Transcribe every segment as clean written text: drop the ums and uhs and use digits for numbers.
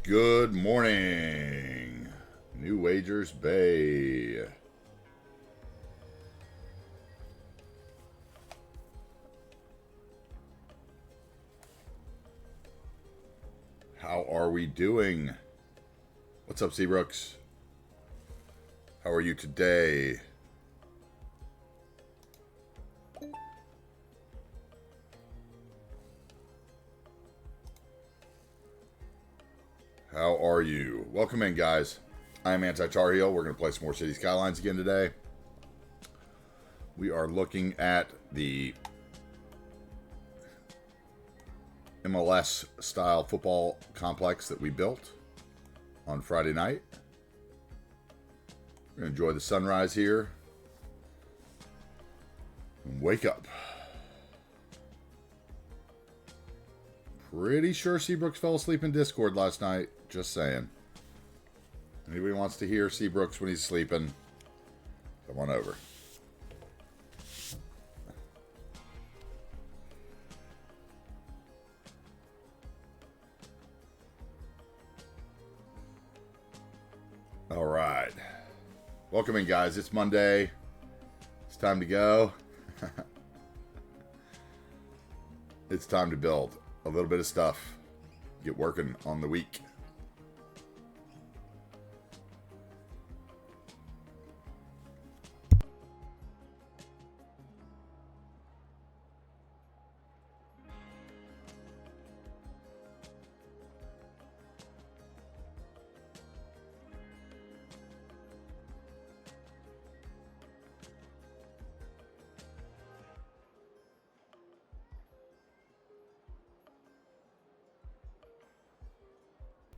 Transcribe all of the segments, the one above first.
Good morning, New Wagers Bay. How are we doing? What's up, Seabrooks? How are you today? How are you? Welcome in, guys. I'm AntiTarheel. We're going to play some more City Skylines again today. We are looking at the MLS style football complex that we built on Friday night. We're going to enjoy the sunrise here and wake up. Pretty sure Seabrooks fell asleep in Discord last night. Just saying. Anybody wants to hear Seabrooks when he's sleeping, come on over. All right. Welcome in, guys. It's Monday. It's time to go. It's time to build a little bit of stuff. Get working on the week.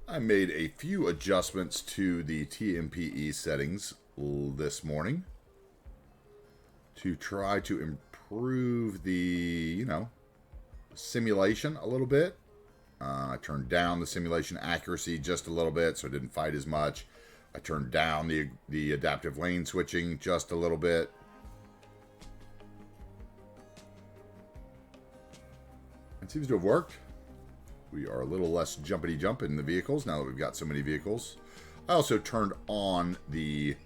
I made a few adjustments to the TMPE settings this morning to try to improve the, simulation a little bit. I turned down the simulation accuracy just a little bit so it didn't fight as much. I turned down the adaptive lane switching just a little bit. It seems to have worked. We are a little less jumpity jump in the vehicles now that we've got so many vehicles. I also turned on the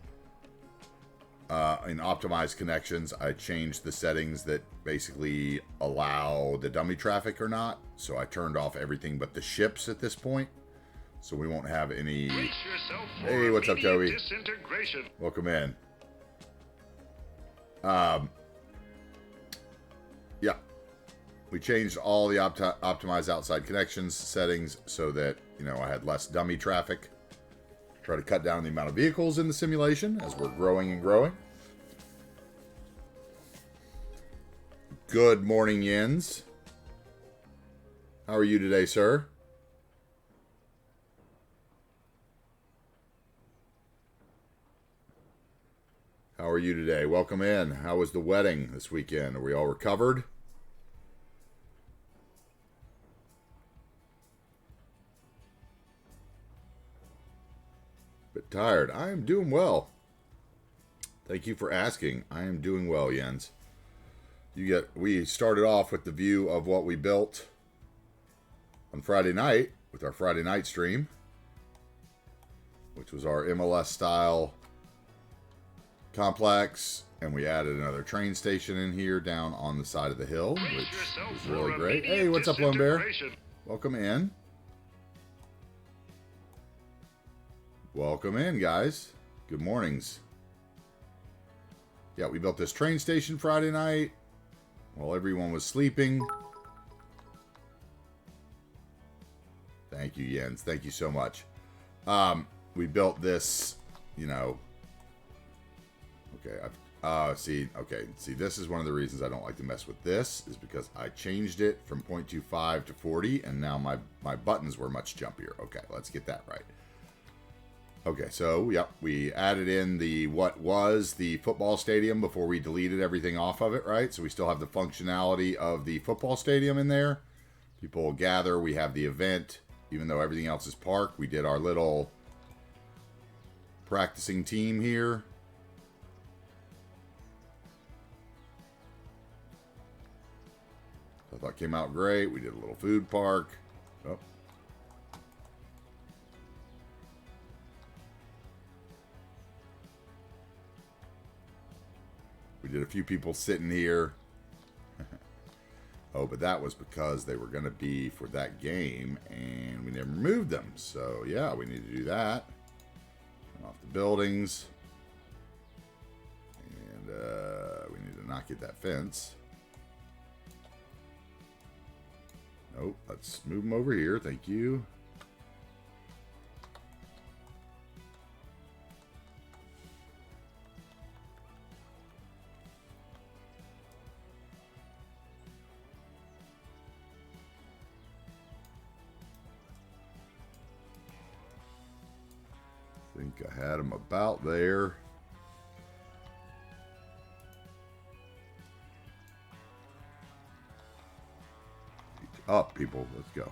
in optimized connections. I changed the settings that basically allow the dummy traffic or not. So I turned off everything but the ships at this point. So we won't have any. Hey, what's up, Toby? Welcome in. Yeah. We changed all the optimized outside connections settings so that, I had less dummy traffic. Try to cut down the amount of vehicles in the simulation as we're growing and growing. Good morning, Yins. How are you today, sir? How are you today? Welcome in. How was the wedding this weekend? Are we all recovered? Bit tired. I am doing well. Thank you for asking. I am doing well, Jens. We started off with the view of what we built on Friday night with our Friday night stream, which was our MLS style complex, and we added another train station in here down on the side of the hill, which was really great. Hey, what's up, Lone Bear? Welcome in. Welcome in, guys. Good mornings. Yeah, we built this train station Friday night while everyone was sleeping. Thank you, Jens. Thank you so much. We built this, Okay, see, this is one of the reasons I don't like to mess with this, is because I changed it from 0.25 to 40, and now my buttons were much jumpier. Okay, let's get that right. Okay, so, yep, we added in what was the football stadium before we deleted everything off of it, right? So we still have the functionality of the football stadium in there. People will gather. We have the event. Even though everything else is parked, we did our little practicing team here. I thought it came out great. We did a little food park. Oh. We did a few people sitting here. Oh, but that was because they were going to be for that game, and we never moved them. So, yeah, we need to do that. Turn off the buildings. And we need to not get that fence. Nope, let's move them over here. Thank you. I think I had them about there. Up, people. Let's go.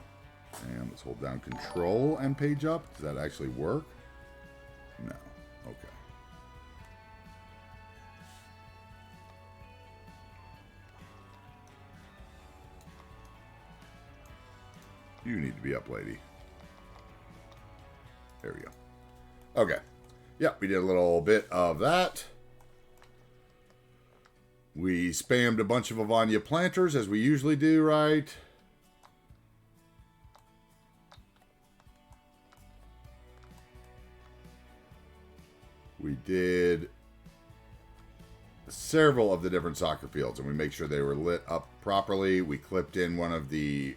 And let's hold down control and page up. Does that actually work? No. Okay. You need to be up, lady. There we go. Okay. Yep, we did a little bit of that. We spammed a bunch of Avanya planters, as we usually do, right? We did several of the different soccer fields, and we make sure they were lit up properly. We clipped in one of the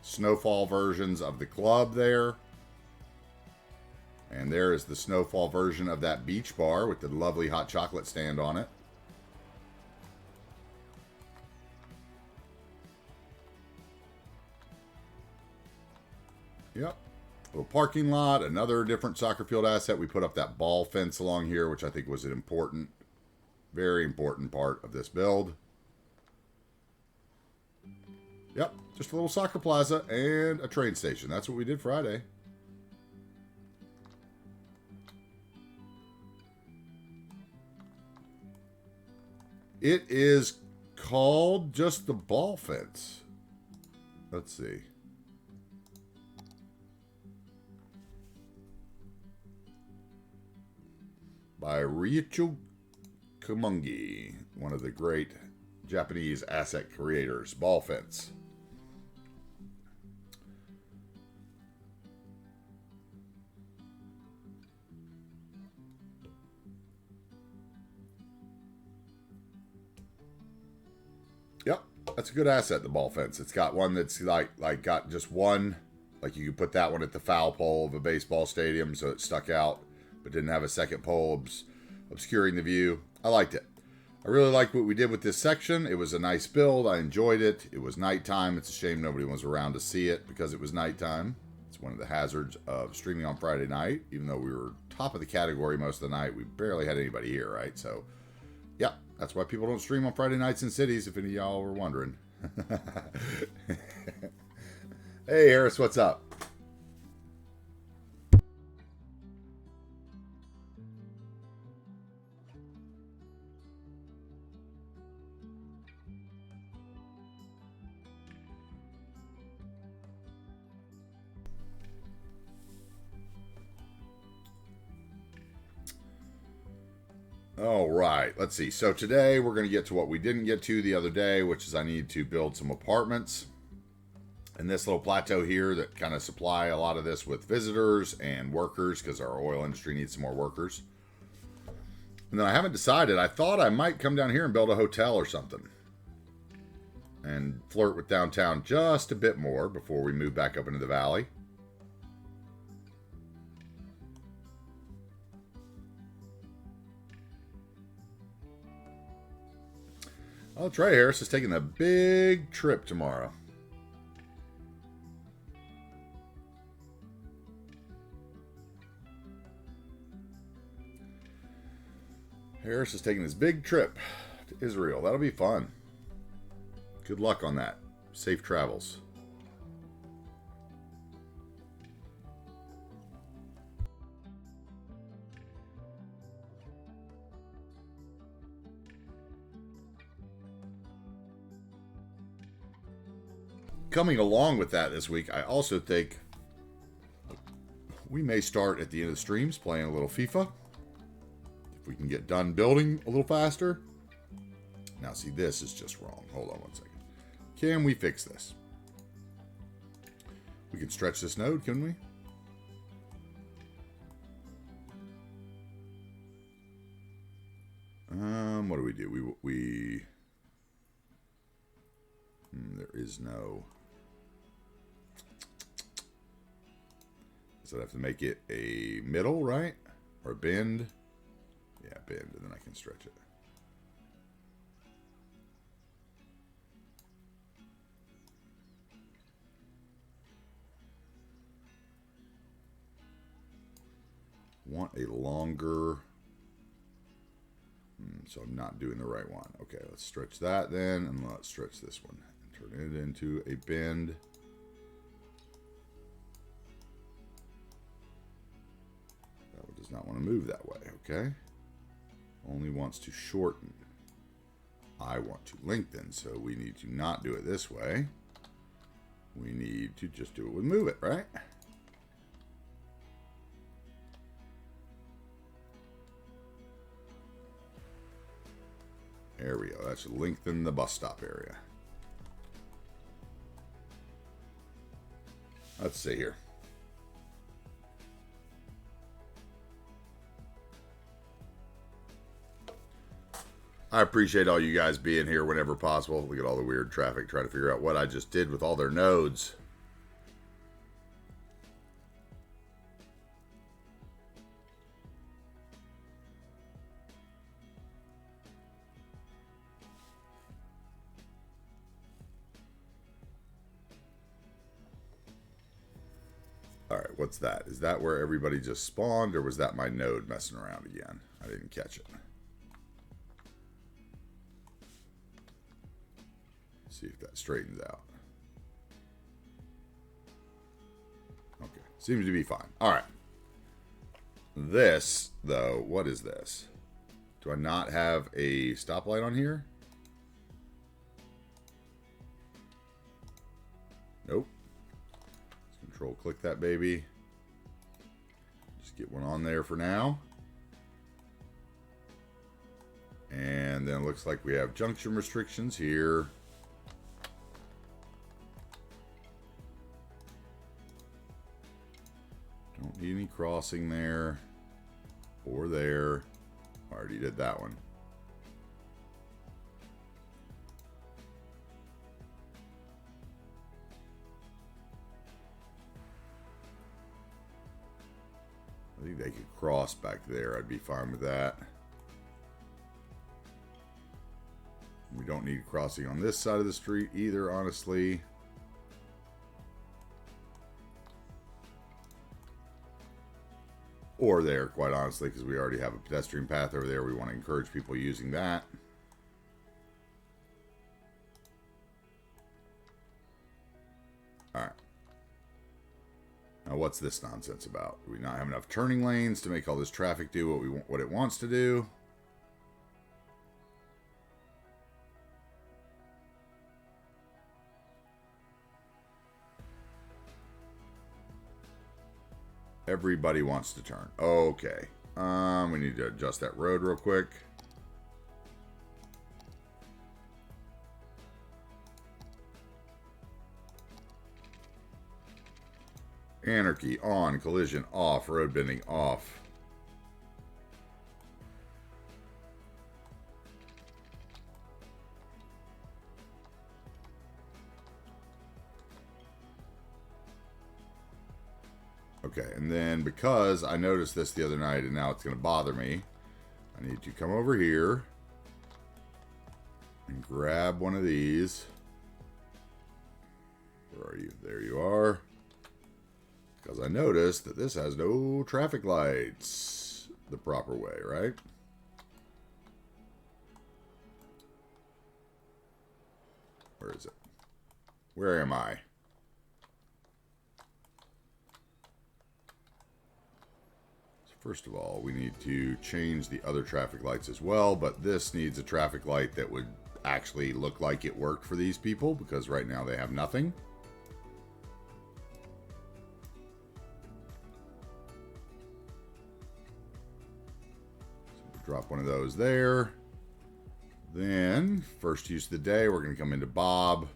snowfall versions of the club there. And there is the snowfall version of that beach bar with the lovely hot chocolate stand on it. Yep. Little parking lot, another different soccer field asset. We put up that ball fence along here, which I think was an important, very important part of this build. Yep, just a little soccer plaza and a train station. That's what we did Friday. It is called just the ball fence. Let's see. By Ryoichi Komungi, one of the great Japanese asset creators. Ball fence. Yep, that's a good asset, the ball fence. It's got one that's like got just one, like you could put that one at the foul pole of a baseball stadium so it stuck out, but didn't have a second pole obscuring the view. I liked it. I really liked what we did with this section. It was a nice build. I enjoyed it. It was nighttime. It's a shame nobody was around to see it because it was nighttime. It's one of the hazards of streaming on Friday night. Even though we were top of the category most of the night, we barely had anybody here, right? So, yeah, that's why people don't stream on Friday nights in cities, if any of y'all were wondering. Hey, Harris, what's up? All right, let's see. So today we're going to get to what we didn't get to the other day, which is I need to build some apartments. And this little plateau here that kind of supply a lot of this with visitors and workers because our oil industry needs some more workers. And then I haven't decided. I thought I might come down here and build a hotel or something. And flirt with downtown just a bit more before we move back up into the valley. Oh, Trey Harris is taking a big trip tomorrow. Harris is taking his big trip to Israel. That'll be fun. Good luck on that. Safe travels. Coming along with that this week, I also think we may start at the end of the streams playing a little FIFA. If we can get done building a little faster. Now, see, this is just wrong. Hold on 1 second. Can we fix this? We can stretch this node, can we? What do we do? There is no. So I have to make it a middle, right? Or a bend? Yeah, bend, and then I can stretch it. Want a longer. So I'm not doing the right one. Okay, let's stretch that then, and let's stretch this one. And turn it into a bend. That one does not want to move that way, okay? Only wants to shorten. I want to lengthen, so we need to not do it this way. We need to just do it with move it, right? There we go. That should lengthen the bus stop area. Let's see here. I appreciate all you guys being here whenever possible. Look at all the weird traffic trying to figure out what I just did with all their nodes. Alright, what's that? Is that where everybody just spawned, or was that my node messing around again? I didn't catch it. See if that straightens out. Okay, seems to be fine. Alright. This, though, what is this? Do I not have a stoplight on here? Nope. Control click that baby. Just get one on there for now. And then it looks like we have junction restrictions here. Don't need any crossing there or there. Already did that one. I think they could cross back there. I'd be fine with that. We don't need crossing on this side of the street either, honestly. Or there, quite honestly, because we already have a pedestrian path over there. We want to encourage people using that. Alright. Now, what's this nonsense about? Do we not have enough turning lanes to make all this traffic do what it wants to do? Everybody wants to turn. Okay. We need to adjust that road real quick. Anarchy on, collision off, road bending off. Okay, and then because I noticed this the other night and now it's going to bother me, I need to come over here and grab one of these. Where are you? There you are. Because I noticed that this has no traffic lights the proper way, right? Where is it? Where am I? First of all, we need to change the other traffic lights as well, but this needs a traffic light that would actually look like it worked for these people, because right now they have nothing. So we'll drop one of those there. Then, first use of the day, we're going to come into Bob.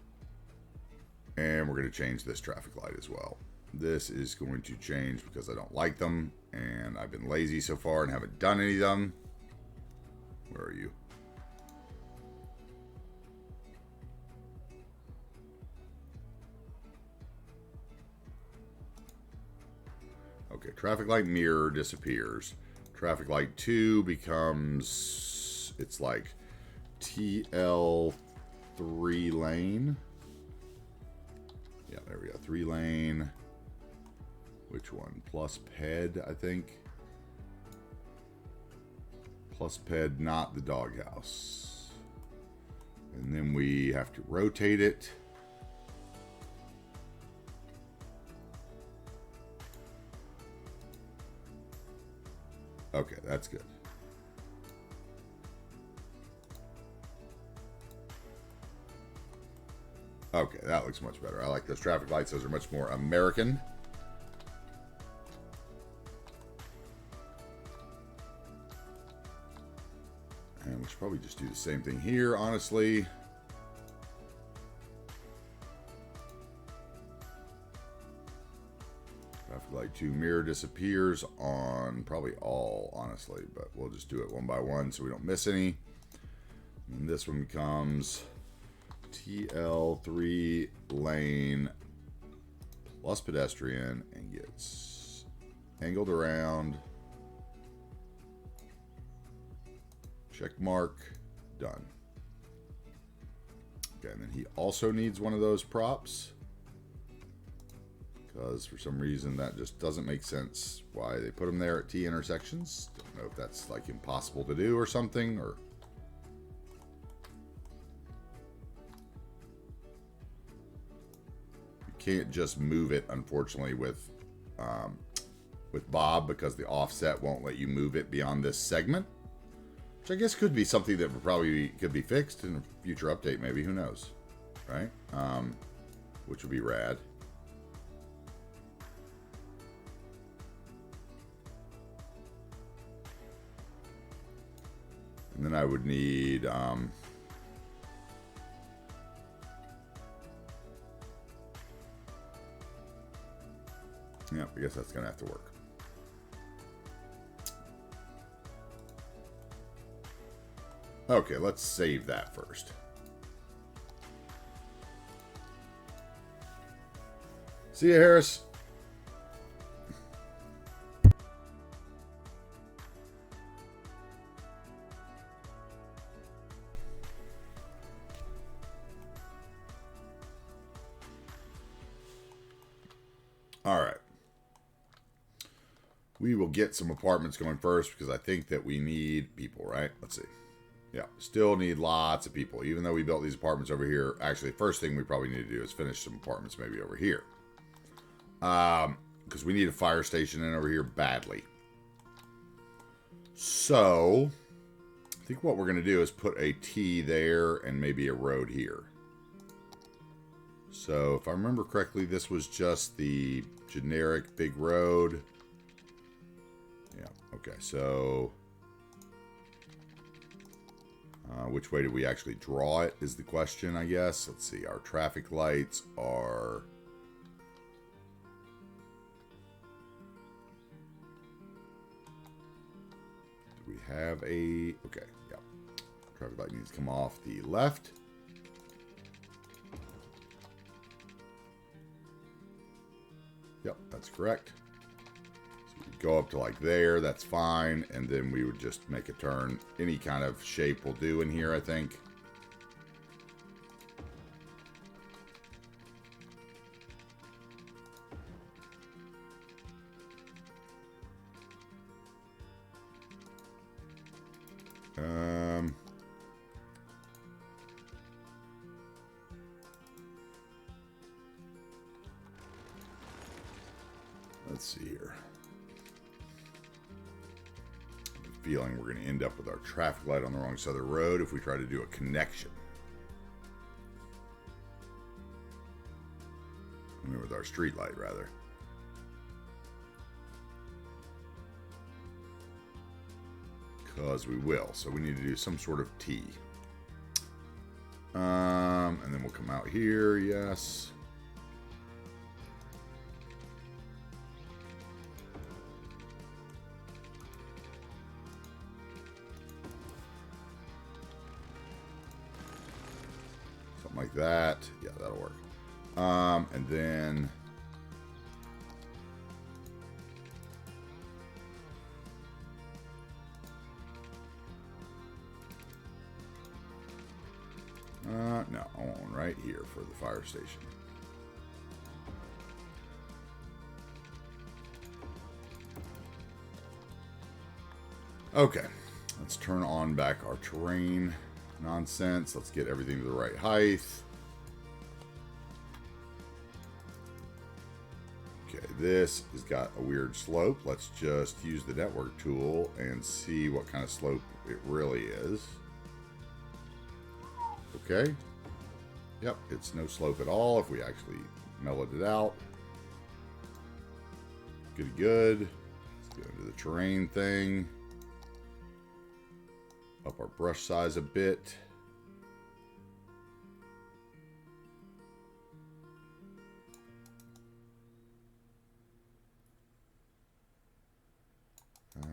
And we're going to change this traffic light as well. This is going to change because I don't like them. And I've been lazy so far and haven't done any of them. Where are you? Okay, traffic light mirror disappears. Traffic light 2 becomes, it's like TL3 lane. Yeah, there we go. 3 lane. Which one? Plus ped, I think. Plus ped, not the doghouse. And then we have to rotate it. Okay, that's good. Okay, that looks much better. I like those traffic lights. Those are much more American. And we should probably just do the same thing here, honestly. Traffic light 2 mirror disappears on probably all, honestly. But we'll just do it one by one so we don't miss any. And this one becomes TL3 lane plus pedestrian and gets angled around. Check mark. Done. Okay, and then he also needs one of those props. Because for some reason that just doesn't make sense why they put them there at T intersections. Don't know if that's like impossible to do or something, or... You can't just move it, unfortunately, with Bob, because the offset won't let you move it beyond this segment. Which I guess could be something that would probably could be fixed in a future update, maybe. Who knows? Right? Which would be rad. And then I would need... yeah, I guess that's going to have to work. Okay, let's save that first. See you, Harris. All right. We will get some apartments going first because I think that we need people, right? Let's see. Yeah, still need lots of people. Even though we built these apartments over here, actually, the first thing we probably need to do is finish some apartments maybe over here. Because we need a fire station in over here badly. So, I think what we're going to do is put a T there and maybe a road here. So, if I remember correctly, this was just the generic big road. Yeah, okay, so... which way do we actually draw it is the question, I guess. Let's see, our traffic lights are... Do we have a... Okay, yeah. Traffic light needs to come off the left. Yep, that's correct. Go up to like there, that's fine, and then we would just make a turn. Any kind of shape will do in here, I think. Let's see here. Feeling we're going to end up with our traffic light on the wrong side of the road if we try to do a connection. I mean, with our street light, rather. Because we will. So we need to do some sort of T. And then we'll come out here, yes. Something like that. Yeah, that'll work. And then no, I want one right here for the fire station. Okay, let's turn on back our terrain nonsense. Let's get everything to the right height. Okay, this has got a weird slope. Let's just use the network tool and see what kind of slope it really is. Okay. Yep, it's no slope at all if we actually mellowed it out. Good, good. Let's go into the terrain thing. Up our brush size a bit.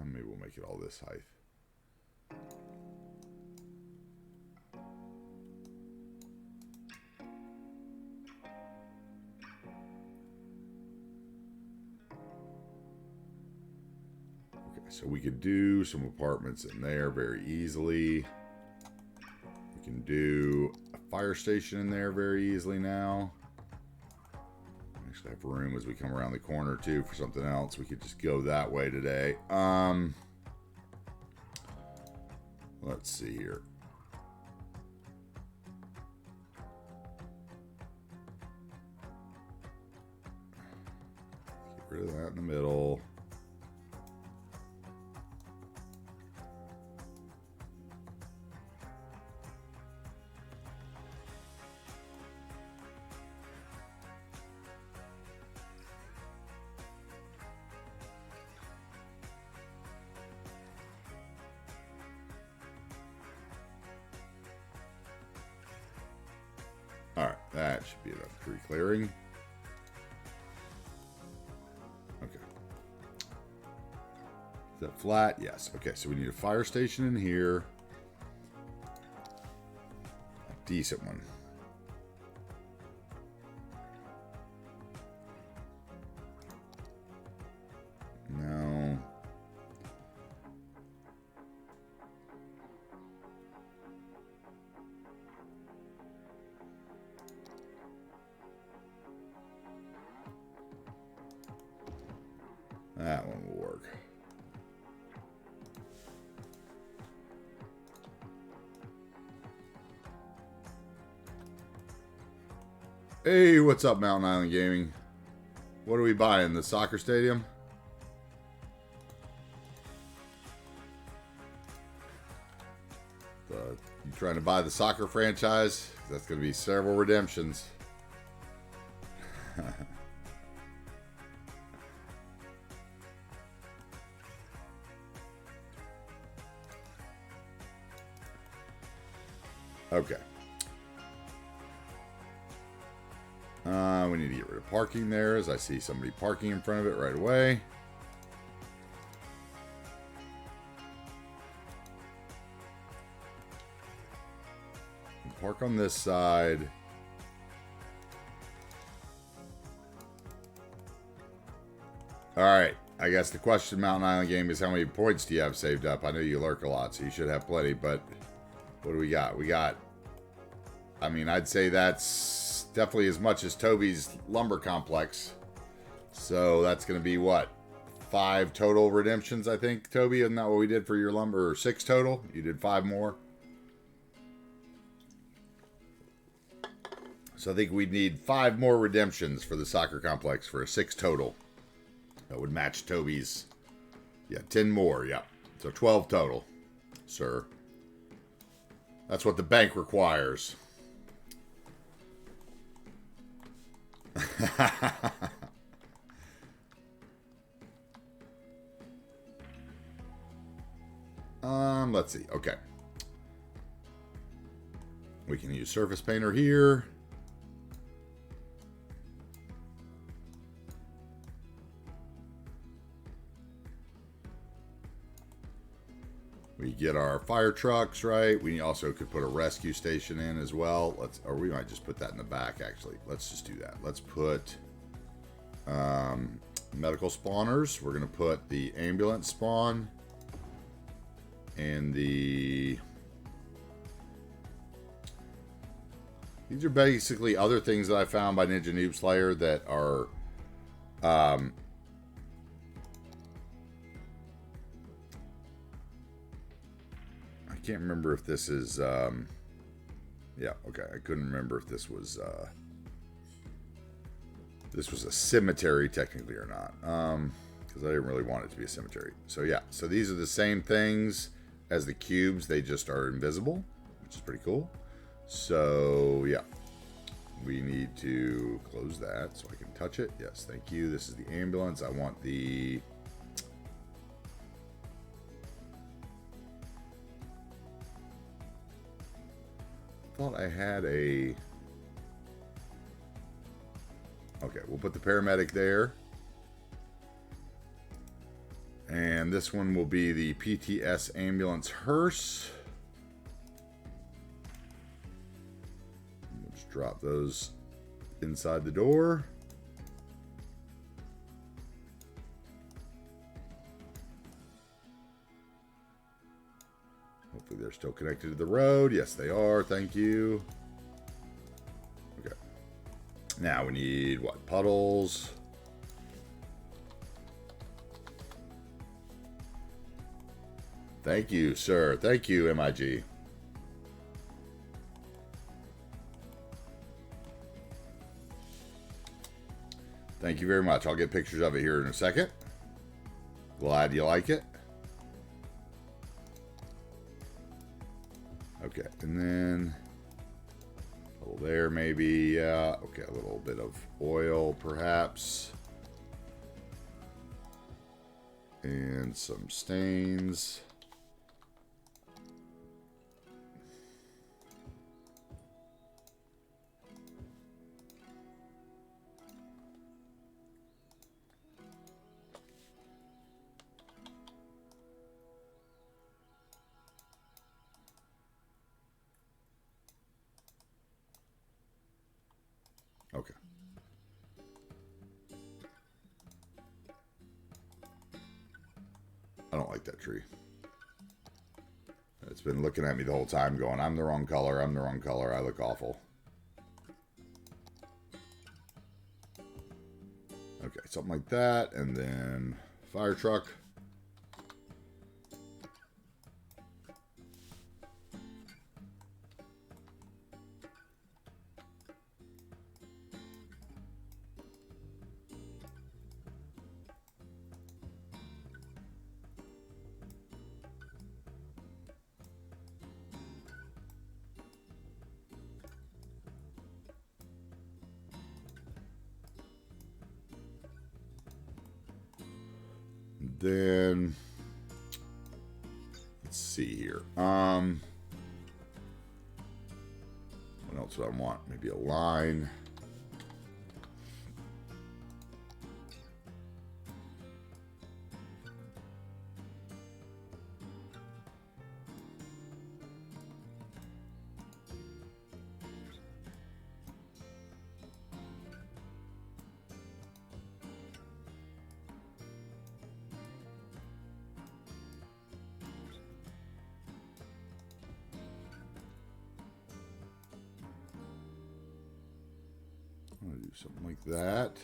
Maybe we'll make it all this height. So we could do some apartments in there very easily. We can do a fire station in there very easily now. We actually have room as we come around the corner too for something else. We could just go that way today. Let's see here. Get rid of that in the middle. Alright, that should be enough tree clearing. Okay. Is that flat? Yes. Okay, so we need a fire station in here. A decent one. No. That one will work. Hey, what's up, Mountain Island Gaming? What are we buying? The soccer stadium? You trying to buy the soccer franchise? That's going to be several redemptions. Okay. We need to get rid of parking there, as I see somebody parking in front of it right away. Park on this side. Alright, I guess the question, Mountain Island Game, is how many points do you have saved up? I know you lurk a lot, so you should have plenty, but what do we got? We got, I mean, I'd say that's definitely as much as Toby's lumber complex. So that's going to be what? 5 total redemptions, I think, Toby? Isn't that what we did for your lumber? Or 6 total? You did 5 more? So I think we'd need 5 more redemptions for the soccer complex for a 6 total. That would match Toby's. Yeah, 10 more, yeah. So 12 total, sir. That's what the bank requires. Let's see. Okay. We can use surface painter here. We get our fire trucks, right? We also could put a rescue station in as well. Or we might just put that in the back, actually. Let's just do that. Let's put medical spawners. We're going to put the ambulance spawn and the... These are basically other things that I found by Ninja Noob Slayer that are... I can't remember if this is... yeah, okay. I couldn't remember if this was a cemetery technically or not. Because I didn't really want it to be a cemetery. So yeah, so these are the same things as the cubes. They just are invisible, which is pretty cool. So yeah, we need to close that so I can touch it. Yes, thank you. This is the ambulance. I want the... I thought I had a... Okay, we'll put the paramedic there. And this one will be the PTS ambulance hearse. We'll just drop those inside the door. Hopefully they're still connected to the road. Yes, they are. Thank you. Okay. Now we need, what, puddles? Thank you, sir. Thank you, MIG. Thank you very much. I'll get pictures of it here in a second. Glad you like it. Okay, and then a little there maybe, yeah. Okay, a little bit of oil perhaps. And some stains. Okay. I don't like that tree. It's been looking at me the whole time going, I'm the wrong color, I'm the wrong color, I look awful. Okay, something like that, and then fire truck. Then let's see here. What else do I want? Maybe a line. I'll do something like that.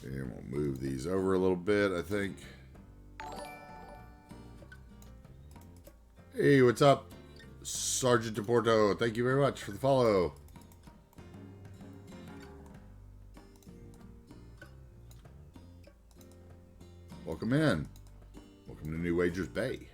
And we'll move these over a little bit, I think. Hey, what's up, Sergeant DePorto? Thank you very much for the follow. Welcome in. Welcome to New Wagers Bay.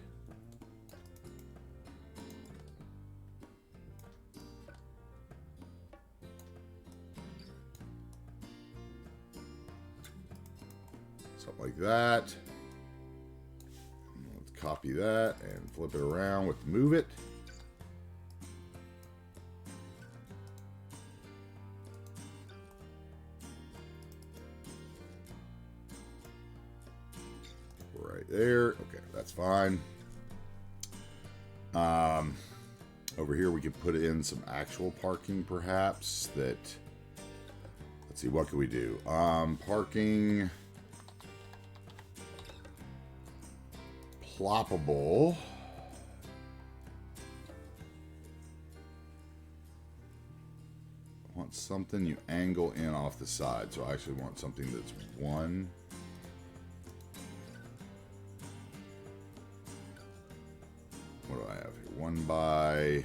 Something like that. copy that and flip it around with move it. Right there. Okay, that's fine. Over here we could put in some actual parking perhaps that, let's see, what can we do? Parking ploppable. I want something you angle in off the side, so I actually want something that's one. What do I have here? 1 by...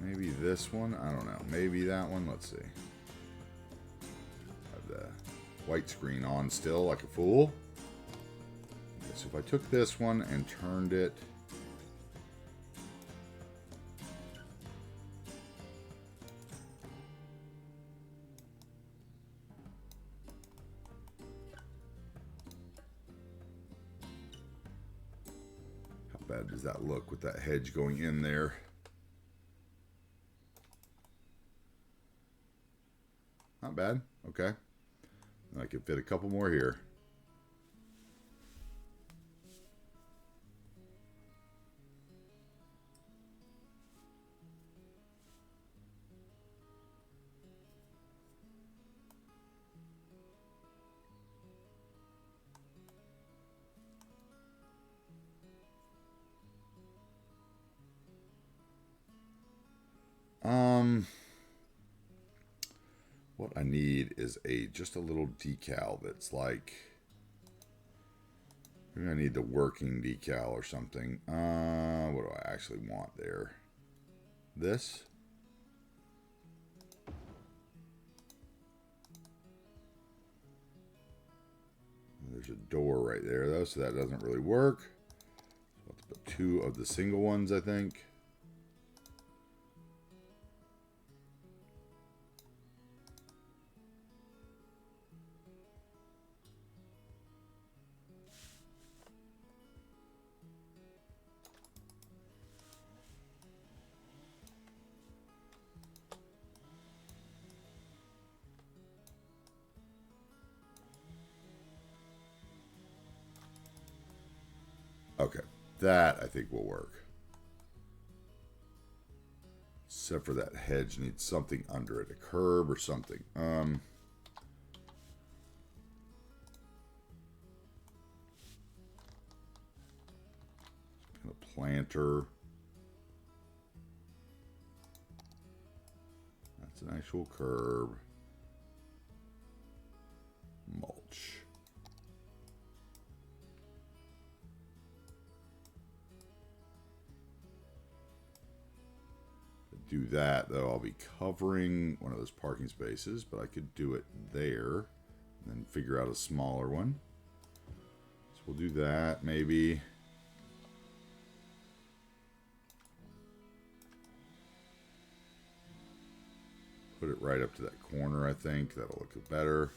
maybe this one? I don't know. Maybe that one? Let's see. Have the white screen on still like a fool. Okay, so if I took this one and turned it... bad does that look with that hedge going in there? Not bad. Okay. I could fit a couple more here. What I need is just a little decal that's like, maybe I need the working decal or something. What do I actually want there? This? There's a door right there though, so that doesn't really work. So let's put 2 of the single ones, I think. Okay, that I think will work. Except for that hedge needs something under it, a curb or something. A planter. That's an actual curb. Mulch. Do that though, I'll be covering one of those parking spaces, but I could do it there and then figure out a smaller one. So we'll do that maybe. Put it right up to that corner, I think. That'll look better.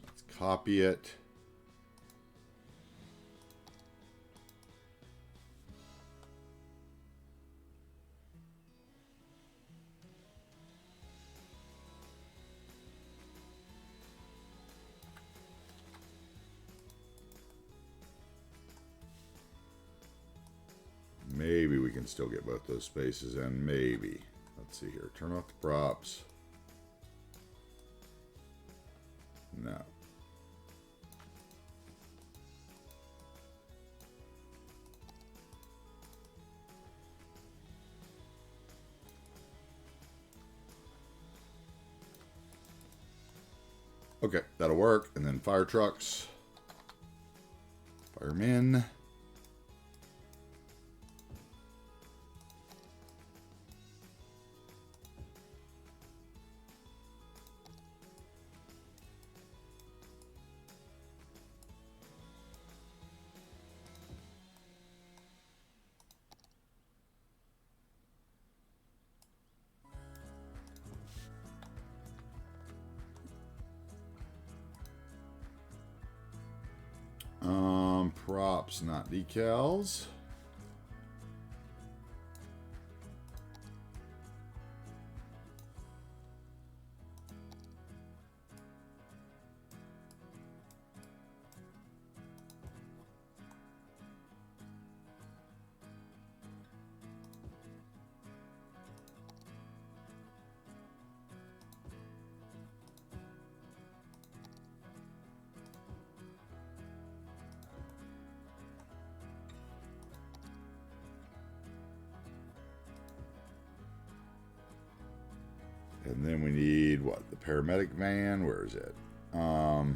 Let's copy it. Maybe we can still get both those spaces in. Maybe. Let's see here. Turn off the props. No. Okay, that'll work. And then fire trucks. Firemen. props, not decals. And then we need what? The paramedic van. Where is it? The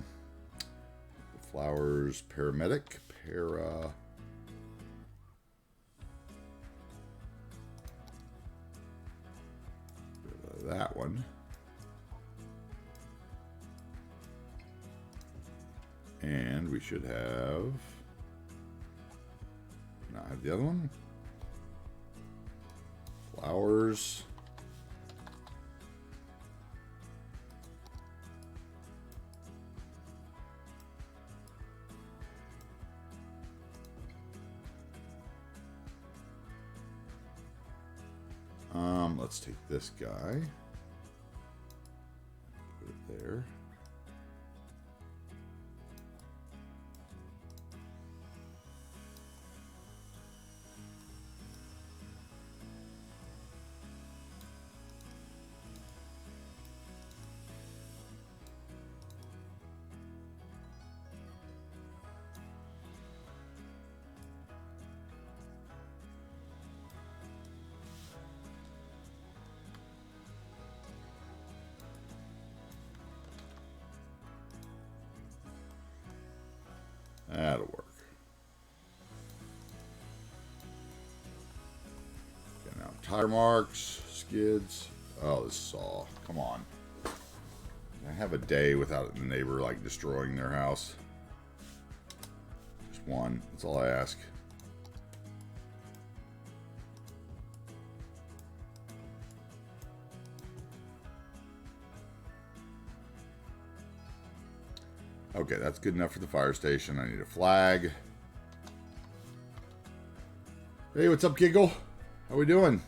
flowers paramedic. That one. And we should have. Not have the other one. Flowers. Let's take this guy. Put it there. That'll work. Okay, now tire marks, skids. Oh, this saw. Come on. I have a day without the neighbor like destroying their house. Just one. That's all I ask. Okay, that's good enough for the fire station. I need a flag. Hey, what's up, Giggle? How we doing?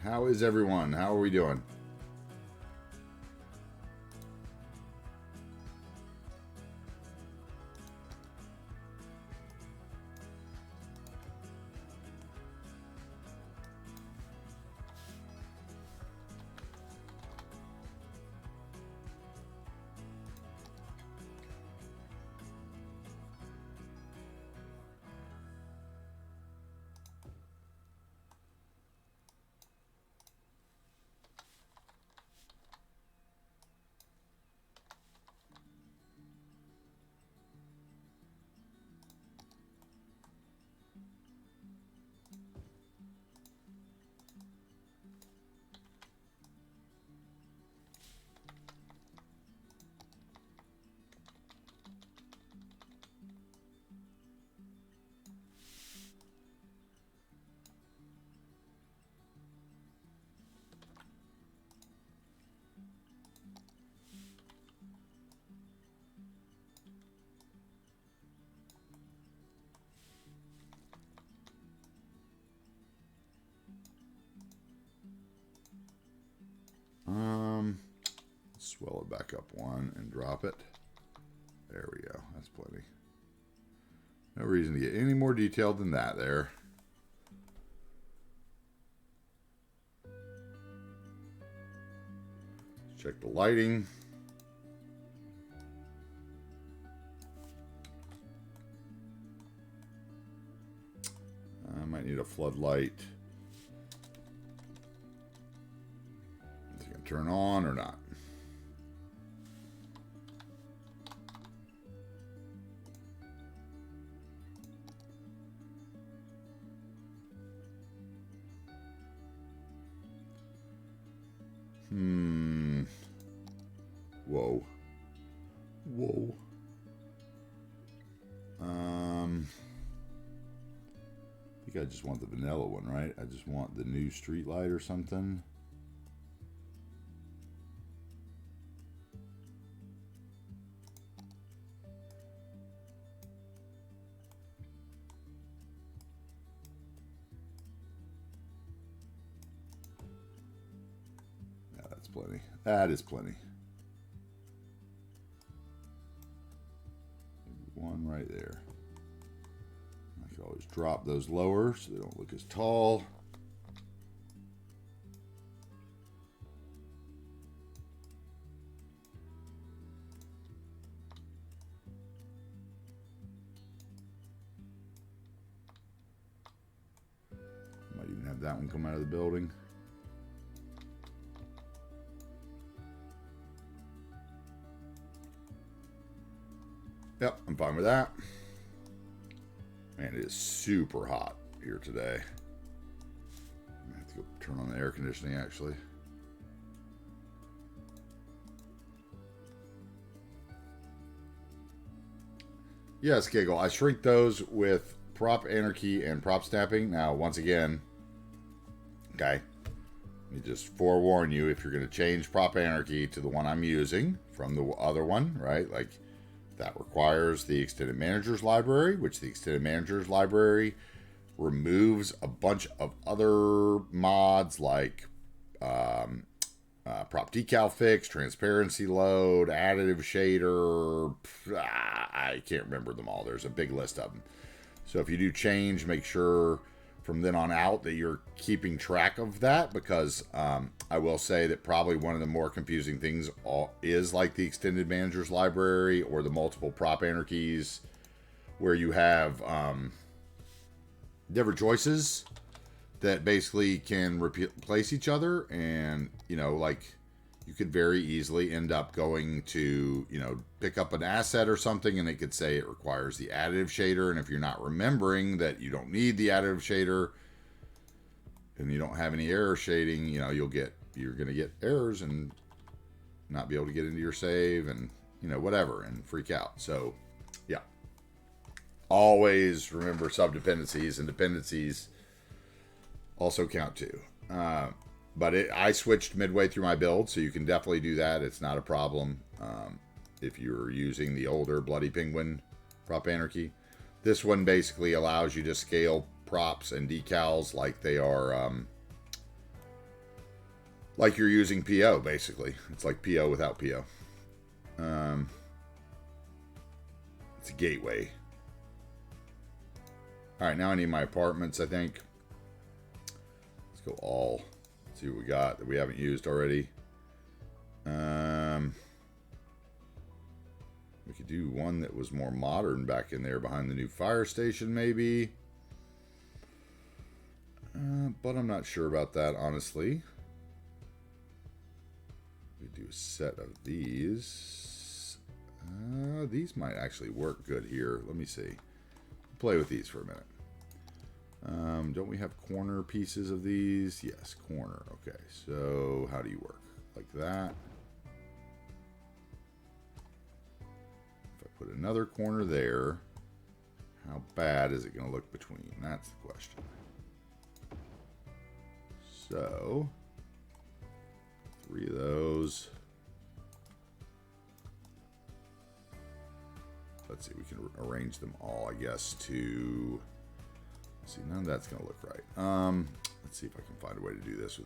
How is everyone? How are we doing? Swell it back up one and drop it. There we go. That's plenty. No reason to get any more detailed than that there. Check the lighting. I might need a floodlight. Is it going to turn on or not? Whoa. Whoa. I think I just want the vanilla one, right? I just want the new street light or something. plenty. That is plenty. Maybe one right there. I can always drop those lower so they don't look as tall. Might even have that one come out of the building. Yep, I'm fine with that. Man, it is super hot here today. I have to go turn on the air conditioning, actually. Yes, Giggle. I shrink those with prop anarchy and prop snapping. Now, once again, okay, let me just forewarn you, if you're going to change prop anarchy to the one I'm using from the other one, right? Like, that requires the Extended Managers Library, which the Extended Managers Library removes a bunch of other mods like prop decal fix, transparency load, additive shader. I can't remember them all. There's a big list of them. So if you do change, make sure from then on out that you're keeping track of that, because I will say that probably one of the more confusing things is like the Extended Managers Library or the multiple prop anarchies, where you have different choices that basically can replace each other. And, you know, like, you could very easily end up going to, you know, pick up an asset or something, and it could say it requires the additive shader. And if you're not remembering that you don't need the additive shader and you don't have any error shading, you know, you're going to get errors and not be able to get into your save and, you know, whatever, and freak out. So, yeah. Always remember sub-dependencies, and dependencies also count too. But I switched midway through my build, so you can definitely do that. It's not a problem if you're using the older Bloody Penguin prop anarchy. This one basically allows you to scale props and decals like they are, like you're using PO, basically. It's like PO without PO. It's a gateway. All right, now I need my apartments, I think. Let's go all. See what we got that we haven't used already. We could do one that was more modern back in there behind the new fire station, maybe. But I'm not sure about that, honestly. We do a set of these. These might actually work good here. Let me see. Play with these for a minute. Don't we have corner pieces of these? Yes, corner. Okay, so how do you work? Like that. If I put another corner there, how bad is it going to look between? That's the question. So, 3 of those. Let's see, we can arrange them all, I guess, to... See, none of that's going to look right. Let's see if I can find a way to do this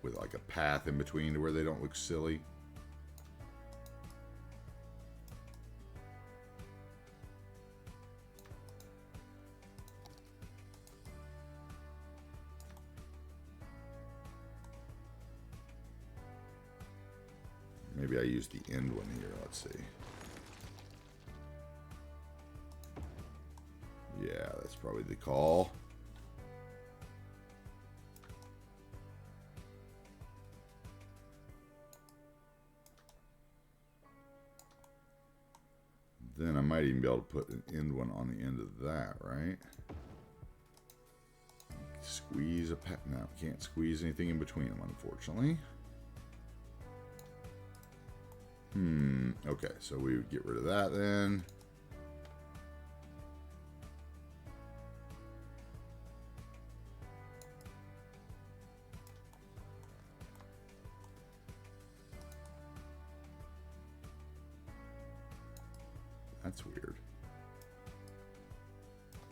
with like a path in between to where they don't look silly. Maybe I use the end one here. Let's see. Yeah, that's probably the call. Then I might even be able to put an end one on the end of that, right? Squeeze a pet. No, can't squeeze anything in between them, unfortunately. Okay, so we would get rid of that then. That's weird.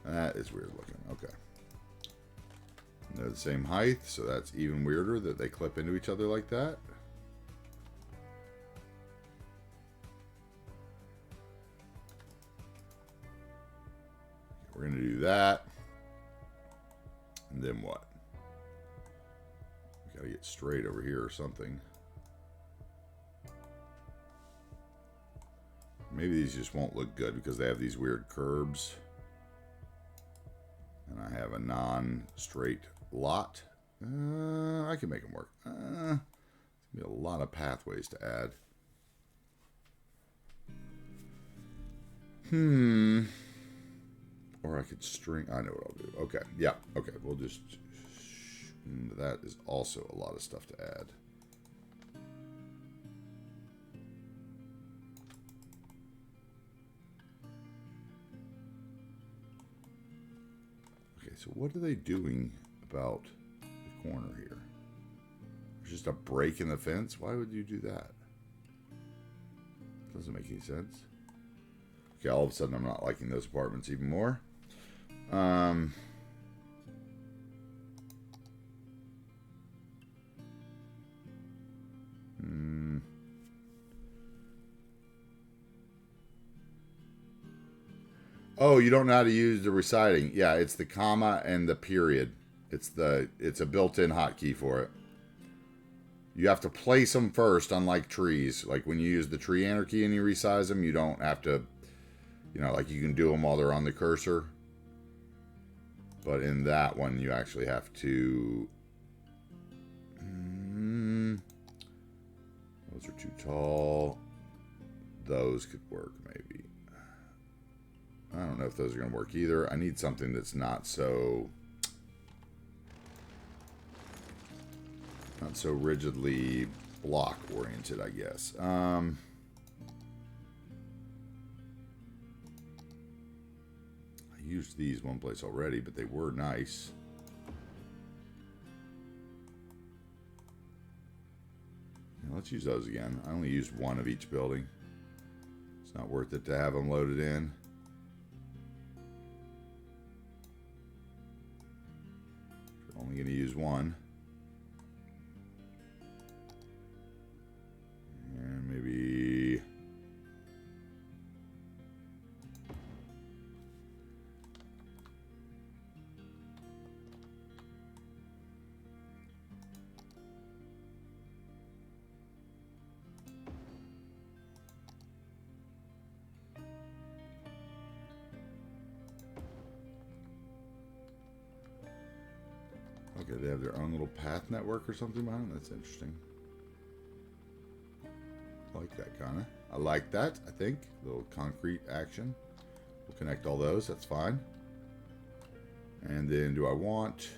That is weird looking. Okay. And they're the same height, so that's even weirder that they clip into each other like that. we're going to do that. And then what? We got to get straight over here or something. Maybe these just won't look good because they have these weird curbs. And I have a non-straight lot. I can make them work. There's going to be a lot of pathways to add. Or I could string. I know what I'll do. Okay. Yeah. Okay. We'll just. That is also a lot of stuff to add. Okay. So what are they doing about the corner here? There's just a break in the fence. Why would you do that? Doesn't make any sense. Okay, all of a sudden I'm not liking those apartments even more. Oh, you don't know how to use the reciting. Yeah, it's the comma and the period. It's a built-in hotkey for it. You have to place them first, unlike trees. Like when you use the tree anarchy and you resize them, you don't have to, you know, like you can do them while they're on the cursor. But in that one, you actually have to... Those are too tall. Those could work, maybe. I don't know if those are going to work either. I need something that's not so rigidly block oriented, I guess. I used these one place already, but they were nice. Now, let's use those again. I only used one of each building. It's not worth it to have them loaded in. We're only going to use one. And maybe... Okay, they have their own little path network or something behind them. That's interesting. I like that kind of. I like that, I think. Little concrete action. We'll connect all those. That's fine. And then do I want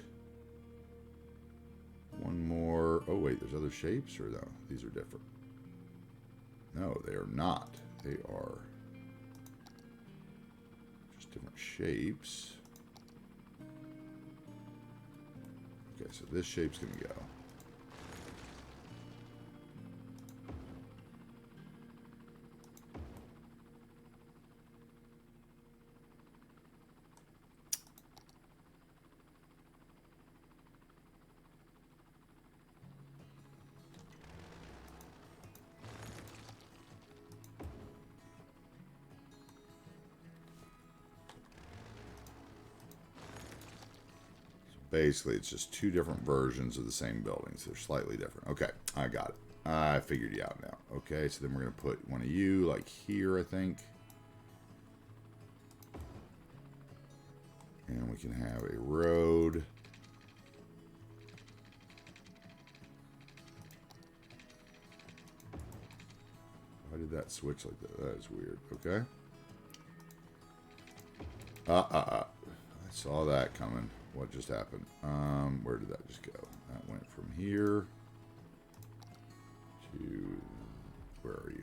one more? Oh, wait. There's other shapes? Or no? These are different. No, they are not. They are just different shapes. Okay, so this shape's going to go. Basically, it's just two different versions of the same buildings. They're slightly different. Okay, I got it. I figured you out now. Okay, so then we're going to put one of you, like here, I think. And we can have a road. Why did that switch like that? That is weird. Okay. I saw that coming. What just happened? Where did that just go? That went from here to... Where are you?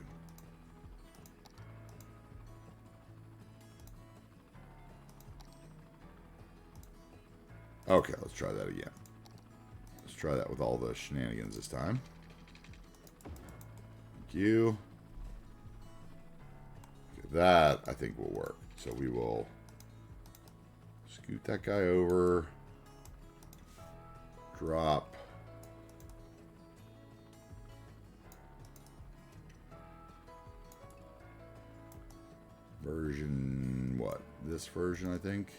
Okay, let's try that again. Let's try that with all the shenanigans this time. Thank you. Okay, that, I think, will work. So we will... scoot that guy over. Drop. Version what? what? This version, I think.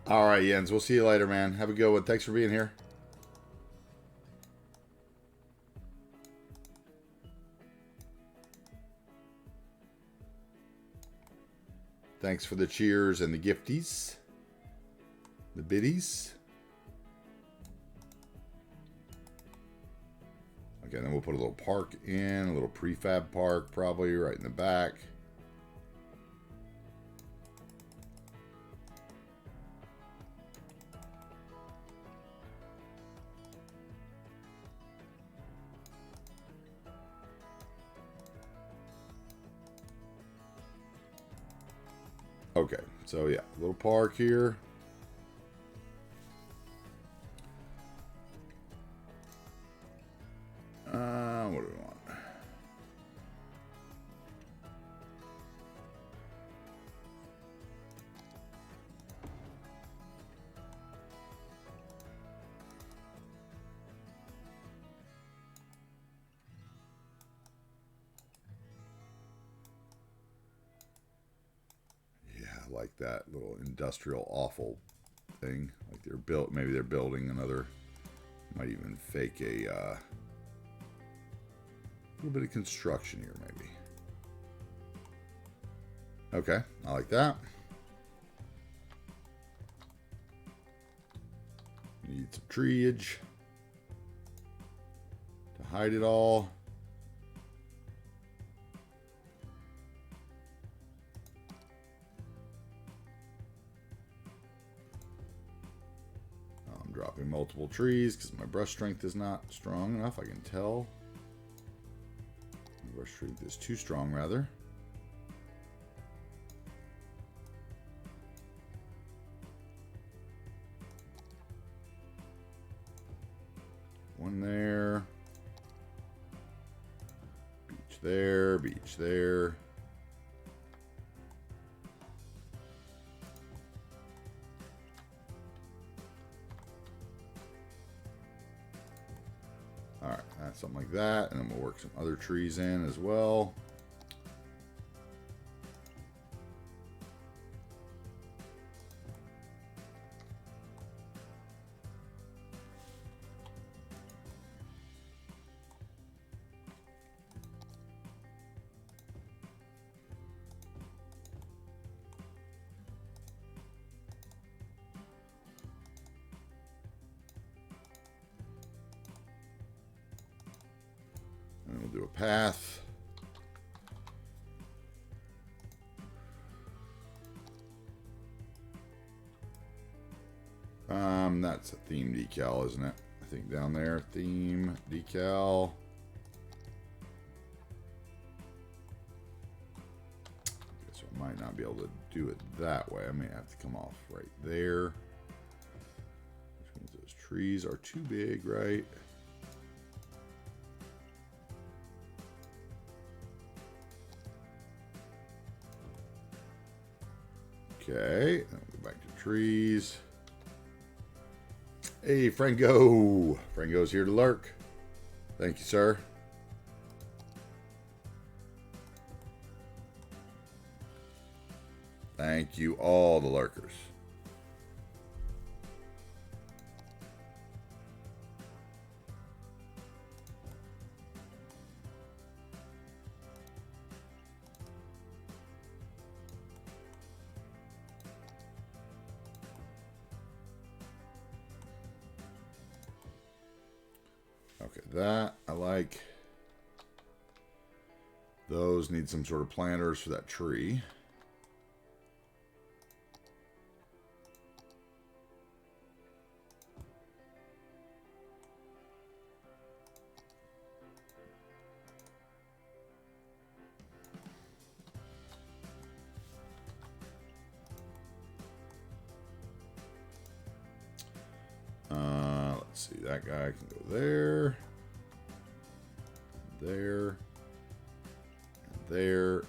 All right, Jens. We'll see you later, man. Have a good one. Thanks for being here. Thanks for the cheers and the gifties. The biddies. Okay, then we'll put a little park in, a little prefab park probably right in the back. Okay, so yeah, a little park here. What do we want? Yeah, I like that little industrial awful thing. Like they're built, maybe they're building another, might even fake a little bit of construction here, maybe. Okay, I like that. Need some treeage to hide it all. I'm dropping multiple trees because my brush strength is not strong enough, I can tell. Brush strength is too strong, rather. One there. Beach there, beach there. Alright, that's something like that. And then we'll work some other trees in as well. And we'll do a path. That's a theme decal, isn't it? I think down there, theme decal. Guess I might not be able to do it that way. I may have to come off right there. Which means those trees are too big, right? Okay, then we'll go back to trees. Hey, Franco. Franco's here to lurk. Thank you, sir. Thank you, all the lurkers. Okay, that I like. Those need some sort of planters for that tree. Let's see, that guy can go there, there, and there, and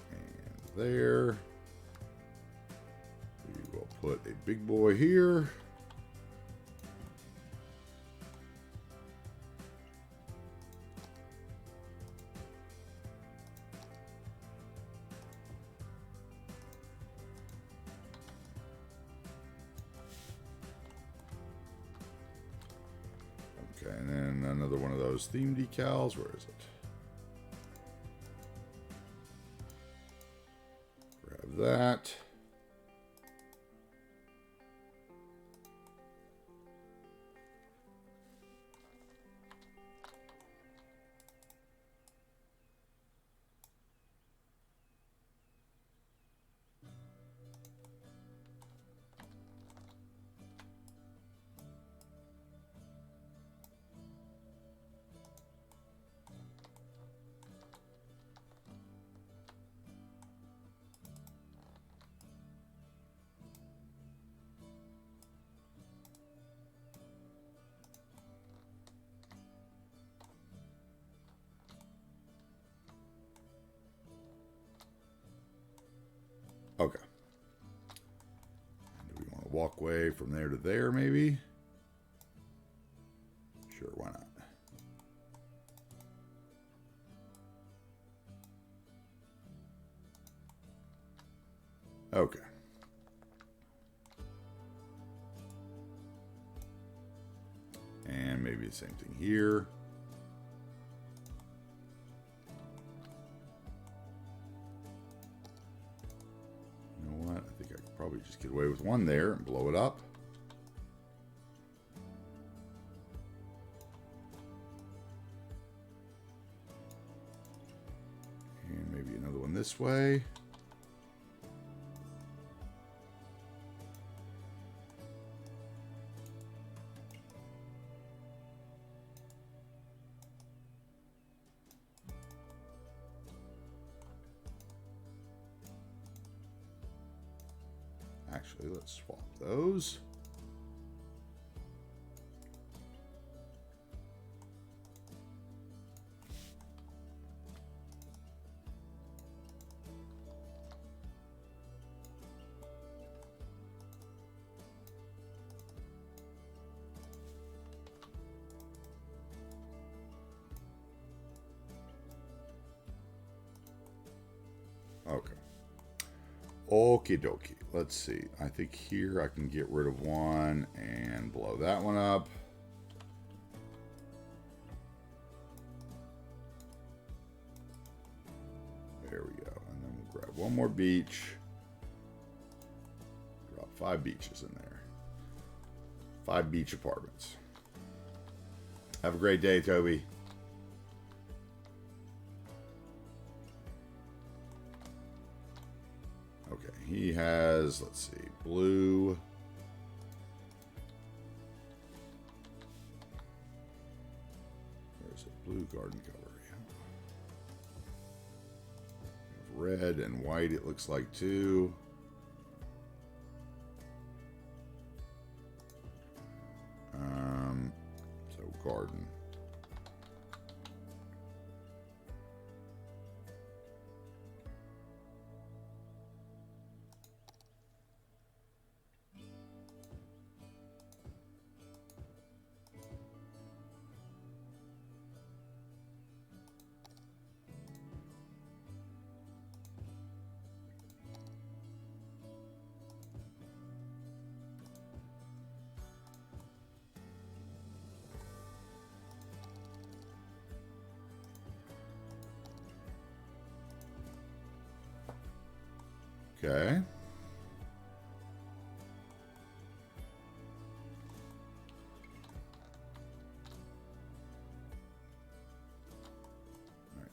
there. We will put a big boy here. Okay, and then another one of those theme decals. Where is it? Grab that. Okay. Do we want to walkway from there to there, maybe? Sure, why not? Okay. And maybe the same thing here. Probably just get away with one there and blow it up. And maybe another one this way. Actually, let's swap those. Okay. Okie dokie. Let's see. I think here I can get rid of one and blow that one up. There we go. And then we'll grab one more beach. Drop 5 beaches in there. 5 beach apartments. Have a great day, Toby. Okay, he has, let's see, blue. There's a blue garden cover. Yeah. Red and white, it looks like, too. So garden. Okay.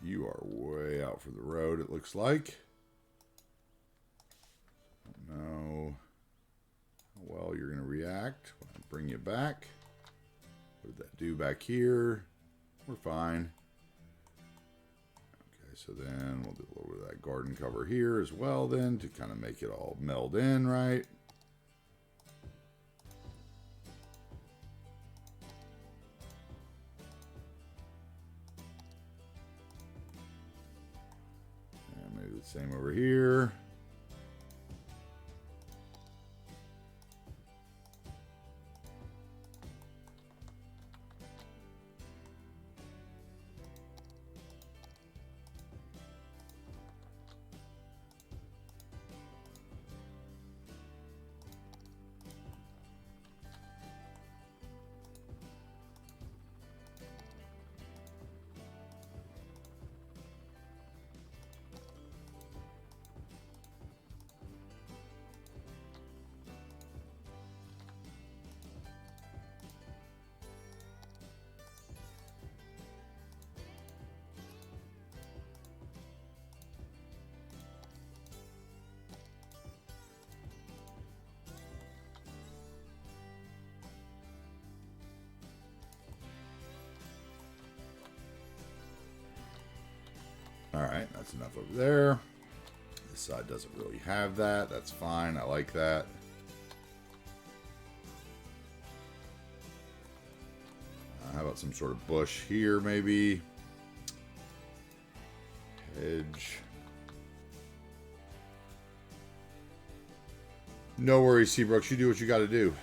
You are way out for the road, it looks like. Don't know how well you're going to react when I bring you back. What did that do back here? We're fine. Okay, so then we'll do a little bit of that garden cover here as well then to kind of make it all meld in, right? And maybe the same over here. Alright, that's enough over there. This side doesn't really have that. That's fine. I like that. How about some sort of bush here, maybe? Hedge. No worries, Seabrooks. You do what you got to do.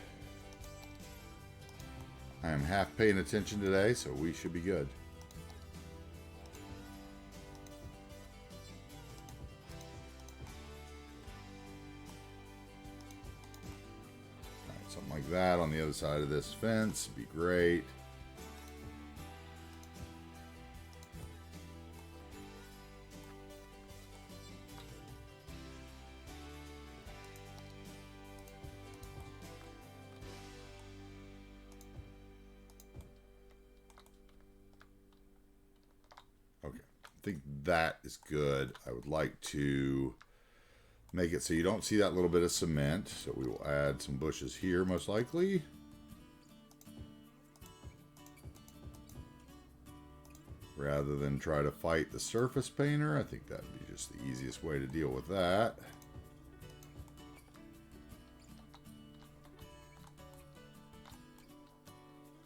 I am half paying attention today, so we should be good. Right, something like that on the other side of this fence would be great. I think that is good. I would like to make it so you don't see that little bit of cement. So we will add some bushes here, most likely. Rather than try to fight the surface painter, I think that would be just the easiest way to deal with that.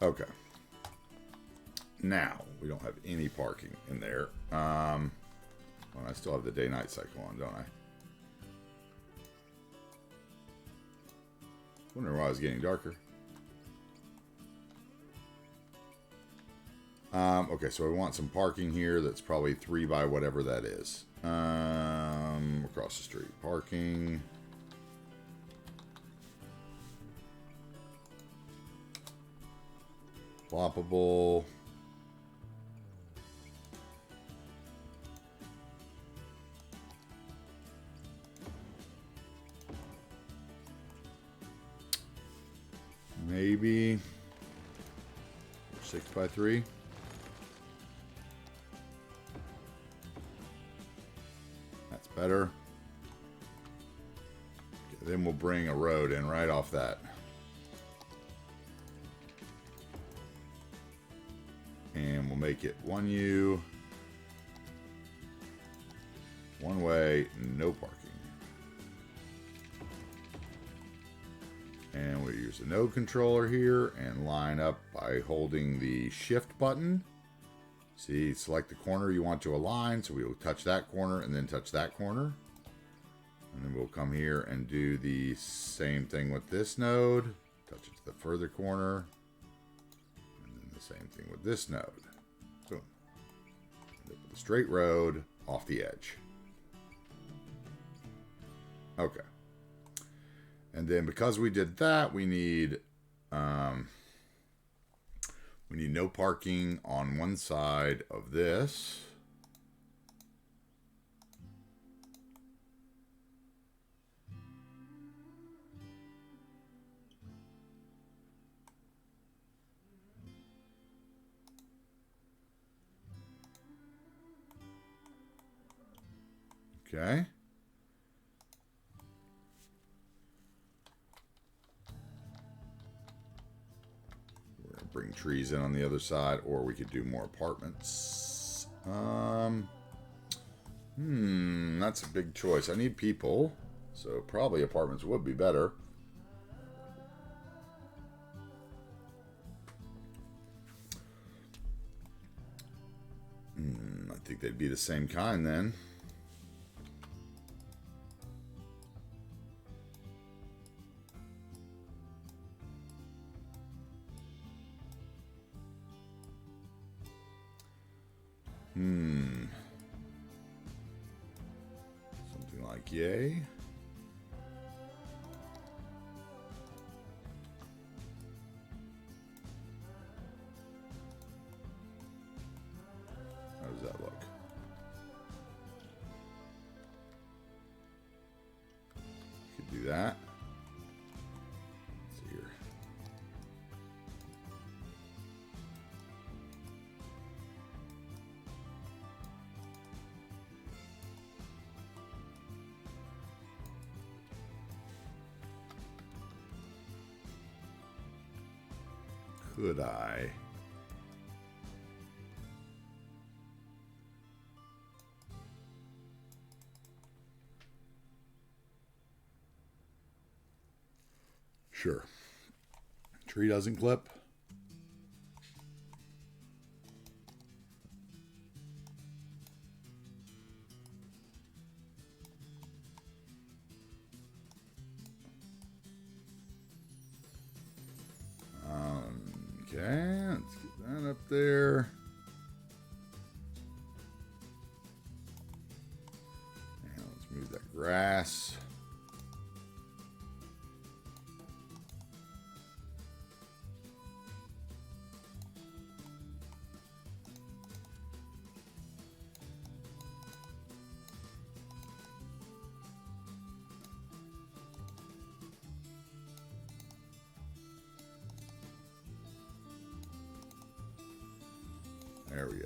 Okay. Now, we don't have any parking in there. Well, I still have the day-night cycle on, don't I? Wondering why it was getting darker. Okay, so we want some parking here that's probably 3 by whatever that is. Across the street. Parking. Floppable. Maybe 6 by 3. That's better. Okay, then we'll bring a road in right off that. And we'll make it 1U, one way, no parking. And we'll use the node controller here and line up by holding the shift button. See, select the corner you want to align. So we will touch that corner and then touch that corner. And then we'll come here and do the same thing with this node. Touch it to the further corner. And then the same thing with this node. Boom. End up with a straight road off the edge. Okay. And then because we did that, we need no parking on one side of this. Okay. Bring trees in on the other side, or we could do more apartments. That's a big choice. I need people, so probably apartments would be better. I think they'd be the same kind then. Something like yay. How does that look? Could do that. Let's see here. Could I? Sure. Tree doesn't clip. Okay, let's get that up there. And let's move that grass. There we go.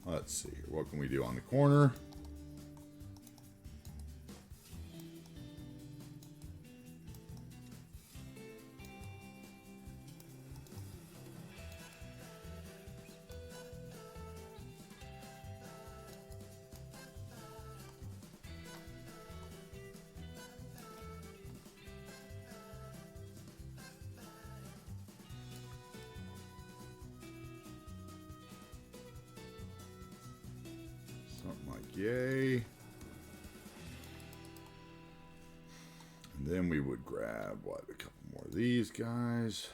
Let's see here. What can we do on the corner? Something like yay. And then we would grab, what, a couple more of these guys.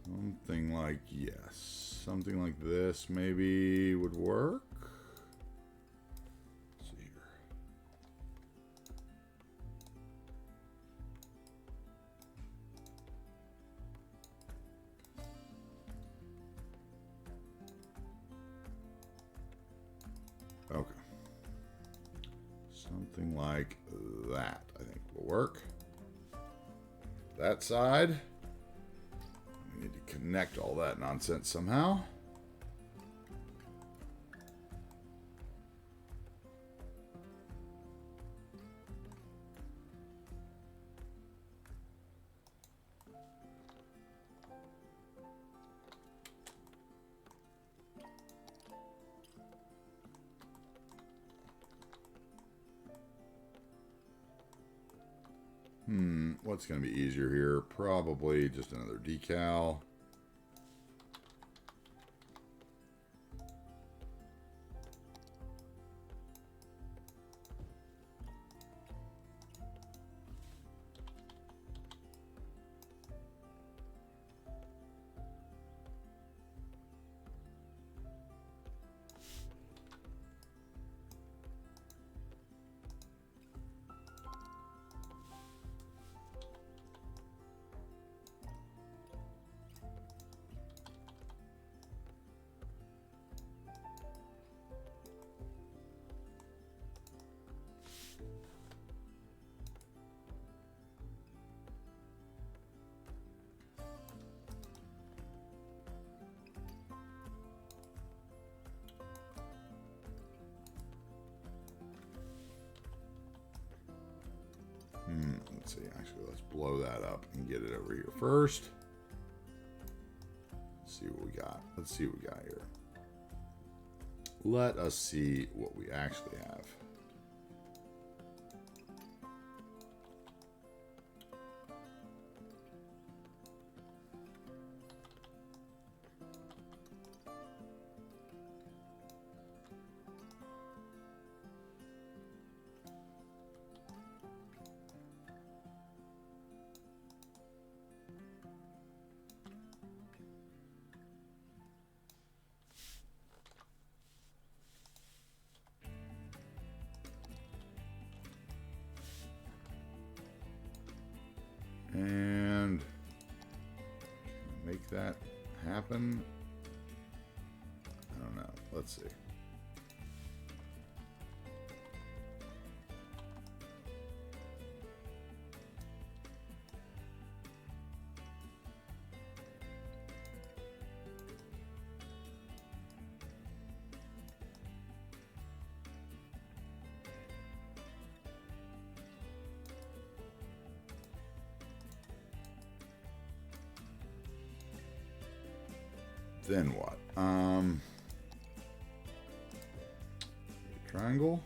Something like, yes, something like this maybe would work. Let's see here. Okay. Something like that, I think will work. That side. Need to connect all that nonsense somehow. What's going to be easier here? Probably just another decal. Let's see, actually, let's blow that up and get it over here first. Let's see what we got. Let's see what we got here. Let us see what we actually have. And make that happen. I don't know. Let's see. Then what? Triangle.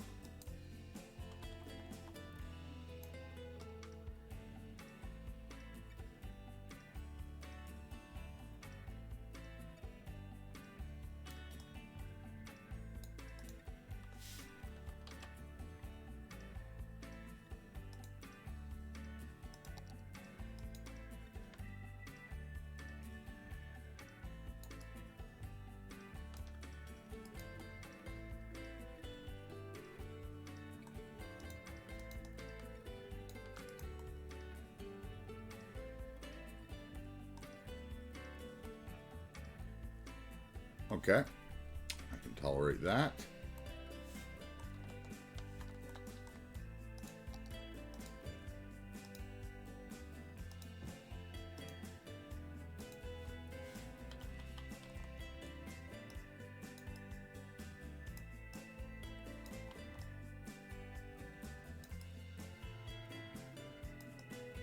Okay, I can tolerate that.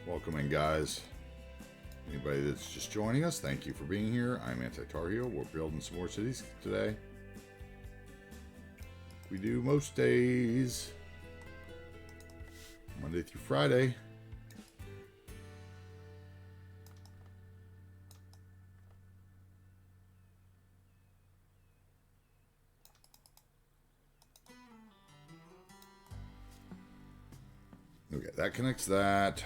Welcome in, guys. Anybody that's just joining us, thank you for being here. I'm AntiTarheel. We're building some more cities today. We do most days, Monday through Friday. Okay, that connects that.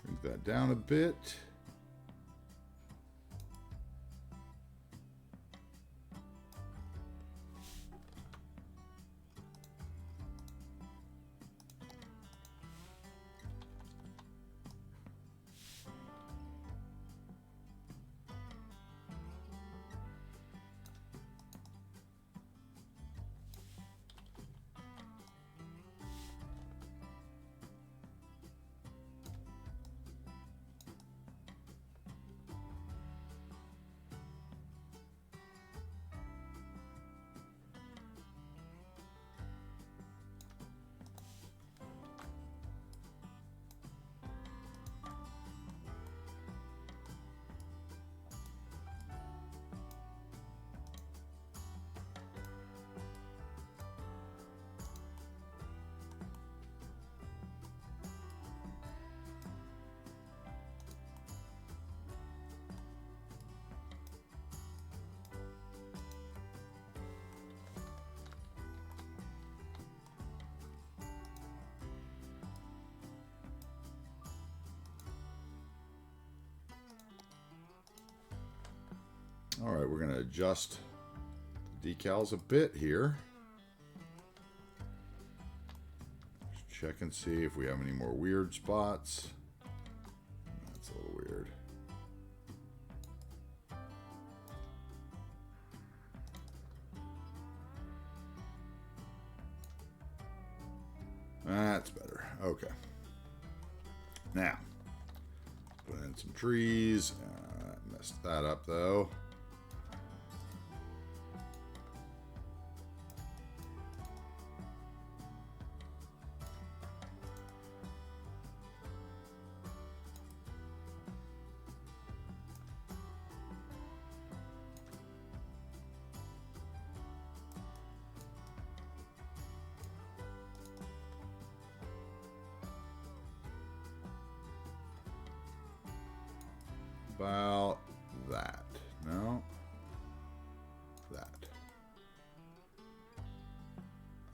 Shrink that down a bit. All right, we're going to adjust the decals a bit here. Just check and see if we have any more weird spots. That's a little weird. That's better. Okay. Now, put in some trees. Messed that up though. about that? No. That.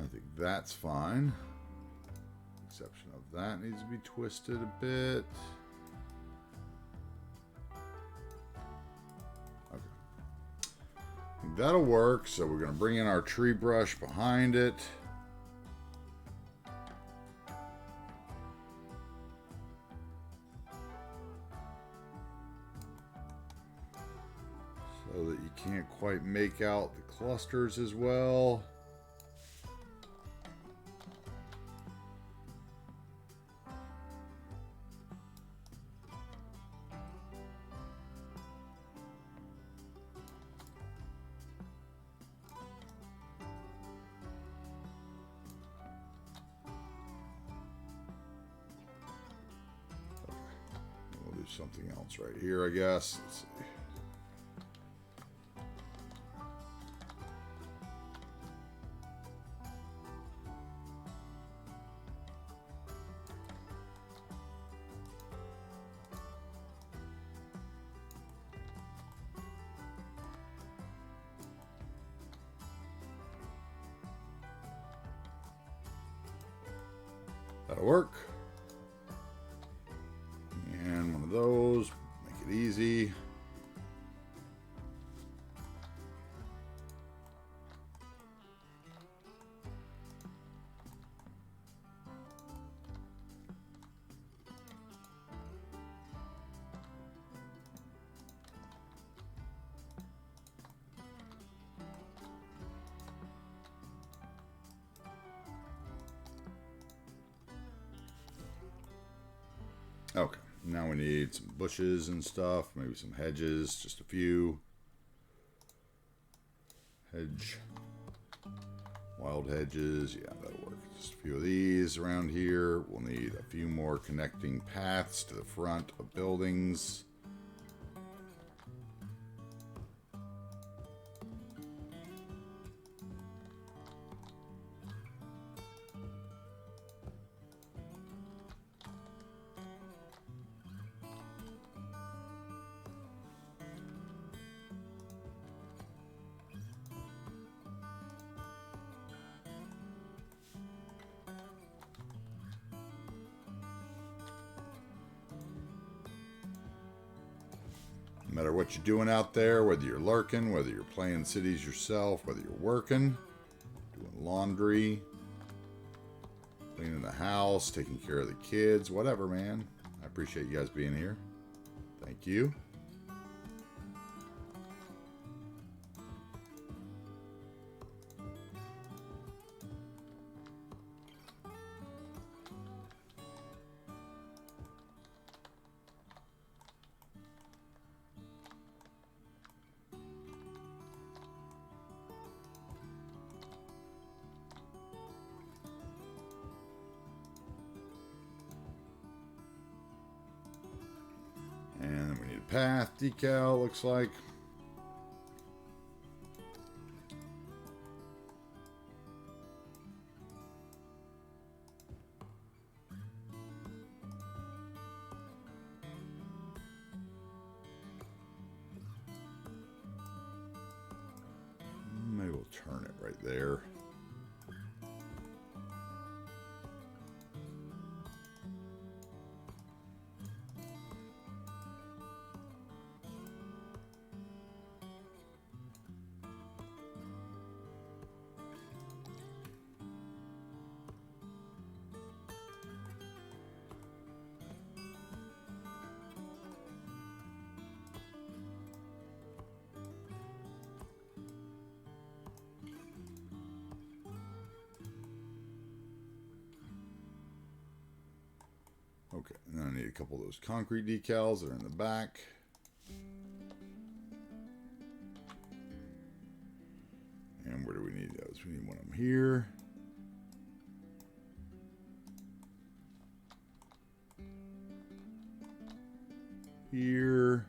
I think that's fine. Exception of that needs to be twisted a bit. Okay. I think that'll work. So we're going to bring in our tree brush behind it. So that you can't quite make out the clusters as well. We'll do something else right here, I guess. Let's see. That'll work. And one of those, make it easy. Okay, now we need some bushes and stuff, maybe some hedges, just a few. Hedge. Wild hedges, yeah, that'll work. Just a few of these around here. We'll need a few more connecting paths to the front of buildings. No matter what you're doing out there, whether you're lurking, whether you're playing cities yourself, whether you're working, doing laundry, cleaning the house, taking care of the kids, whatever, man. I appreciate you guys being here. Thank you. And we need a path decal, looks like. Maybe we'll turn it right there. Okay, and then I need a couple of those concrete decals that are in the back. And where do we need those? We need one of them here. Here.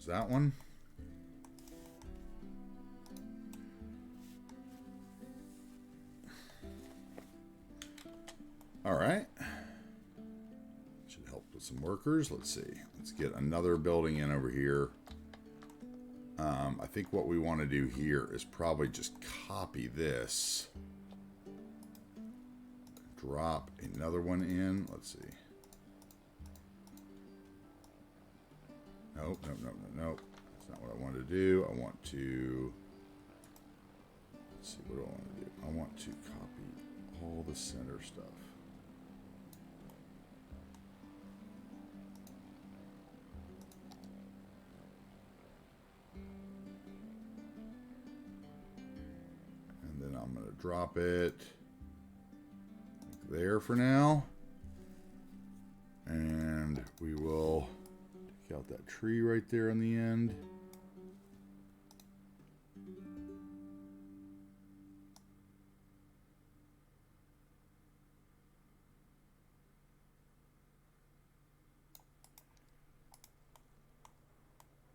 There's that one. All right. Should help with some workers. Let's see. Let's get another building in over here. I think what we want to do here is probably just copy this. Drop another one in. Let's see. Nope, nope, nope, nope, nope. That's not what I wanted to do. I want to... Let's see, what do I want to do? I want to copy all the center stuff. And then I'm going to drop it there for now. And we will take out that tree right there on the end.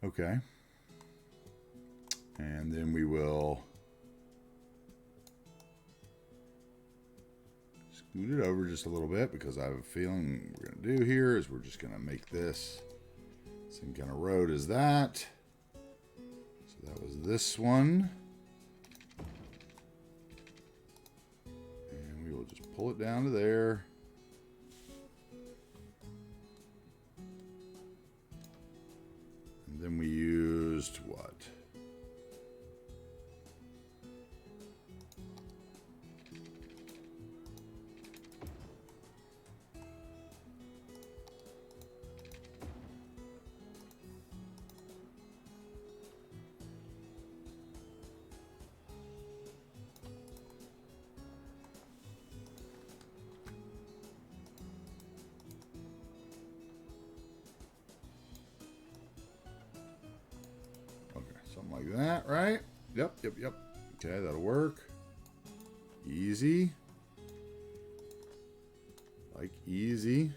Okay. And then we will scoot it over just a little bit, because I have a feeling what we're going to do here is we're just going to make this same kind of road as that. So that was this one. And we will just pull it down to there. And then we used what? Something like that, right? Yep, yep, yep. Okay, that'll work. Easy. Like easy.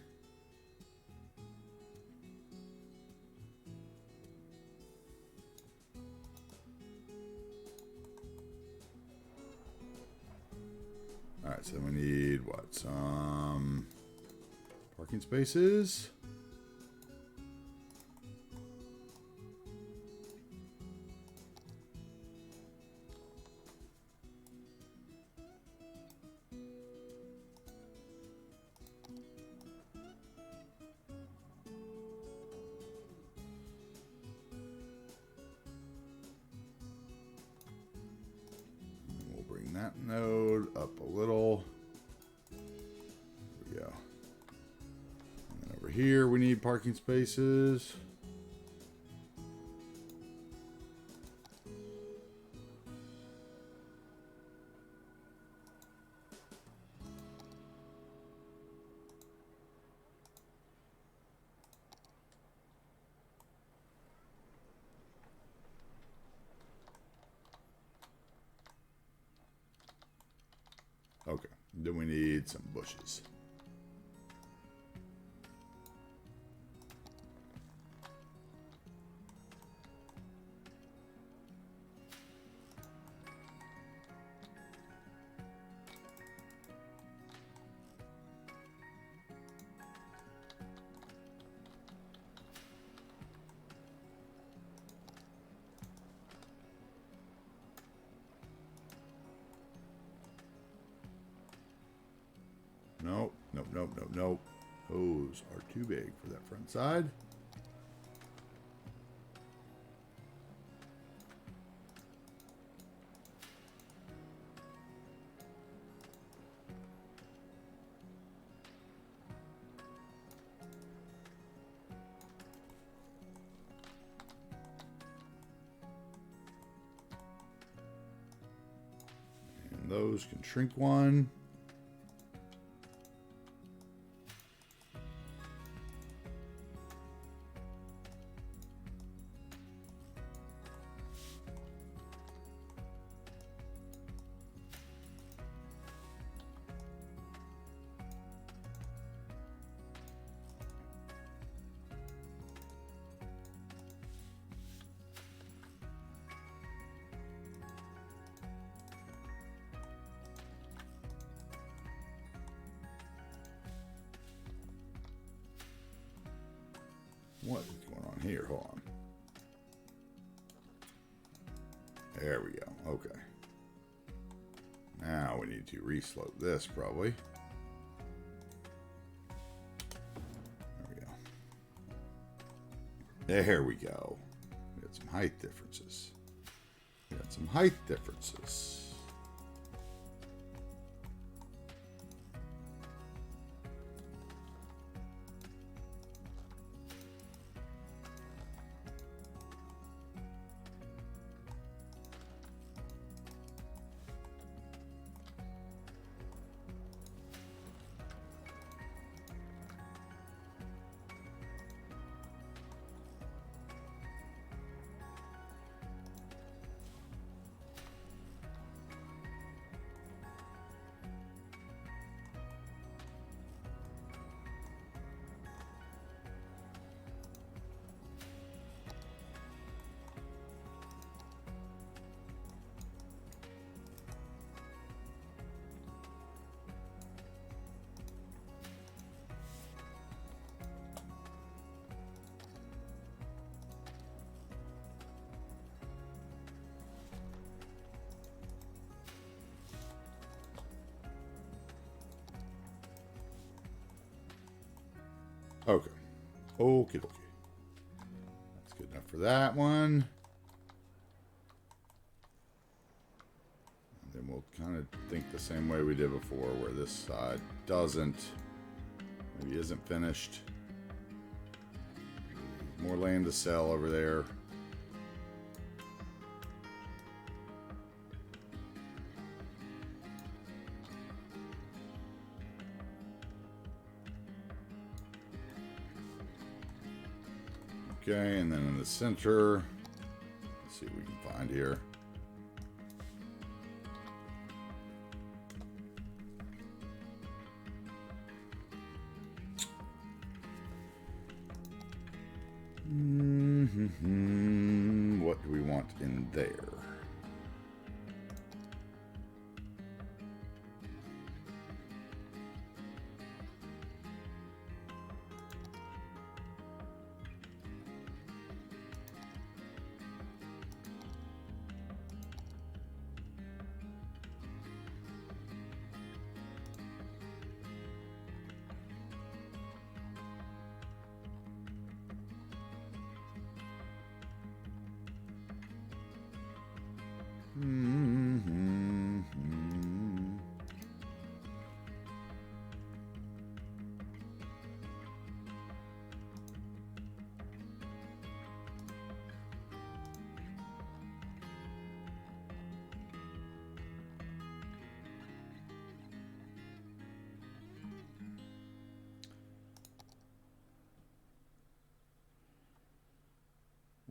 All right, so we need what? Some parking spaces. That node up a little. There we go. And then over here we need parking spaces. Okay, then we need some bushes. Nope, nope, nope, nope, nope. Those are too big for that front side. And those can shrink one. What is going on here? Hold on. There we go. Okay. Now we need to reslope this probably. There we go. We got some height differences. We got some height differences. Okay. Okie dokie. That's good enough for that one. And then we'll kind of think the same way we did before, where this side doesn't, maybe isn't finished. More land to sell over there. Okay, and then in the center, let's see what we can find here. What do we want in there?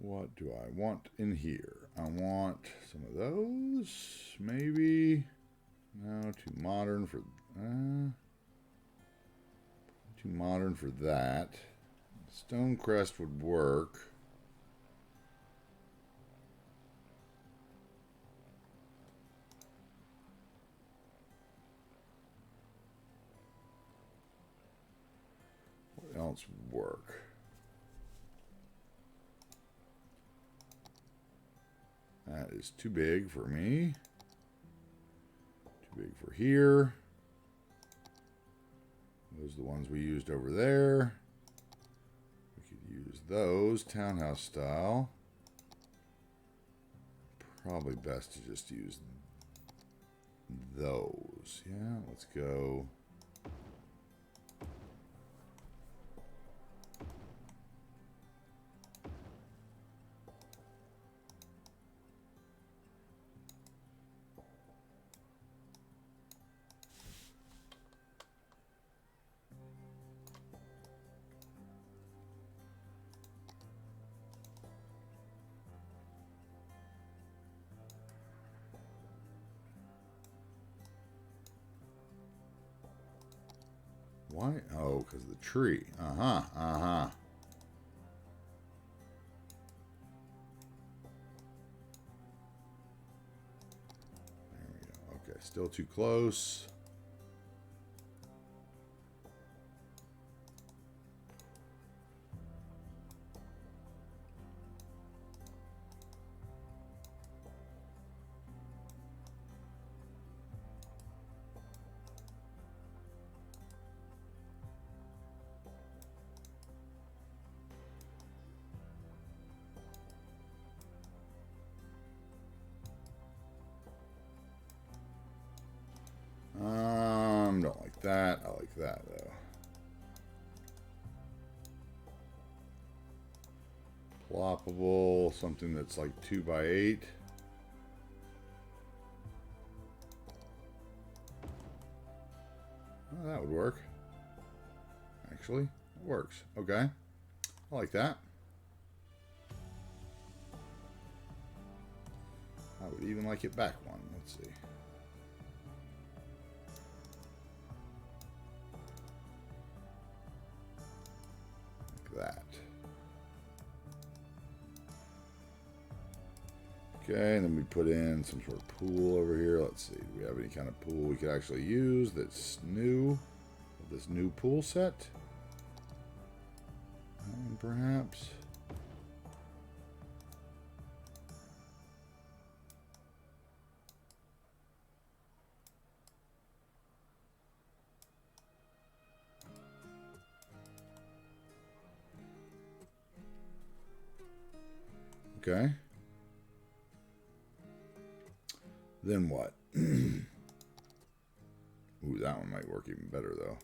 What do I want in here? I want some of those, maybe. No, too modern for that. Stonecrest would work. What else would work? That is too big for me. Too big for here. Those are the ones we used over there. We could use those, townhouse style. Probably best to just use those. Yeah, let's go. Why? Oh, because of the tree. Uh-huh, uh-huh. There we go. Okay, still too close. that. I like that, though. Ploppable, something that's like 2x8. Oh, that would work. Actually, it works. Okay. I like that. I would even like it back one. Let's see. Like that. Okay, and then we put in some sort of pool over here. Let's see. Do we have any kind of pool we could actually use that's new? This new pool set? Perhaps. Okay. Then what? Ooh, that one might work even better, though.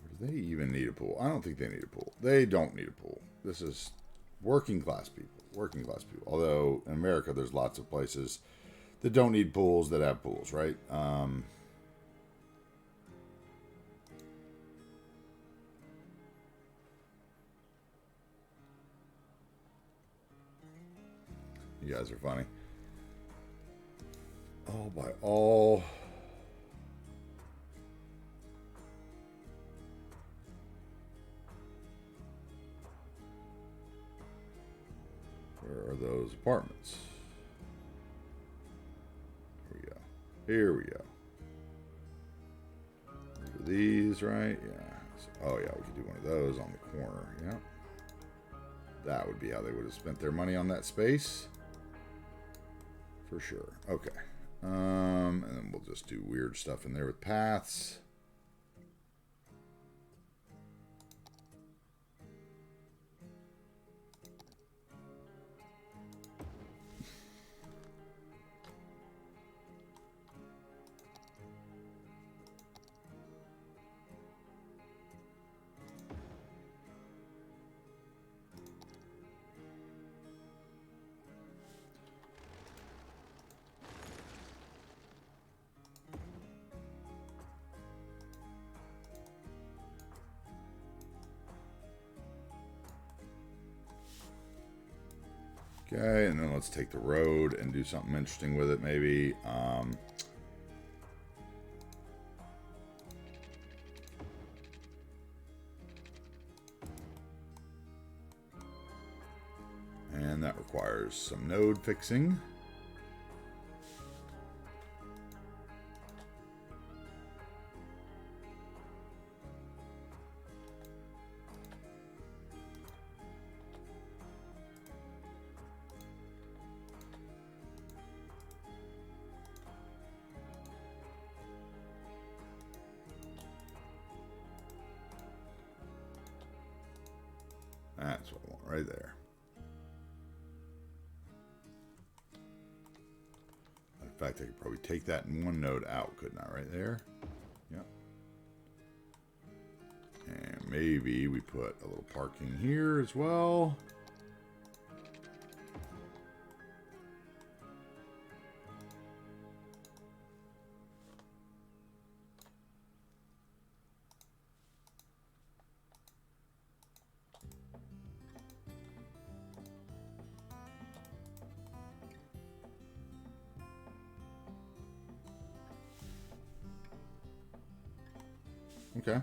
Do they even need a pool? I don't think they need a pool. They don't need a pool. This is working class people. Working class people. Although, in America, there's lots of places that don't need pools that have pools, right? You guys are funny. All by all. Where are those apartments? Here we go. Here we go. These, right? Yeah. Oh, yeah, we could do one of those on the corner. Yeah. That would be how they would have spent their money on that space. For sure. Okay. And then we'll just do weird stuff in there with paths. Okay, and then let's take the road and do something interesting with it, maybe. And that requires some node fixing. That's what I want right there. In fact, I could probably take that in one node out, couldn't I? Right there. Yep. And maybe we put a little parking here as well. Okay.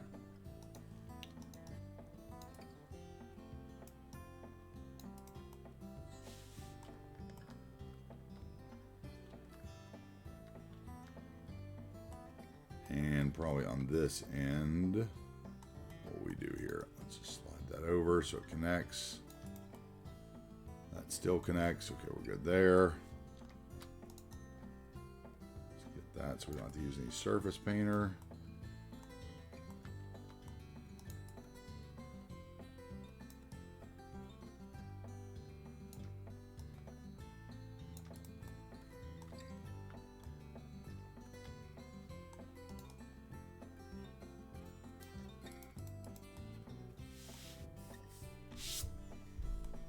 And probably on this end, what we do here, let's just slide that over so it connects. That still connects. Okay, we're good there. Let's get that so we don't have to use any surface painter.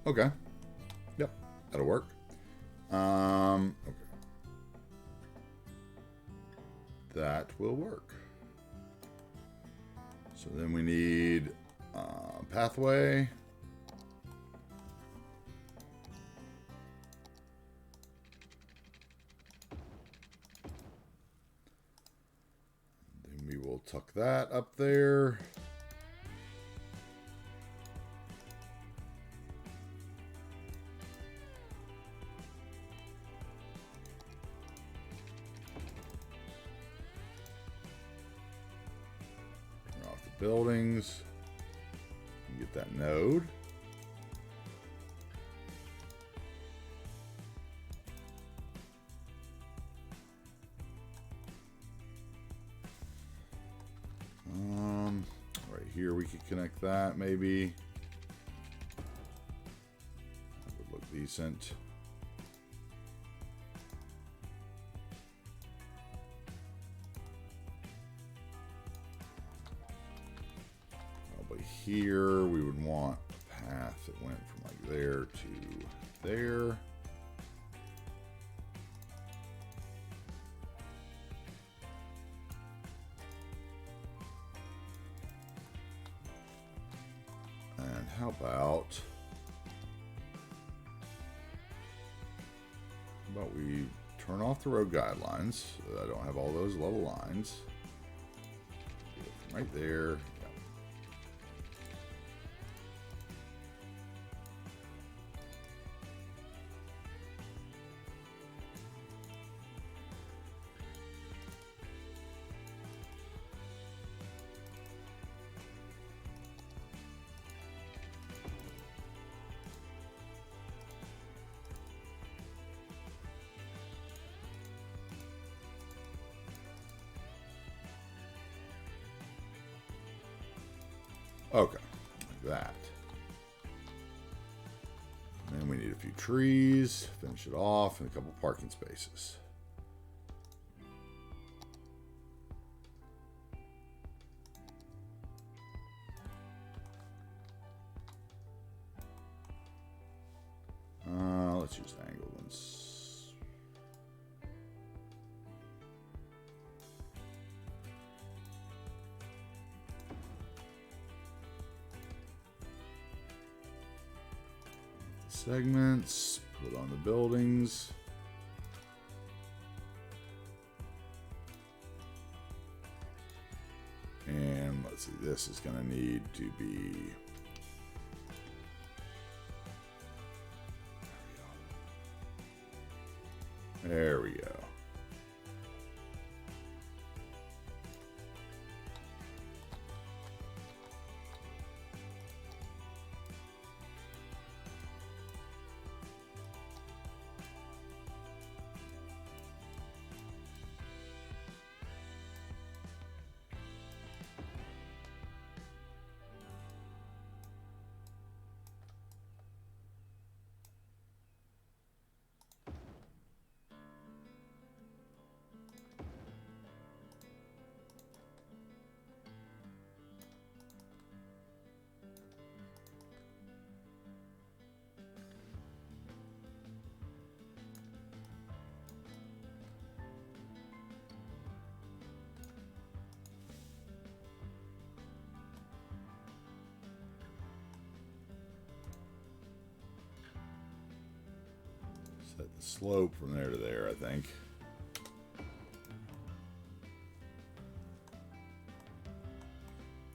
Okay. Yep, that'll work. Okay. That will work. So then we need pathway. Then we will tuck that up there. Buildings. Get that node. Right here we could connect that maybe. That would look decent. Here we would want a path that went from like there to there. And how about we turn off the road guidelines so that I don't have all those level lines. Right there. Okay, like that. And then we need a few trees, finish it off, and a couple parking spaces. Let's use the angled ones. Segments, put on the buildings. And let's see, this is going to need to be... There we go. Set the slope from there to there, I think.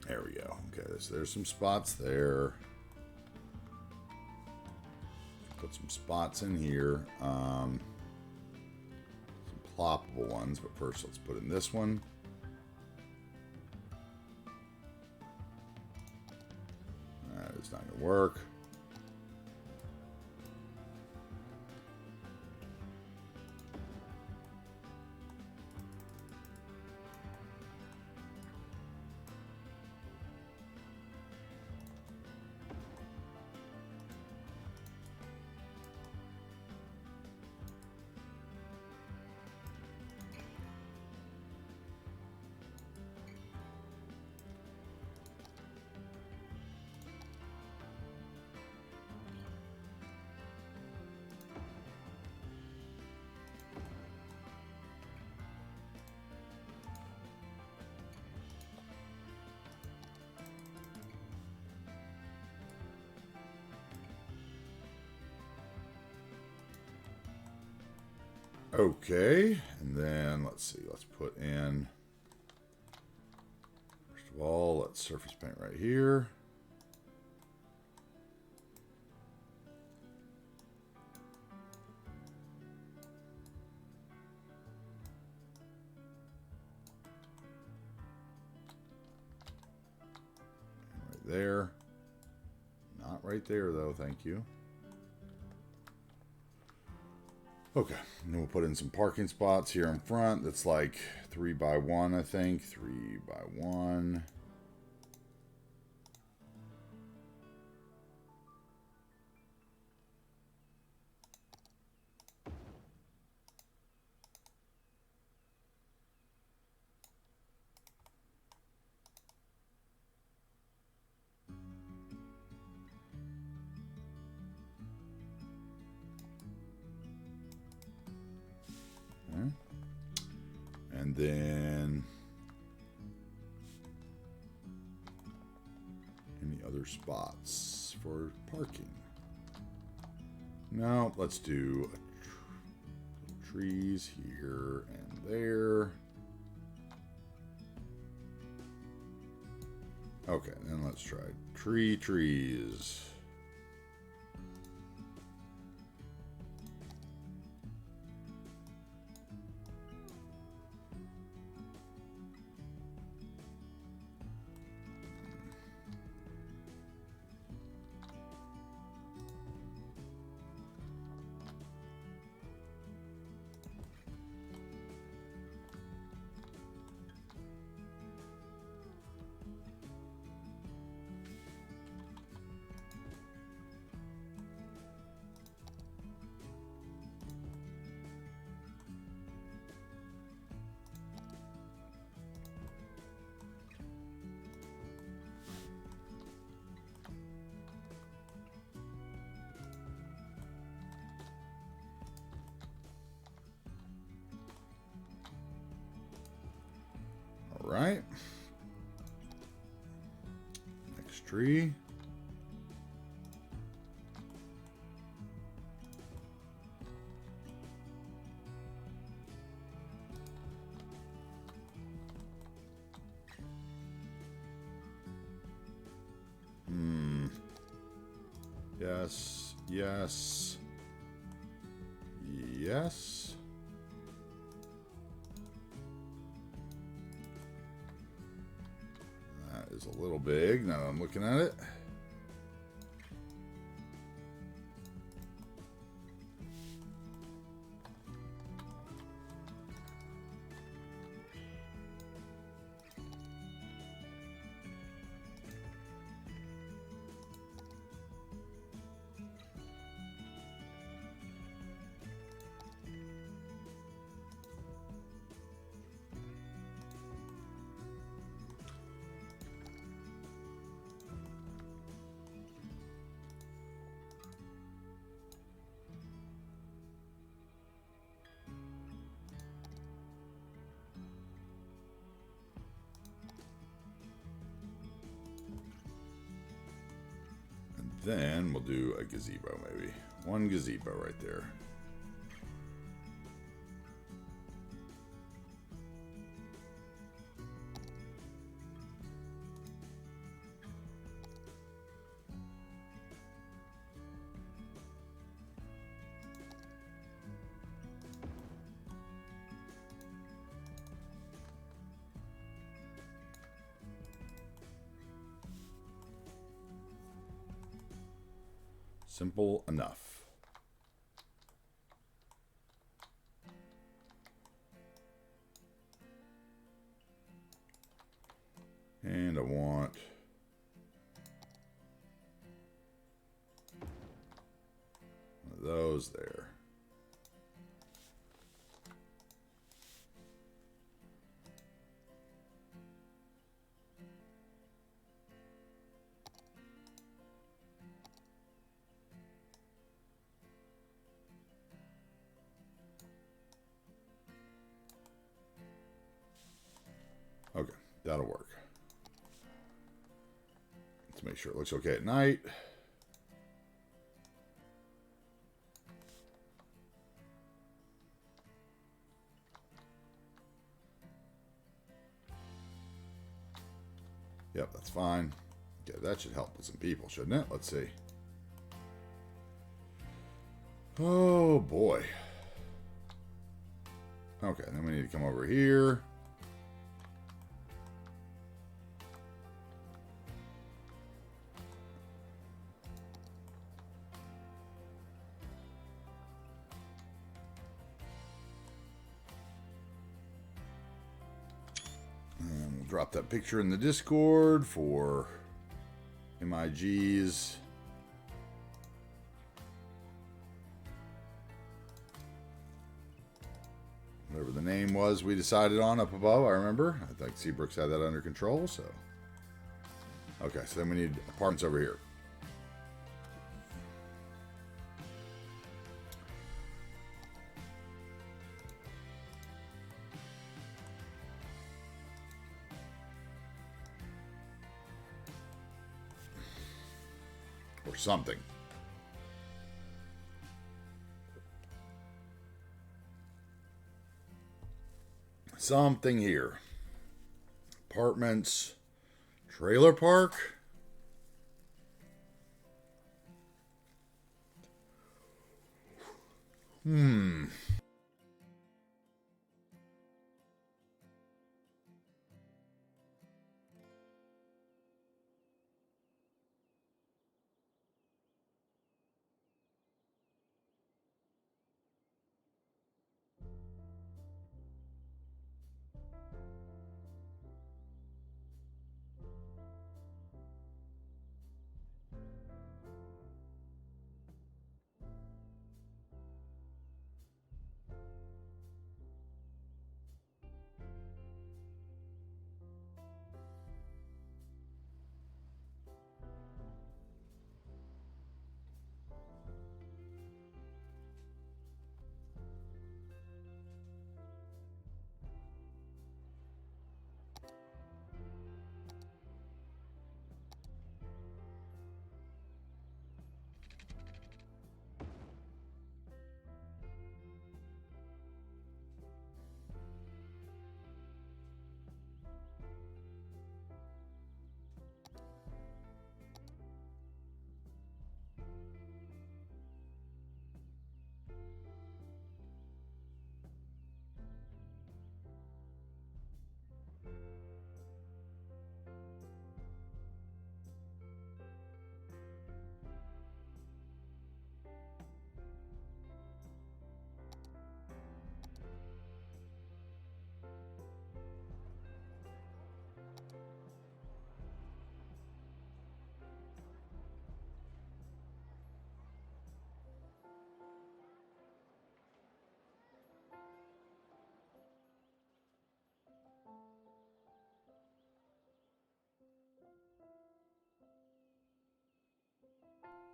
There we go. Okay, so there's some spots there. Put some spots in here. Some ploppable ones, but first let's put in this one. That is not going to work. Okay, and then let's see, let's put in, first of all, let's surface paint right here. Right there. Not right there though, thank you. Okay, and then we'll put in some parking spots here in front. That's like 3 by 1, I think. 3 by 1. Okay. And then any other spots for parking? No, let's do trees here and there. Okay, then let's try trees. All right. Next tree. Yes, yes, yes. That is a little big now that I'm looking at it. Then we'll do a gazebo, maybe. One gazebo right there. Simple enough. And I want one of those there. Okay, that'll work. Let's make sure it looks okay at night. fine. Yeah, that should help with some people, shouldn't it? Let's see. Oh, boy. Okay, then we need to come over here. And we'll drop that picture in the Discord for MIGs. Whatever the name was we decided on up above, I remember. I think Seabrooks had that under control, so. Okay, so then we need apartments over here. Or something. Something here. Apartments. Trailer park.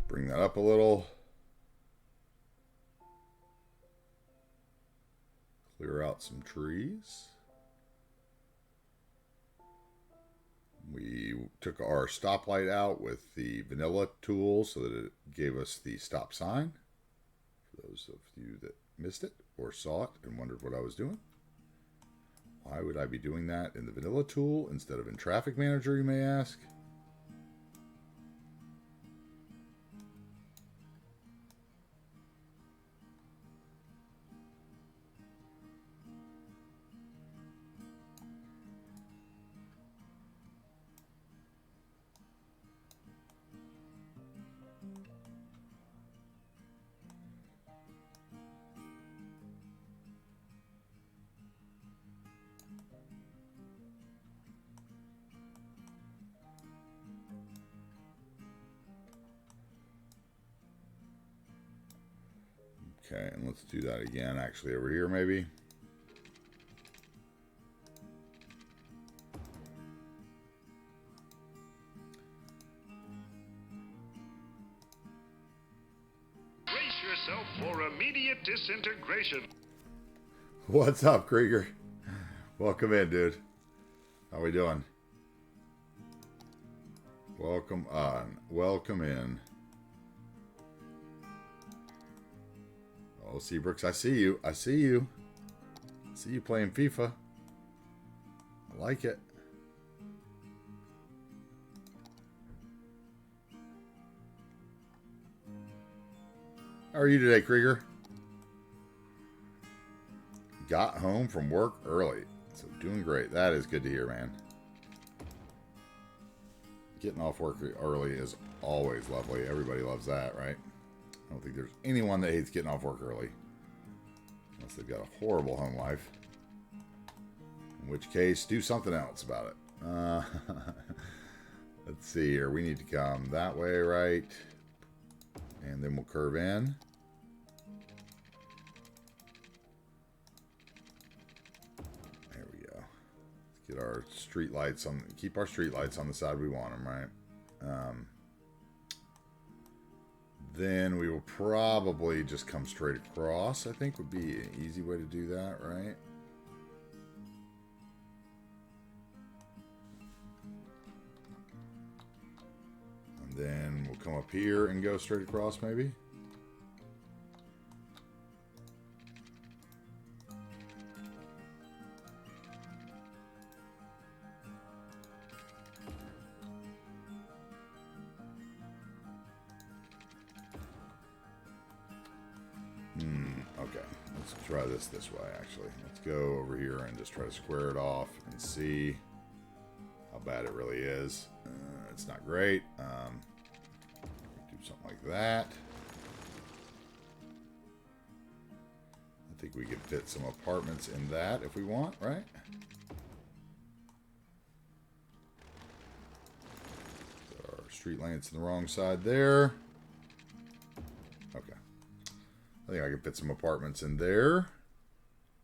Bring that up a little. Clear out some trees. We took our stoplight out with the vanilla tool so that it gave us the stop sign. For those of you that missed it or saw it and wondered what I was doing. Why would I be doing that in the vanilla tool instead of in Traffic Manager, you may ask? Okay, and let's do that again, actually, over here, maybe. Brace yourself for immediate disintegration. What's up, Krieger? Welcome in, dude. How we doing? Welcome on. Welcome in. Oh, Seabrooks, I see you. I see you. I see you playing FIFA. I like it. How are you today, Krieger? Got home from work early. So doing great. That is good to hear, man. Getting off work early is always lovely. Everybody loves that, right? I don't think there's anyone that hates getting off work early. Unless they've got a horrible home life. In which case, do something else about it. Let's see here. We need to come that way, right? And then we'll curve in. There we go. Let's get our street lights on. Keep our street lights on the side we want them, right? Then we will probably just come straight across. I think would be an easy way to do that, right? And then we'll come up here and go straight across, maybe. Okay, let's try this way, actually. Let's go over here and just try to square it off and see how bad it really is. It's not great. Do something like that. I think we could fit some apartments in that if we want, right? So our street lamps in the wrong side there. Okay. I think I can fit some apartments in there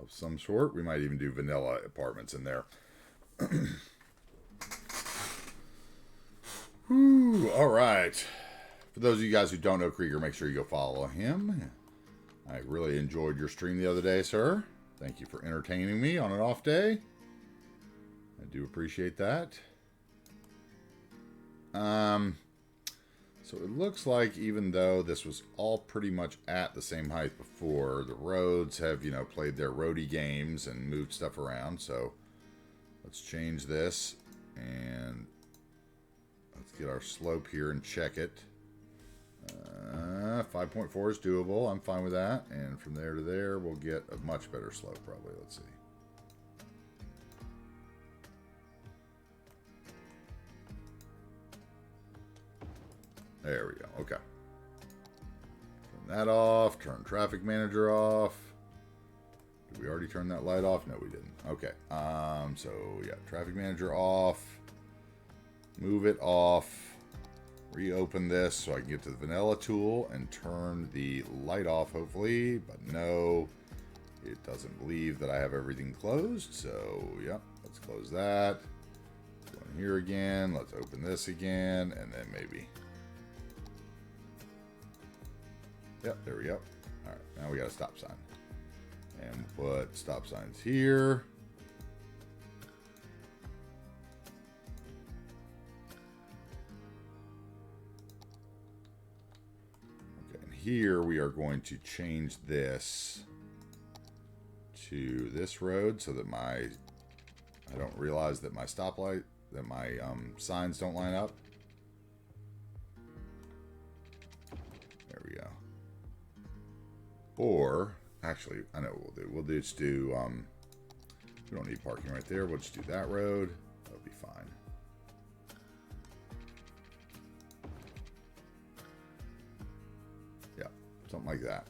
of some sort. We might even do vanilla apartments in there. Whew, all right. For those of you guys who don't know Krieger, make sure you go follow him. I really enjoyed your stream the other day, sir. Thank you for entertaining me on an off day. I do appreciate that. So it looks like even though this was all pretty much at the same height before, the roads have, you know, played their roadie games and moved stuff around. So let's change this and let's get our slope here and check it. 5.4 is doable. I'm fine with that. And from there to there, we'll get a much better slope probably. Let's see. There we go. Okay. Turn that off. Turn traffic manager off. Did we already turn that light off? No, we didn't. Okay. So yeah, traffic manager off. Move it off. Reopen this so I can get to the vanilla tool and turn the light off, hopefully. But no, it doesn't believe that I have everything closed. So yep, let's close that. Go in here again. Let's open this again, and then maybe. Yep, there we go. All right, now we got a stop sign. And put stop signs here. Okay, and here we are going to change this to this road so that I don't realize that my stoplight, that my signs don't line up. There we go. Or, actually, I know what we'll do. We'll just do, we don't need parking right there. We'll just do that road. That'll be fine. Yeah, something like that.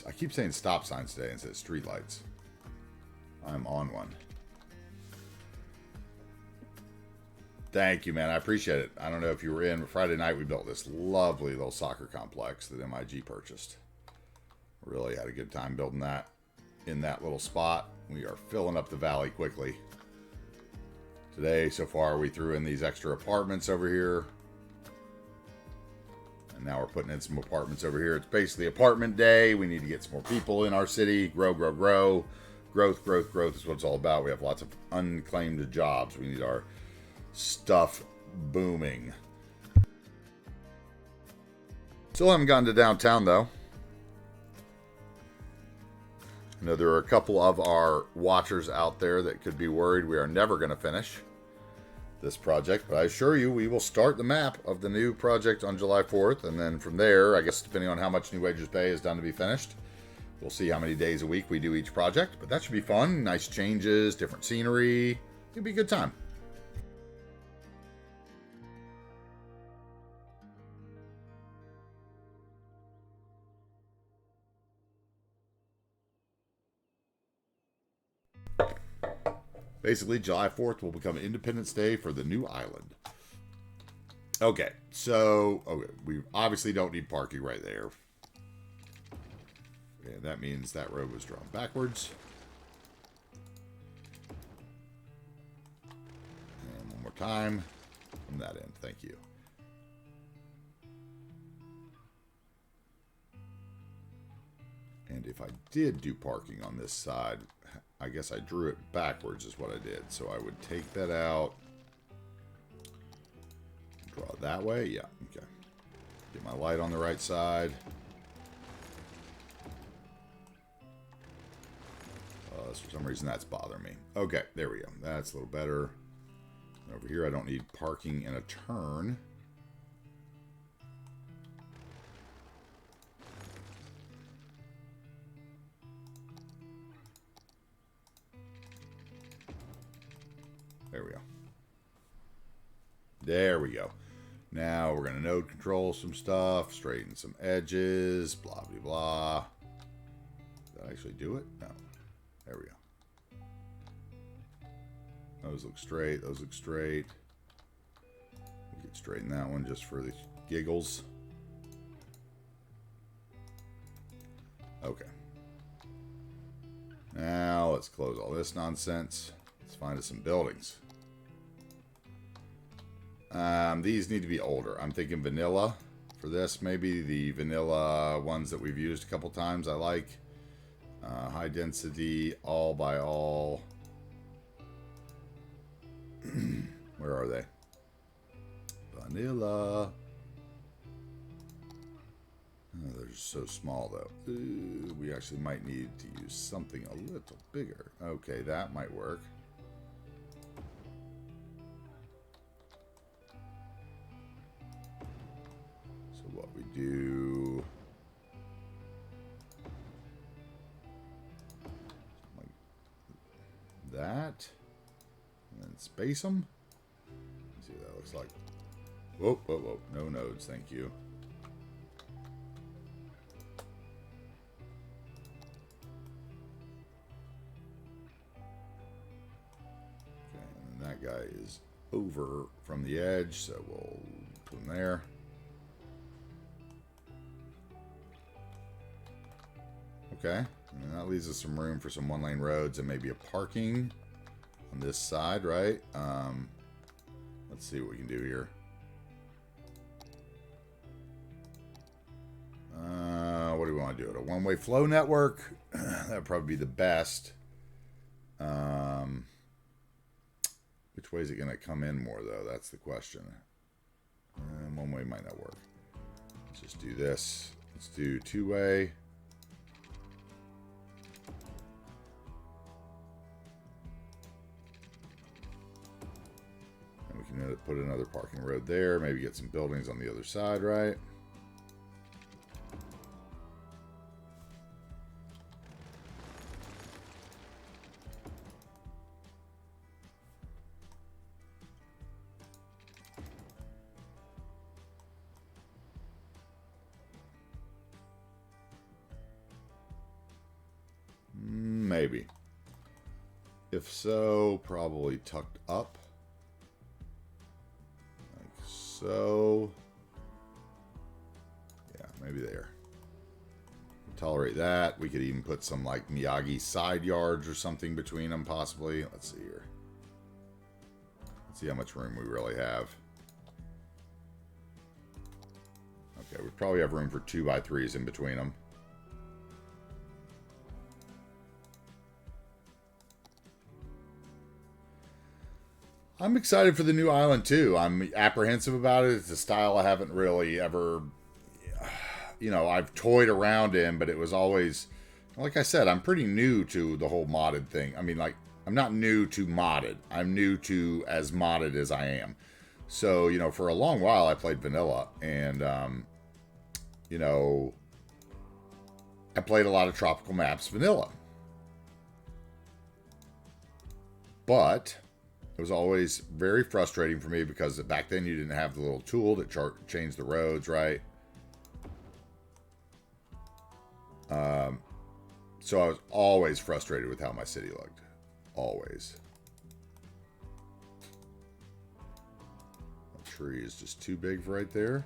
I keep saying stop signs today instead of street lights. I'm on one. Thank you, man. I appreciate it. I don't know if you were in, but Friday night we built this lovely little soccer complex that MIG purchased. Really had a good time building that in that little spot. We are filling up the valley quickly. Today, so far, we threw in these extra apartments over here. And now we're putting in some apartments over here. It's basically apartment day. We need to get some more people in our city. Grow, grow, grow. Growth, growth, growth is what it's all about. We have lots of unclaimed jobs. We need our stuff booming. Still haven't gotten to downtown though. I know there are a couple of our watchers out there that could be worried we are never going to finish. this project, but I assure you we will start the map of the new project on July 4th, and then from there, I guess depending on how much New Wages Bay is done to be finished, we'll see how many days a week we do each project, but that should be fun. Nice changes, different scenery. It'll be a good time. Basically, July 4th will become Independence Day for the new island. Okay, so we obviously don't need parking right there. And that means that road was drawn backwards. And one more time from that end. Thank you. And if I did do parking on this side, I guess I drew it backwards is what I did. So I would take that out. Draw it that way. Yeah, okay. Get my light on the right side. For some reason that's bothering me. Okay, there we go. That's a little better. Over here I don't need parking in a turn. There we go. There we go. Now we're going to node control some stuff, straighten some edges, blah, blah, blah. Did I actually do it? No. There we go. Those look straight. Those look straight. We could straighten that one just for the giggles. Okay. Now let's close all this nonsense. Let's find us some buildings. These need to be older. I'm thinking vanilla for this. Maybe the vanilla ones that we've used a couple times I like. High density, all by all. Where are they? Vanilla. Oh, they're just so small, though. Ooh, we actually might need to use something a little bigger. Okay, that might work. So what we do... that, and then space them. Let's see what that looks like. Whoa, whoa, whoa. No nodes, thank you. Okay, and then that guy is over from the edge, so we'll put him there. Okay. And that leaves us some room for some one-lane roads and maybe a parking on this side, right? Let's see what we can do here. What do we want to do? A one-way flow network? That would probably be the best. Which way is it going to come in more, though? That's the question. One way might not work. Let's just do this. Let's do two-way. Put another parking road there. Maybe get some buildings on the other side, right? Maybe. If so, probably tucked up. So, yeah, maybe there. Tolerate that. We could even put some like Miyagi side yards or something between them, possibly. Let's see here. Let's see how much room we really have. Okay, we probably have room for 2x3s in between them. I'm excited for the new island, too. I'm apprehensive about it. It's a style I haven't really ever, you know, I've toyed around in, but it was always, like I said, I'm pretty new to the whole modded thing. I mean, like, I'm not new to modded. I'm new to as modded as I am. So, you know, for a long while I played vanilla, and, you know, I played a lot of tropical maps vanilla. But it was always very frustrating for me because back then you didn't have the little tool that changed the roads, right? So I was always frustrated with how my city looked. Always. That tree is just too big for right there.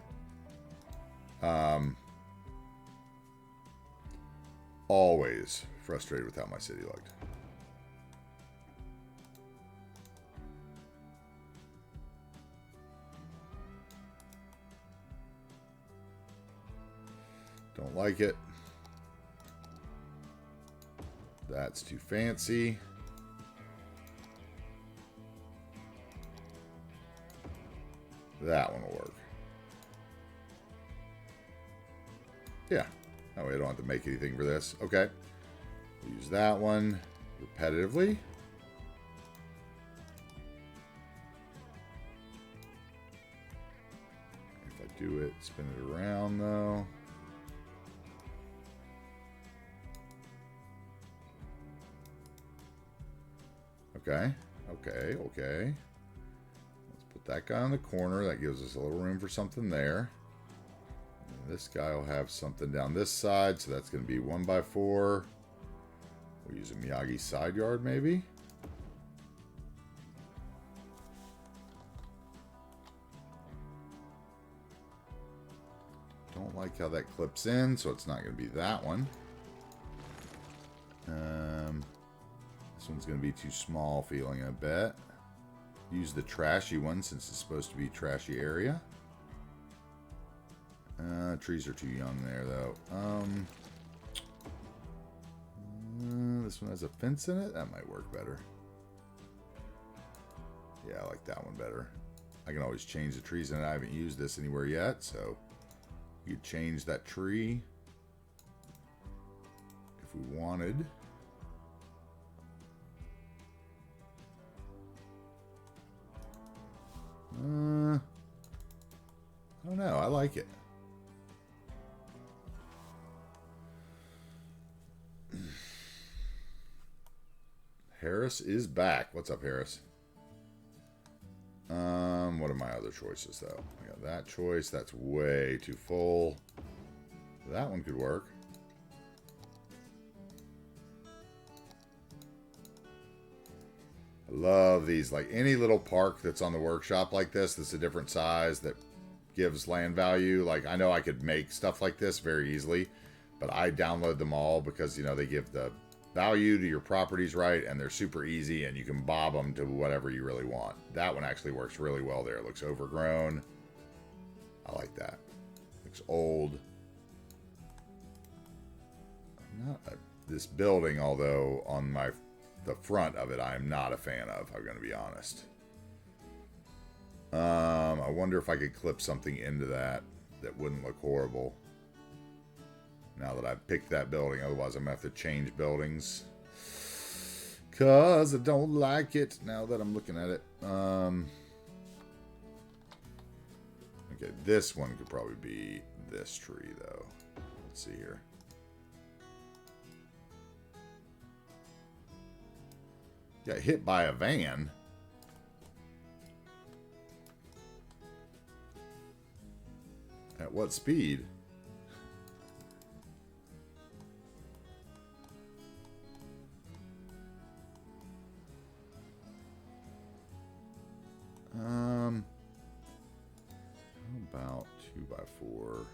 Always frustrated with how my city looked. Don't like it. That's too fancy. That one will work. Yeah. That way I don't have to make anything for this. Okay. Use that one repetitively. If I do it, spin it around though. Okay, okay. Let's put that guy on the corner. That gives us a little room for something there. And this guy will have something down this side, so that's going to be 1x4. We'll use a Miyagi side yard, maybe. Don't like how that clips in, so it's not going to be that one. This one's going to be too small feeling, I bet. Use the trashy one since it's supposed to be trashy area. Trees are too young there, though. This one has a fence in it. That might work better. Yeah, I like that one better. I can always change the trees, and I haven't used this anywhere yet, so you could change that tree if we wanted. I don't know. I like it. Harris is back. What's up, Harris? What are my other choices, though? I got that choice. That's way too full. That one could work. I love these. Like any little park that's on the workshop like this, that's a different size that gives land value. Like I know I could make stuff like this very easily, but I download them all because, you know, they give the value to your properties, right? And they're super easy and you can bob them to whatever you really want. That one actually works really well there. It looks overgrown. I like that. Looks old. This building, although on the front of it, I am not a fan of. I'm going to be honest. I wonder if I could clip something into that wouldn't look horrible. Now that I've picked that building, otherwise I'm going to have to change buildings. Because I don't like it now that I'm looking at it. Okay, this one could probably be this tree, though. Let's see here. Got hit by a van. At what speed? How about 2x4?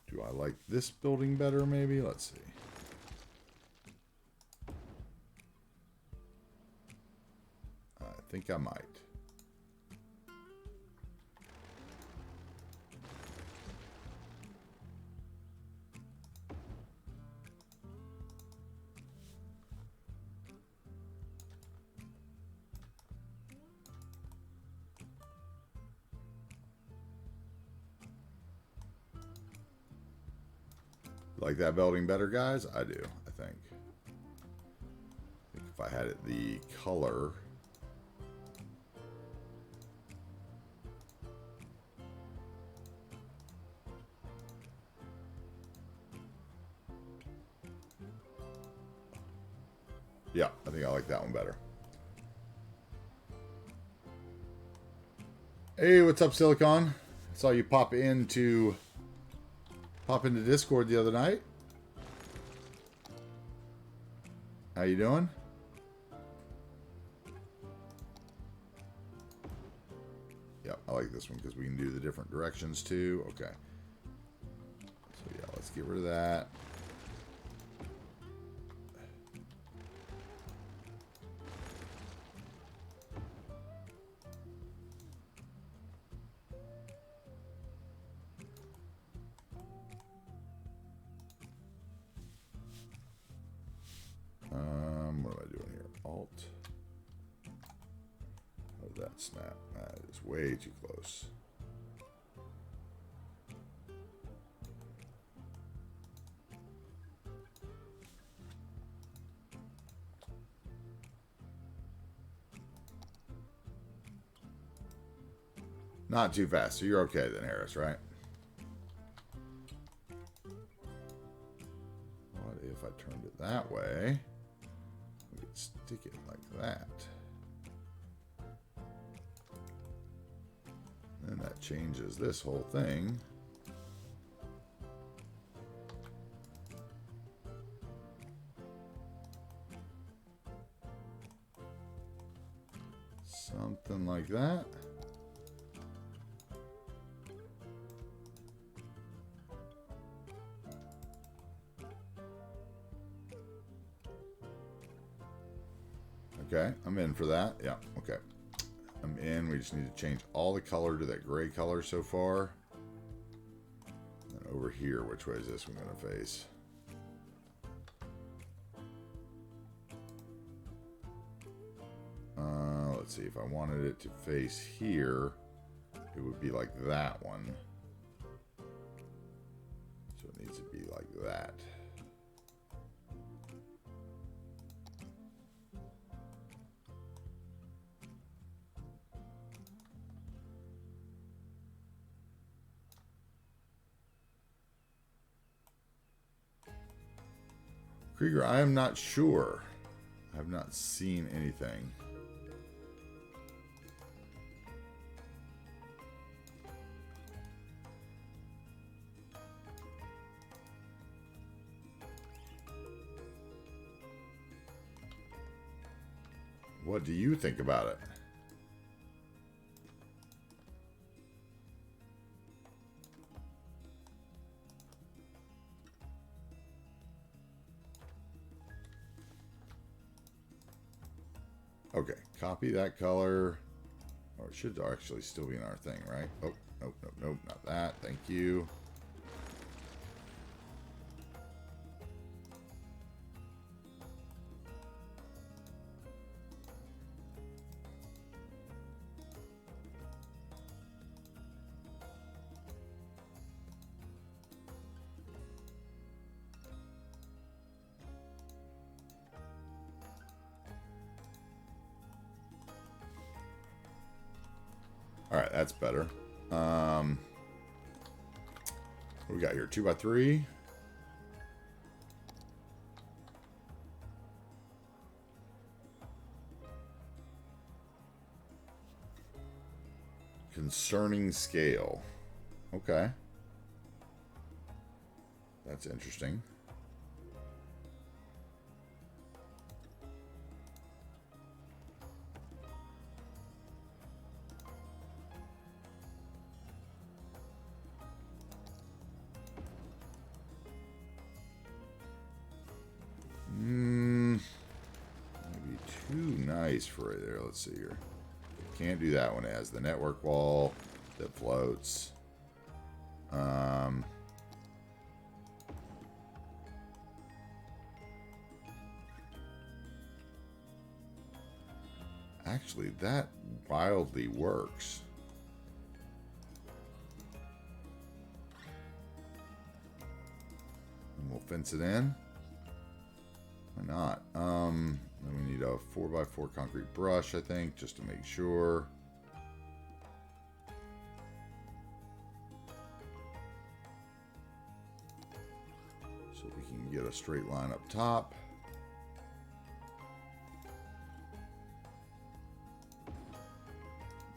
Do I like this building better, maybe? Let's see. I think I might. like that building better, guys? I do, I think. If I had it the color. Yeah, I think I like that one better. Hey, what's up, Silicon? I saw you pop into Discord the other night. How you doing? Yep, I like this one because we can do the different directions too. Okay. So yeah, let's get rid of that. What am I doing here? Alt. Oh, that snap. That is way too close. Not too fast, so you're okay then, Harris, right? What if I turned it that way? We could stick it like that. And that changes this whole thing. Something like that. Okay, I'm in for that. Yeah, okay. I'm in. We just need to change all the color to that gray color so far. And over here, which way is this one going to face? Let's see. If I wanted it to face here, it would be like that one. So it needs to be like that. Krieger, I am not sure. I have not seen anything. What do you think about it? Okay, copy that color. Or it should actually still be in our thing, right? Oh, nope, nope, nope, not that. Thank you. All right, that's better. What do we got here? 2x3. Concerning scale. Okay. That's interesting. Maybe too nice for it there. Let's see here. Can't do that one. It has the network wall that floats. Actually, that wildly works. And we'll fence it in. Why not? Then we need a 4x4 concrete brush, I think, just to make sure. So we can get a straight line up top.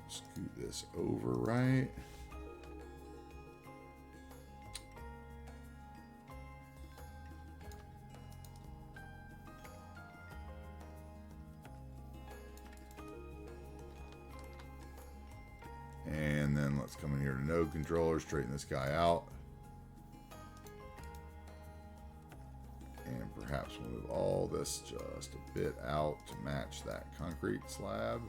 Scoot this over, right? And then let's come in here to node controller, straighten this guy out. And perhaps move all this just a bit out to match that concrete slab.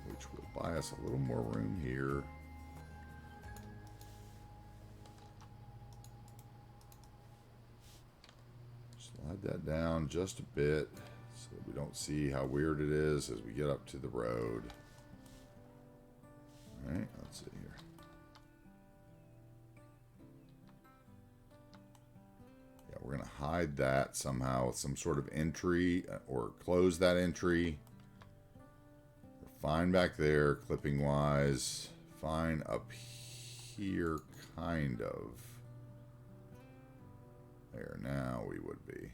Which will buy us a little more room here. Slide that down just a bit so that we don't see how weird it is as we get up to the road. Alright, let's see here. Yeah, we're going to hide that somehow with some sort of entry or close that entry. We're fine back there, clipping wise. Fine up here, kind of. There, now we would be.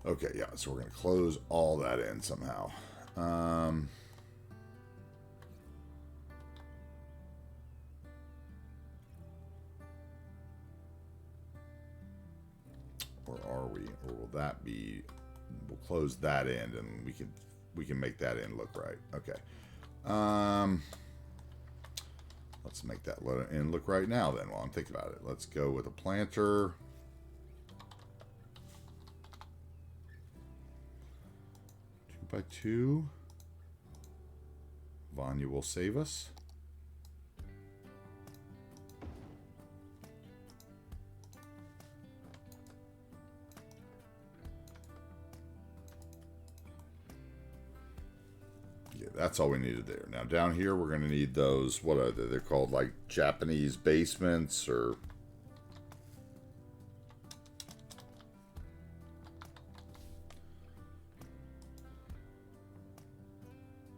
Okay, yeah, so we're going to close all that in somehow. Or are we? Or will that be? We'll close that end, and we can make that end look right. Okay. Let's make that end look right now. Then, while I'm thinking about it, let's go with a planter. 2x2. Vanya will save us. Yeah, that's all we needed there. Now down here we're going to need those, what are they? They're called like Japanese basements or...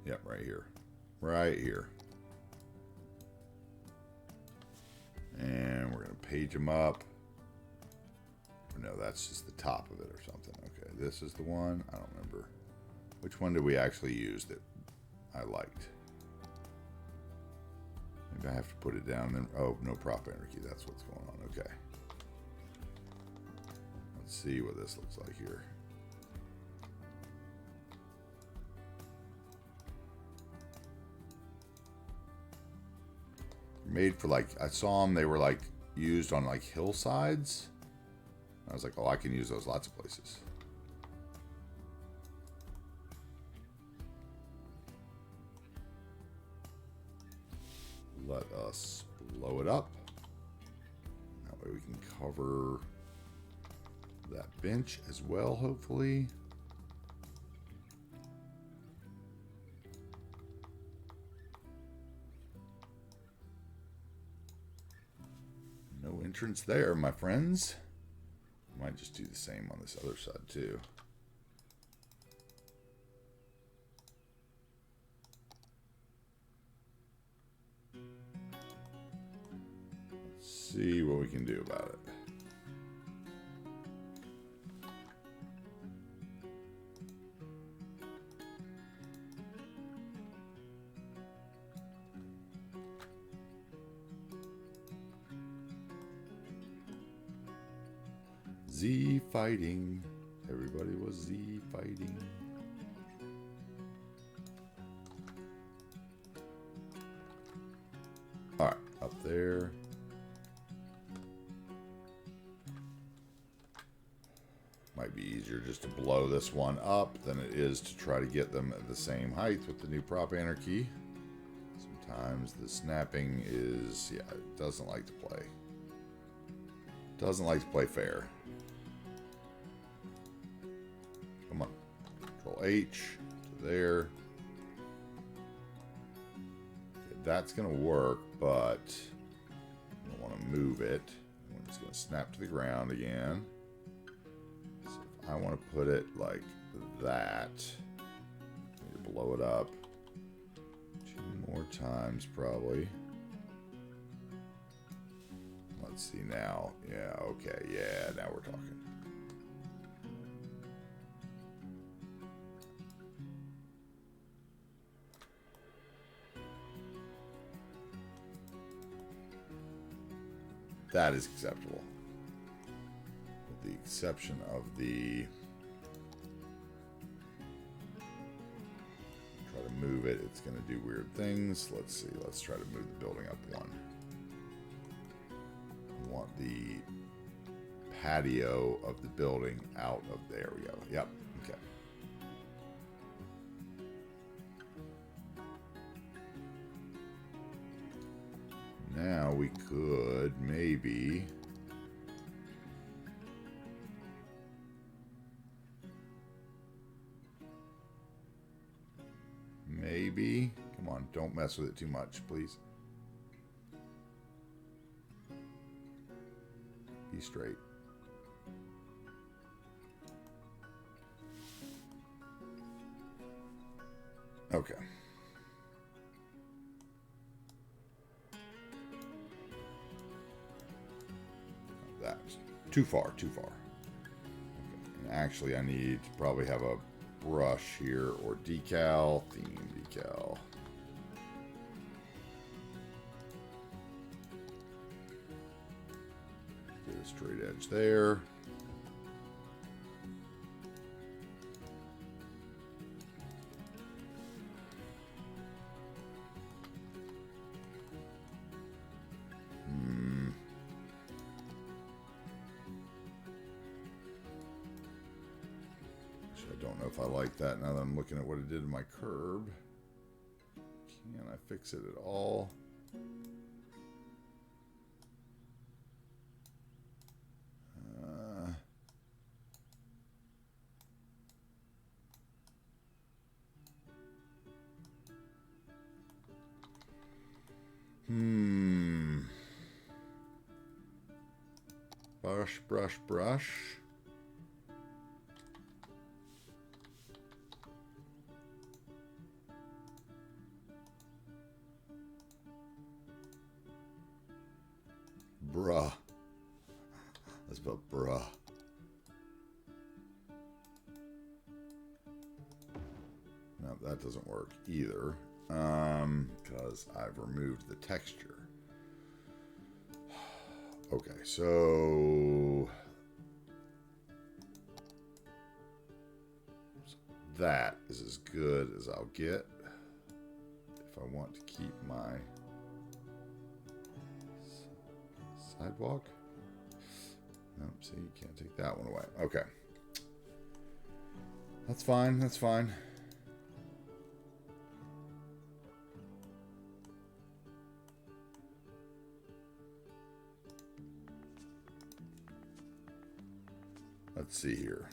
Yep, right here. Right here. And we're going to page them up. No, that's just the top of it or something. Okay, this is the one. I don't remember. Which one did we actually use that I liked? Maybe I have to put it down then. Oh, no prop anarchy. That's what's going on. Okay. Let's see what this looks like here. Made for like, I saw them, they were like used on like hillsides. I was like, oh, I can use those lots of places. Let us blow it up. That way we can cover that bench as well, hopefully. No entrance there, my friends. Might just do the same on this other side too. Let's see what we can do about it. Z fighting. Everybody was Z fighting. Alright, up there. Might might be easier just to blow this one up than it is to try to get them at the same height with the new prop anarchy. Sometimes the snapping is, yeah, it doesn't like to play. Doesn't like to play fair. Come on. Control H to there. Okay, that's going to work, but I don't want to move it. It's going to snap to the ground again. So if I want to put it like that, I need to blow it up 2 more times probably. Let's see now. Yeah, okay, yeah, now we're talking. That is acceptable. With the exception of the... Try to move it. It's going to do weird things. Let's see. Let's try to move the building up 1. I want the patio of the building out of there. We go. Yep. Okay. Now we could maybe come on, don't mess with it too much, please. Be straight. Okay. That's too far, too far. Okay. And actually, I need to probably have a brush here or decal, theme decal. Get a straight edge there. I don't know if I like that now that I'm looking at what it did to my curb. Can I fix it at all? Brush, brush, brush. Bruh. That's about bruh. No, that doesn't work either. Because I've removed the texture. Okay, so that is as good as I'll get if I want to keep my sidewalk. Nope, see, you can't take that one away. Okay. That's fine, that's fine. Let's see here.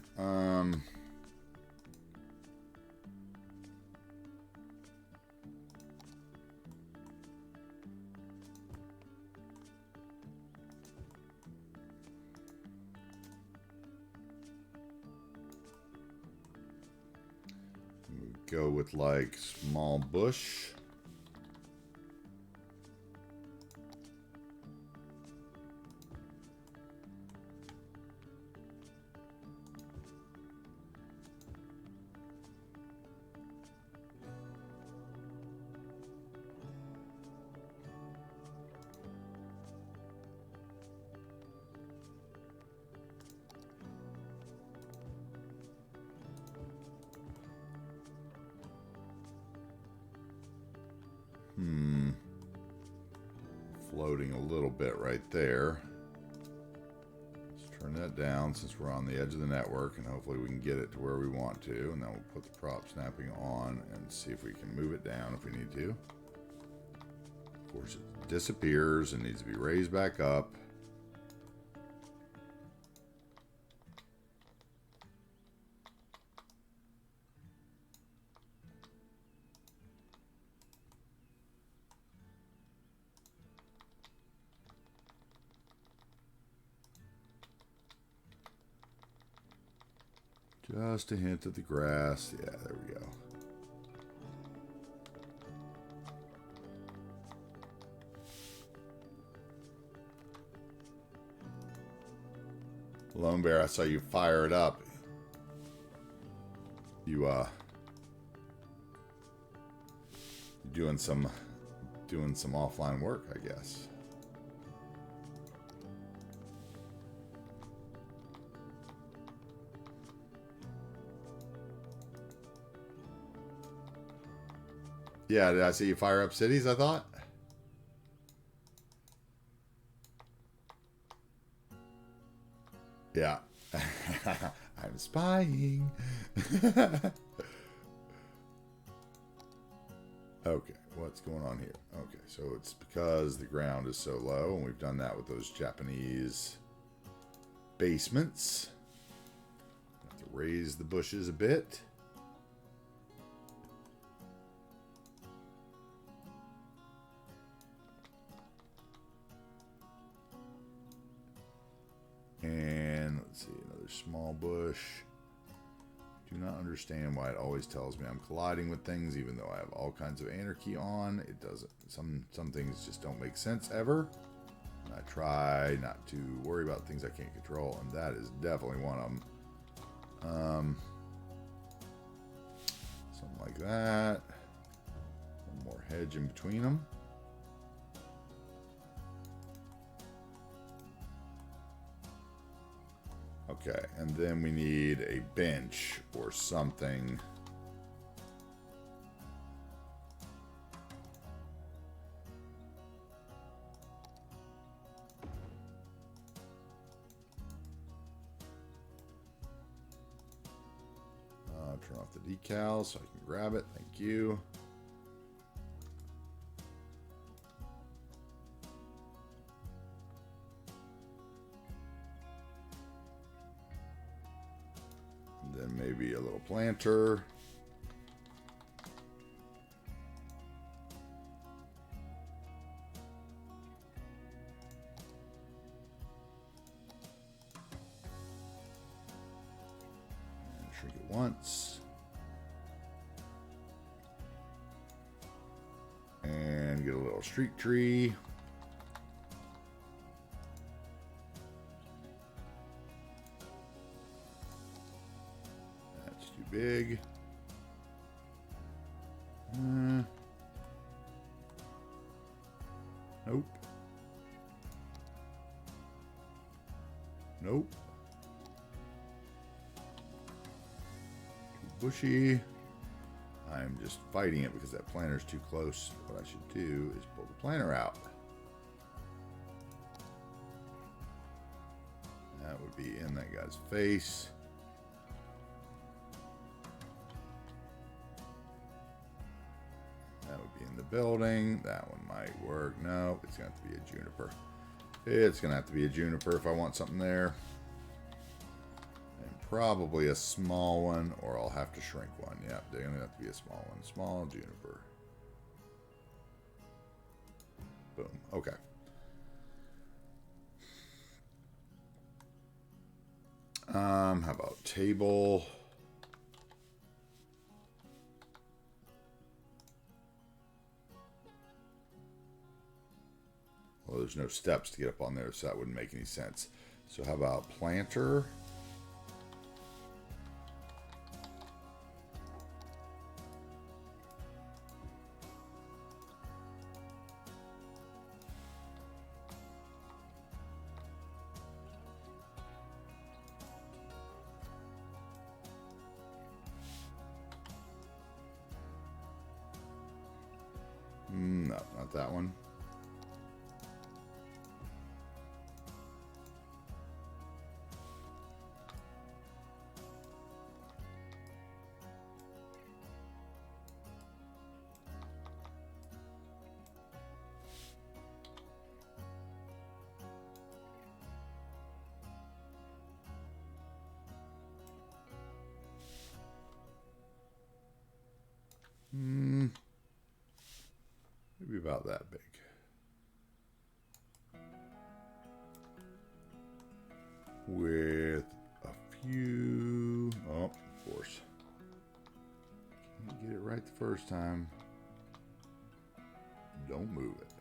Go with like small bush. Floating a little bit right there. Let's turn that that down since we're on the edge of the network, and hopefully we can get it to where we want to, and then we'll put the prop snapping on and see if we can move it down if we need to. Of course, it disappears and needs to be raised back up. Just a hint of the grass. Yeah, there we go. Lone Bear, I saw you fire it up. You doing some offline work, I guess. Yeah, did I see you fire up cities, I thought? Yeah. I'm spying. Okay, what's going on here? Okay, so it's because the ground is so low, and we've done that with those Japanese basements. Have to raise the bushes a bit. And let's see, another small bush. Do not understand why it always tells me I'm colliding with things, even though I have all kinds of anarchy on. It doesn't. Some things just don't make sense ever. And I try not to worry about things I can't control, and that is definitely one of them. Something like that. One more hedge in between them. Okay, and then we need a bench or something. Turn off the decal so I can grab it. Thank you. Then maybe a little planter. And shrink it once. And get a little street tree. Big. Nope. Nope. Too bushy. I'm just fighting it because that planter's too close. What I should do is pull the planter out. That would be in that guy's face. That would be in the building. That one might work. No, it's going to have to be a juniper. It's going to have to be a juniper if I want something there. And probably a small one, or I'll have to shrink one. Yeah, they're going to have to be a small one. Small juniper. Boom. Okay. How about table? Well, there's no steps to get up on there, so that wouldn't make any sense. So how about planter? No, not that one. about that big. With a few... Oh, of course. Can't get it right the first time. Don't move it.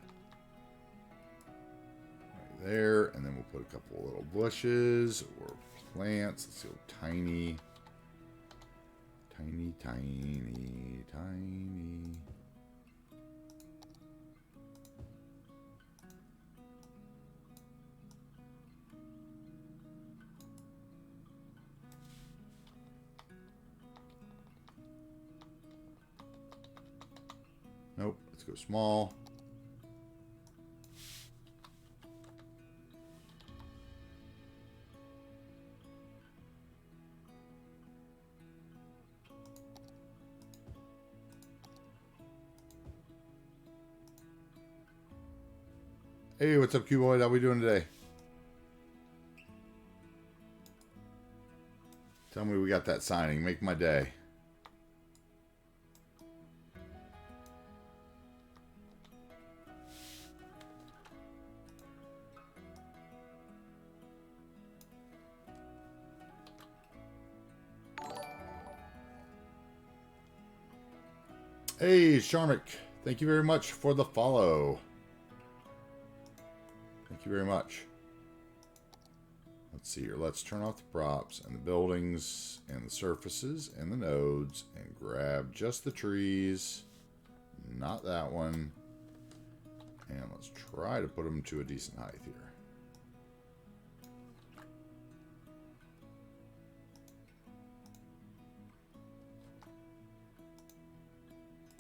Right there. And then we'll put a couple of little bushes or plants. Let's see how tiny... Tiny, tiny, tiny. Nope, let's go small. Hey, what's up, Cuboid? How we doing today? Tell me we got that signing. Make my day. Hey, Sharmick. Thank you very much for the follow. Thank you very much. Let's see here. Let's turn off the props and the buildings and the surfaces and the nodes and grab just the trees. Not that one. And let's try to put them to a decent height here.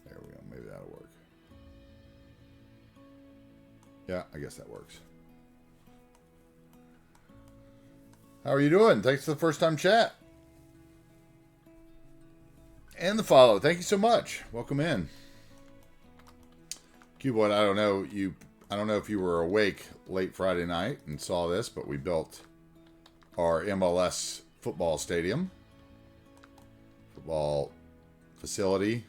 There we go. Maybe that'll work. Yeah, I guess that works. How are you doing? Thanks for the first time chat. And the follow. Thank you so much. Welcome in. Cuboid, I don't know if you were awake late Friday night and saw this, but we built our MLS football stadium. Football facility.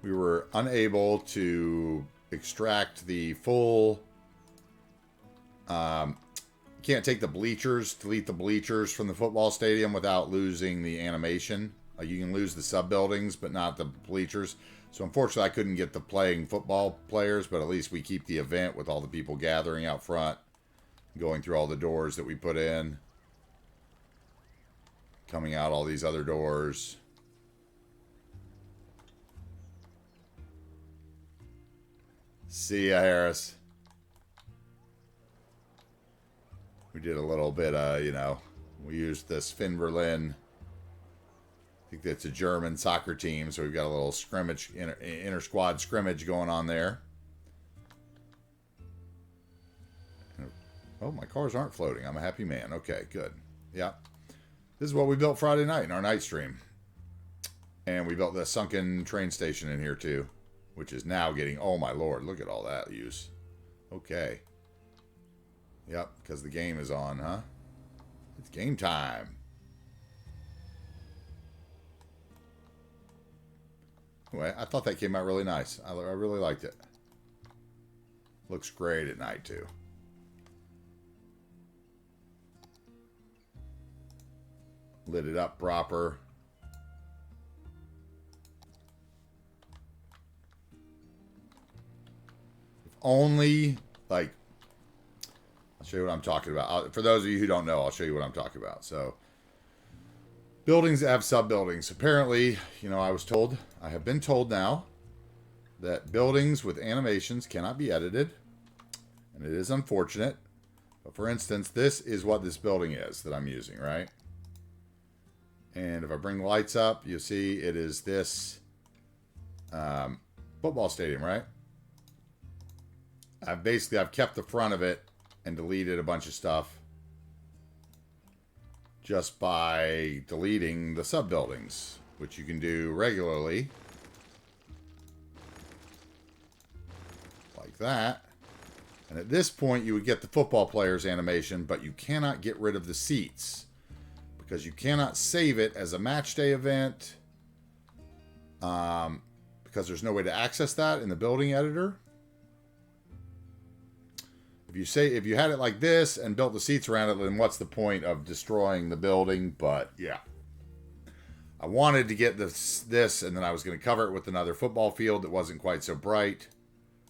We were unable to extract the full... can't take the bleachers, delete the bleachers from the football stadium without losing the animation. You can lose the sub-buildings, but not the bleachers. So unfortunately, I couldn't get the playing football players, but at least we keep the event with all the people gathering out front, going through all the doors that we put in, coming out all these other doors. See ya, Harris. We did a little bit, we used this Finn Berlin. I think that's a German soccer team, so we've got a little scrimmage, inter-squad scrimmage going on there. Oh, my cars aren't floating. I'm a happy man. Okay, good. Yeah. This is what we built Friday night in our night stream. And we built the sunken train station in here, too. Which is now getting... Oh, my lord. Look at all that use. Okay. Yep, because the game is on, huh? It's game time. Anyway, I thought that came out really nice. I really liked it. Looks great at night, too. Lit it up proper. If only, like... I'll show you what I'm talking about. For those of you who don't know, I'll show you what I'm talking about. So, buildings have sub-buildings. Apparently, I have been told now that buildings with animations cannot be edited. And it is unfortunate. But for instance, this is what this building is that I'm using, right? And if I bring lights up, you'll see it is this football stadium, right? I've kept the front of it and deleted a bunch of stuff just by deleting the sub-buildings, which you can do regularly. Like that. And at this point, you would get the football player's animation, but you cannot get rid of the seats because you cannot save it as a match day event because there's no way to access that in the building editor. If you had it like this and built the seats around it, then what's the point of destroying the building? But yeah, I wanted to get this, and then I was going to cover it with another football field that wasn't quite so bright.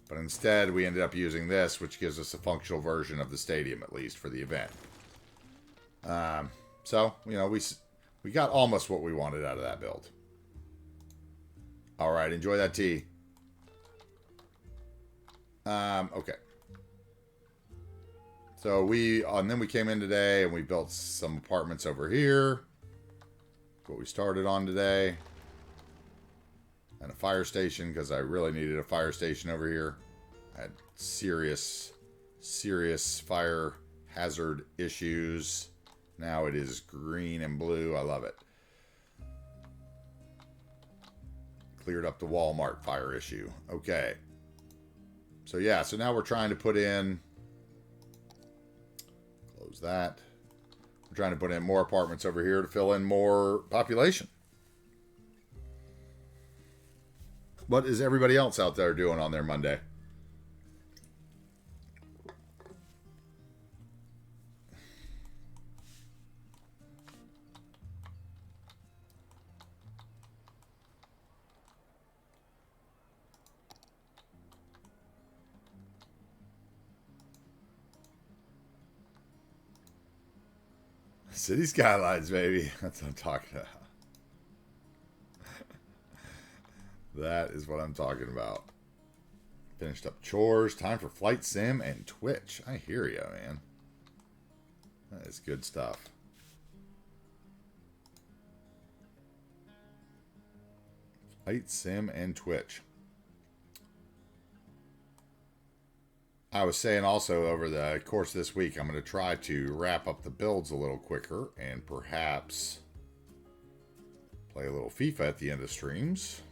But instead, we ended up using this, which gives us a functional version of the stadium, at least for the event. So, you know, we got almost what we wanted out of that build. All right, enjoy that tea. Okay. So and then we came in today and we built some apartments over here. What we started on today. And a fire station, because I really needed a fire station over here. I had serious fire hazard issues. Now it is green and blue. I love it. Cleared up the Walmart fire issue. Okay. So yeah, so now we're trying to put in... Close that. We're trying to put in more apartments over here to fill in more population. What is everybody else out there doing on their Monday? City Skylines, baby. That's what I'm talking about. That is what I'm talking about. Finished up chores. Time for Flight Sim and Twitch. I hear you, man. That is good stuff. Flight Sim and Twitch. I was saying also over the course of this week, I'm going to try to wrap up the builds a little quicker and perhaps play a little FIFA at the end of streams.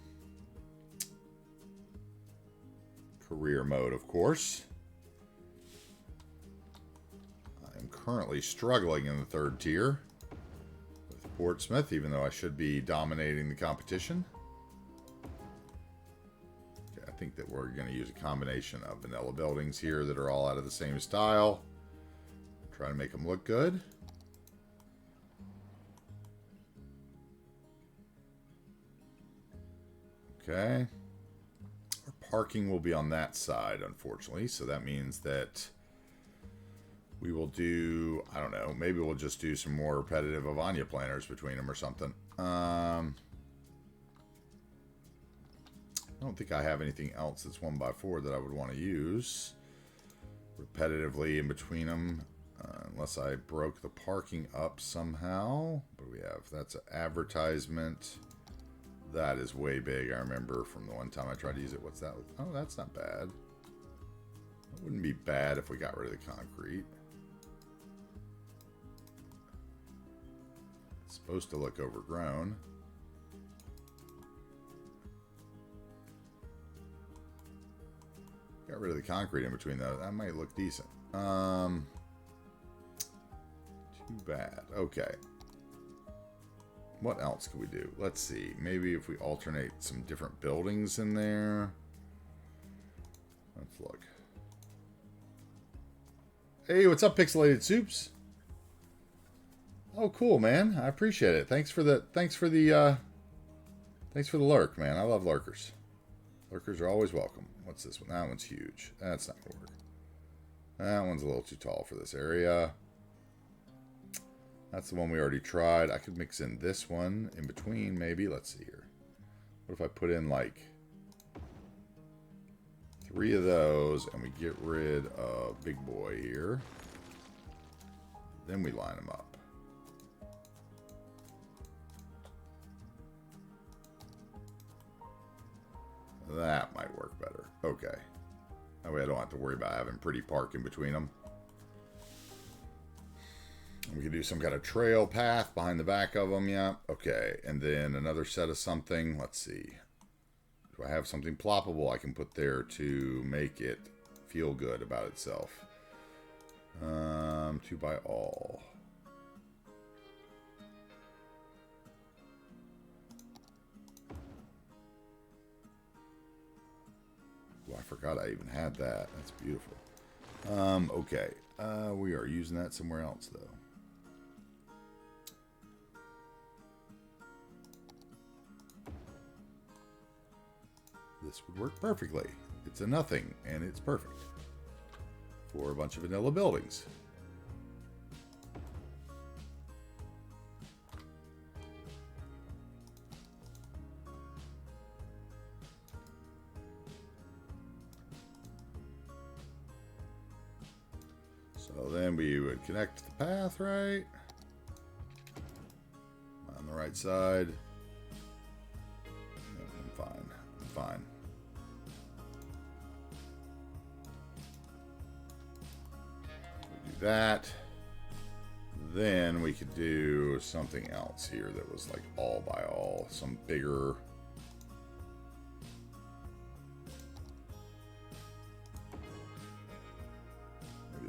Career mode, of course. I'm currently struggling in the third tier with Portsmouth, even though I should be dominating the competition. Okay, I think that we're going to use a combination of vanilla buildings here that are all out of the same style. Try to make them look good. Okay. Parking will be on that side, unfortunately. So that means that we will do, I don't know, maybe we'll just do some more repetitive Avanya planners between them or something. I don't think I have anything else that's 1x4 that I would want to use repetitively in between them, unless I broke the parking up somehow. But we have, that's an advertisement. That is way big. I remember from the one time I tried to use it. What's that? Oh, that's not bad. It wouldn't be bad if we got rid of the concrete. It's supposed to look overgrown. Got rid of the concrete in between those. That might look decent. Too bad. Okay. What else can we do? Let's see. Maybe if we alternate some different buildings in there. Let's look. Hey, what's up, Pixelated Soups? Oh, cool, man. I appreciate it. Thanks for the lurk, man. I love lurkers. Lurkers are always welcome. What's this one? That one's huge. That's not gonna work. That one's a little too tall for this area. That's the one we already tried. I could mix in this one in between, maybe. Let's see here. What if I put in like 3 of those and we get rid of Big Boy here. Then we line them up. That might work better. Okay. That way I don't have to worry about having pretty park in between them. We can do some kind of trail path behind the back of them, yeah. Okay, and then another set of something. Let's see. Do I have something ploppable I can put there to make it feel good about itself? 2 by all. forgot I even had that. That's beautiful. Okay. We are using that somewhere else, though. This would work perfectly. It's a nothing, and it's perfect for a bunch of vanilla buildings. So then we would connect the path, right? On the right side. No, I'm fine. I'm fine. We do that. Then we could do something else here that was like all by all. Some bigger...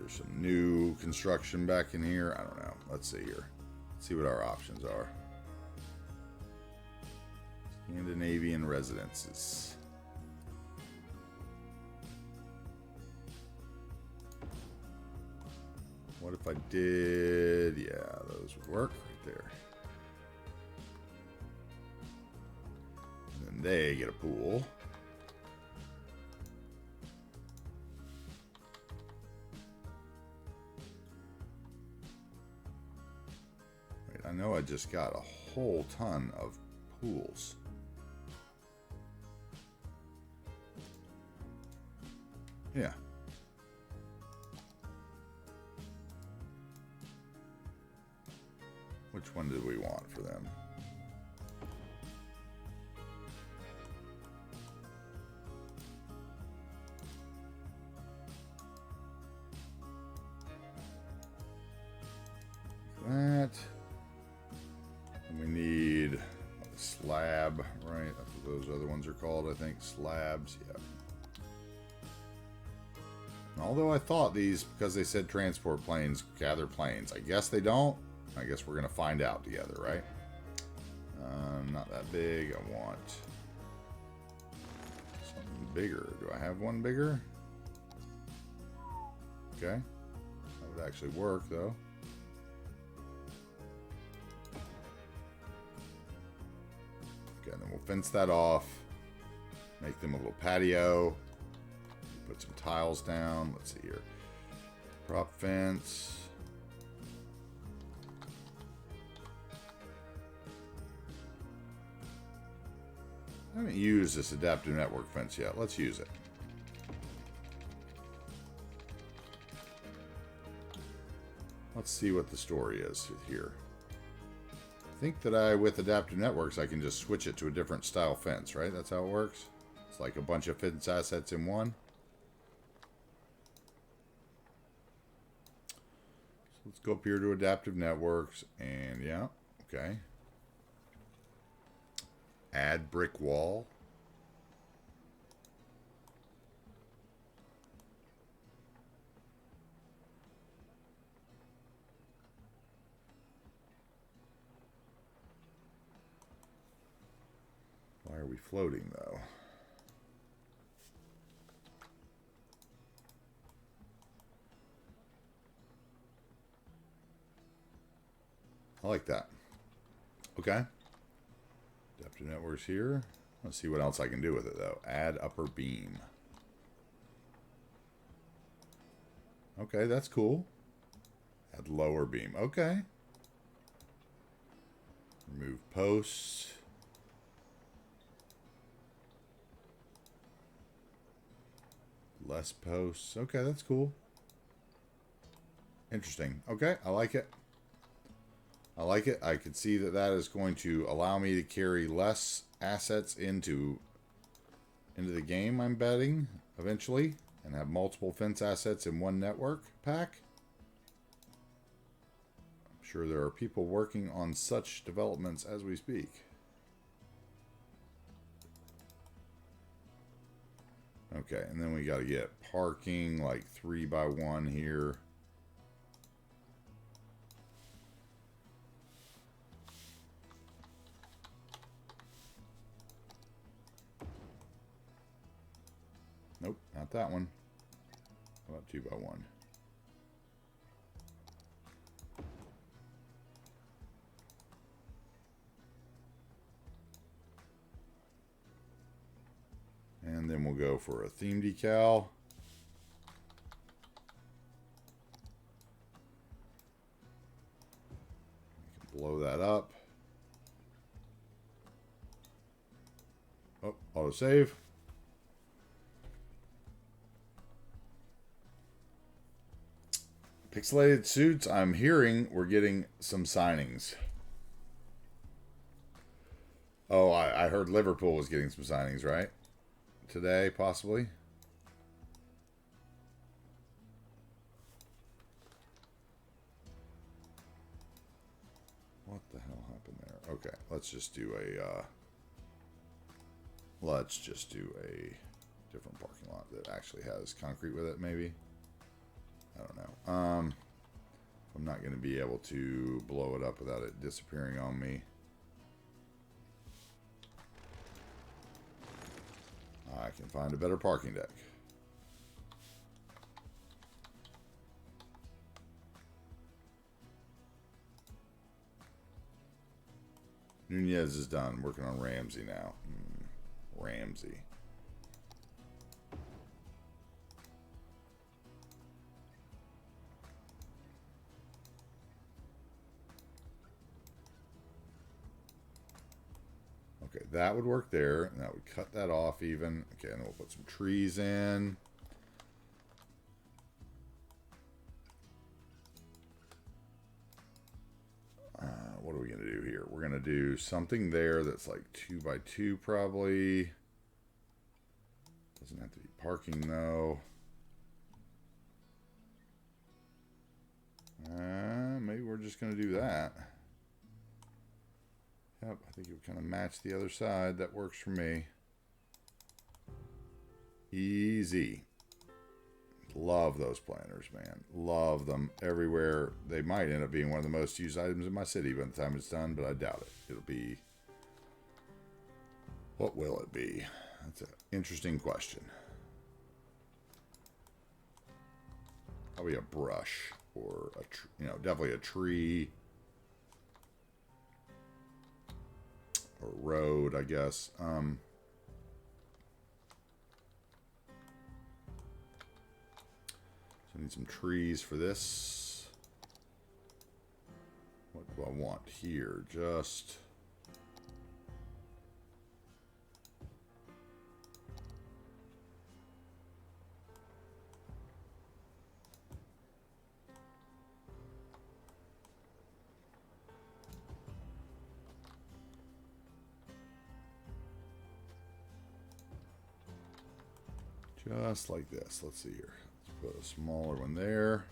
some new construction back in here. I don't know. Let's see here. Let's see what our options are. Scandinavian residences. What if I did... Yeah, those would work right there. And then they get a pool. I know I just got a whole ton of pools. Yeah. Which one did we want for them? That. We need a slab, right? That's what those other ones are called, I think. Slabs, yeah. And although I thought these, because they said transport planes, gather planes, I guess they don't. I guess we're going to find out together, right? Not that big. I want something bigger. Do I have one bigger? Okay. That would actually work, though. Okay, then we'll fence that off. Make them a little patio. Put some tiles down. Let's see here. Prop fence. I haven't used this adaptive network fence yet. Let's use it. Let's see what the story is here. I think that with adaptive networks, I can just switch it to a different style fence, right? That's how it works. It's like a bunch of fence assets in one. So let's go up here to adaptive networks, and yeah, okay. Add brick wall. Why are we floating, though? I like that. Okay. Adaptive networks here. Let's see what else I can do with it, though. Add upper beam. Okay, that's cool. Add lower beam. Okay. Remove posts. Less posts. Okay, that's cool. Interesting. Okay, I like it. I like it. I could see that that is going to allow me to carry less assets into the game, I'm betting, eventually, and have multiple fence assets in one network pack. I'm sure there are people working on such developments as we speak. Okay, and then we got to get parking like 3x1 here. Nope, not that one. How about 2x1? And then we'll go for a theme decal. Blow that up. Oh, auto save. Pixelated Suits, I'm hearing we're getting some signings. Oh, I heard Liverpool was getting some signings, right? Today, possibly. What the hell happened there? Okay, let's just do a different parking lot that actually has concrete with it, maybe. I don't know. I'm not going to be able to blow it up without it disappearing on me. I can find a better parking deck. Nunez is done. Working on Ramsey now. Ramsey. Okay, that would work there, and that would cut that off even. Okay, and we'll put some trees in. What are we going to do here? We're going to do something there that's like 2x2 probably. Doesn't have to be parking though. Maybe we're just going to do that. Yep, I think it would kind of match the other side. That works for me. Easy. Love those planters, man. Love them everywhere. They might end up being one of the most used items in my city by the time it's done, but I doubt it. It'll be... What will it be? That's an interesting question. Probably a brush or a definitely a tree or road, I guess. I need some trees for this. What do I want here? Just... Just like this. Let's see here. Let's put a smaller one there.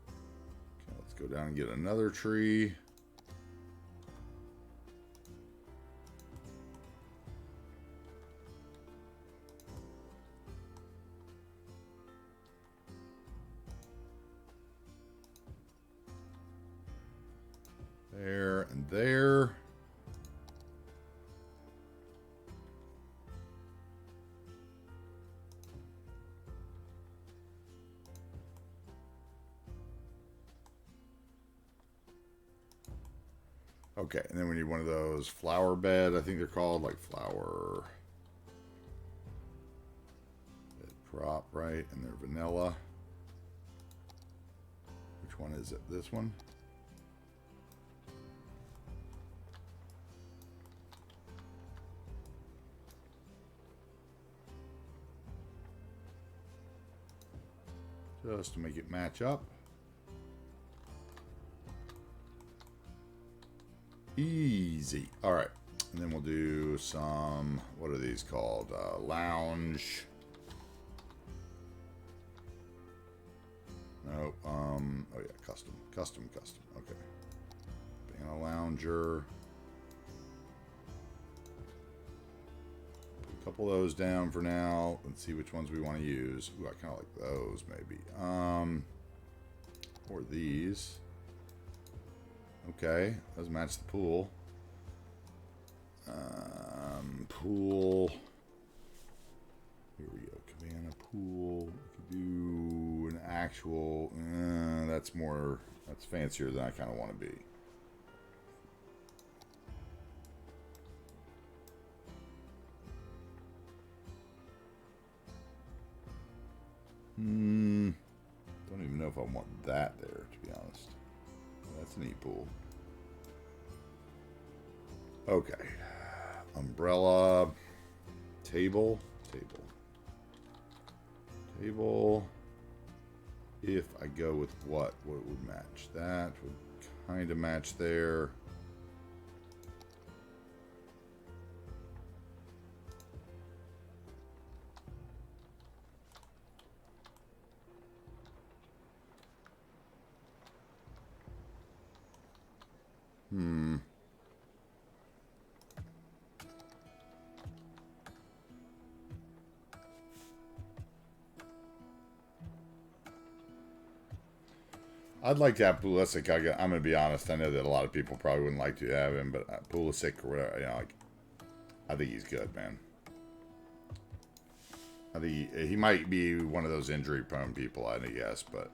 Okay, let's go down and get another tree. There and there. Okay, and then we need one of those flower bed, I think they're called, like flower bed prop, right? And they're vanilla. Which one is it? This one? Just to make it match up. Easy. All right. And then we'll do some, what are these called? Lounge. No. Oh yeah, custom. Okay. Being a lounger. Put a couple of those down for now. Let's see which ones we want to use. Ooh, I kind of like those maybe. Or these. Okay, those match the pool. Pool. Here we go. Cabana pool. We could do an actual. That's more. That's fancier than I kind of want to be. Don't even know if I want that there, to be honest. That's a neat pool. Okay. Umbrella. Table. If I go with what would match? That would kind of match there. I'd like to have Pulisic. I'm going to be honest. I know that a lot of people probably wouldn't like to have him, but Pulisic or whatever, you know, like, I think he's good, man. I think he might be one of those injury-prone people, I guess, but.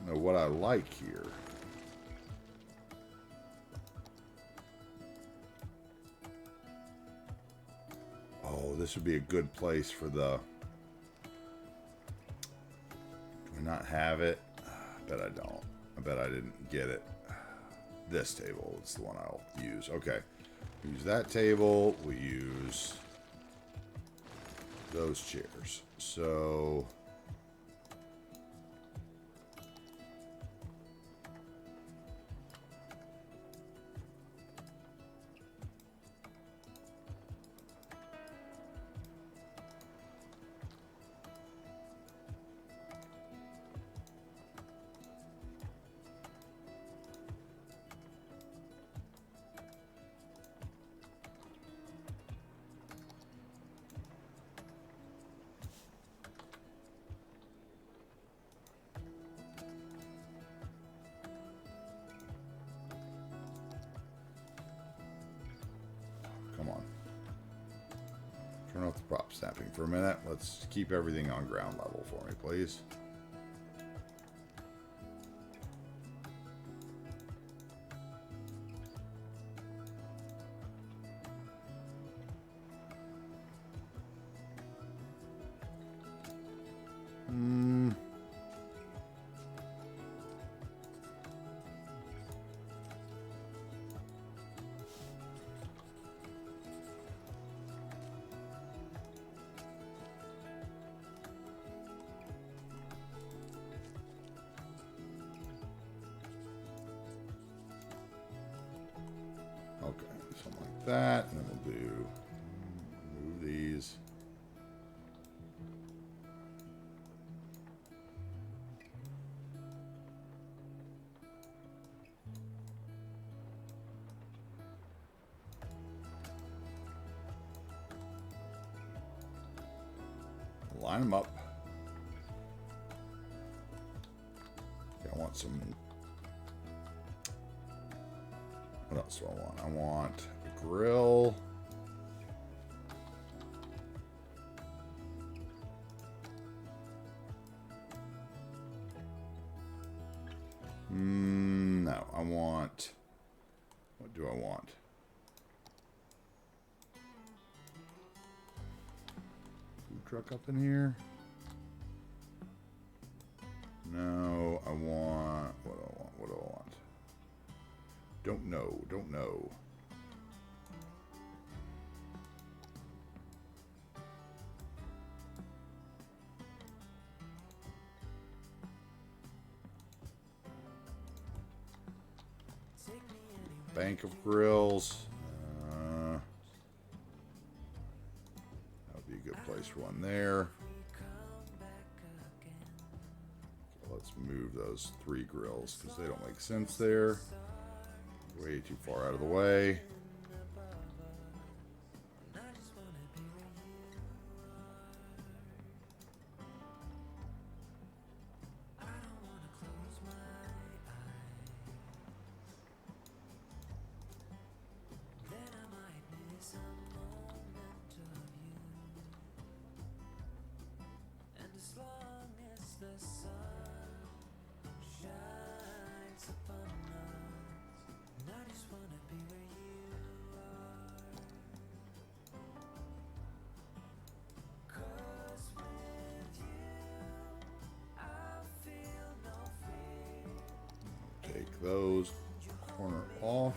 Know what I like here. Oh, this would be a good place for the. Do I not have it? I bet I don't. I bet I didn't get it. This table is the one I'll use. Okay. Use that table. We use those chairs. So. Come on. Turn off the prop snapping for a minute. Let's keep everything on ground level for me, please. Okay, something like that, and then we'll do move these. Line them up. Okay, I want some. What else do I want? I want a grill. No, I want. What do I want? Food truck up in here? No, I want. What do I want? What do I want? Don't know. Don't know. Bank of grills. That would be a good place for one there. Let's move those 3 grills because they don't make sense there. Way too far out of the way. Take those corner off.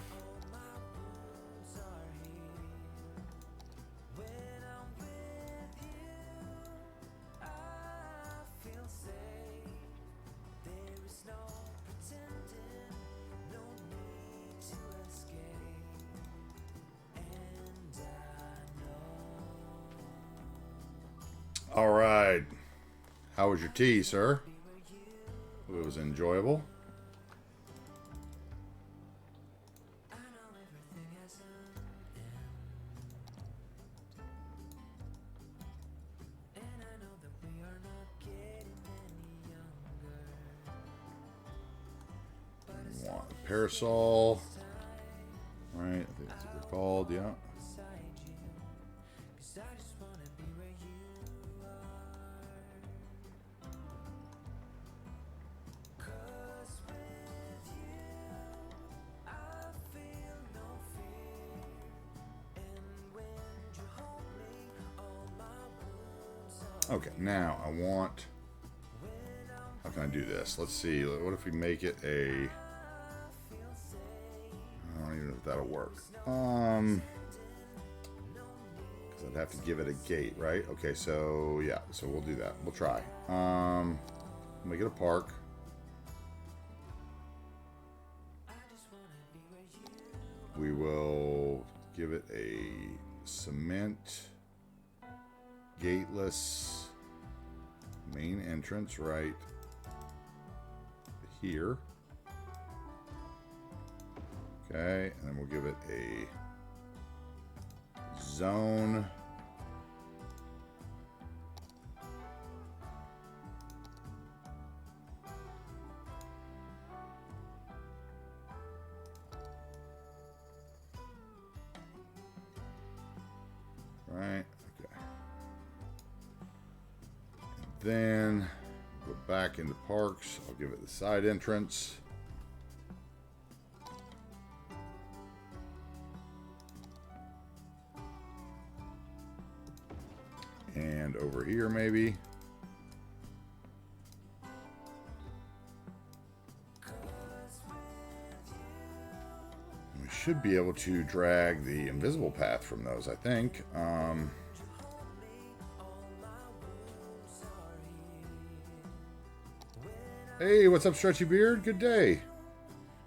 All right. How was your tea, sir? It was enjoyable. Parasol, right? I think that's what they're called. Yeah. Okay, now I want. How can I do this? Let's see. What if we make it a? I don't even know if that'll work. Because I'd have to give it a gate, right? Okay, so yeah, so we'll do that. We'll try. Make it a park. We will give it a cement, gateless main entrance right here. Okay, and then we'll give it a zone. Right, okay. And then go back into parks. I'll give it the side entrance. And over here, maybe. We should be able to drag the invisible path from those, I think. Hey, what's up, Stretchy Beard? Good day.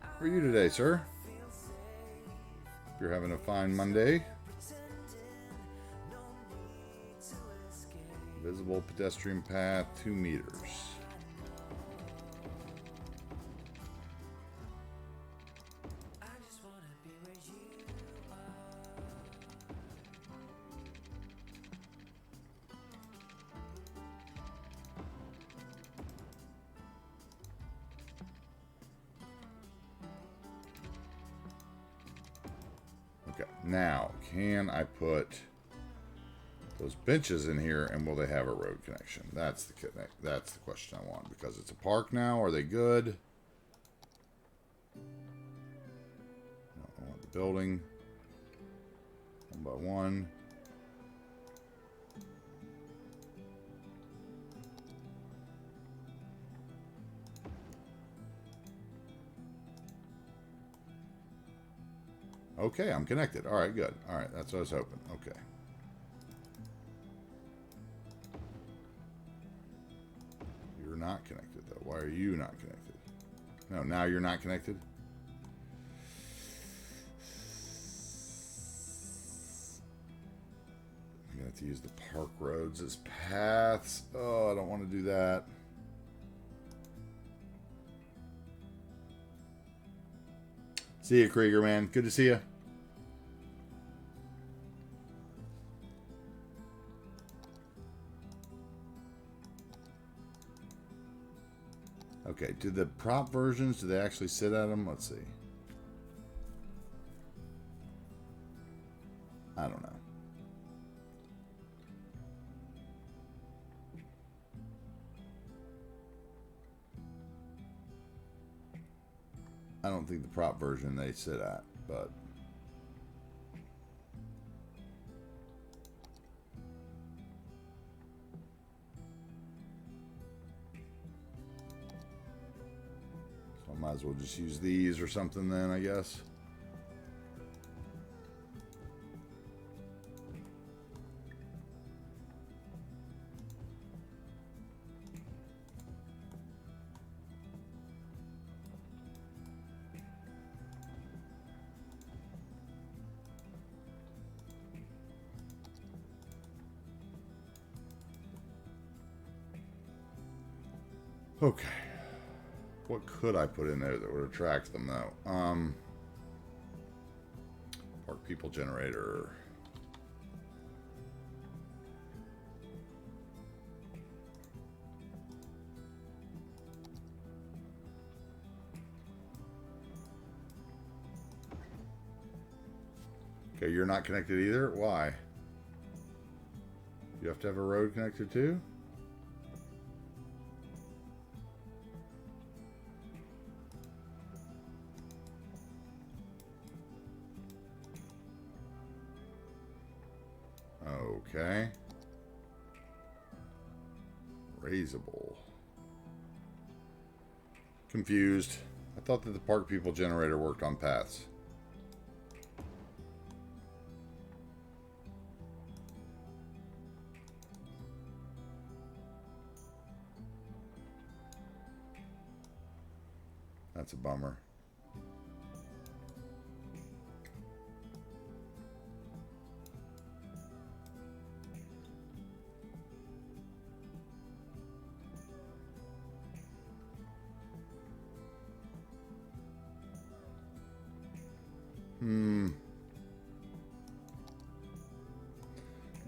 How are you today, sir? If you're having a fine Monday. Visible pedestrian path, 2 meters. Okay, now, can I put those benches in here, and will they have a road connection? That's the question I want, because it's a park now. Are they good? No, I want the building one by one. Okay, I'm connected. All right, good. All right, that's what I was hoping. Okay. You're not connected, though. Why are you not connected? No, now you're not connected? I'm going to have to use the park roads as paths. Oh, I don't want to do that. See you, Krieger, man. Good to see you. Okay, do the prop versions, do they actually sit at them? Let's see. I don't know. I don't think the prop version they sit at, but... So I might as well just use these or something then, I guess. Okay. What could I put in there that would attract them, though? Park people generator. Okay, you're not connected either? Why? You have to have a road connected too? Okay. Raisable. Confused. I thought that the park people generator worked on paths. That's a bummer.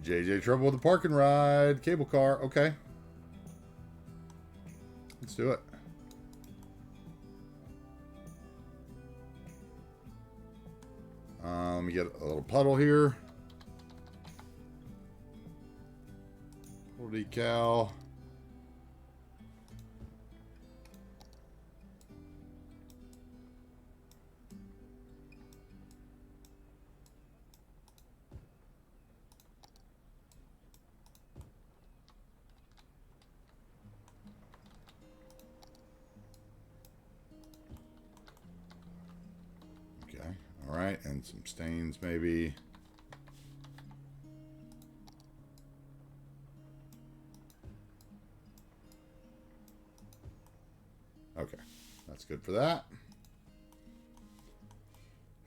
JJ trouble with the park and ride. Cable car. Okay. Let's do it. Let me get a little puddle here. Little decal. Alright, and some stains maybe. Okay, that's good for that.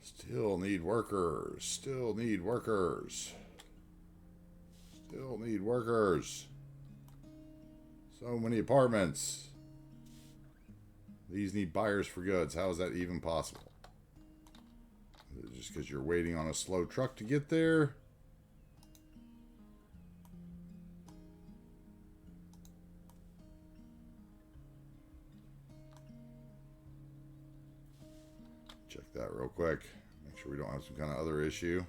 Still need workers. Still need workers. Still need workers. So many apartments. These need buyers for goods. How is that even possible? Just because you're waiting on a slow truck to get there? Check that real quick. Make sure we don't have some kind of other issue.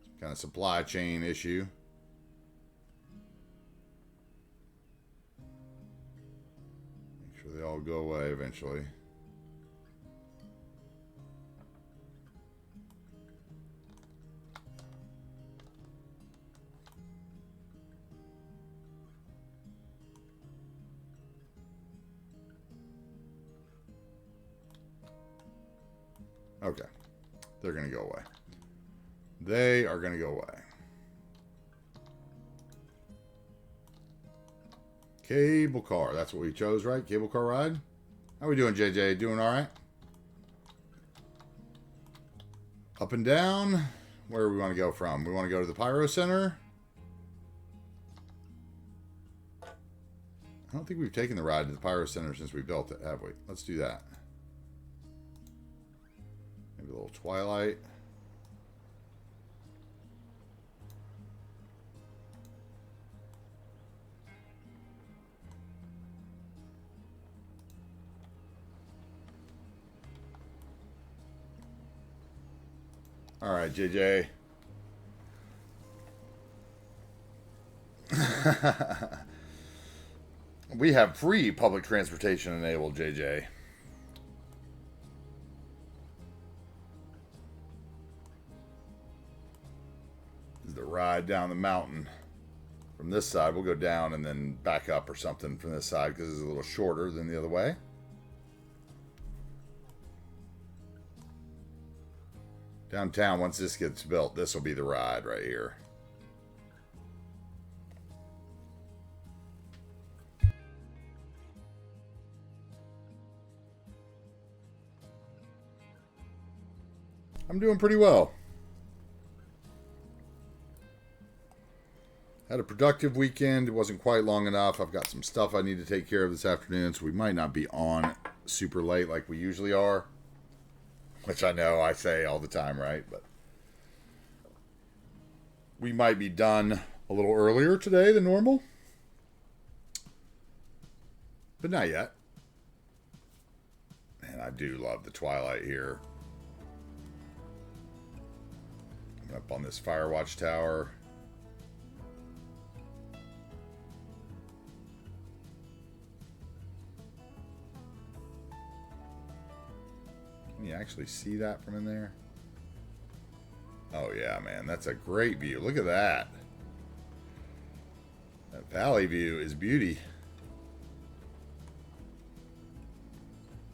Some kind of supply chain issue. Make sure they all go away eventually. Okay. They're going to go away. They are going to go away. Cable car. That's what we chose, right? Cable car ride. How we doing, JJ? Doing all right? Up and down. Where do we want to go from? We want to go to the Pyro Center. I don't think we've taken the ride to the Pyro Center since we built it, have we? Let's do that. little twilight. All right, JJ. We have free public transportation enabled, JJ. This is the ride down the mountain. From this side, we'll go down and then back up or something from this side because it's a little shorter than the other way. Downtown, once this gets built, this will be the ride right here. I'm doing pretty well. Had a productive weekend. It wasn't quite long enough. I've got some stuff I need to take care of this afternoon, so we might not be on super late like we usually are. Which I know I say all the time, right? But we might be done a little earlier today than normal. But not yet. And I do love the twilight here. I'm up on this fire watch tower. Can you actually see that from in there? Oh yeah, man, that's a great view. Look at that. That valley view is beauty.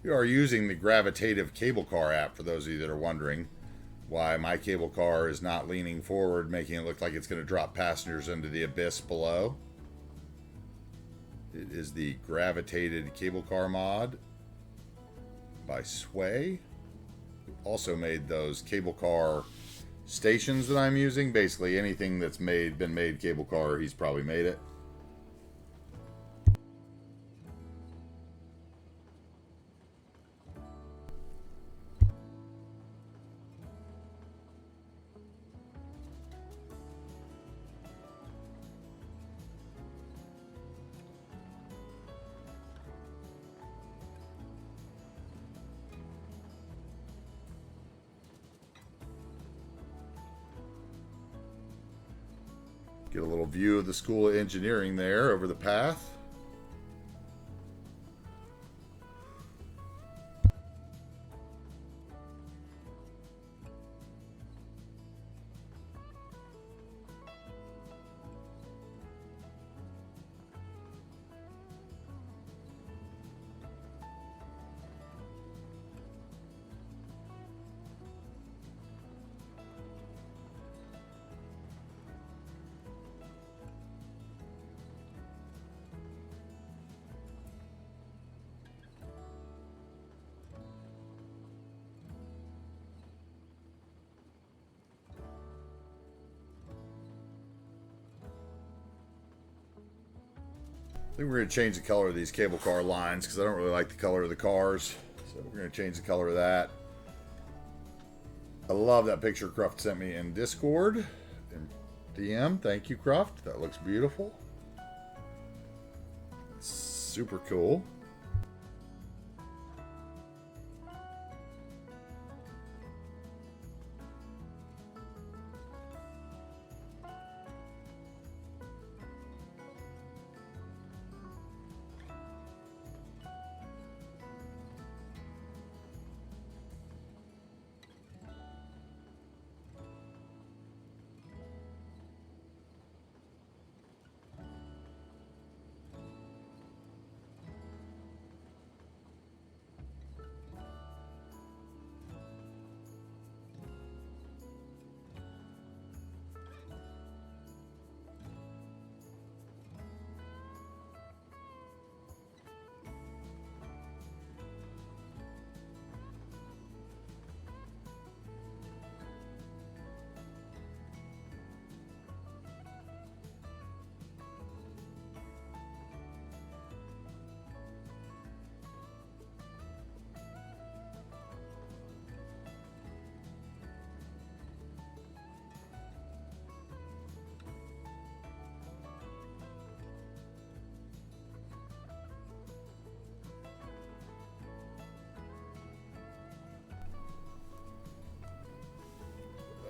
We are using the Gravitative Cable Car app, for those of you that are wondering why my cable car is not leaning forward, making it look like it's going to drop passengers into the abyss below. It is the Gravitated Cable Car mod by Sway. Also made those cable car stations that I'm using. Basically anything that's been made cable car, he's probably made it. Get a little view of the School of Engineering there over the path. I think we're going to change the color of these cable car lines because I don't really like the color of the cars. So we're going to change the color of that. I love that picture Cruft sent me in Discord. In DM. Thank you, Cruft. That looks beautiful. It's super cool.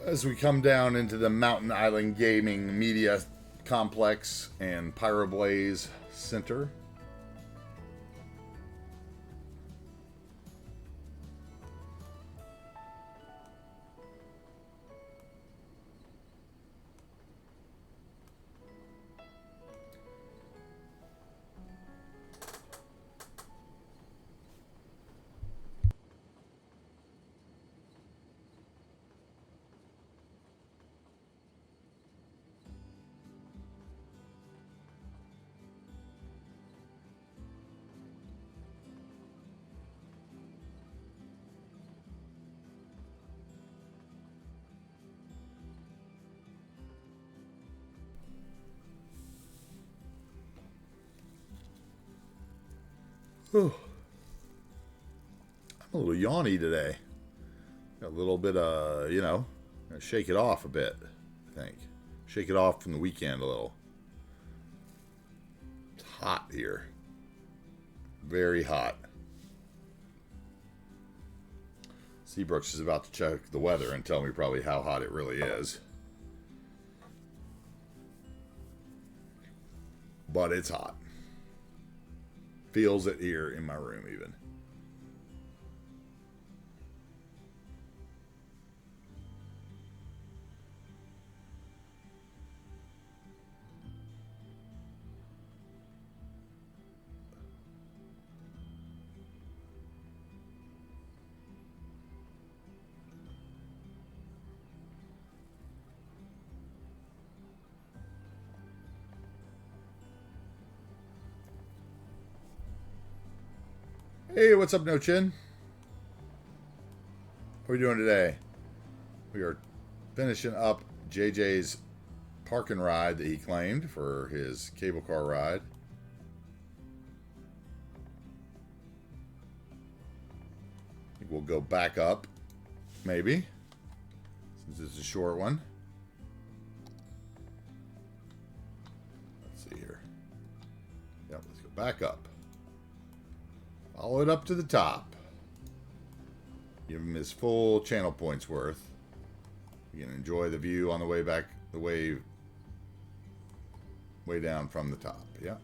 As we come down into the Mountain Island Gaming Media Complex and Pyroblaze Center. Whew. I'm a little yawny today. Got a little bit of, gotta shake it off a bit, I think. Shake it off from the weekend a little. It's hot here. Very hot. Seabrooks is about to check the weather and tell me probably how hot it really is. But it's hot. Feels it here in my room even. Hey, what's up, No Chin? What are we doing today? We are finishing up JJ's parking ride that he claimed for his cable car ride. I think we'll go back up, maybe, since it's a short one. Let's see here. Yep, let's go back up. Follow it up to the top. Give him his full channel points worth. You can enjoy the view on the way back, the way down from the top. Yeah,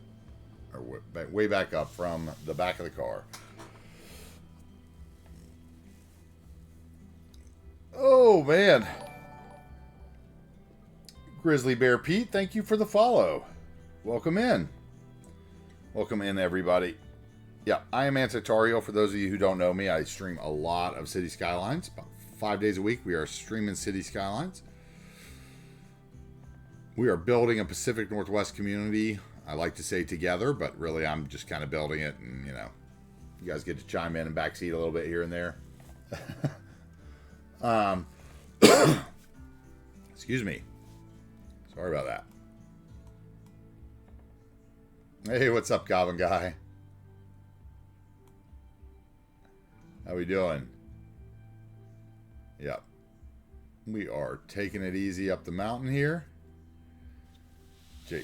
or way back up from the back of the car. Oh man, Grizzly Bear Pete, thank you for the follow. Welcome in. Welcome in, everybody. Yeah, I am AntiTarheel. For those of you who don't know me, I stream a lot of City Skylines. About 5 days a week, we are streaming City Skylines. We are building a Pacific Northwest community. I like to say together, but really I'm just kind of building it. And, you guys get to chime in and backseat a little bit here and there. Excuse me. Sorry about that. Hey, what's up, Goblin Guy? How we doing? Yep. We are taking it easy up the mountain here.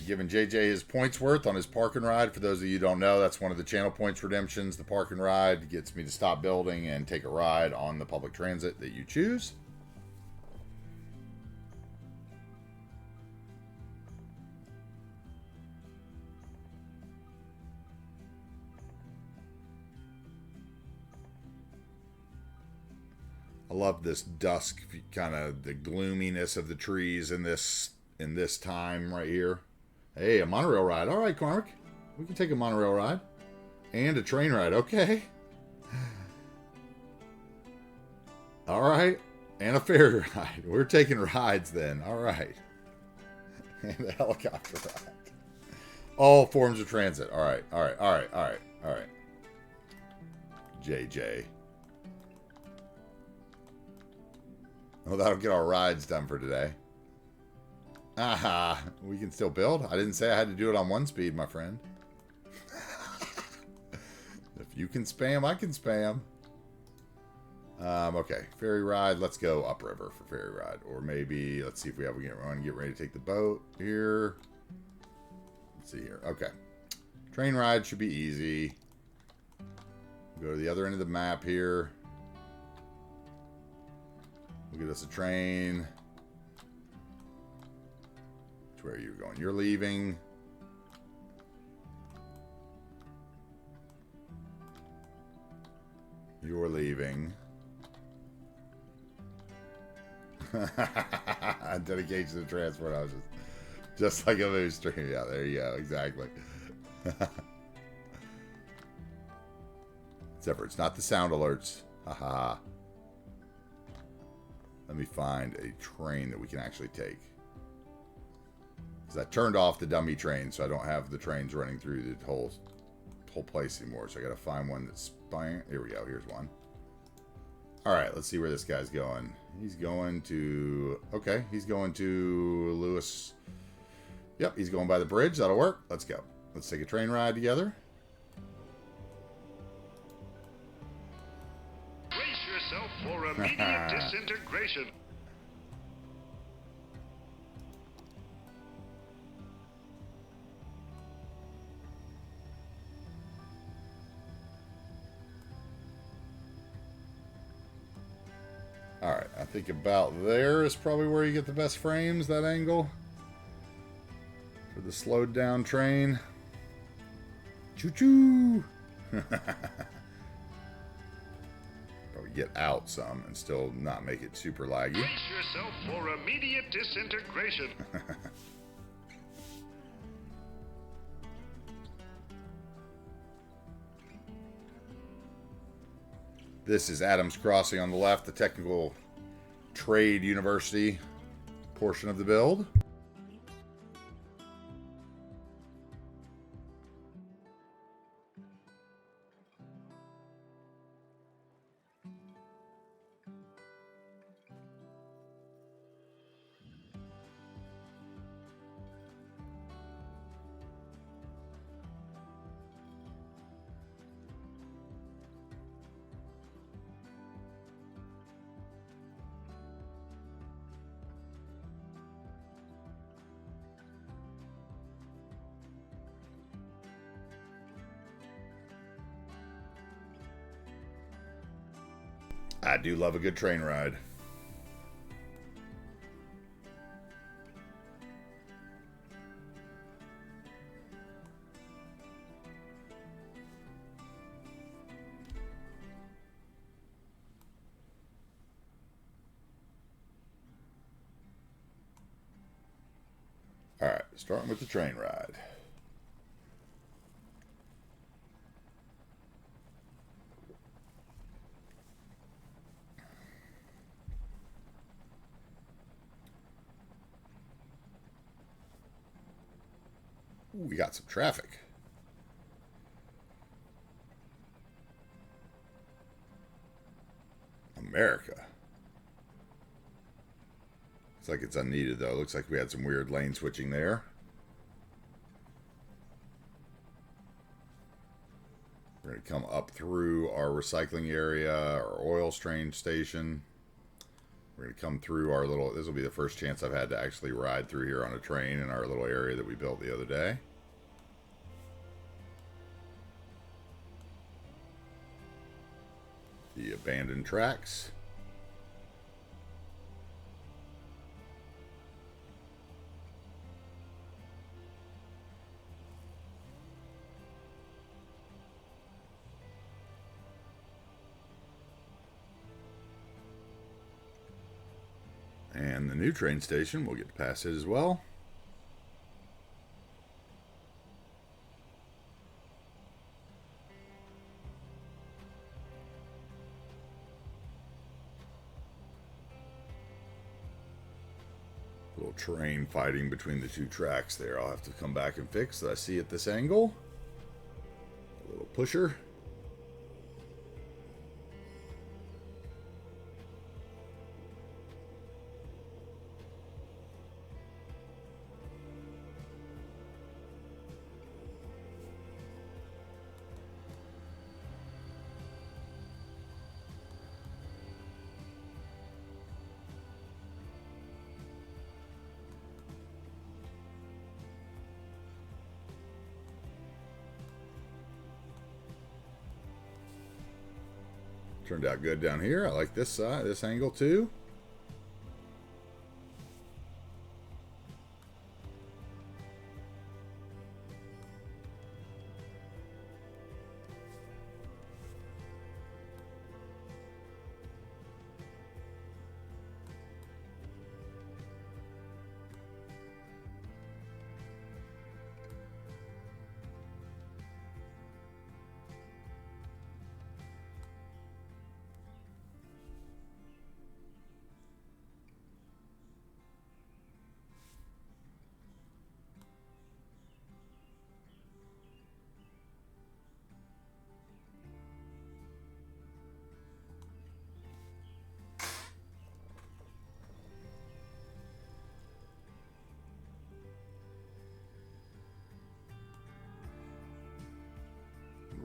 Giving JJ his points worth on his park and ride. For those of you who don't know, that's one of the channel points redemptions. The park and ride gets me to stop building and take a ride on the public transit that you choose. I love this dusk, kind of the gloominess of the trees in this time right here. Hey, a monorail ride. All right, Cormac. We can take a monorail ride. And a train ride. Okay. All right. And a ferry ride. We're taking rides then. All right. And a helicopter ride. All forms of transit. All right. All right. All right. All right. All right. JJ. Oh, that'll get our rides done for today. Aha, we can still build. I didn't say I had to do it on 1 speed, my friend. If you can spam, I can spam. Okay, ferry ride. Let's go upriver for ferry ride. Or maybe, let's see if we have to get ready to take the boat here. Let's see here. Okay. Train ride should be easy. Go to the other end of the map here. We'll get us a train. where are you going? You're leaving. You're leaving. Dedication to transport houses. Just like a movie stream. Yeah, there you go. Exactly. Except for it's not the sound alerts. Haha. Let me find a train that we can actually take. Because I turned off the dummy train, so I don't have the trains running through the whole place anymore. So I gotta find one that's spying. Here we go. Here's one. Alright, let's see where this guy's going. He's going to... Okay, he's going to Lewis. Yep, he's going by the bridge. That'll work. Let's go. Let's take a train ride together. Brace yourself for immediate disintegration. Alright, I think about there is probably where you get the best frames, that angle. For the slowed down train. Choo-choo! Probably get out some and still not make it super laggy. Brace yourself for immediate disintegration. This is Adams Crossing on the left, the Technical Trade University portion of the build. I do love a good train ride. All right, starting with the train ride. Ooh, we got some traffic. America. Looks like it's unneeded, though. Looks like we had some weird lane switching there. We're going to come up through our recycling area, our oil change station. We're going to come through our little... This will be the first chance I've had to actually ride through here on a train in our little area that we built the other day. The abandoned tracks. And the new train station, we'll get past it as well. Little train fighting between the two tracks there. I'll have to come back and fix that I see at this angle. A little pusher. Turned out good down here. I like this side, this angle too.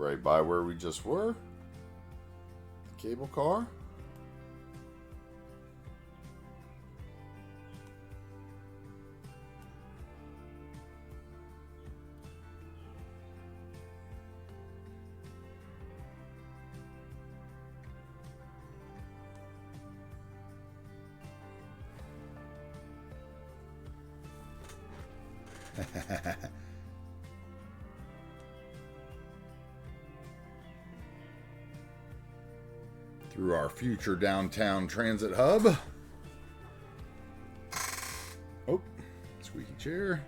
right by where we just were. The cable car. Through our future downtown transit hub. Oh, squeaky chair.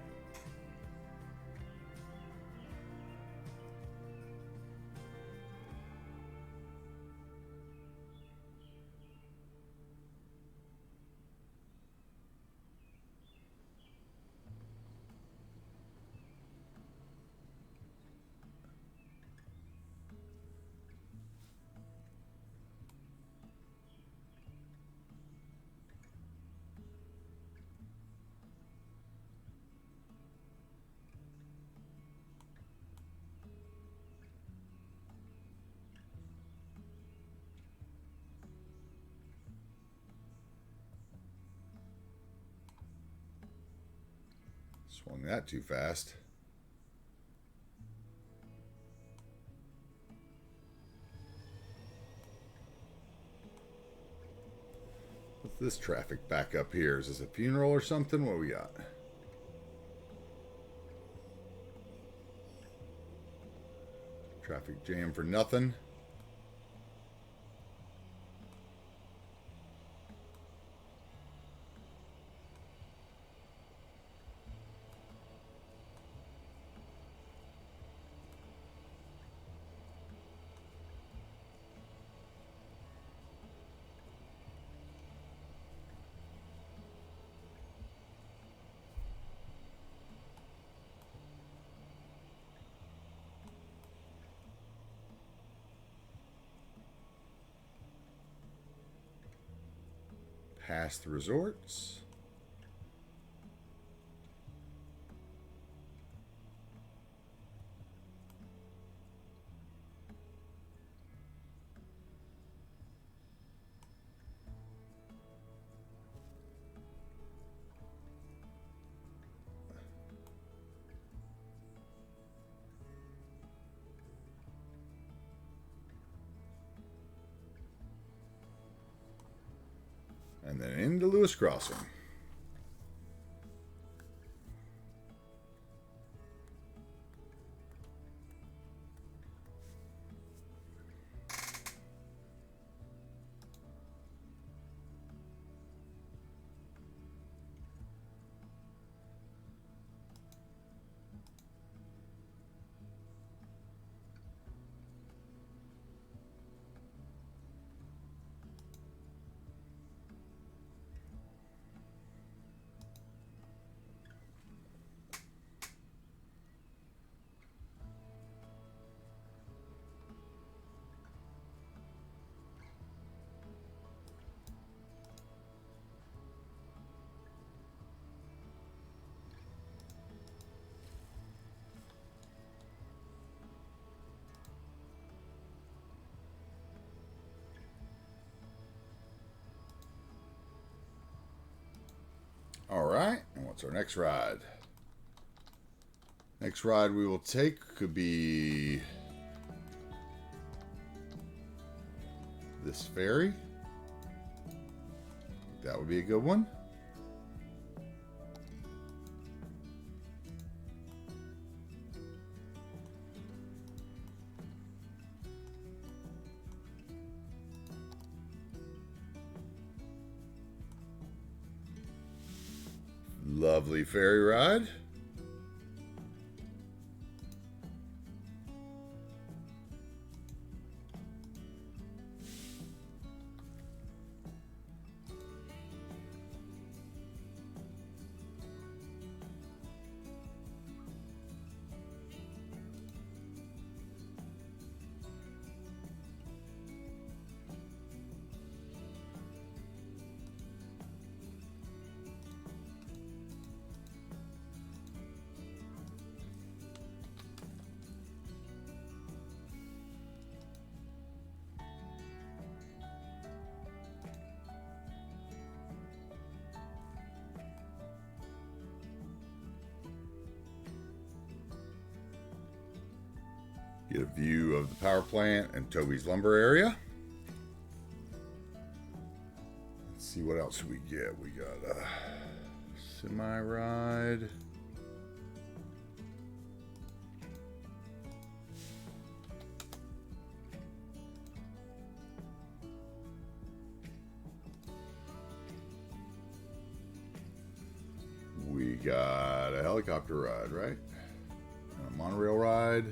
Swung that too fast. What's this traffic back up here? Is this a funeral or something? What we got? Traffic jam for nothing. Past the resorts. And then into Lewis Crossing. All right, and what's our next ride? Next ride we will take could be this ferry. That would be a good one. Lovely ferry ride. Get a view of the power plant and Toby's lumber area. Let's see what else we get. We got a semi-ride. We got a helicopter ride, right? A monorail ride.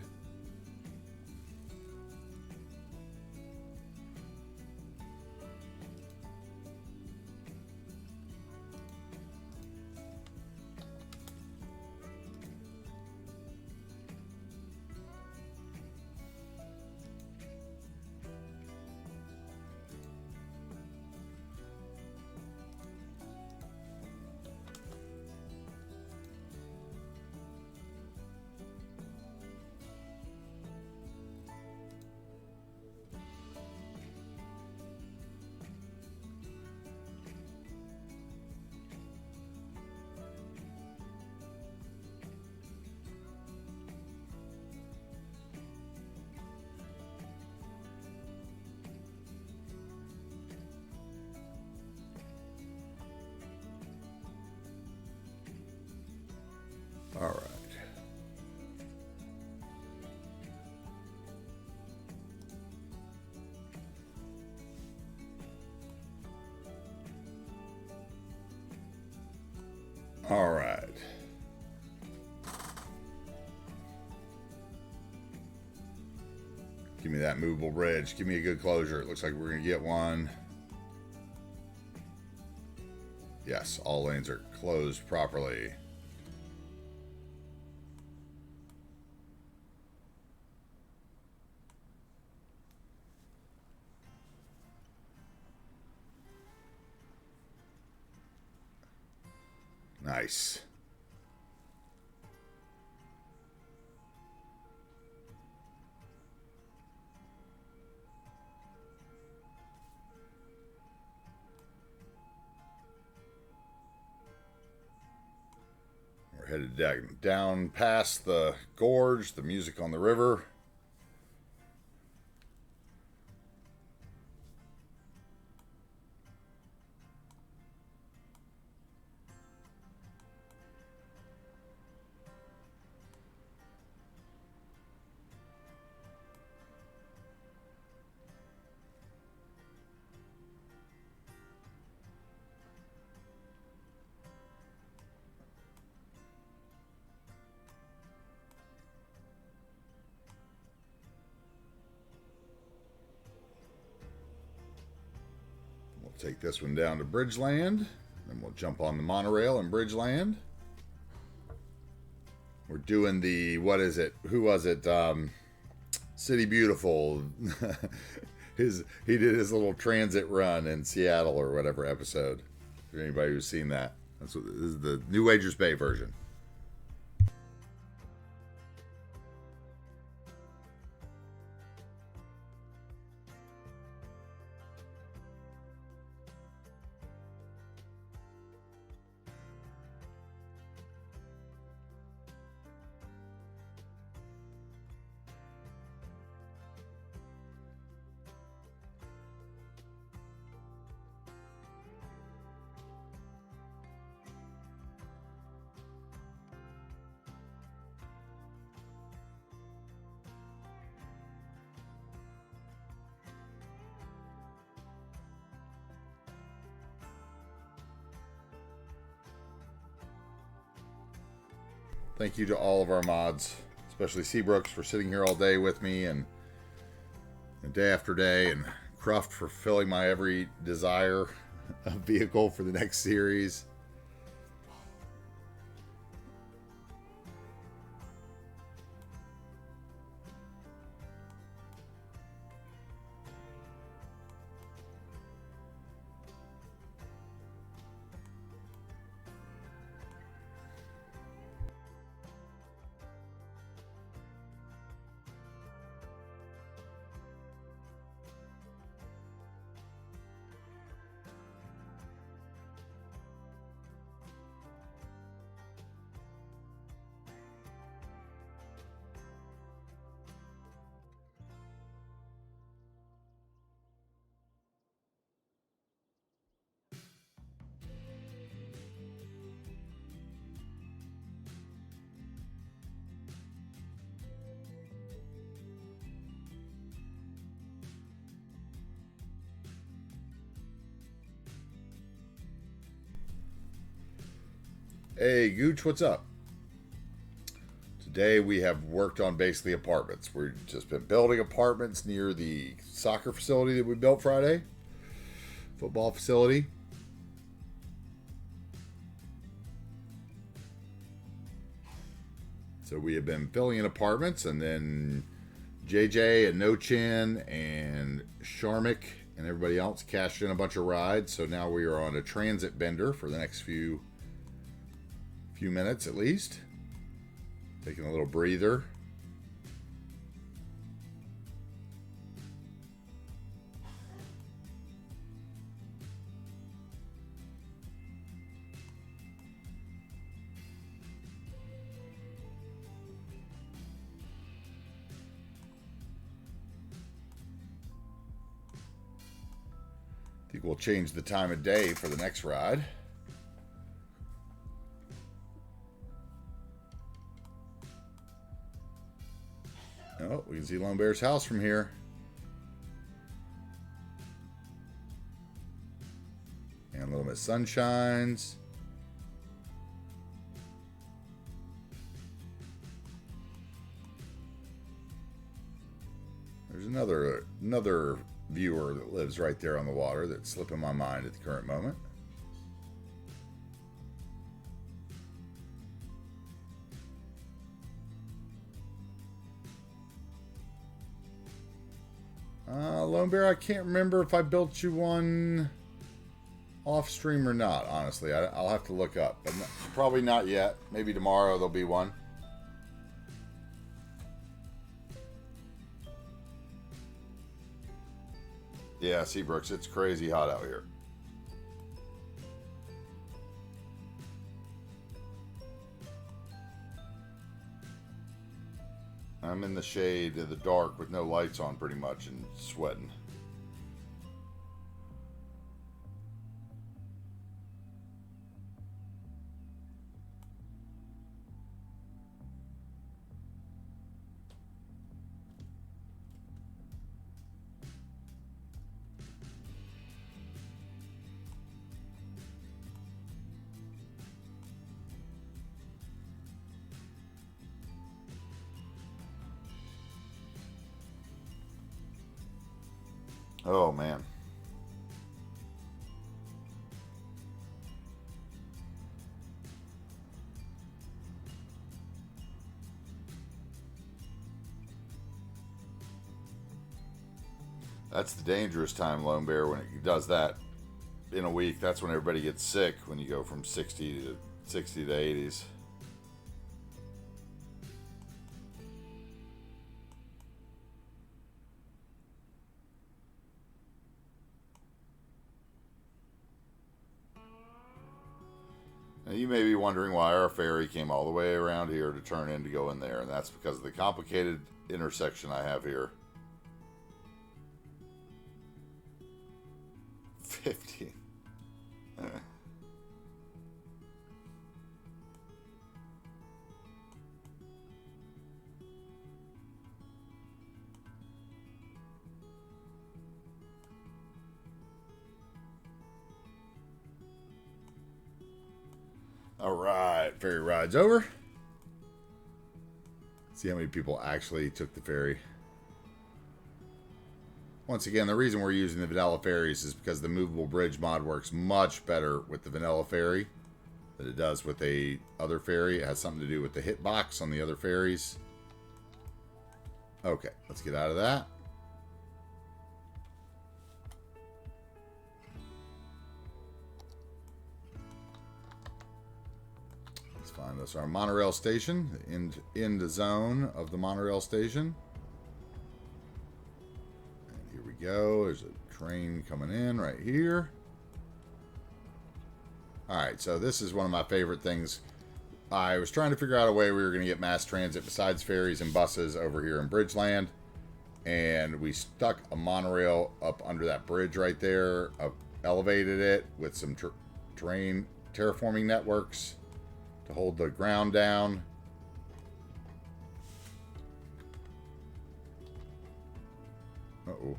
All right. All right. Give me that movable bridge. Give me a good closure. It looks like we're going to get one. Yes, all lanes are closed properly. Nice. We're headed down past the gorge, the music on the river. Take this one down to Bridgeland, then we'll jump on the monorail in Bridgeland. We're doing the, what is it? Who was it? City Beautiful. He did his little transit run in Seattle or whatever episode. For anybody who's seen that, this is the New Wagers Bay version. Thank you to all of our mods, especially Seabrooks for sitting here all day with me and day after day, and Cruft for filling my every desire of vehicle for the next series. Hey, Gooch, what's up? Today we have worked on basically apartments. We've just been building apartments near the soccer facility that we built Friday. Football facility. So we have been filling in apartments, and then JJ and No Chin and Sharmick and everybody else cashed in a bunch of rides. So now we are on a transit bender for the next few minutes at least. Taking a little breather. I think we'll change the time of day for the next ride. Oh, we can see Lone Bear's house from here. And a little bit of sun shines. There's another viewer that lives right there on the water that's slipping my mind at the current moment. Lone Bear, I can't remember if I built you one off stream or not, honestly. I'll have to look up, but probably not yet. Maybe tomorrow there'll be one. Yeah, Seabrooks, it's crazy hot out here. I'm in the shade in the dark with no lights on pretty much and sweating. Oh, man. That's the dangerous time, Lone Bear, when it does that in a week. That's when everybody gets sick, when you go from 60 to 80s. Now, you may be wondering why our ferry came all the way around here to turn in to go in there, and that's because of the complicated intersection I have here. 50. All right, ferry ride's over. See how many people actually took the ferry. Once again, the reason we're using the vanilla ferries is because the movable bridge mod works much better with the vanilla ferry than it does with a other ferry. It has something to do with the hitbox on the other ferries. Okay, let's get out of that. Let's find us our monorail station, the end zone of the monorail station. Here we go. There's a train coming in right here. Alright, so this is one of my favorite things. I was trying to figure out a way we were going to get mass transit besides ferries and buses over here in Bridgeland. And we stuck a monorail up under that bridge right there. Elevated it with some terrain terraforming networks to hold the ground down. Uh-oh.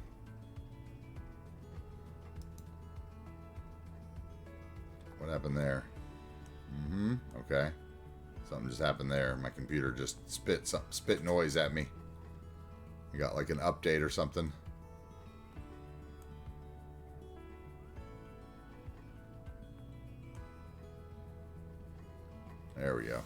What happened there? Okay. Something just happened there. My computer just spit noise at me. You got like an update or something. There we go.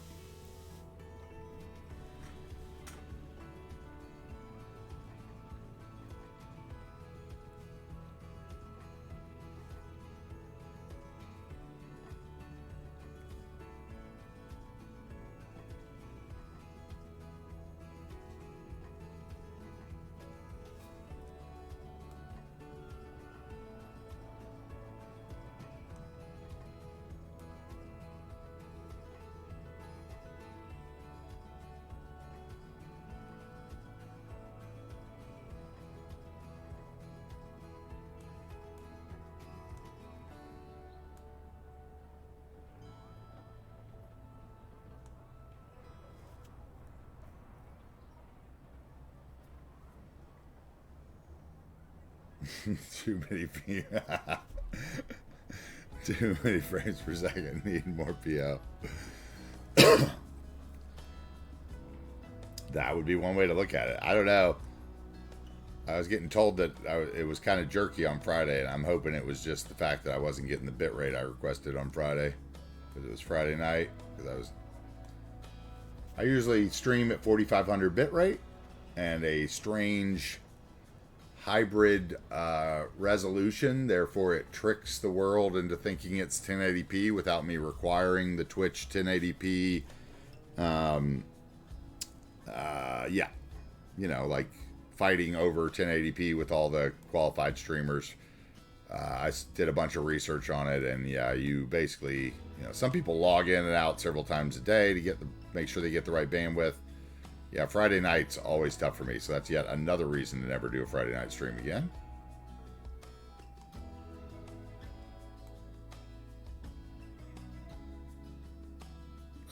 Too many too many frames per second. Need more PO. That would be one way to look at it. I don't know. I was getting told that it was kind of jerky on Friday, and I'm hoping it was just the fact that I wasn't getting the bit rate I requested on Friday, because it was Friday night. Because I usually stream at 4,500 bit rate, and a strange hybrid resolution. Therefore, it tricks the world into thinking it's 1080p without me requiring the Twitch 1080p. Yeah, you know, like fighting over 1080p with all the qualified streamers. I did a bunch of research on it, and yeah, you basically, you know, some people log in and out several times a day to make sure they get the right bandwidth. Yeah, Friday night's always tough for me, so that's yet another reason to never do a Friday night stream again.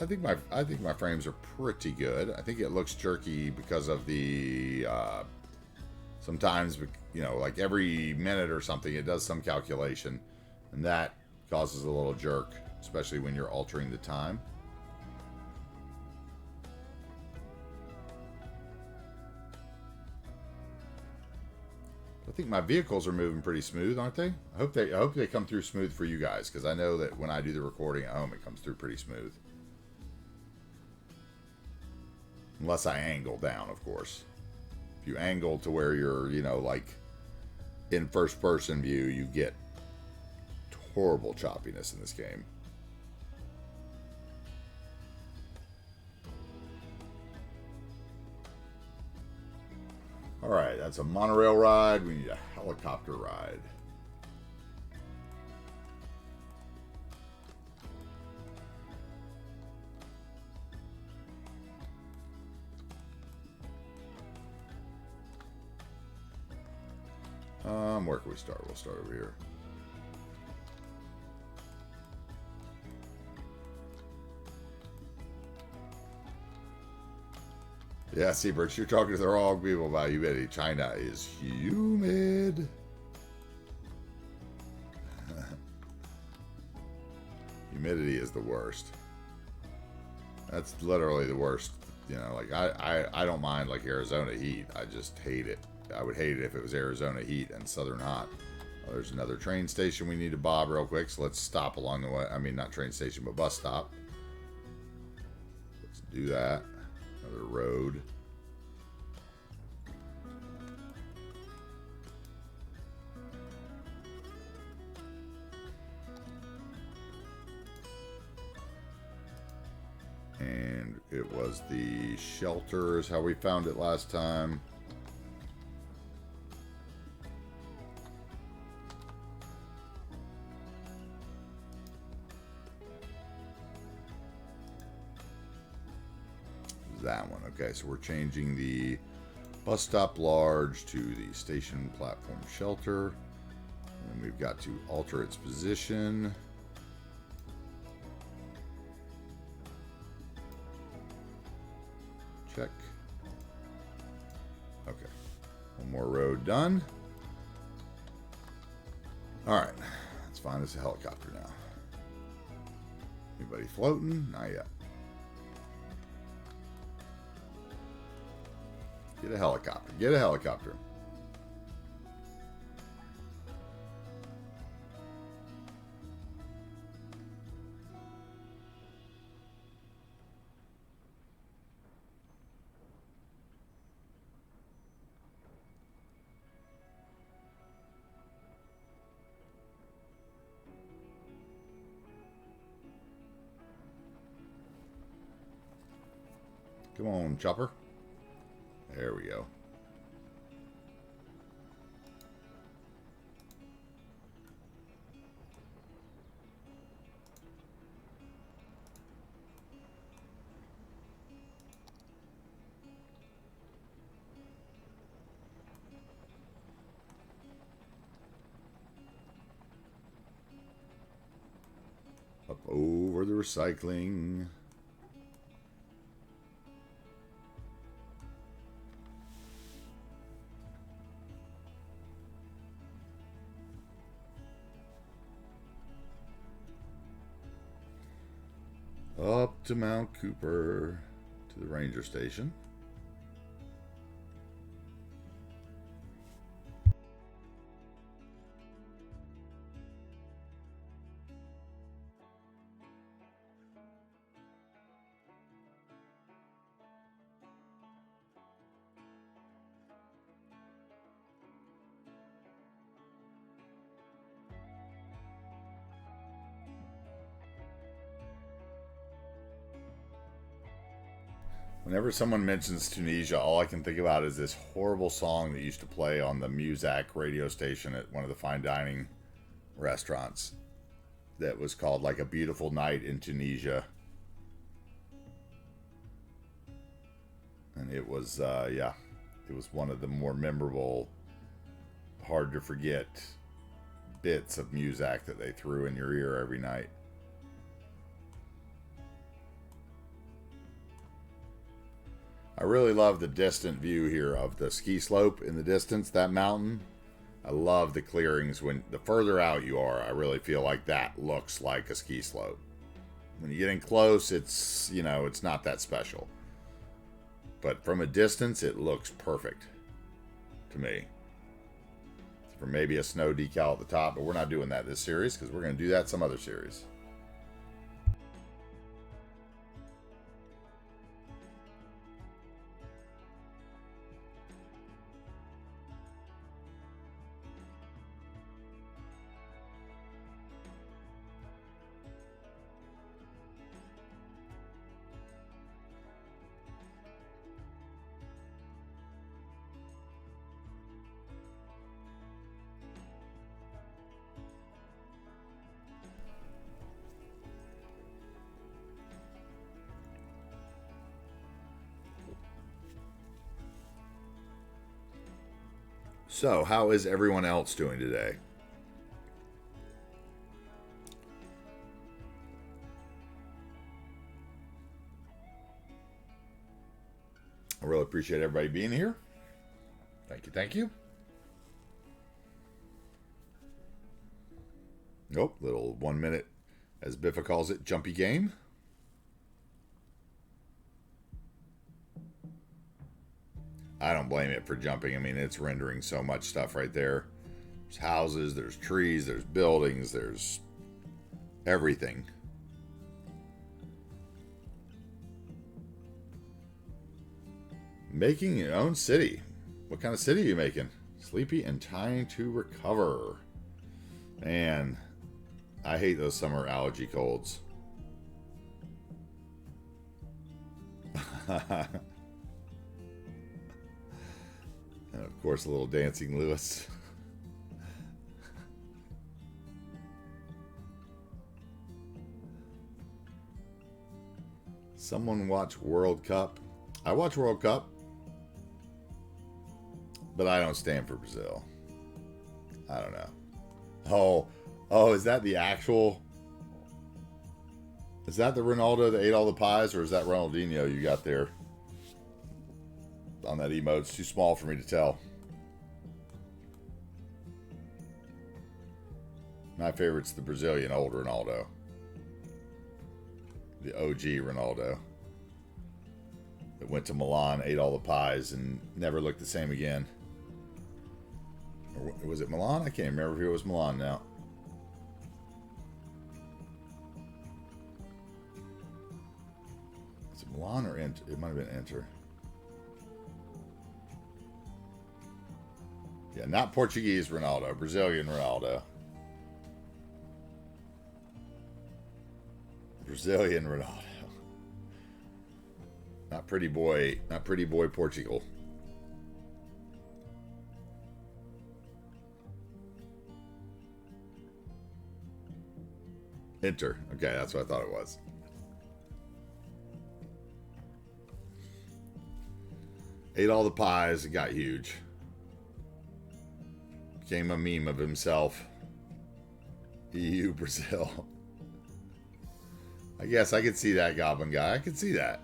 I think my frames are pretty good. I think it looks jerky because of the sometimes, you know, like every minute or something it does some calculation, and that causes a little jerk, especially when you're altering the time. I think my vehicles are moving pretty smooth, aren't they? I hope they come through smooth for you guys, because I know that when I do the recording at home, it comes through pretty smooth. Unless I angle down, of course. If you angle to where you're, you know, like in first person view, you get horrible choppiness in this game. Alright, that's a monorail ride. We need a helicopter ride. Where can we start? We'll start over here. Yeah, Seabirds, you're talking to the wrong people about humidity. China is humid. Humidity is the worst. That's literally the worst. You know, like I don't mind like Arizona heat. I just hate it. I would hate it if it was Arizona heat and southern hot. Oh, there's another train station we need to bob real quick, so let's stop along the way. I mean, not train station, but bus stop. Let's do that. Another road. And it was the shelter is how we found it last time. That one. Okay, so we're changing the bus stop large to the station platform shelter. And we've got to alter its position. Check. Okay. One more road done. Alright. Let's find us a helicopter now. Anybody floating? Not yet. Get a helicopter. Get a helicopter. Come on, chopper. There we go. Up over the recycling. Up to Mount Cooper, to the ranger station. Whenever someone mentions Tunisia, all I can think about is this horrible song that used to play on the Muzak radio station at one of the fine dining restaurants that was called like A Beautiful Night in Tunisia. And it was, yeah, it was one of the more memorable, hard to forget bits of Muzak that they threw in your ear every night. I really love the distant view here of the ski slope in the distance, that mountain. I love the clearings. When the further out you are, I really feel like that looks like a ski slope. When you get in close, it's, you know, it's not that special. But from a distance, it looks perfect to me. For maybe a snow decal at the top, but we're not doing that this series because we're going to do that some other series. So, how is everyone else doing today? I really appreciate everybody being here. Thank you, thank you. Nope, little 1 minute, as Biffa calls it, jumpy game. I don't blame it for jumping. I mean, it's rendering so much stuff right there. There's houses, there's trees, there's buildings, there's everything. Making your own city. What kind of city are you making? Sleepy and trying to recover. Man, I hate those summer allergy colds. And of course, a little Dancing Lewis. Someone watch World Cup. I watch World Cup, but I don't stand for Brazil. I don't know. Oh, is that the actual? Is that the Ronaldo that ate all the pies, or is that Ronaldinho you got there? On that emote, it's too small for me to tell. My favorite's the Brazilian old Ronaldo. The OG Ronaldo. That went to Milan, ate all the pies, and never looked the same again. Or was it Milan? I can't remember if it was Milan now. Is it Milan or Inter? It might have been Inter. Yeah, not Portuguese Ronaldo, Brazilian Ronaldo. Brazilian Ronaldo. Not pretty boy Portugal. Inter. Okay, that's what I thought it was. Ate all the pies and got huge. Became a meme of himself. EU Brazil. I guess I could see that, Goblin Guy. I could see that.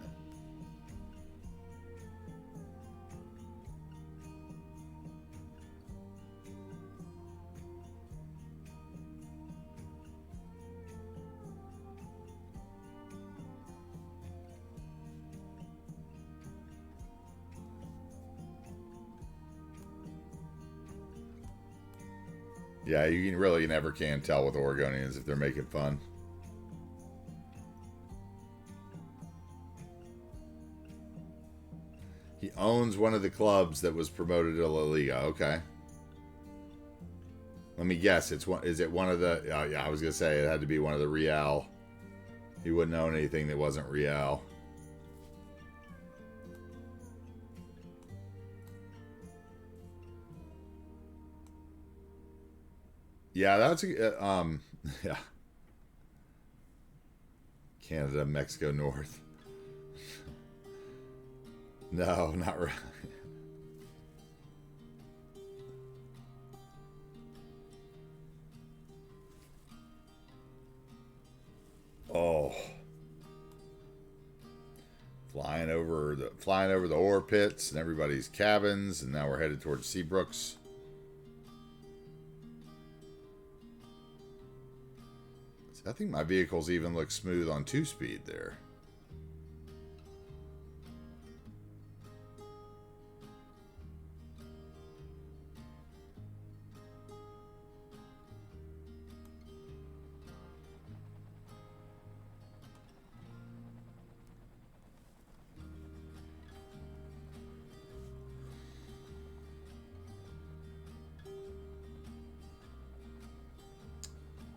Yeah, you really never can tell with Oregonians if they're making fun. He owns one of the clubs that was promoted to La Liga. Okay. Let me guess. Is it one of the... Oh, yeah, I was going to say it had to be one of the Real. He wouldn't own anything that wasn't Real. Yeah, that's a... yeah. Canada, Mexico, North. No, not really. Oh. Flying over the ore pits and everybody's cabins, and now we're headed towards Seabrooks. I think my vehicles even look smooth on 2-speed there.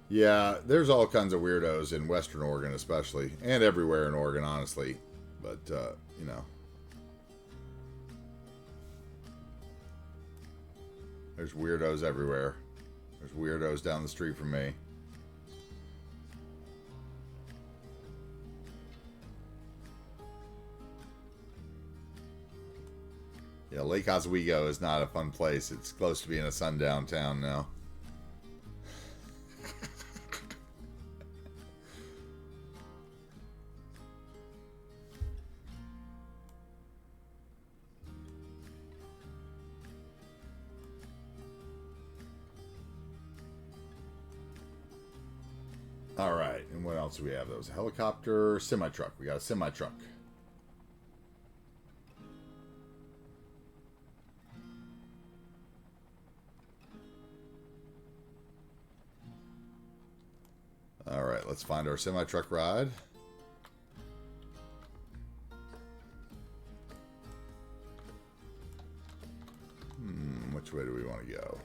Yeah, there's all kinds of weirdos in Western Oregon especially, and everywhere in Oregon, honestly. But, you know. There's weirdos everywhere. There's weirdos down the street from me. Yeah, Lake Oswego is not a fun place. It's close to being a sundown town now. All right, and what else do we have? There was a helicopter, semi-truck. We got a semi-truck. All right, let's find our semi-truck ride. Which way do we want to go?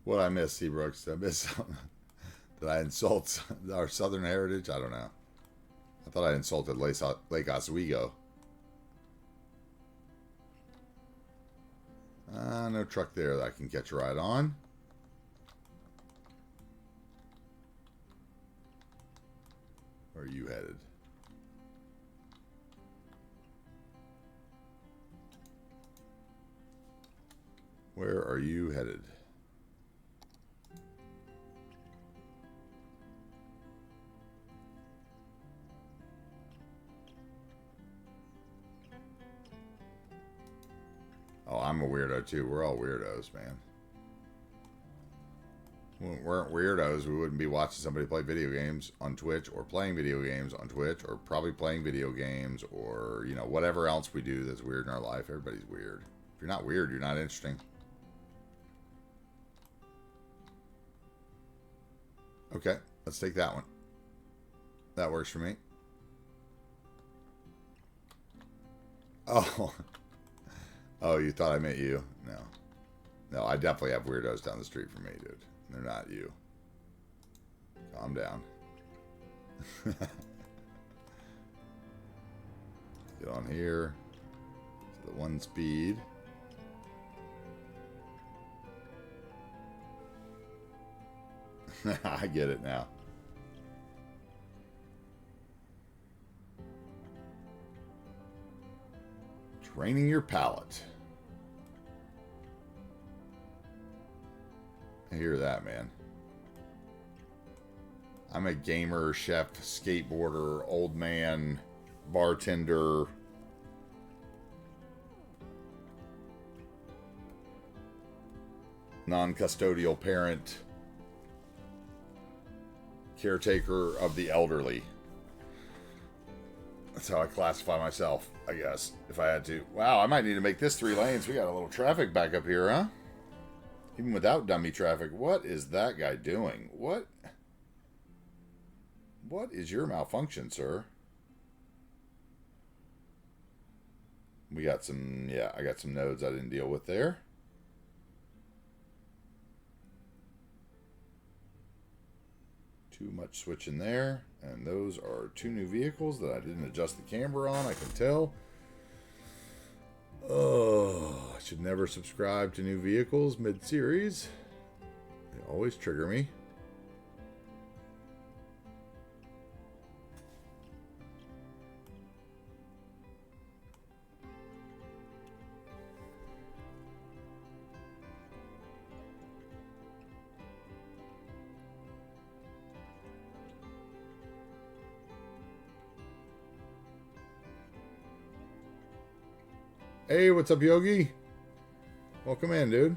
What I miss, Seabrooks? Did I miss something? Did I insult our Southern heritage? I don't know. I thought I insulted Lake Oswego. No truck there that I can catch a ride on. Where are you headed? Where are you headed? Oh, I'm a weirdo too. We're all weirdos, man. If we weren't weirdos, we wouldn't be watching somebody play video games on Twitch, or playing video games on Twitch, or probably playing video games, or, you know, whatever else we do that's weird in our life. Everybody's weird. If you're not weird, you're not interesting. Okay, let's take that one. That works for me. Oh. Oh, you thought I meant you? No. No, I definitely have weirdos down the street from me, dude. They're not you. Calm down. Get on here. To the 1 speed. I get it now. Training your palate. I hear that, man. I'm a gamer, chef, skateboarder, old man, bartender. Non-custodial parent. Caretaker of the elderly. That's how I classify myself, I guess, if I had to. Wow, I might need to make this 3 lanes. We got a little traffic back up here, huh? Even without dummy traffic. What is that guy doing? What is your malfunction, sir? We got some, yeah, I got some nodes I didn't deal with there. Too much switching there. And those are 2 new vehicles that I didn't adjust the camber on, I can tell. Oh, I should never subscribe to new vehicles mid-series. They always trigger me. Hey, what's up, Yogi? Welcome in, dude.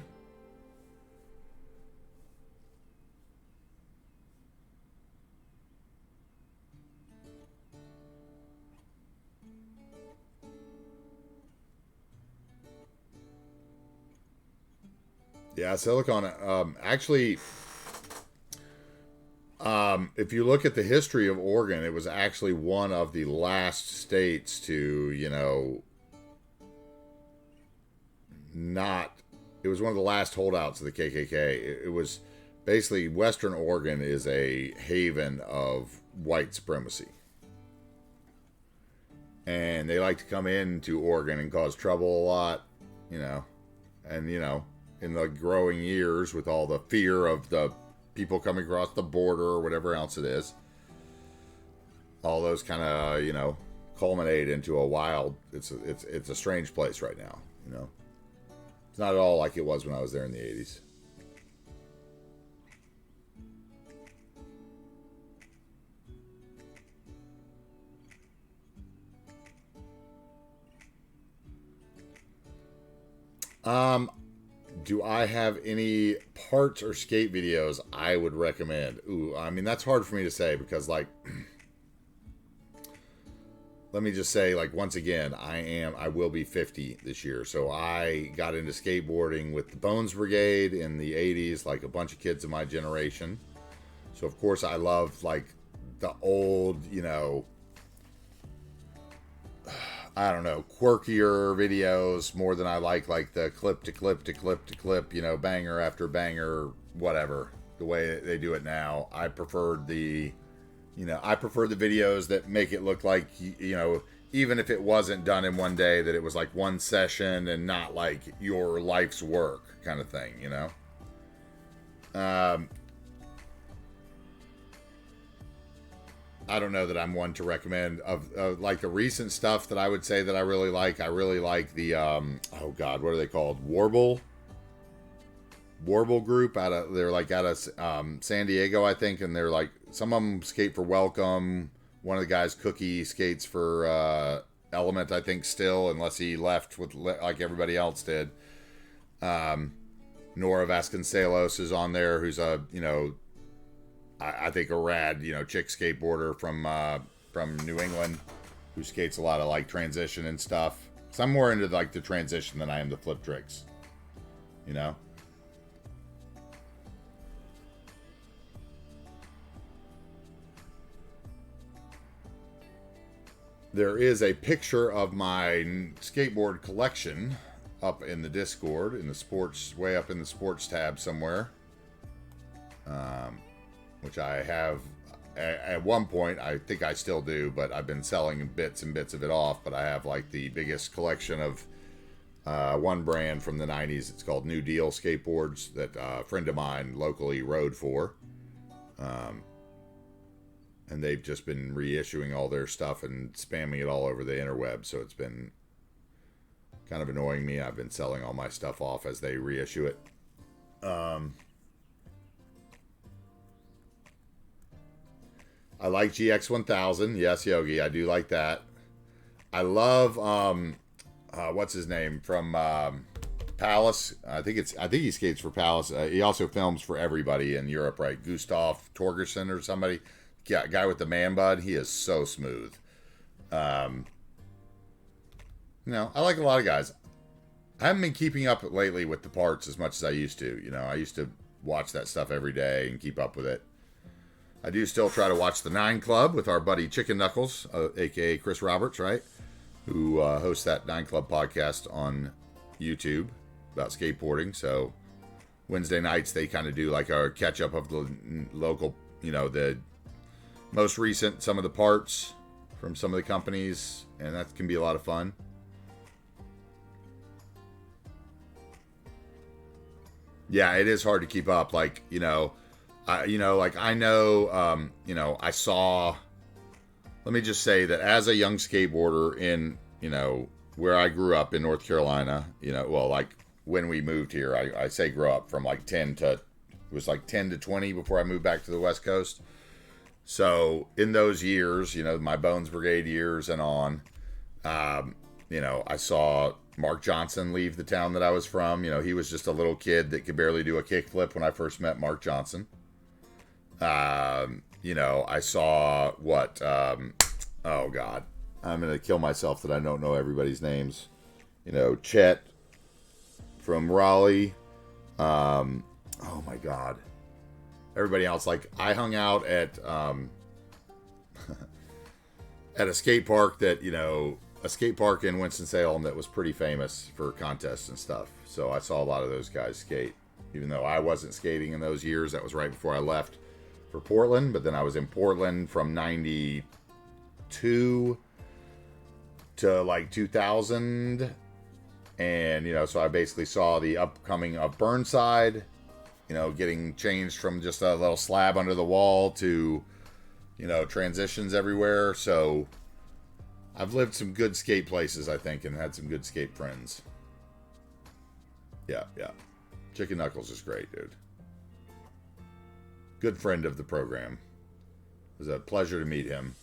Yeah, Silicon. Actually, if you look at the history of Oregon, it was actually one of the last states to, you know, it was one of the last holdouts of the KKK. It was basically, Western Oregon is a haven of white supremacy. And they like to come into Oregon and cause trouble a lot, you know. And, you know, in the growing years, with all the fear of the people coming across the border or whatever else it is, all those kind of, you know, culminate into a wild, it's a strange place right now, you know. It's not at all like it was when I was there in the 80s. Do I have any parts or skate videos I would recommend? Ooh, I mean, that's hard for me to say because, like, let me just say, like, once again, I will be 50 this year. So I got into skateboarding with the Bones Brigade in the 80s, like a bunch of kids of my generation. So, of course, I love, like, the old, you know, I don't know, quirkier videos more than I like the clip to clip to clip to clip, you know, banger after banger, whatever. The way they do it now, I preferred the videos that make it look like, you know, even if it wasn't done in one day, that it was like one session and not like your life's work kind of thing, you know. I don't know that I'm one to recommend of like the recent stuff that I would say that I really like. I really like the oh god, what are they called? Warble group they're like out of San Diego, I think, and they're like, some of them skate for Welcome. One of the guys, Cookie, skates for Element, I think, still, unless he left with like everybody else did. Nora Vasconcelos is on there, who's a, you know, I think a rad, you know, chick skateboarder from New England, who skates a lot of like transition and stuff. So I'm more into like the transition than I am the flip tricks, you know. There is a picture of my skateboard collection up in the Discord, in the sports, way up in the sports tab somewhere. Which I have at one point, I think I still do, but I've been selling bits and bits of it off. But I have like the biggest collection of one brand from the 90s. It's called New Deal Skateboards that a friend of mine locally rode for. And they've just been reissuing all their stuff and spamming it all over the interweb. So it's been kind of annoying me. I've been selling all my stuff off as they reissue it. I like GX1000. Yes, Yogi, I do like that. I love what's his name from Palace. I think he skates for Palace. He also films for everybody in Europe, right? Gustav Torgerson or somebody. Yeah, guy with the man bud. He is so smooth. You know, I like a lot of guys. I haven't been keeping up lately with the parts as much as I used to. You know, I used to watch that stuff every day and keep up with it. I do still try to watch the 9 Club with our buddy Chicken Knuckles, a.k.a. Chris Roberts, right? Who hosts that 9 Club podcast on YouTube about skateboarding. So Wednesday nights, they kind of do like our catch-up of the local, you know, the most recent, some of the parts from some of the companies. And that can be a lot of fun. Yeah, it is hard to keep up. Like, you know... I saw, let me just say that as a young skateboarder in, you know, where I grew up in North Carolina, you know, well, like when we moved here, I say grow up from like 10 to 20 before I moved back to the West Coast. So in those years, you know, my Bones Brigade years and on, you know, I saw Mark Johnson leave the town that I was from. You know, he was just a little kid that could barely do a kickflip when I first met Mark Johnson. You know, I saw oh God, I'm going to kill myself that I don't know everybody's names. You know, Chet from Raleigh. Oh my God. Everybody else, like I hung out at, at a skate park that, you know, a skate park in Winston-Salem that was pretty famous for contests and stuff. So I saw a lot of those guys skate, even though I wasn't skating in those years. That was right before I left for Portland, but then I was in Portland from 92 to like 2000, and you know, so I basically saw the upcoming of Burnside, you know, getting changed from just a little slab under the wall to, you know, transitions everywhere. So I've lived some good skate places, I think, and had some good skate friends. Yeah. Chicken Knuckles is great, dude. Good friend of the program. It was a pleasure to meet him.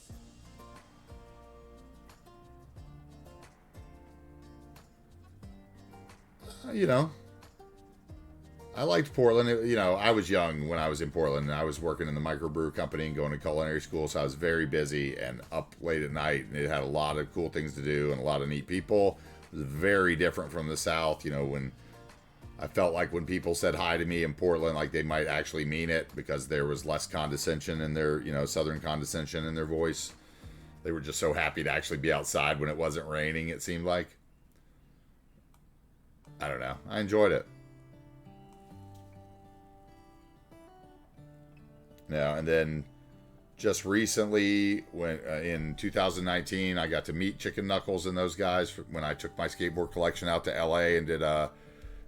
You know, I liked Portland. You know, I was young when I was in Portland, and I was working in the microbrew company and going to culinary school, so I was very busy and up late at night, and it had a lot of cool things to do and a lot of neat people. It was very different from the South, you know, when I felt like when people said hi to me in Portland, like they might actually mean it, because there was less condescension in their, you know, Southern condescension in their voice. They were just so happy to actually be outside when it wasn't raining, it seemed like. I don't know. I enjoyed it. Yeah, and then just recently, when in 2019, I got to meet Chicken Knuckles and those guys when I took my skateboard collection out to LA and did a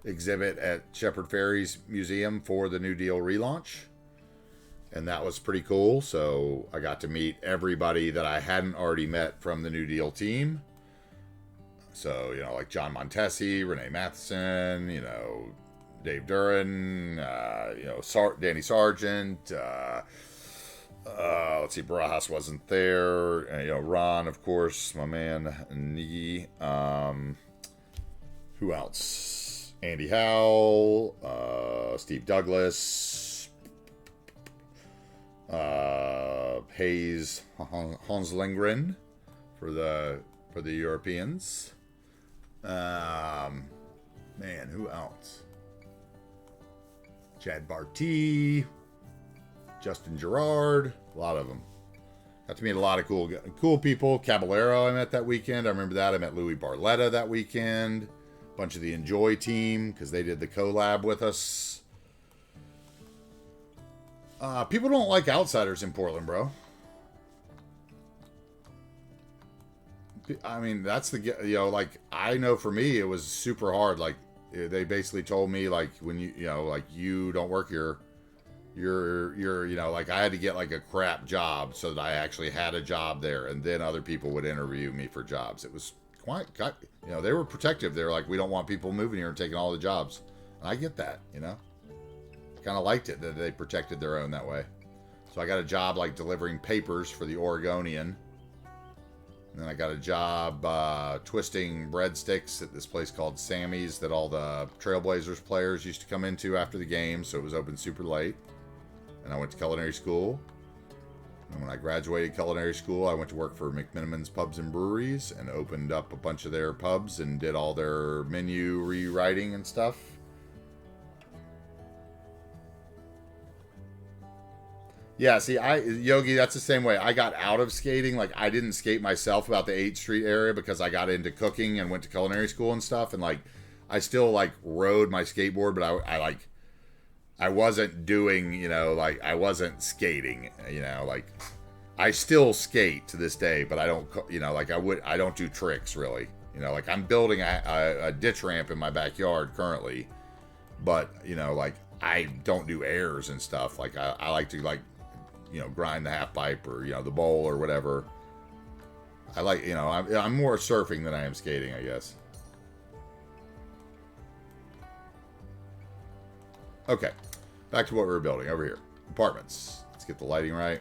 exhibit at Shepard Ferry's museum for the New Deal relaunch. And that was pretty cool. So I got to meet everybody that I hadn't already met from the New Deal team. So, you know, like John Montesi, Renee Matheson, you know, Dave Duran, you know, Danny Sargent, let's see, Barajas wasn't there. You know, Ron, of course, my man, Niggy. Who else? Andy Howell, Steve Douglas, Hayes Hans Lindgren for the Europeans. Man, who else? Chad Barty, Justin Gerard, a lot of them. Got to meet a lot of cool people. Caballero I met that weekend. I remember that. I met Louis Barletta that weekend. A bunch of the Enjoy team because they did the collab with us. People don't like outsiders in Portland, bro. I mean, that's the, you know, like, I know for me, it was super hard. Like, they basically told me, like, when you know, like, you don't work here, you're, you know, like, I had to get, like, a crap job so that I actually had a job there. And then other people would interview me for jobs. It was quite, you know, they were protective. They were like, we don't want people moving here and taking all the jobs. And I get that, you know. Kind of liked it that they protected their own that way. So I got a job, like, delivering papers for the Oregonian. And then I got a job twisting breadsticks at this place called Sammy's that all the Trailblazers players used to come into after the game, so it was open super late. And I went to culinary school. And when I graduated culinary school, I went to work for McMiniman's Pubs and Breweries and opened up a bunch of their pubs and did all their menu rewriting and stuff. Yeah, see, Yogi, that's the same way. I got out of skating. Like, I didn't skate myself about the 8th Street area because I got into cooking and went to culinary school and stuff. And, like, I still, like, rode my skateboard, but I wasn't doing, you know, like, I wasn't skating, you know, like, I still skate to this day, but I don't, you know, like, I don't do tricks, really. You know, like, I'm building a ditch ramp in my backyard currently, but, you know, like, I don't do airs and stuff. Like, I like to, like, you know, grind the half pipe or, you know, the bowl or whatever. I like, you know, I'm more surfing than I am skating, I guess. Okay, back to what we were building over here. Apartments. Let's get the lighting right.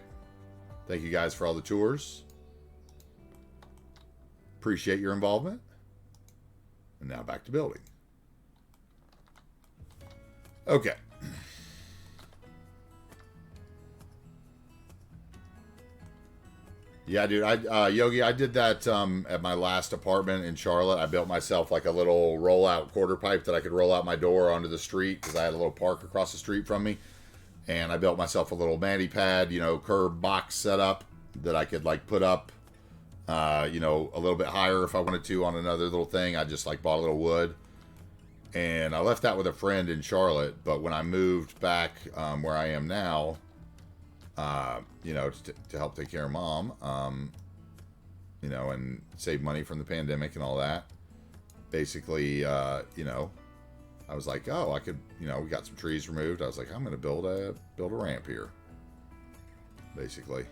Thank you guys for all the tours. Appreciate your involvement. And now back to building. Okay. Yeah, dude. Yogi, I did that at my last apartment in Charlotte. I built myself like a little rollout quarter pipe that I could roll out my door onto the street because I had a little park across the street from me. And I built myself a little mani pad, you know, curb box setup that I could like put up, you know, a little bit higher if I wanted to on another little thing. I just like bought a little wood. And I left that with a friend in Charlotte. But when I moved back where I am now, you know, to help take care of mom, you know, and save money from the pandemic and all that. Basically, you know, I was like, oh, I could, you know, we got some trees removed. I was like, I'm going to build a ramp here, basically.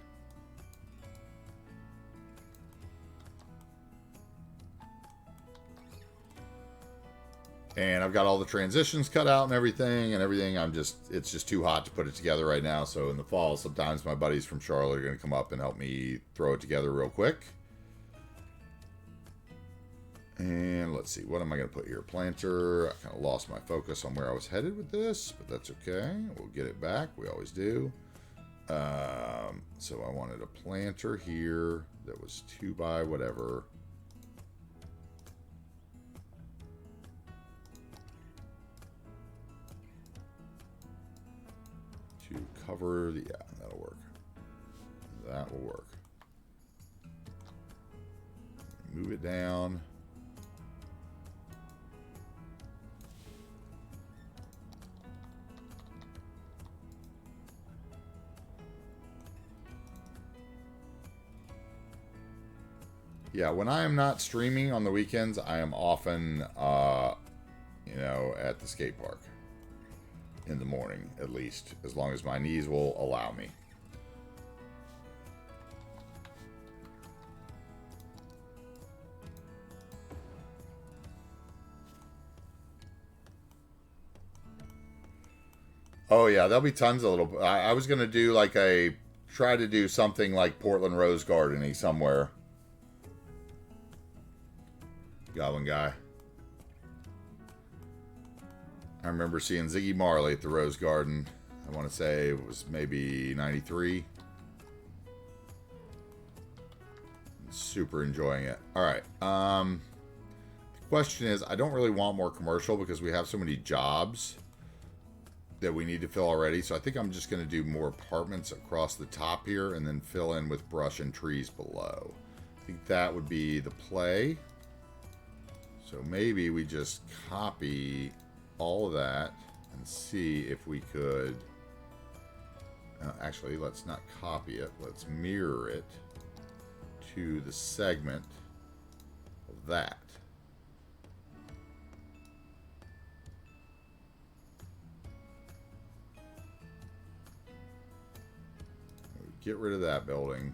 And I've got all the transitions cut out and everything. It's just too hot to put it together right now. So in the fall, sometimes my buddies from Charlotte are going to come up and help me throw it together real quick. And let's see, what am I going to put here? Planter. I kind of lost my focus on where I was headed with this, but that's okay. We'll get it back. We always do. So I wanted a planter here that was 2 by whatever. To cover the, yeah, that'll work. That will work. Move it down. Yeah, when I am not streaming on the weekends, I am often, you know, at the skate park. In the morning, at least. As long as my knees will allow me. Oh, yeah, there'll be tons of little... I was going to do like a... Try to do something like Portland Rose Garden-y somewhere. Goblin guy. I remember seeing Ziggy Marley at the Rose Garden. I want to say it was maybe 93. Super enjoying it. Alright. The question is, I don't really want more commercial because we have so many jobs that we need to fill already. So I think I'm just going to do more apartments across the top here and then fill in with brush and trees below. I think that would be the play. So maybe we just copy all of that and see if we could... actually, let's not copy it. Let's mirror it to the segment of that. Get rid of that building.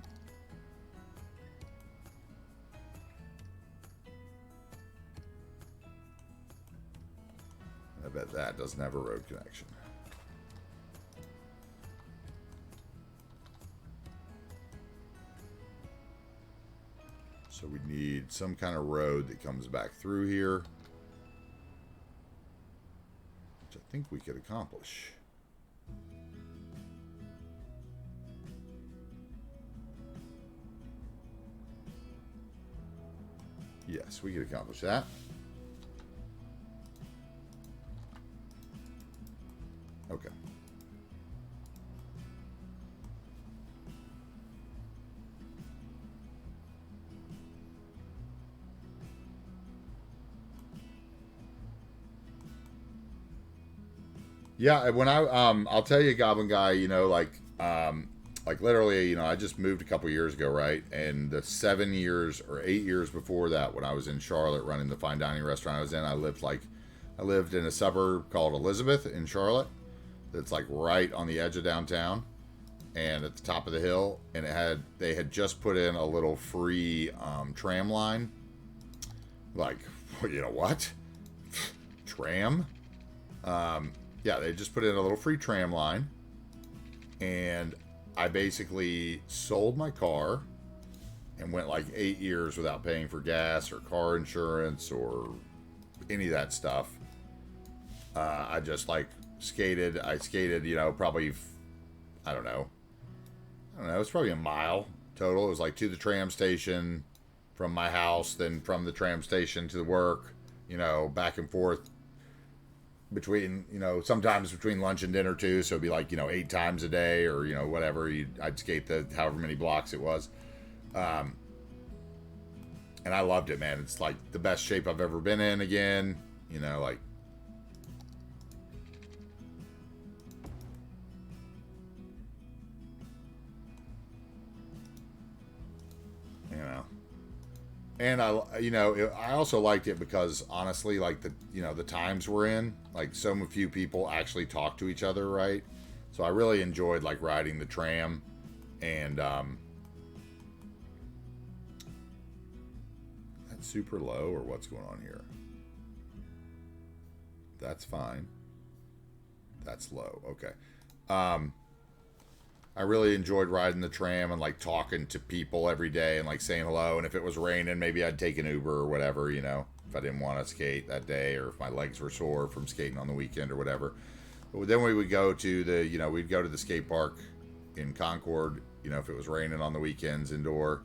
I bet that doesn't have a road connection. So we need some kind of road that comes back through here, which I think we could accomplish. Yes, we could accomplish that. Okay. Yeah, when I'll tell you, Goblin Guy, you know, like literally, you know, I just moved a couple years ago, right? And the 7 years or 8 years before that, when I was in Charlotte running the fine dining restaurant I was in, I lived in a suburb called Elizabeth in Charlotte. That's like right on the edge of downtown and at the top of the hill. And they had just put in a little free tram line. Like, you know what? Tram? Yeah, they just put in a little free tram line. And I basically sold my car and went like 8 years without paying for gas or car insurance or any of that stuff. I just like skated. I skated, you know, probably, I don't know. It's probably a mile total. It was like to the tram station from my house, then from the tram station to the work, you know, back and forth between, you know, sometimes between lunch and dinner too. So it'd be like, you know, 8 times a day or, you know, whatever. I'd skate the however many blocks it was. And I loved it, man. It's like the best shape I've ever been in again, you know, like. You know. And I also liked it because honestly, like the times we're in, like so few people actually talk to each other, right? So I really enjoyed like riding the tram, and that's super low, or what's going on here? That's fine. That's low. Okay. I really enjoyed riding the tram and like talking to people every day and like saying hello. And if it was raining, maybe I'd take an Uber or whatever, you know, if I didn't want to skate that day or if my legs were sore from skating on the weekend or whatever. But then we would go to we'd go to the skate park in Concord, you know, if it was raining on the weekends indoor,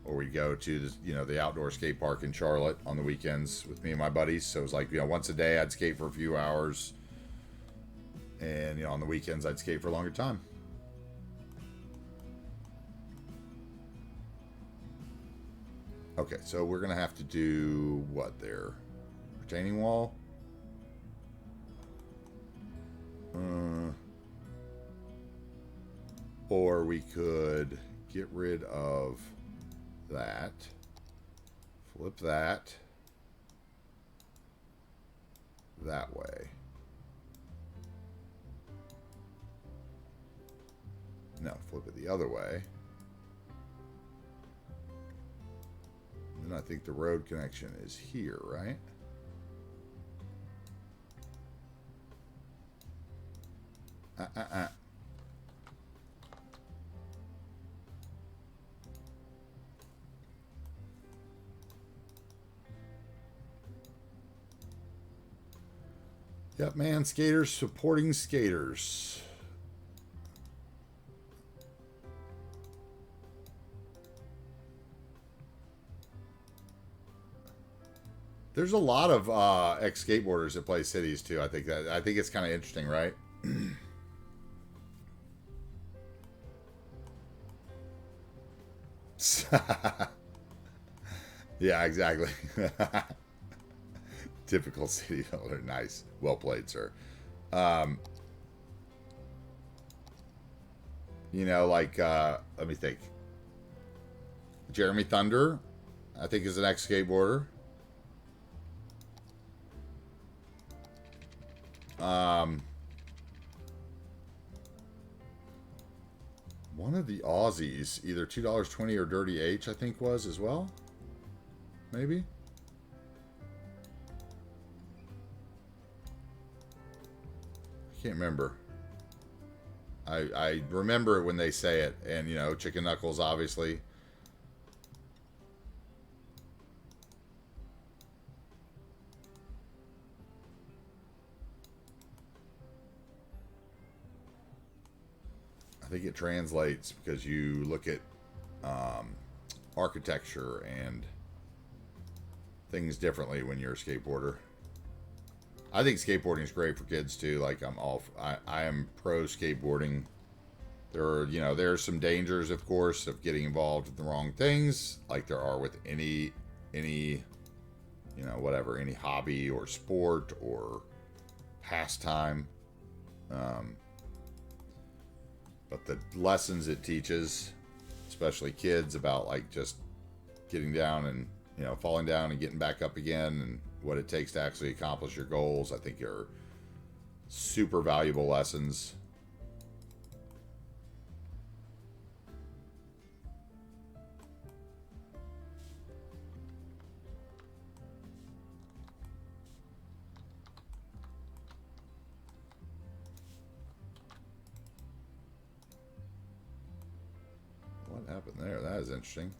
or we'd go to the outdoor skate park in Charlotte on the weekends with me and my buddies. So it was like, you know, once a day I'd skate for a few hours, and, you know, on the weekends I'd skate for a longer time. Okay, so we're going to have to do what there? Retaining wall? Or we could get rid of that. Flip that. That way. No, flip it the other way. And then I think the road connection is here, right? Yep, man, skaters supporting skaters. There's a lot of ex-skateboarders that play cities too. I think it's kind of interesting, right? Yeah, exactly. Typical city builder. Nice. Well played, sir. You know, like, let me think. Jeremy Thunder, I think, is an ex-skateboarder. One of the Aussies, either $2.20 or Dirty H, I think was as well. Maybe. I can't remember. I remember it when they say it, and you know, Chicken Knuckles, obviously. I think it translates because you look at architecture and things differently when you're a skateboarder. I think skateboarding is great for kids too. Like I am pro skateboarding. There are, you know, there's some dangers, of course, of getting involved in the wrong things, like there are with any, you know, whatever, any hobby or sport or pastime. But the lessons it teaches, especially kids, about like just getting down and, you know, falling down and getting back up again, and what it takes to actually accomplish your goals, I think are super valuable lessons. What happened there? That is interesting.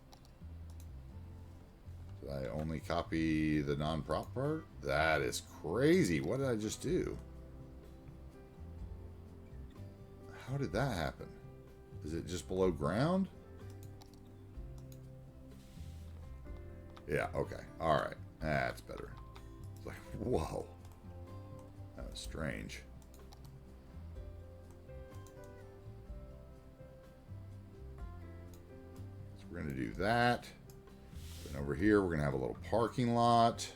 Did I only copy the non-prop part? That is crazy. What did I just do? How did that happen? Is it just below ground? Yeah, okay. Alright. That's better. It's like, whoa. That was strange. So we're going to do that. And over here, we're going to have a little parking lot.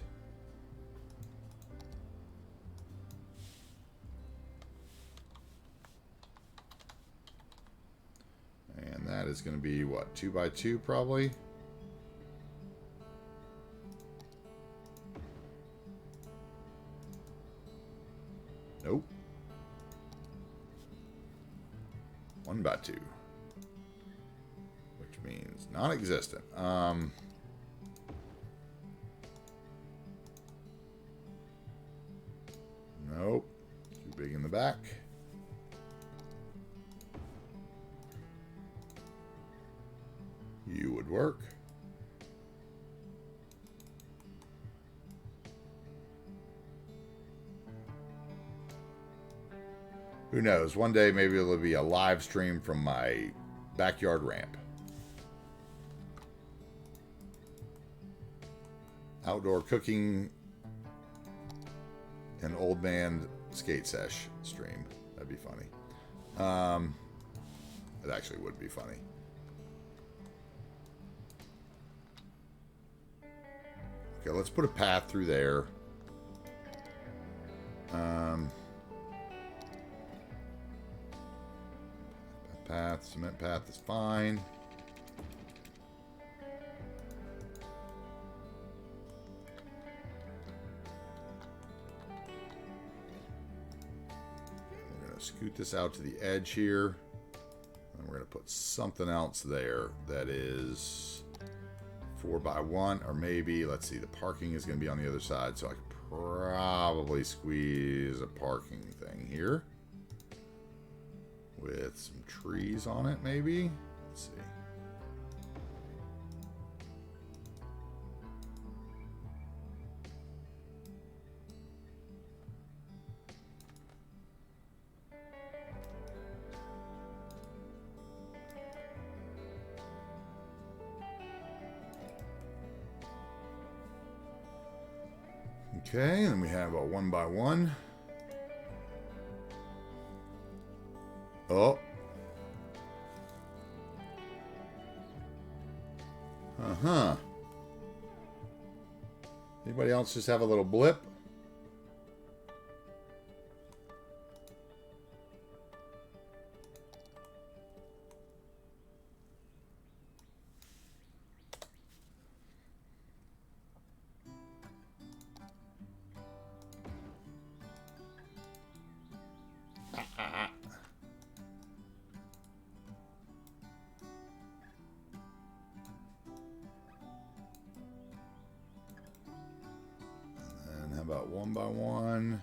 And that is going to be, what, 2x2 probably? Nope. 1x2. Which means non-existent. Nope. Too big in the back. You would work. Who knows? One day maybe it'll be a live stream from my backyard ramp. Outdoor cooking and old man skate sesh stream. That'd be funny. It actually would be funny. Okay, let's put a path through there. Cement path is fine. We're going to scoot this out to the edge here. And we're going to put something else there that is 4x1, or maybe, let's see, the parking is going to be on the other side, so I could probably squeeze a parking thing here with some trees on it, maybe. Let's see. Okay, and then we have a 1x1. Oh. Uh-huh. Anybody else just have a little blip? About 1x1.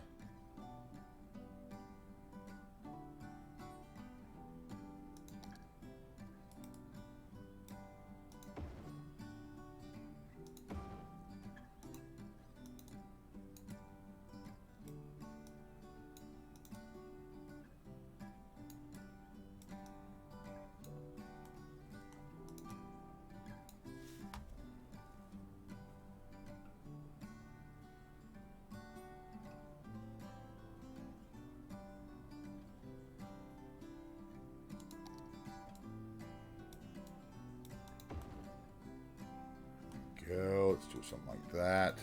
Go. Let's do something like that.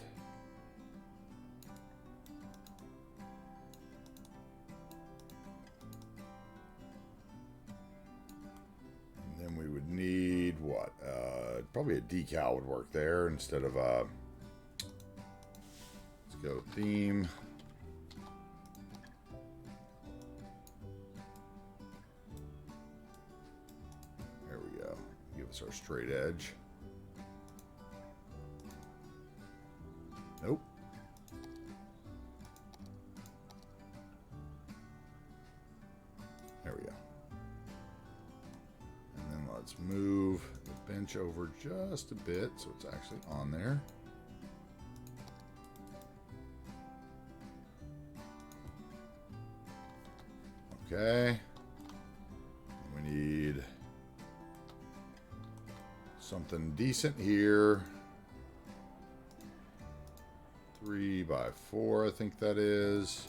And then we would need what? Probably a decal would work there instead of a. Let's go theme. There we go. Give us our straight edge. Nope. There we go. And then let's move the bench over just a bit so it's actually on there. Okay. We need something decent here. 3x4, I think that is.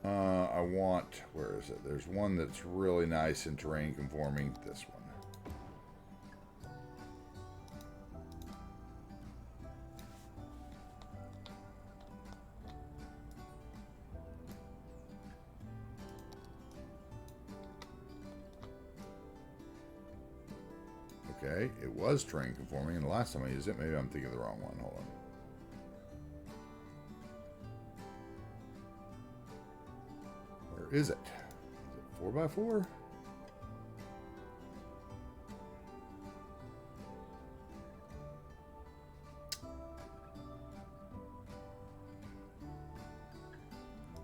I want, where is it? There's one that's really nice and terrain conforming. This one. Okay, it was terrain conforming, and the last time I used it, maybe I'm thinking of the wrong one. Hold on. Where is it? Is it 4x4?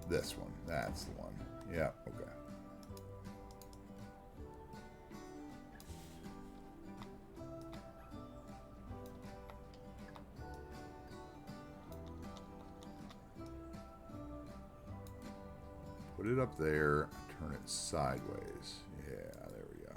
This one. That's the one. Yeah, okay. Put it up there, turn it sideways. Yeah, there we go.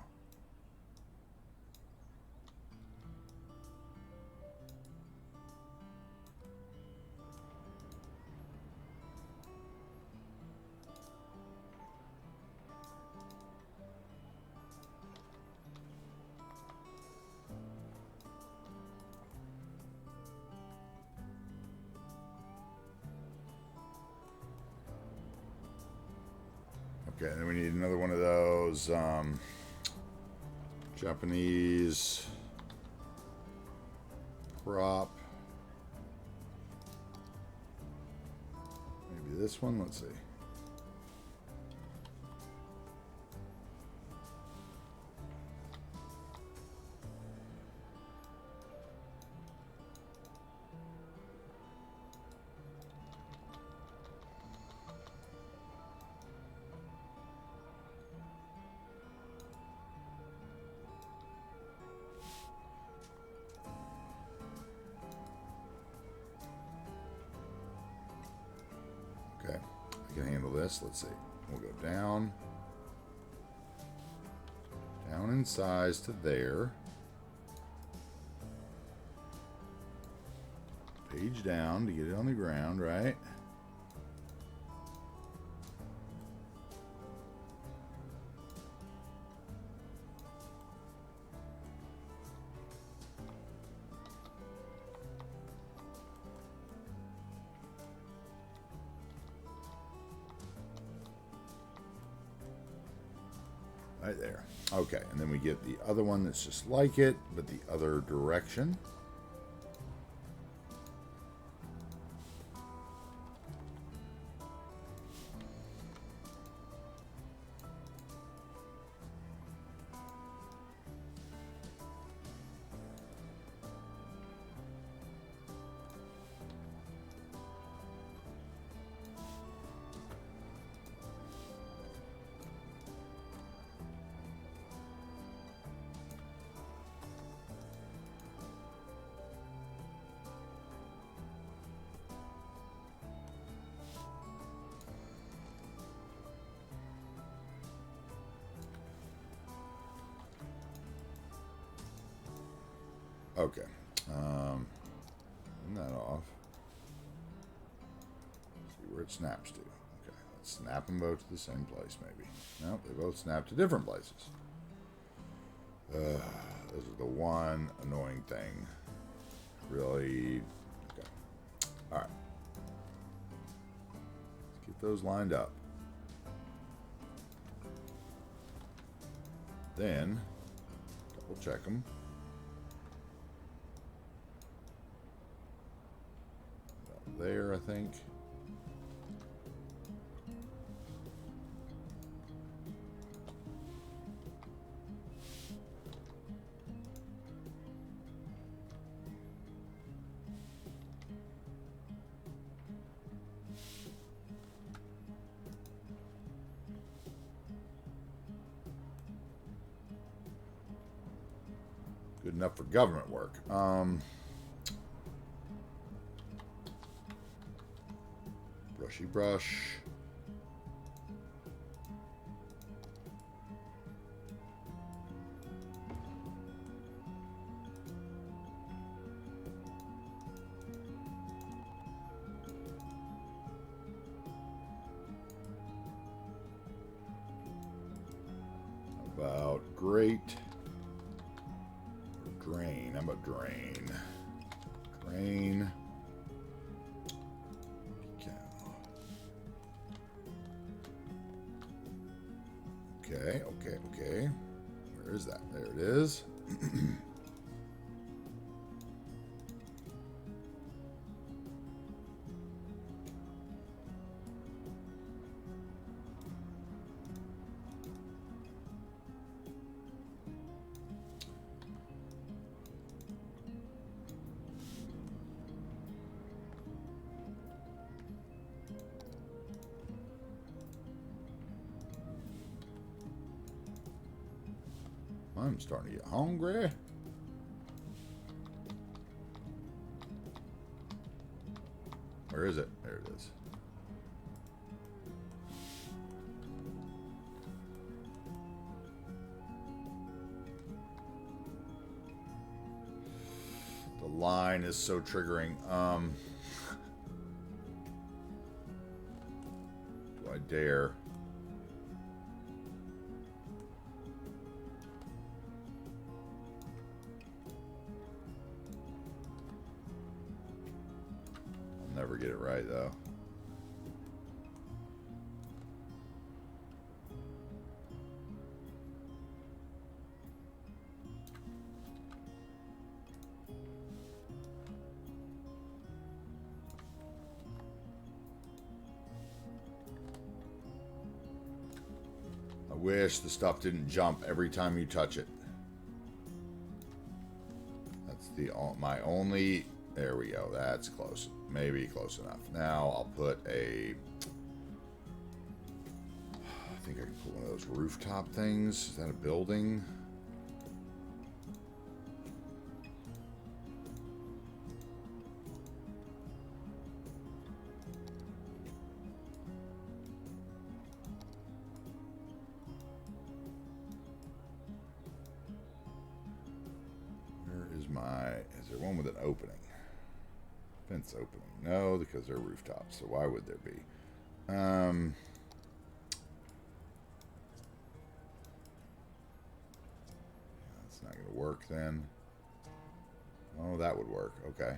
Okay, then we need another one of those Japanese prop. Maybe this one. Let's see. Okay, I can handle this. Let's see. We'll go down in size to there. Page down to get it on the ground, right? Right there. Okay, and then we get the other one that's just like it, but the other direction. Okay. Turn that off. See where it snaps to. Okay, let's snap them both to the same place, maybe. Nope, they both snap to different places. This is the one annoying thing. Really. Okay. All right. Let's get those lined up. Then, double check them. There, I think. Good enough for government work. Brushy brush. About great. Drain. How about drain? Drain. Okay, okay, okay. Where is that? There it is. I'm starting to get hungry. Where is it? There it is. The line is so triggering. Do I dare? Never get it right though. wish the stuff didn't jump every time you touch it. That's my only... There we go. That's close. Maybe close enough. Now I'll put a... I think I can put one of those rooftop things. Is that a building? Is there one with an opening? Fence opening. No, because they're rooftops, so why would there be? That's not going to work then. Oh, that would work. Okay.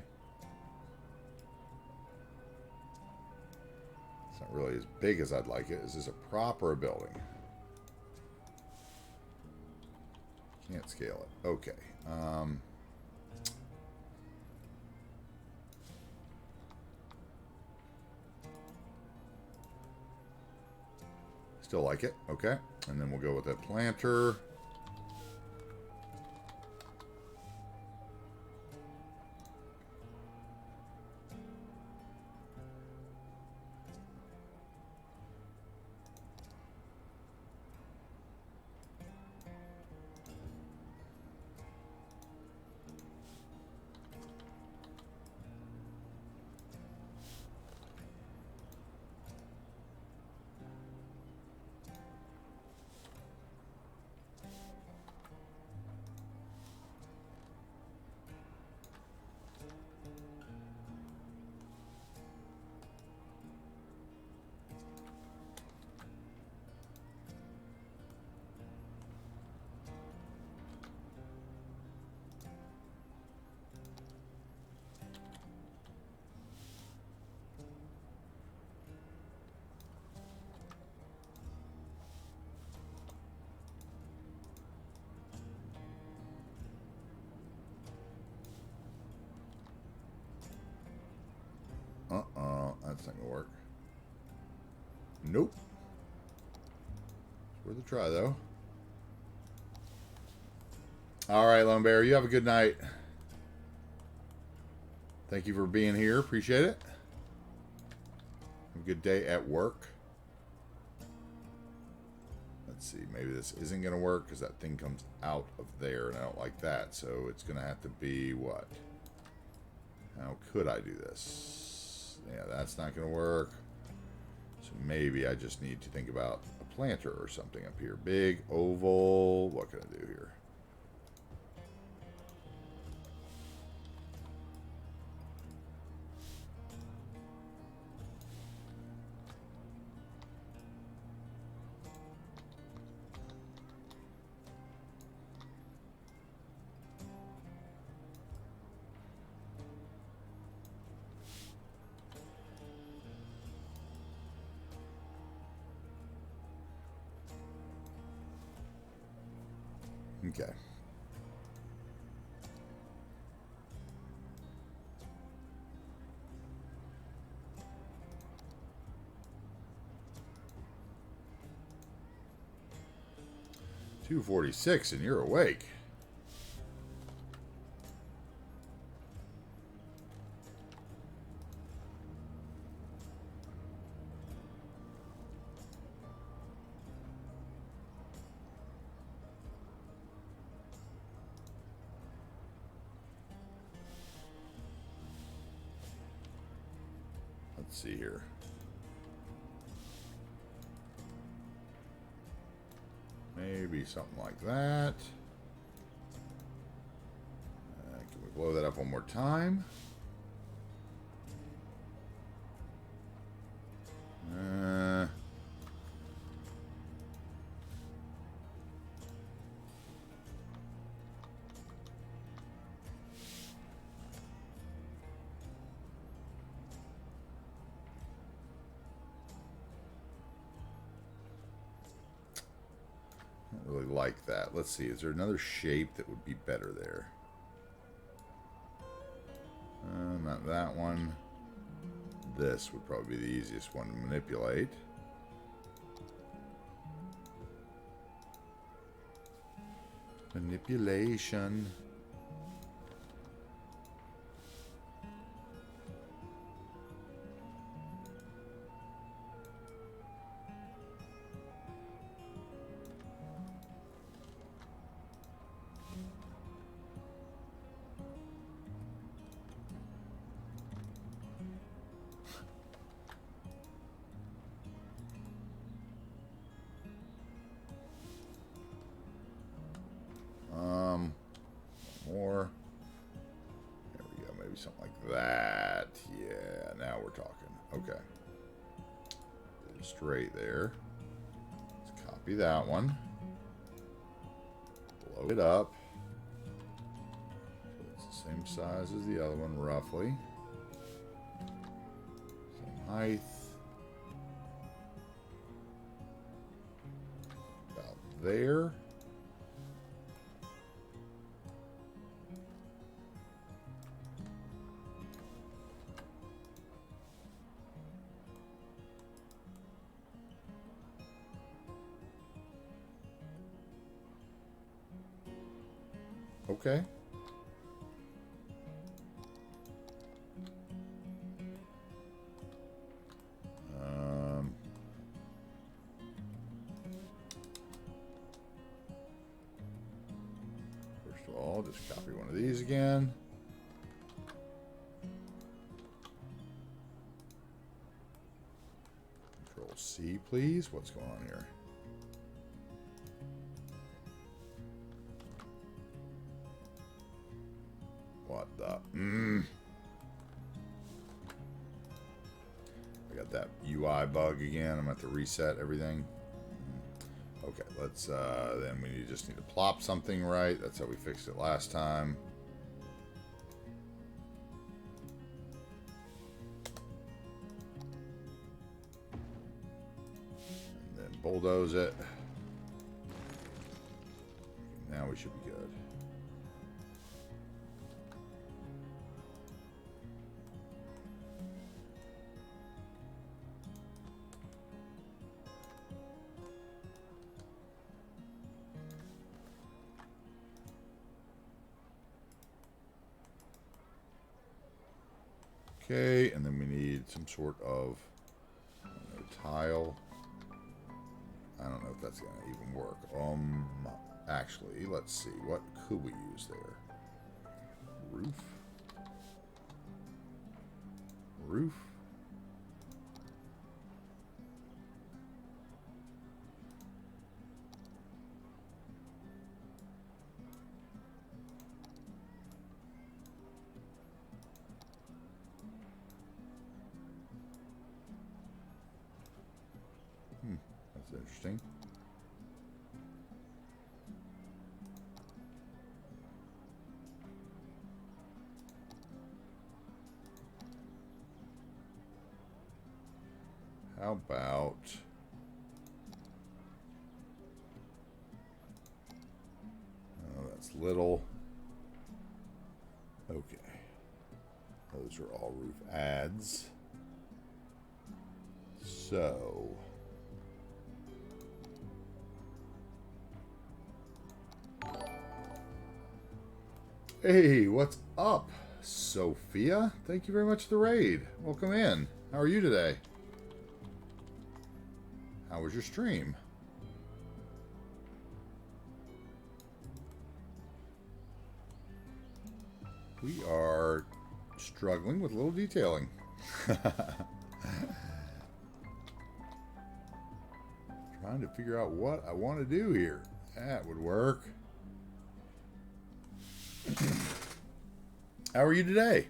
It's not really as big as I'd like it. Is this a prop or a building? Can't scale it. Okay. Still like it. Okay. And then we'll go with that planter. That's not gonna work. Nope. It's worth a try, though. All right, Lone Bear, you have a good night. Thank you for being here. Appreciate it. Have a good day at work. Let's see. Maybe this isn't going to work because that thing comes out of there, and I don't like that. So it's going to have to be what? How could I do this? Yeah, that's not going to work. So maybe I just need to think about a planter or something up here. Big, oval. What can I do here? Okay. $246 and you're awake. Let's see here. Maybe something like that. Can we blow that up one more time? Really like that. Let's see. Is there another shape that would be better there? Not that one. This would probably be the easiest one to manipulate. Manipulation. More. There we go. Maybe something like that. Yeah, now we're talking. Okay. Straight there. Let's copy that one. Blow it up. So it's the same size as the other one, roughly. Same height. About there. Okay. First of all, just copy one of these again. Control C, please. What's going on here? What the? I got that UI bug again. I'm going to have to reset everything. Okay, let's, then we just need to plop something right. That's how we fixed it last time. And then bulldoze it. Now we should be good. Okay, and then we need some sort of tile. I don't know if that's going to even work. Actually, let's see. What could we use there? Roof? Roof? That's interesting. How about... Oh, that's little. Okay. Those are all roof adds. So... Hey, what's up, Sophia? Thank you very much for the raid. Welcome in. How are you today? How was your stream? We are struggling with a little detailing. Trying to figure out what I want to do here. That would work. How are you today?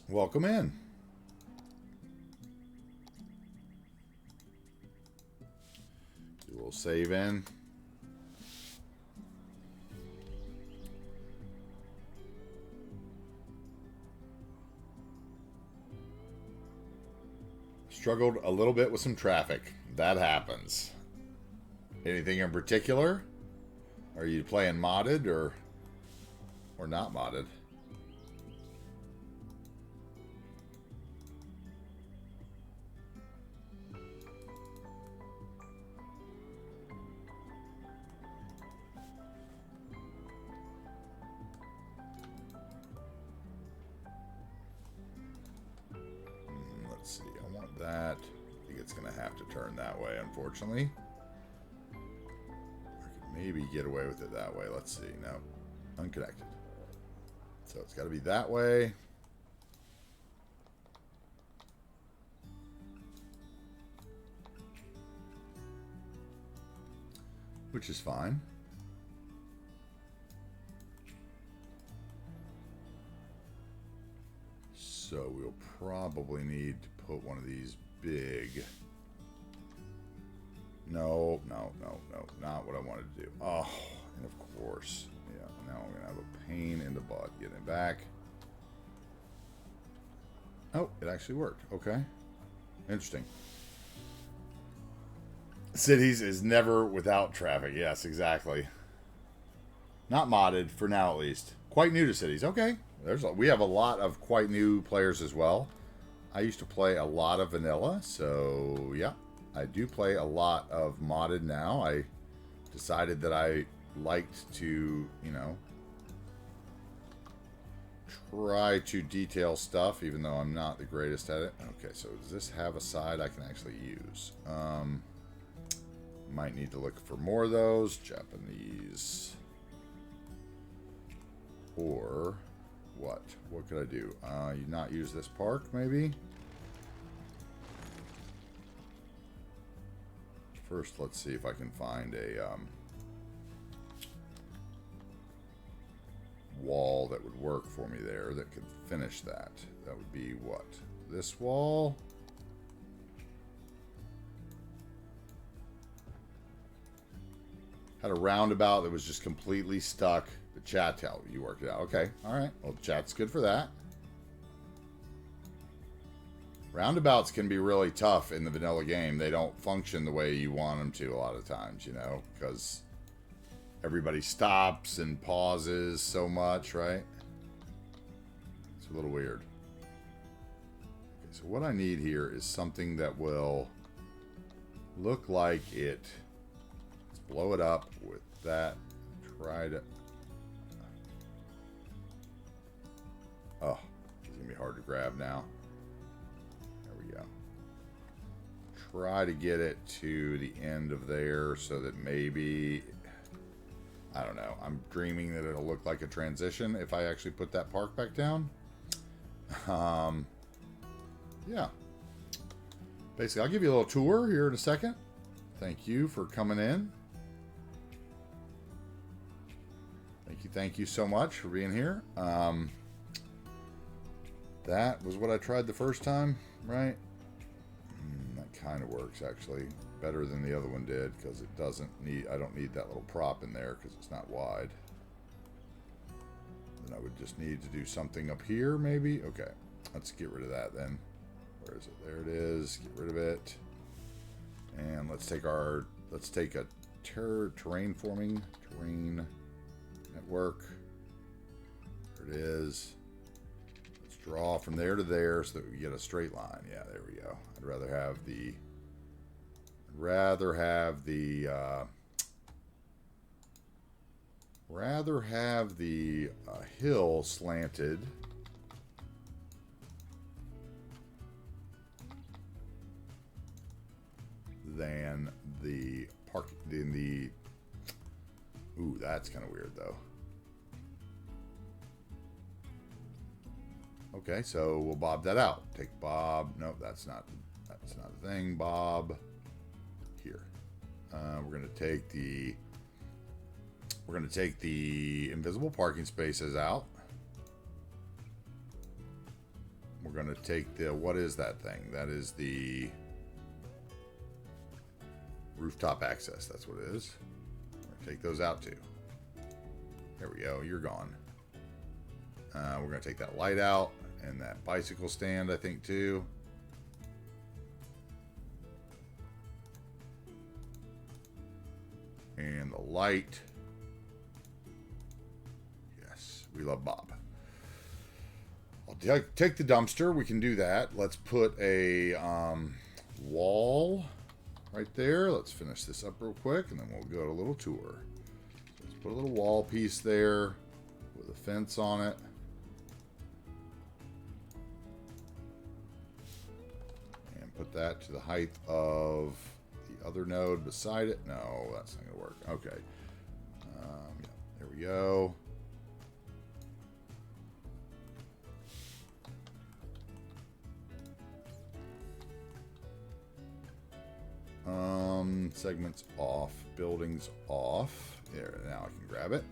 Welcome in. Do a little save in. Struggled a little bit with some traffic. That happens. Anything in particular? Are you playing modded or not modded? that. I think it's going to have to turn that way, unfortunately. I could maybe get away with it that way. Let's see. No. Unconnected. So it's got to be that way. Which is fine. So we'll probably need to put one of these big... No, not what I wanted to do. Oh, and of course. Yeah, now I'm going to have a pain in the butt getting it back. Oh, it actually worked. Okay. Interesting. Cities is never without traffic. Yes, exactly. Not modded, for now at least. Quite new to Cities. Okay. We have a lot of quite new players as well. I used to play a lot of vanilla, so yeah. I do play a lot of modded now. I decided that I liked to, you know, try to detail stuff, even though I'm not the greatest at it. Okay, so does this have a side I can actually use? Might need to look for more of those. Japanese. Or what? What could I do? You not use this park, maybe? First, let's see if I can find a wall that would work for me there that could finish that. That would be what? This wall? Had a roundabout that was just completely stuck. The chat tell you worked it out. Okay, all right. Well, chat's good for that. Roundabouts can be really tough in the vanilla game. They don't function the way you want them to a lot of times, you know, because everybody stops and pauses so much, right? It's a little weird. Okay, so what I need here is something that will look like it. Let's blow it up with that. Try to... Oh, it's going to be hard to grab now. Try to get it to the end of there so that maybe, I don't know, I'm dreaming that it'll look like a transition if I actually put that park back down. Yeah. Basically, I'll give you a little tour here in a second. Thank you for coming in. Thank you so much for being here. That was what I tried the first time, right? Kind of works actually better than the other one did because it doesn't need, I don't need that little prop in there because it's not wide. Then I would just need to do something up here maybe. Okay, let's get rid of that then. Where is it? There it is. Get rid of it. And let's take a terrain forming terrain network. There it is. Let's draw from there to there so that we get a straight line. Yeah, there we go. I'd rather have the hill slanted than the park in the... Ooh, that's kind of weird though. Okay, so we'll bob that out. Take Bob. Nope, that's not a thing. Bob. Here. We're gonna take the invisible parking spaces out. We're gonna take the, what is that thing? That is the rooftop access. That's what it is. We're gonna take those out too. There we go. You're gone. We're gonna take that light out. And that bicycle stand, I think, too. And the light. Yes, we love Bob. I'll take the dumpster. We can do that. Let's put a wall right there. Let's finish this up real quick, and then we'll go to a little tour. Let's put a little wall piece there with a fence on it. Put put that to the height of the other node beside it. No, that's not gonna work. Okay. Yeah, there we go. Segments off, buildings off. There, now I can grab it.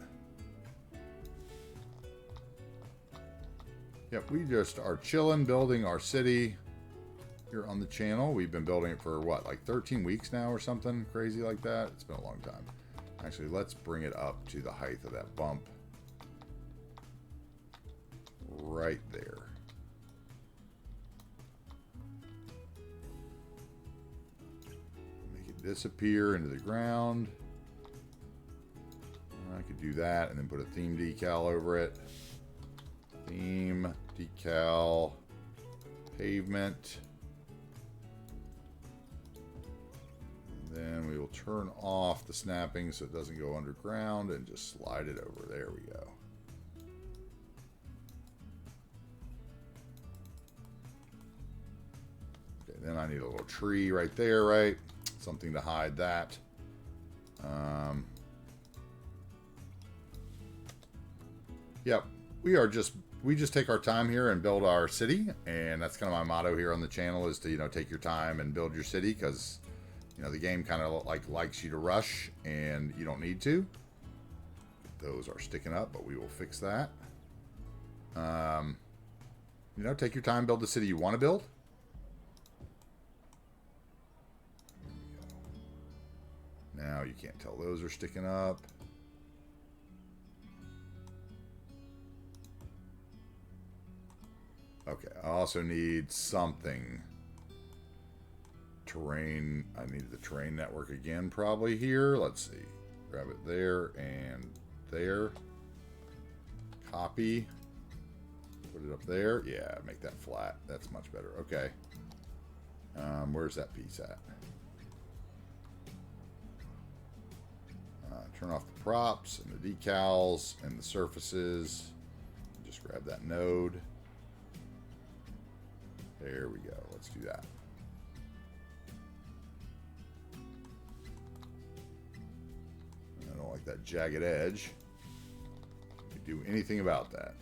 Yep, we just are chilling, building our city here on the channel. We've been building it for what, like 13 weeks now or something crazy like that. It's been a long time. Actually, let's bring it up to the height of that bump. Right there. Disappear into the ground. I could do that and then put a theme decal over it. Theme decal pavement. And then we will turn off the snapping so it doesn't go underground and just slide it over. There we go. Okay, then I need a little tree right there, right? Something to hide that. Yep, we just take our time here and build our city, and that's kind of my motto here on the channel is to, you know, take your time and build your city, because, you know, the game kind of likes you to rush and you don't need to. Those are sticking up, but we will fix that. You know, take your time, build the city you want to build. Now you can't tell those are sticking up. Okay, I also need something. Terrain, I need the terrain network again probably here. Let's see. Grab it there and there. Copy. Put it up there. Yeah, make that flat. That's much better. Okay. Where's that piece at? Turn off the props and the decals and the surfaces. Just grab that node. There we go. Let's do that. I don't like that jagged edge. We can do anything about that.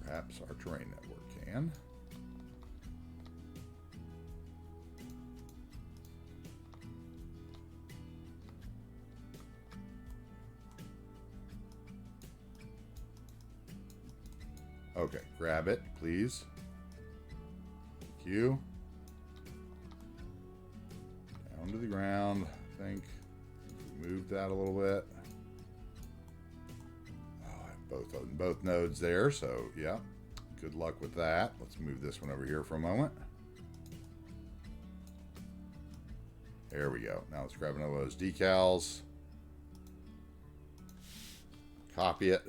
Perhaps our terrain network can. Okay, grab it, please. Thank you. Down to the ground, I think. Move that a little bit. Oh, I have both nodes there, so yeah. Good luck with that. Let's move this one over here for a moment. There we go. Now let's grab another of those decals. Copy it.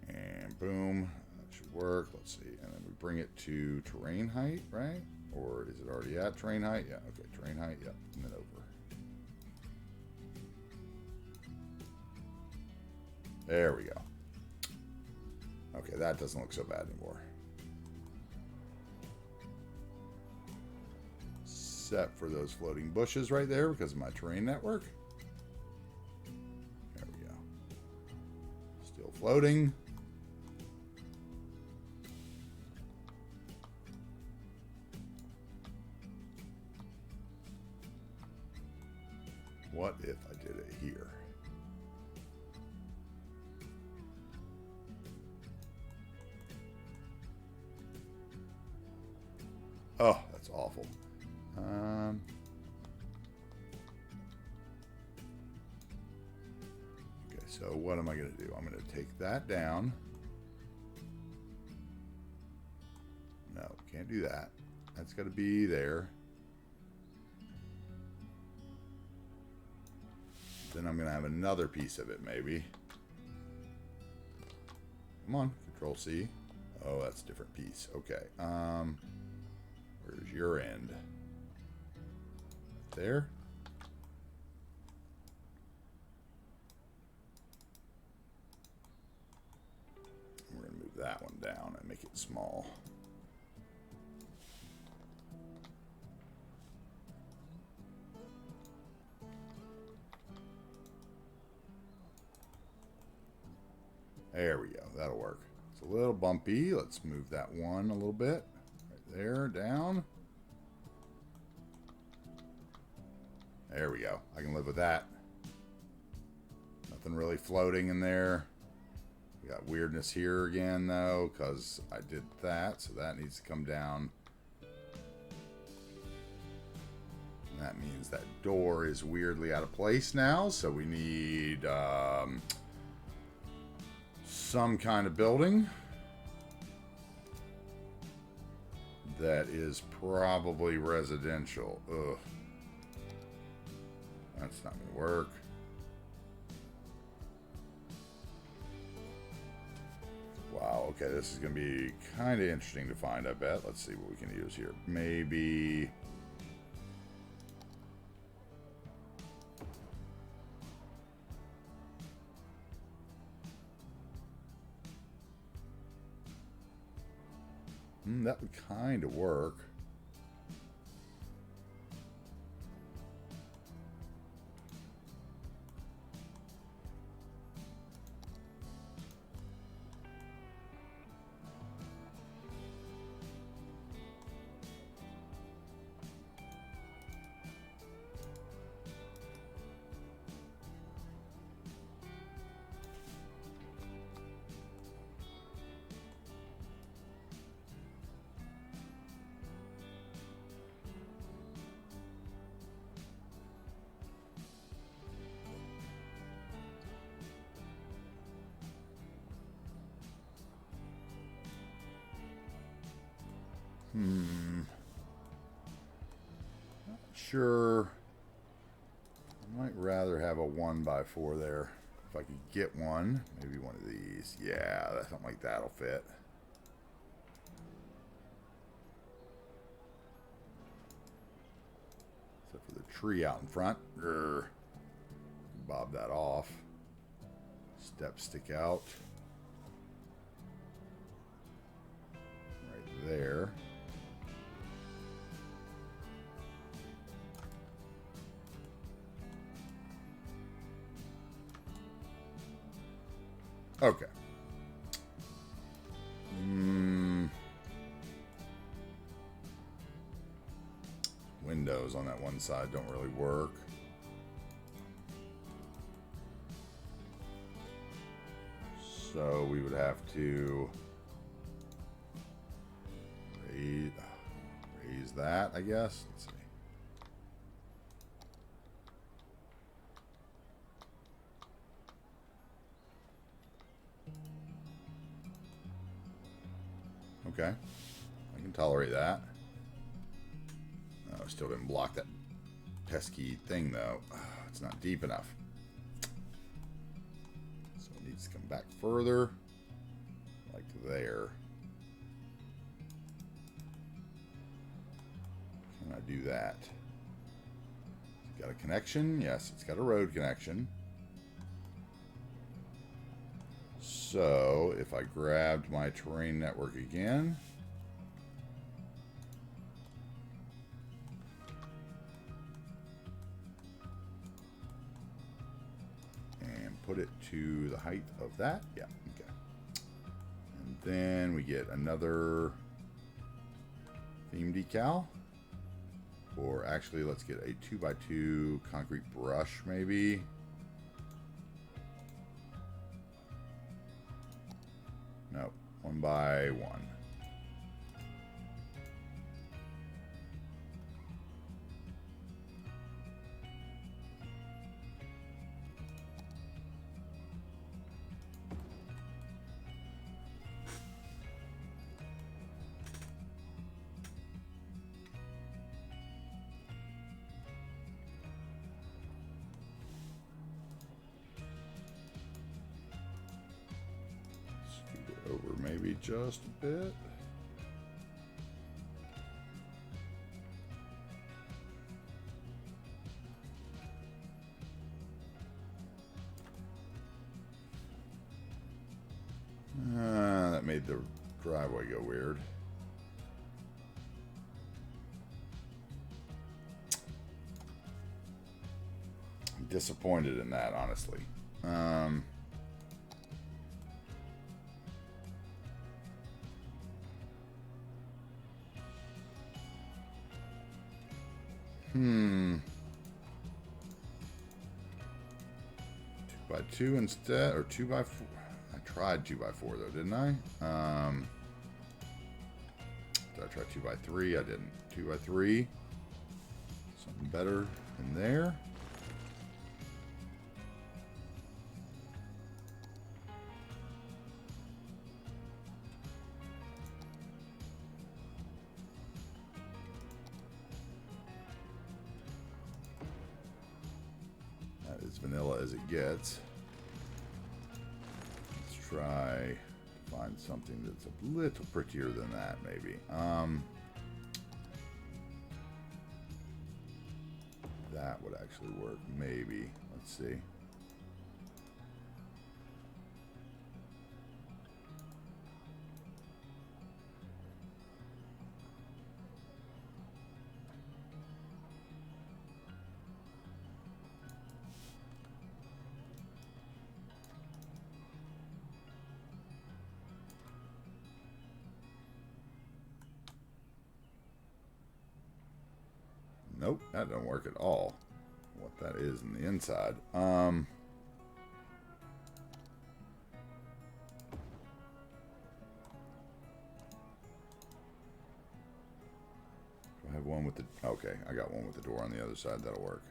And boom, that should work. Let's see, and then we bring it to terrain height, right? Or is it already at terrain height? Yeah, okay, terrain height, yep, and then over. There we go. Okay, that doesn't look so bad anymore. Set for those floating bushes right there because of my terrain network. There we go. Still floating. What if I did it here? Oh, that's awful. Okay, so what am I going to do? I'm going to take that down. No, can't do that. That's got to be there. Then I'm going to have another piece of it, maybe. Come on, Control C. Oh, that's a different piece. Okay. Where's your end? Right there. We're going to move that one down and make it small. There we go. That'll work. It's a little bumpy. Let's move that one a little bit. Right there, down. There we go. I can live with that. Nothing really floating in there. We got weirdness here again, though, because I did that. So that needs to come down. And that means that door is weirdly out of place now. So we need some kind of building that is probably residential. Ugh. That's not going to work. Wow, okay, this is going to be kind of interesting to find, I bet. Let's see what we can use here. Maybe... that would kind of work. Not sure. I might rather have a 1x4 there. If I could get one. Maybe one of these. Yeah, something like that'll fit. Except for the tree out in front. Grr. Bob that off. Steps stick out. Right there. Okay. Windows on that one side don't really work. So we would have to raise that, I guess. Let's see. Okay, I can tolerate that. I still didn't block that pesky thing, though. It's not deep enough. So it needs to come back further, like there. Can I do that? It's got a connection? Yes, it's got a road connection. So, if I grabbed my terrain network again, and put it to the height of that, yeah, okay. And then we get another theme decal, or actually, let's get a 2x2 concrete brush, maybe. No, 1x1. Over maybe just a bit. That made the driveway go weird. I'm disappointed in that, honestly. 2 by 2 instead, or 2 by 4. I tried 2 by 4 though, didn't I? Did I try 2 by 3? I didn't. 2 by 3. Something better in there. That is vanilla as it gets. Let's try to find something that's a little prettier than that, maybe. That would actually work, maybe. Let's see. Nope, that doesn't work at all. What that is in the inside. Do I have one with the... Okay, I got one with the door on the other side. That'll work.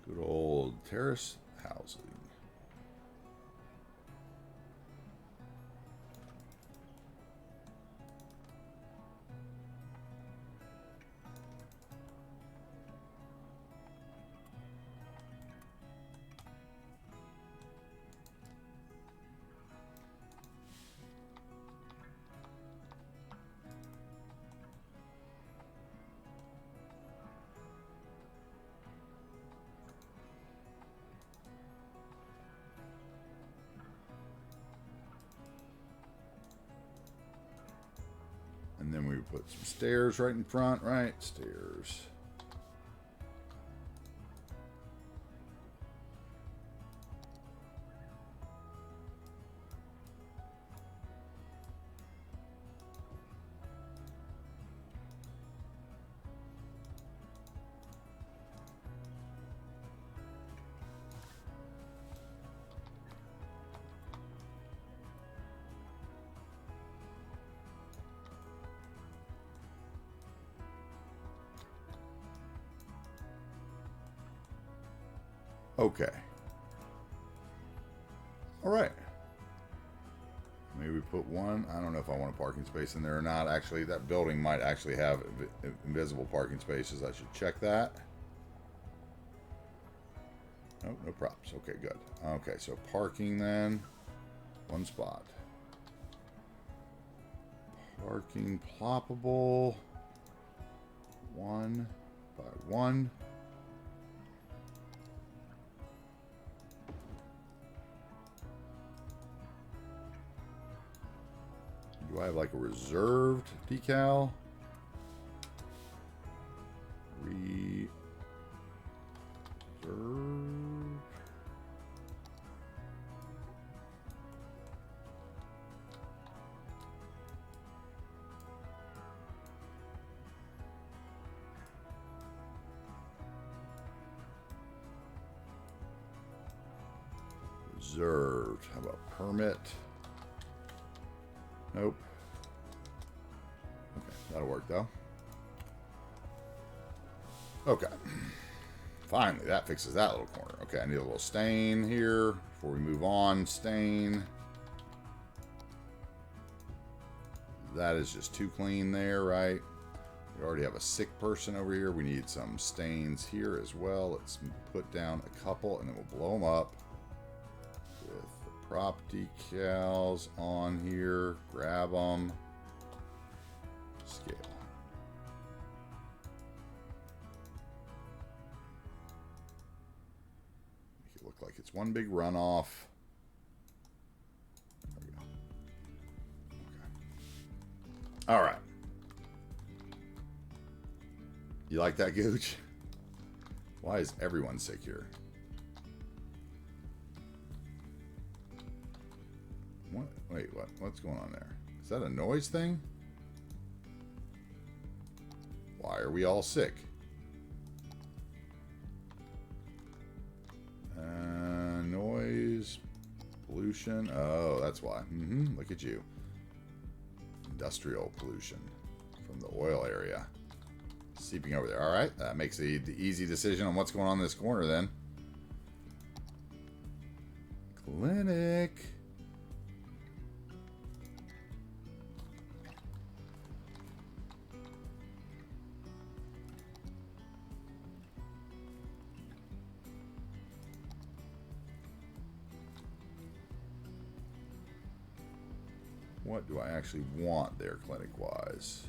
Good old terrace housing. And then we put some stairs right in front, right? Stairs. Okay. All right. Maybe put one. I don't know if I want a parking space in there or not. Actually, that building might actually have invisible parking spaces. I should check that. Nope, no props. Okay, good. Okay, so parking then. One spot. Parking ploppable. 1 by 1. Do I have like a reserved decal? Reserved. Reserved. How about permit? Nope. Okay, that'll work though. Okay. Finally, that fixes that little corner. Okay, I need a little stain here before we move on. Stain. That is just too clean there, right? We already have a sick person over here. We need some stains here as well. Let's put down a couple and then we'll blow them up with the prop decals on here. Grab them. Scale. Make it look like it's one big runoff. There we go. Okay. All right. You like that, Gooch? Why is everyone sick here? What? Wait, what? What's going on there? Is that a noise thing? Why are we all sick? Noise, pollution. Oh, that's why. Look at you. Industrial pollution from the oil area seeping over there. All right, that makes the easy decision on what's going on in this corner then. Clinic. What do I actually want there, clinic-wise?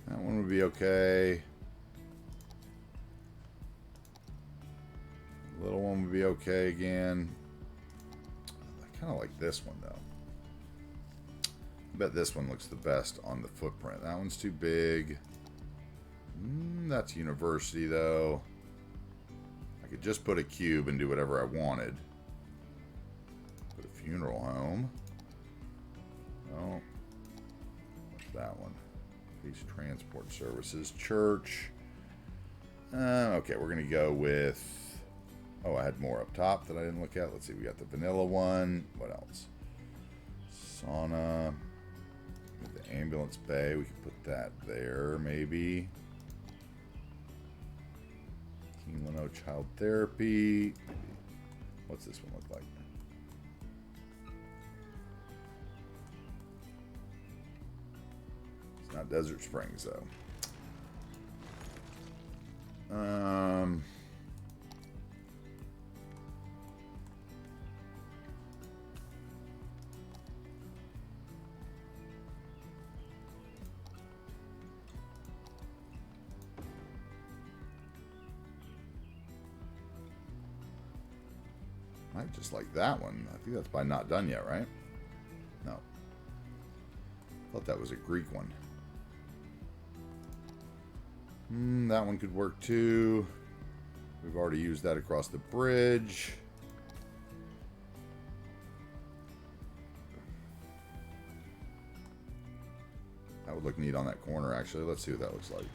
That one would be okay. Little one would be okay again. I kind of like this one, though. I bet this one looks the best on the footprint. That one's too big. That's university, though. I could just put a cube and do whatever I wanted. Put a funeral home. Oh. What's that one? Police transport services. Church. Okay, we're going to go with... Oh, I had more up top that I didn't look at. Let's see. We got the vanilla one. What else? Sauna. The ambulance bay. We can put that there, maybe. Leno child therapy. What's this one look like? It's not Desert Springs though. Might just like that one. I think that's probably not done yet, right? No. Thought that was a Greek one. That one could work too. We've already used that across the bridge. That would look neat on that corner, actually. Let's see what that looks like.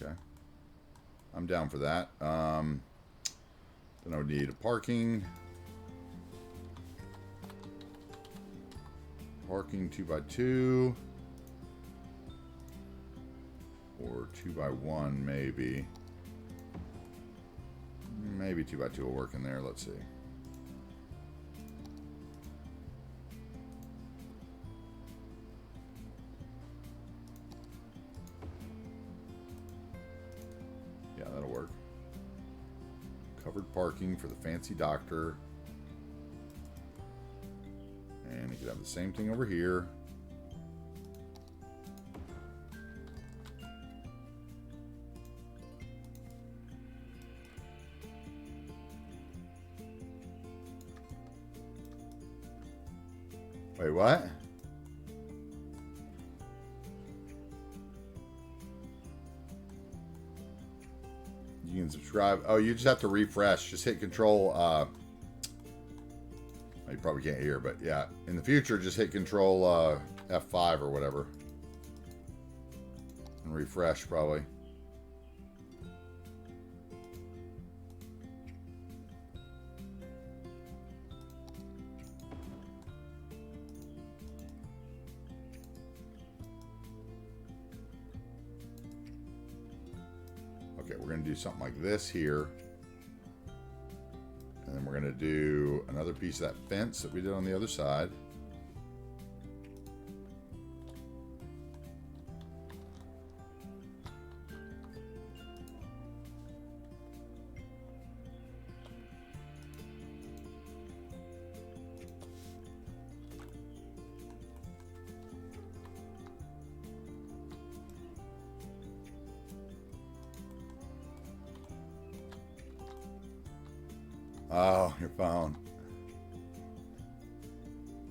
Okay. I'm down for that. Then I would need a parking. Parking 2x2. Or 2x1 maybe. Maybe 2x2 will work in there. Let's see. Yeah, that'll work. Covered parking for the fancy doctor. And you could have the same thing over here. Wait, what? You can subscribe. Oh, you just have to refresh. Just hit control. You probably can't hear, but yeah. In the future, just hit control F5 or whatever. And refresh, probably. Okay, we're going to do something like this here. And then we're going to do another piece of that fence that we did on the other side. Oh, your phone.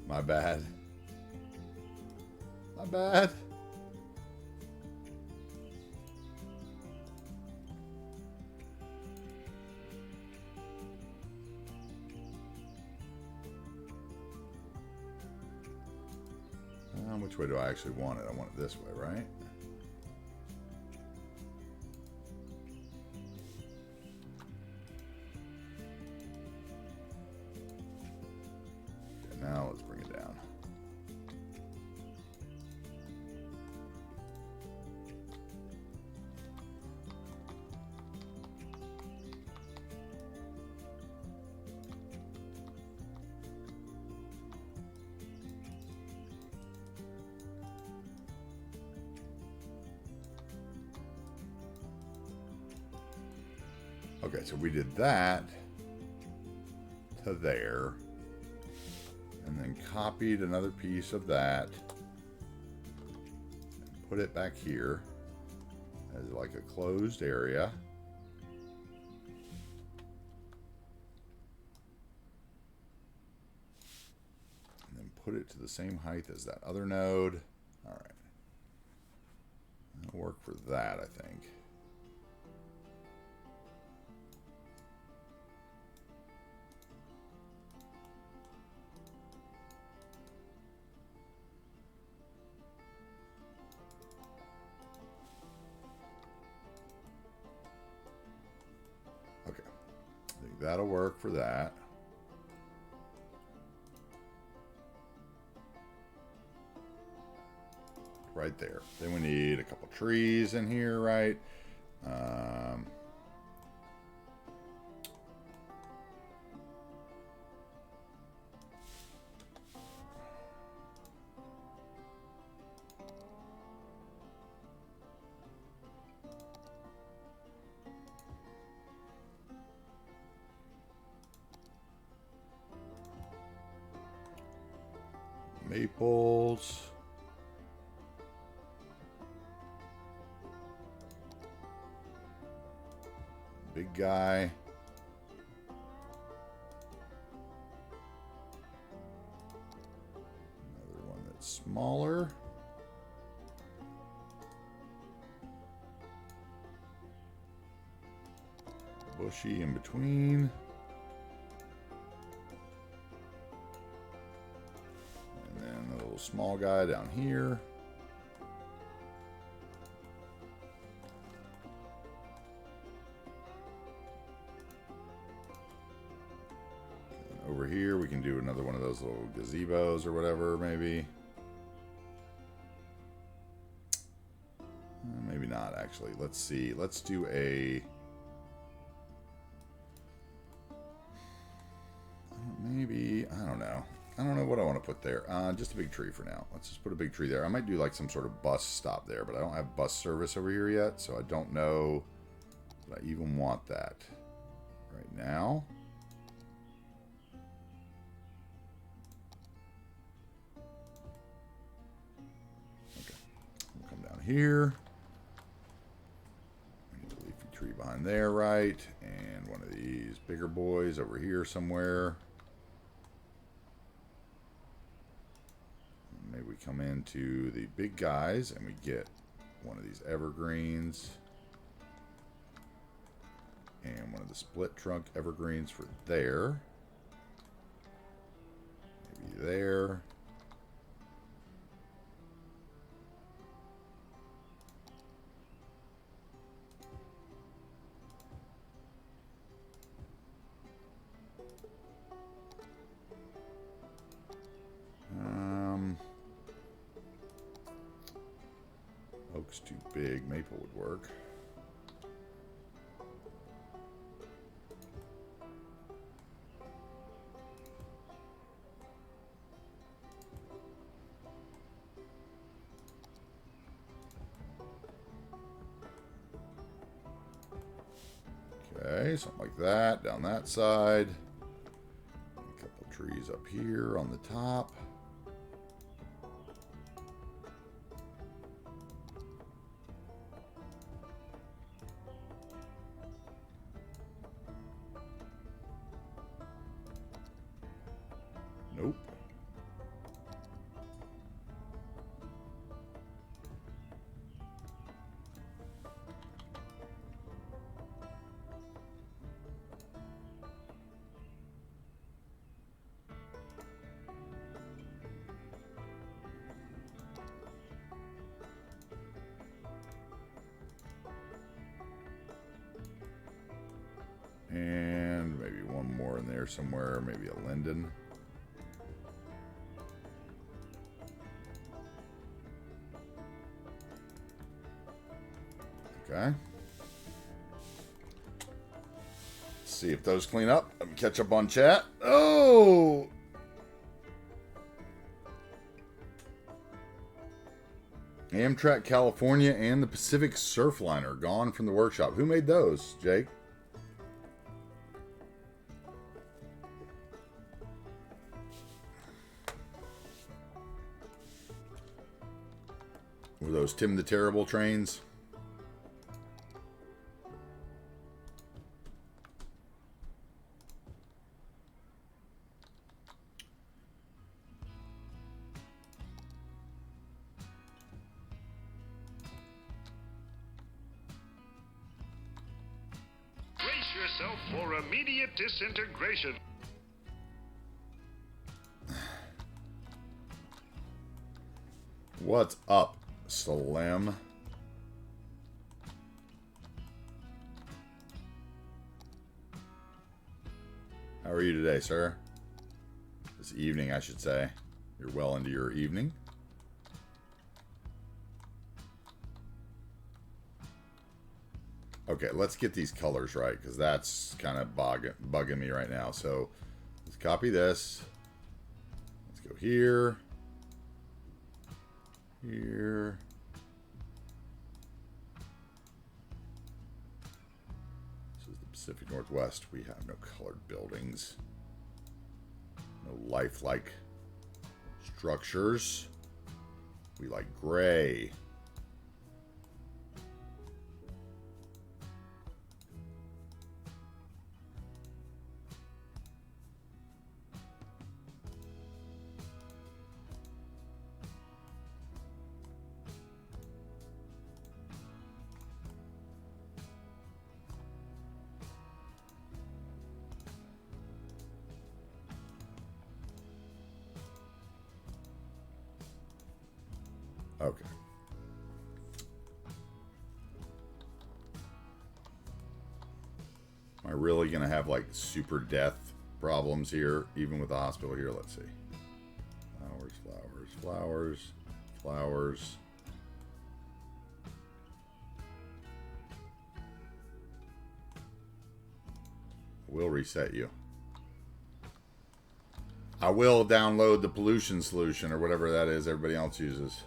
My bad. Not bad. Which way do I actually want it? I want it this way, right? Okay, now let's bring it down. Okay, so we did that to there, and then copied another piece of that, and put it back here as like a closed area. And then put it to the same height as that other node. All right. That'll work for that, I think. That'll work for that. Right there. Then we need a couple trees in here, right? Maples. Big guy. Another one that's smaller. Bushy in between. Small guy down here. And over here we can do another one of those little gazebos or whatever, maybe. Maybe not, actually. Let's see. Let's do a... maybe, I don't know. I don't know what I want to put there. Just a big tree for now. Let's just put a big tree there. I might do like some sort of bus stop there, but I don't have bus service over here yet, so I don't know that I even want that right now. Okay, we'll come down here. We need a leafy tree behind there, right? And one of these bigger boys over here somewhere. Maybe we come into the big guys and we get one of these evergreens and one of the split trunk evergreens for there. Maybe there. Oak's too big. Maple would work. Okay, something like that down that side. A couple trees up here on the top. Nope. And maybe one more in there somewhere. Maybe a linden. Okay. Let's see if those clean up. Let me catch up on chat. Oh! Amtrak California and the Pacific Surfliner gone from the workshop. Who made those, Jake? Were those Tim the Terrible trains? Yourself for immediate disintegration. What's up, Slim? How are you today, sir? This evening, I should say. You're well into your evening. Okay, let's get these colors right, because that's kind of bugging me right now. So, let's copy this. Let's go here. Here. This is the Pacific Northwest. We have no colored buildings. No lifelike structures. We like gray. Okay. Am I really going to have like super death problems here, even with the hospital here? Let's see. Flowers, flowers, flowers, flowers. We'll reset you. I will download the pollution solution or whatever that is everybody else uses.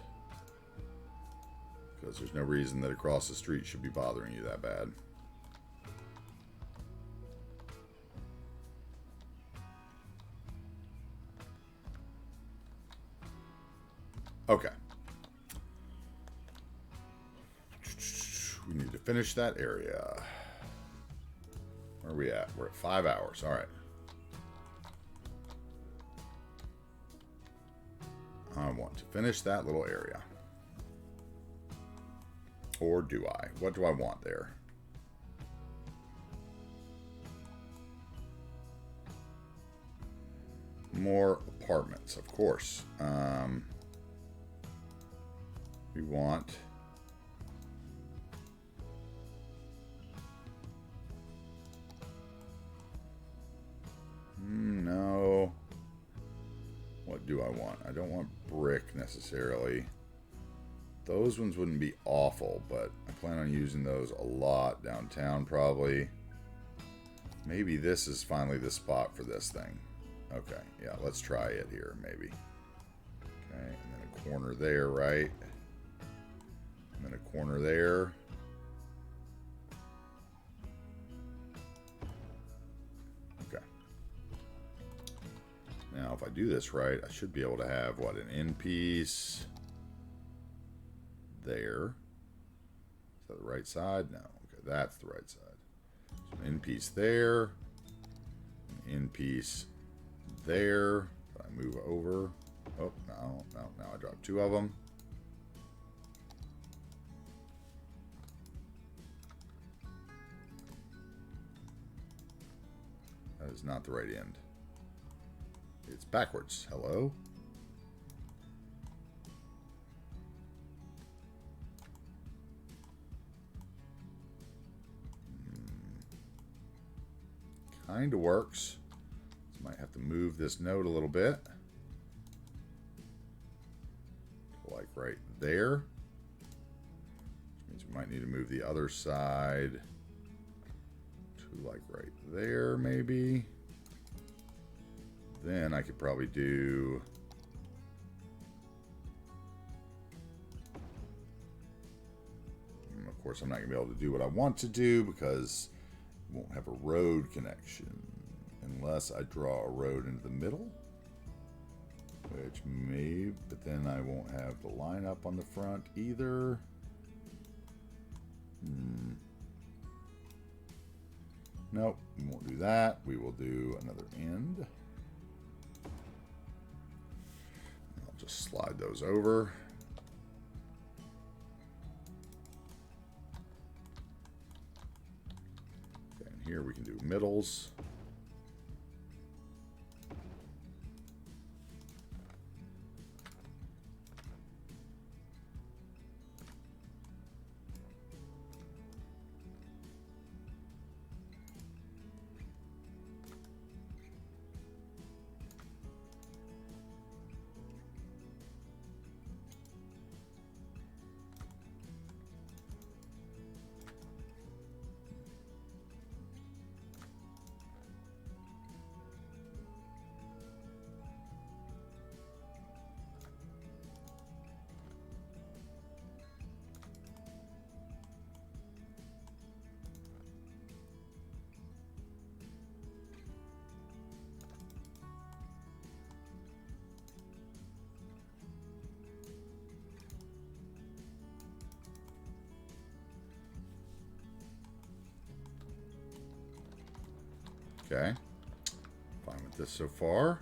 Because there's no reason that across the street should be bothering you that bad. Okay. We need to finish that area. Where are we at? We're at 5 hours. All right. I want to finish that little area. Or do I? What do I want there? More apartments, of course. We want... No. What do I want? I don't want brick necessarily. Those ones wouldn't be awful, but I plan on using those a lot downtown probably. Maybe this is finally the spot for this thing. Okay, yeah, let's try it here, maybe. Okay, and then a corner there, right? And then a corner there. Okay. Now, if I do this right, I should be able to have, what, an end piece there. Is that the right side? No. Okay, that's the right side. So an end piece there. An end piece there. I move over. Oh, no. Now I drop 2 of them. That is not the right end. It's backwards. Hello? kind of works. So might have to move this node a little bit. Like right there. Which means we might need to move the other side to like right there maybe. Then I could probably do... Of course, I'm not going to be able to do what I want to do because it won't have a road connection unless I draw a road into the middle. Which may, but then I won't have the line up on the front either. Nope, we won't do that. We will do another end. I'll just slide those over. Okay, and here we can do middles. Okay, fine with this so far.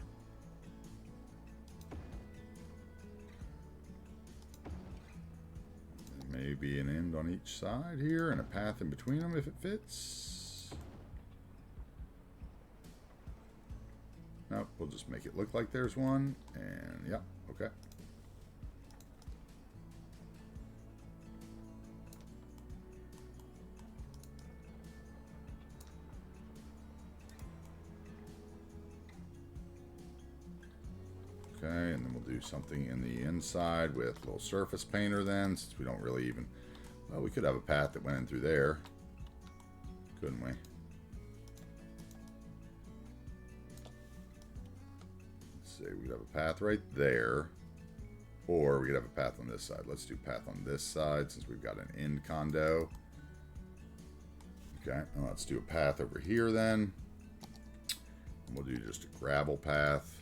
There may be an end on each side here and a path in between them if it fits. Nope, we'll just make it look like there's one. And yeah, okay. Okay, and then we'll do something in the inside with a little surface painter then, since we don't really even... Well, we could have a path that went in through there. Couldn't we? Let's see, we could have a path right there. Or we could have a path on this side. Let's do path on this side, since we've got an end condo. Okay, and let's do a path over here then. And we'll do just a gravel path.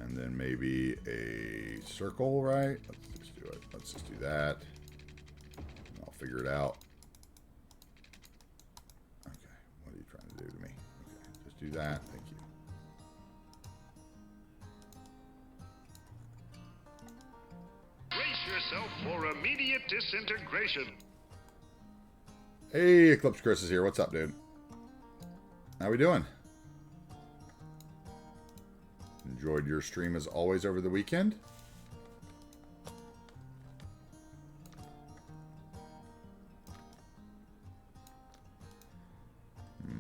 And then maybe a circle, right? Let's just do it. Let's just do that. And I'll figure it out. Okay, what are you trying to do to me? Okay, just do that. Thank you. Brace yourself for immediate disintegration. Hey, Eclipse Chris is here. What's up, dude? How we doing? Enjoyed your stream as always over the weekend. I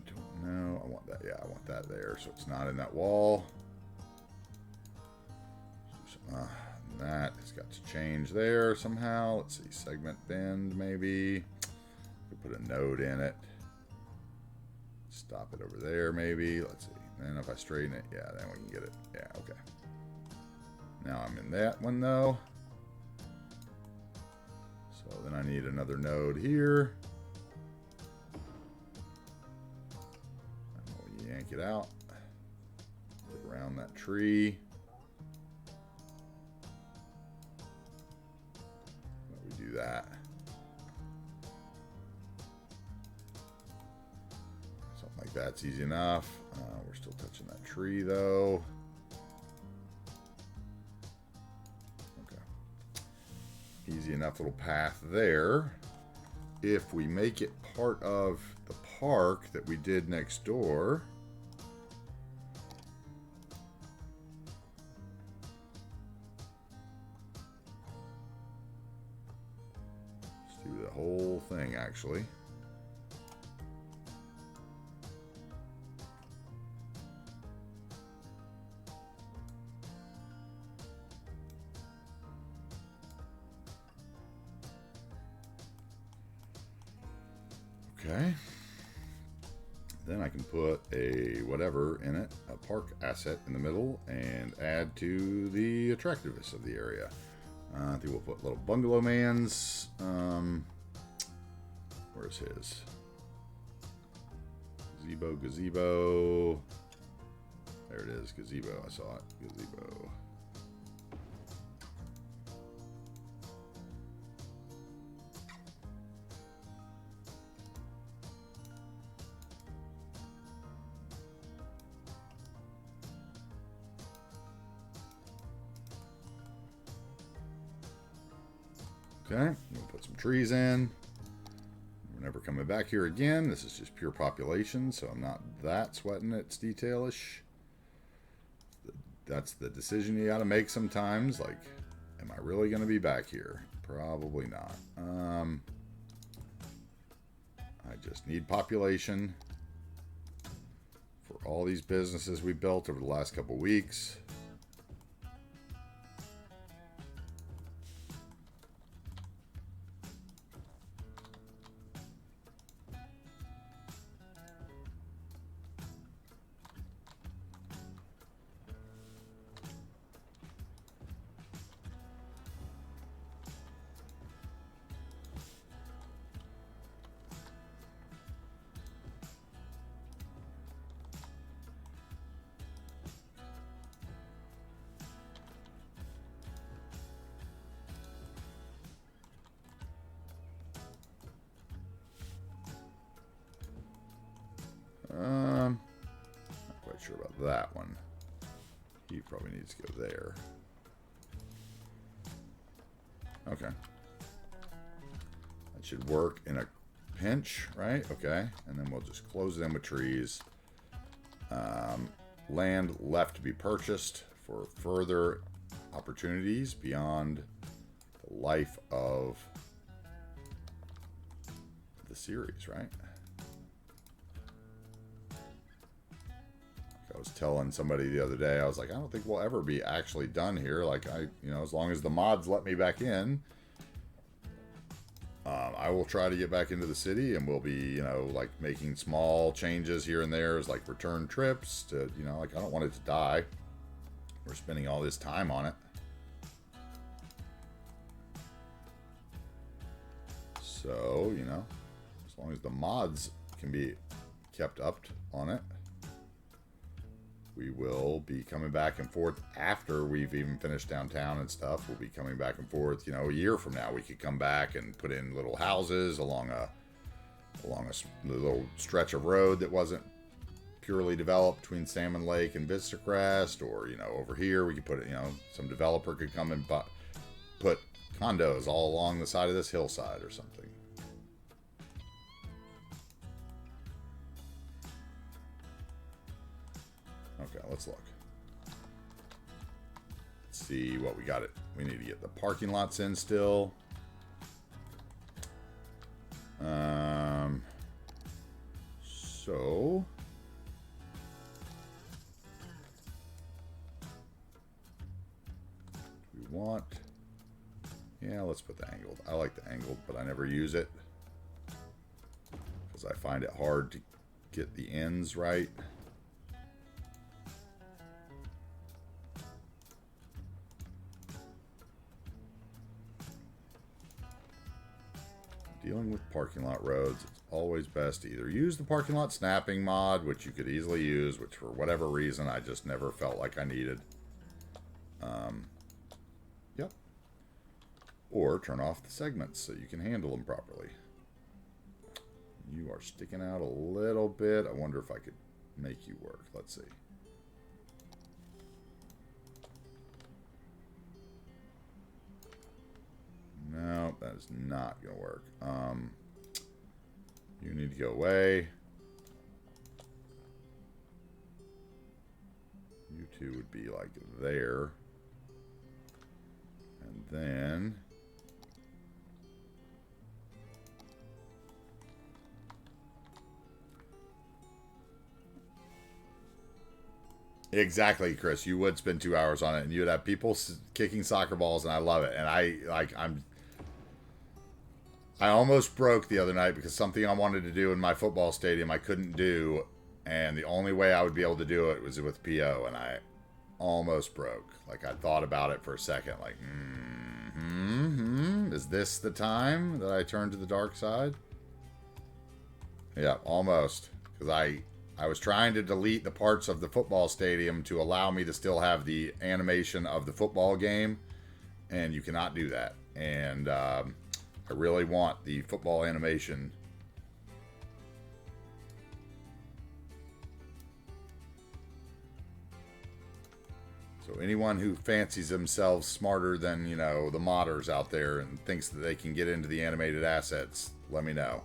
don't know. I want that. Yeah, I want that there, so it's not in that wall. That has got to change there somehow. Let's see. Segment bend, maybe. We put a node in it. Stop it over there, maybe. Let's see. And if I straighten it, yeah, then we can get it. Yeah, okay. Now I'm in that one, though. So then I need another node here. And we'll yank it out. Get around that tree. We do that. Something like that's easy enough. We're still touching that tree, though. Okay. Easy enough little path there. If we make it part of the park that we did next door... whole thing, actually. Okay. Then I can put a whatever in it, a park asset in the middle, and add to the attractiveness of the area. I think we'll put little bungalow man's. Where's his? Gazebo. There it is, gazebo. I saw it. Gazebo. Okay, we'll put some trees in. We're never coming back here again. This is just pure population, so I'm not that sweating its detailish. That's the decision you gotta make sometimes. Like, am I really gonna be back here? Probably not. I just need population for all these businesses we built over the last couple weeks. Not quite sure about that one. He probably needs to go there. Okay. That should work in a pinch, right? Okay. And then we'll just close it in with trees. Land left to be purchased for further opportunities beyond the life of the series, right? I was telling somebody the other day, I was like, I don't think we'll ever be actually done here. Like, as long as the mods let me back in, I will try to get back into the city, and we'll be, like making small changes here and there, as like return trips to, like, I don't want it to die. We're spending all this time on it. So, as long as the mods can be kept up on it, we will be coming back and forth after we've even finished downtown and stuff. We'll be coming back and forth, a year from now. We could come back and put in little houses along a little stretch of road that wasn't purely developed between Salmon Lake and Vista Crest, or, over here we could put it, some developer could come and put condos all along the side of this hillside or something. Okay, let's look. Let's see what we got. We need to get the parking lots in still. So we want, let's put the angled. I like the angled, but I never use it because I find it hard to get the ends right. Dealing with parking lot roads, it's always best to either use the parking lot snapping mod, which you could easily use, which for whatever reason I just never felt like I needed. Yep. Or turn off the segments so you can handle them properly. You are sticking out a little bit. I wonder if I could make you work. Let's see. No, that is not going to work. You need to go away. You two would be like there. And then Exactly, Chris. You would spend 2 hours on it, and you'd have people kicking soccer balls, and I love it. And I almost broke the other night because something I wanted to do in my football stadium I couldn't do, and the only way I would be able to do it was with PO, and I almost broke. Like, I thought about it for a second, like, is this the time that I turn to the dark side? Yeah, almost. Because I was trying to delete the parts of the football stadium to allow me to still have the animation of the football game, and you cannot do that. And I really want the football animation. So anyone who fancies themselves smarter than, you know, the modders out there and thinks that they can get into the animated assets, let me know.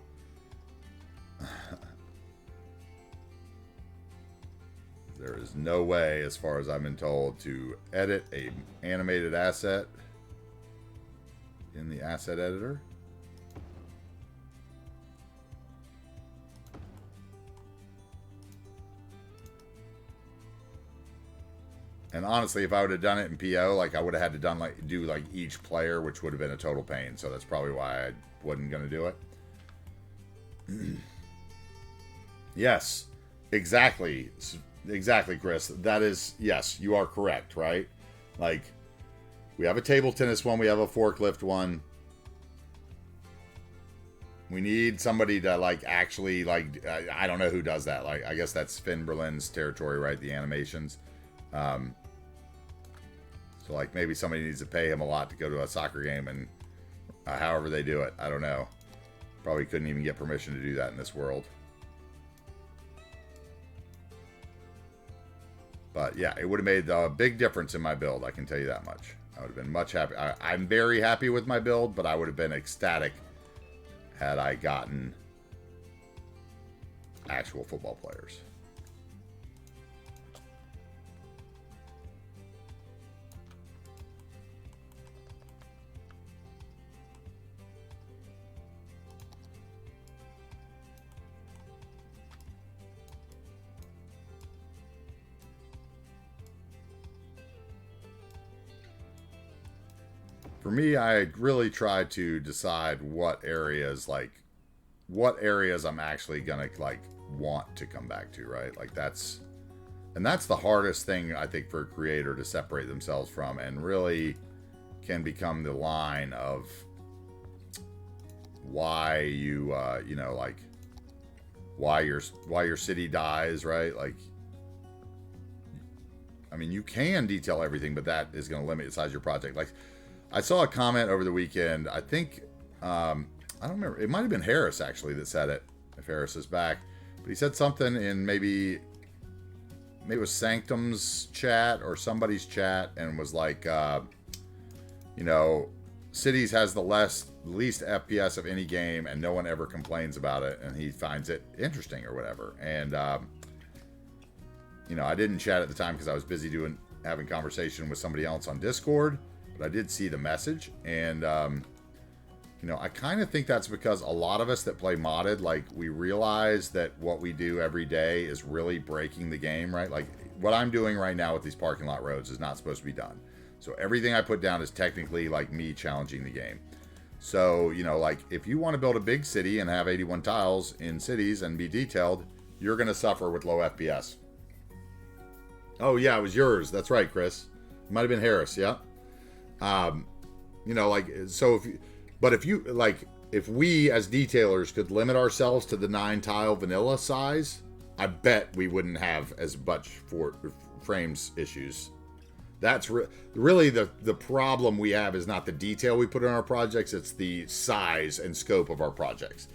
There is no way, as far as I've been told, to edit a animated asset in the asset editor. And honestly, if I would have done it in PO, like, I would have had to do each player, which would have been a total pain. So that's probably why I wasn't going to do it. Yes, exactly. Exactly, Chris. That is, yes, you are correct, right? Like, we have a table tennis one, we have a forklift one. We need somebody to, like, actually, like, I don't know who does that. Like, I guess that's Finn Berlin's territory, right? The animations. So, like, maybe somebody needs to pay him a lot to go to a soccer game, and however they do it, I don't know. Probably couldn't even get permission to do that in this world. But yeah, it would have made a big difference in my build, I can tell you that much. I would have been much happy. I'm very happy with my build, but I would have been ecstatic had I gotten actual football players. For me, I really try to decide what areas I'm actually gonna, like, want to come back to, right? Like, that's the hardest thing, I think, for a creator to separate themselves from, and really can become the line of why you you know, like, why your city dies, right? Like, I mean, you can detail everything, but that is going to limit the size of your project. Like, I saw a comment over the weekend. I think, I don't remember. It might have been Harris, actually, that said it, if Harris is back. But he said something in maybe it was Sanctum's chat or somebody's chat, and was like, you know, Cities has the least FPS of any game, and no one ever complains about it, and he finds it interesting or whatever. And, you know, I didn't chat at the time because I was busy having conversation with somebody else on Discord. But I did see the message, and, you know, I kind of think that's because a lot of us that play modded, like, we realize that what we do every day is really breaking the game, right? Like, what I'm doing right now with these parking lot roads is not supposed to be done. So everything I put down is technically, like, me challenging the game. So, you know, like, if you want to build a big city and have 81 tiles in cities and be detailed, you're going to suffer with low FPS. Oh, yeah, it was yours. That's right, Chris. It might have been Harris, yeah. You know, like, so if we as detailers could limit ourselves to the 9-tile vanilla size, I bet we wouldn't have as much frames issues. That's really the problem we have is not the detail we put in our projects, it's the size and scope of our projects.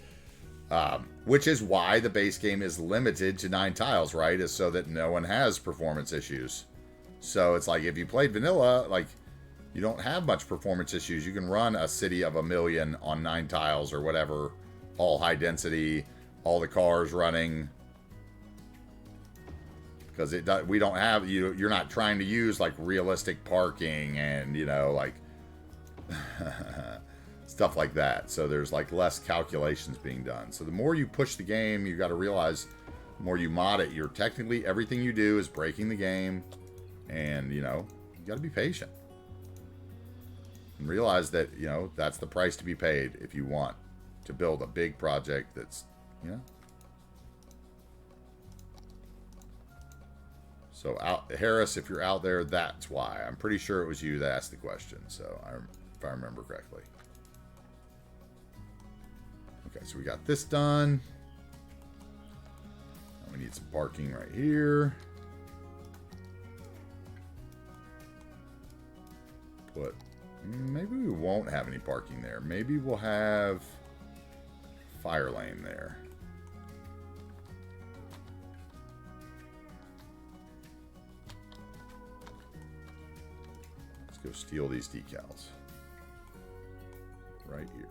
Which is why the base game is limited to 9 tiles, right? Is so that no one has performance issues. So it's like, if you played vanilla, like, you don't have much performance issues. You can run a city of 1 million on 9 tiles or whatever, all high density, all the cars running. Because we don't have, you're not trying to use, like, realistic parking and, you know, like, stuff like that. So there's, like, less calculations being done. So the more you push the game, you got to realize The more you mod it, you're technically, everything you do is breaking the game. And, you know, you got to be patient. And realize that, you know, that's the price to be paid if you want to build a big project that's, you know. So, Harris, if you're out there, that's why. I'm pretty sure it was you that asked the question. So, if I remember correctly. Okay, so we got this done. We need some parking right here. But maybe we won't have any parking there. Maybe we'll have fire lane there. Let's go steal these decals. Right here.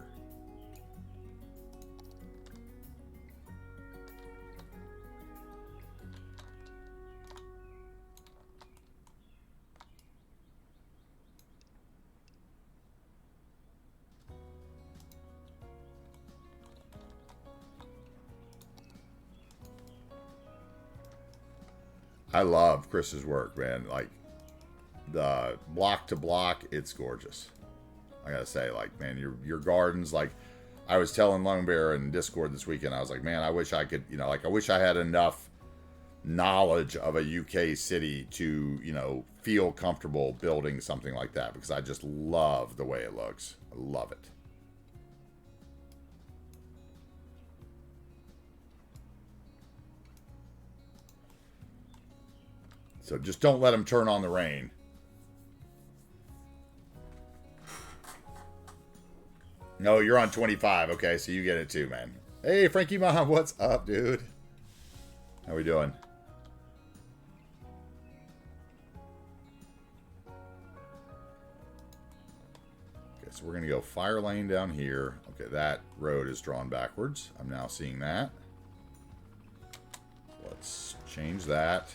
I love Chris's work, man. Like, the block to block, it's gorgeous. I gotta say, like, man, your gardens, like, I was telling Lone Bear in Discord this weekend, I was like, man, I wish I could, you know, like, I wish I had enough knowledge of a UK city to, you know, feel comfortable building something like that, because I just love the way it looks. I love it. So just don't let them turn on the rain. No, you're on 25. Okay, so you get it too, man. Hey, Frankie Mom, what's up, dude? How we doing? Okay, so we're going to go fire lane down here. Okay, that road is drawn backwards. I'm now seeing that. Let's change that.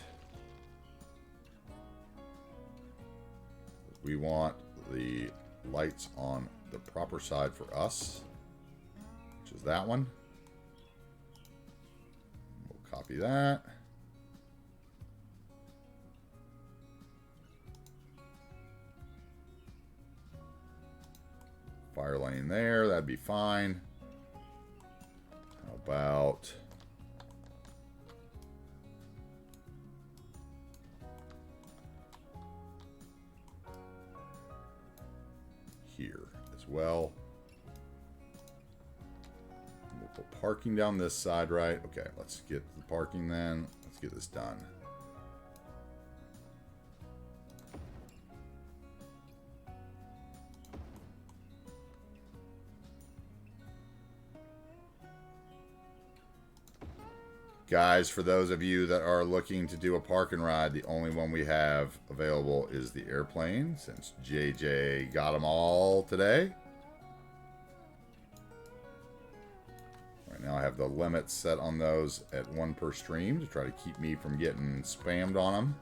We want the lights on the proper side for us, which is that one. We'll copy that. Fire lane there, that'd be fine. How about... here as well. We'll put parking down this side, right? Okay, let's get the parking then. Let's get this done. Guys, for those of you that are looking to do a park and ride, the only one we have available is the airplane, since JJ got them all today. Right now I have the limit set on those at 1 per stream to try to keep me from getting spammed on them.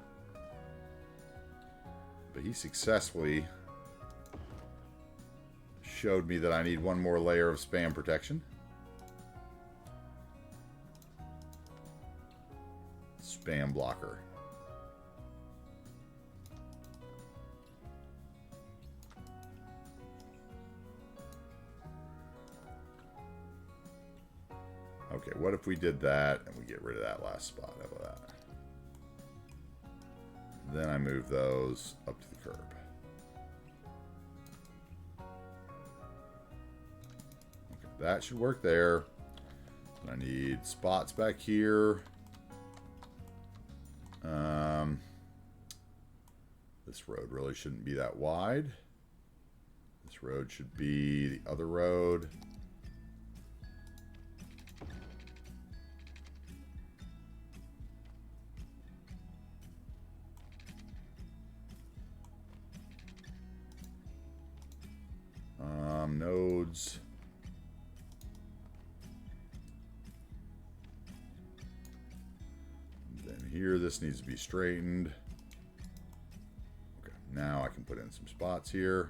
But he successfully showed me that I need one more layer of spam protection. Spam blocker. Okay, what if we did that and we get rid of that last spot? How about that? Then I move those up to the curb. Okay, that should work there. And I need spots back here. This road really shouldn't be that wide. This road should be the other road. Nodes. Then here, this needs to be straightened. Okay, now I can put in some spots here.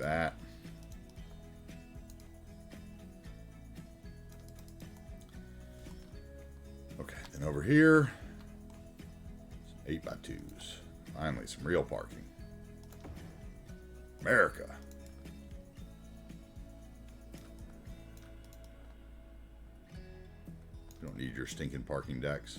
that. Okay, then over here, some 8x2s. Finally, some real parking. America. You don't need your stinking parking decks.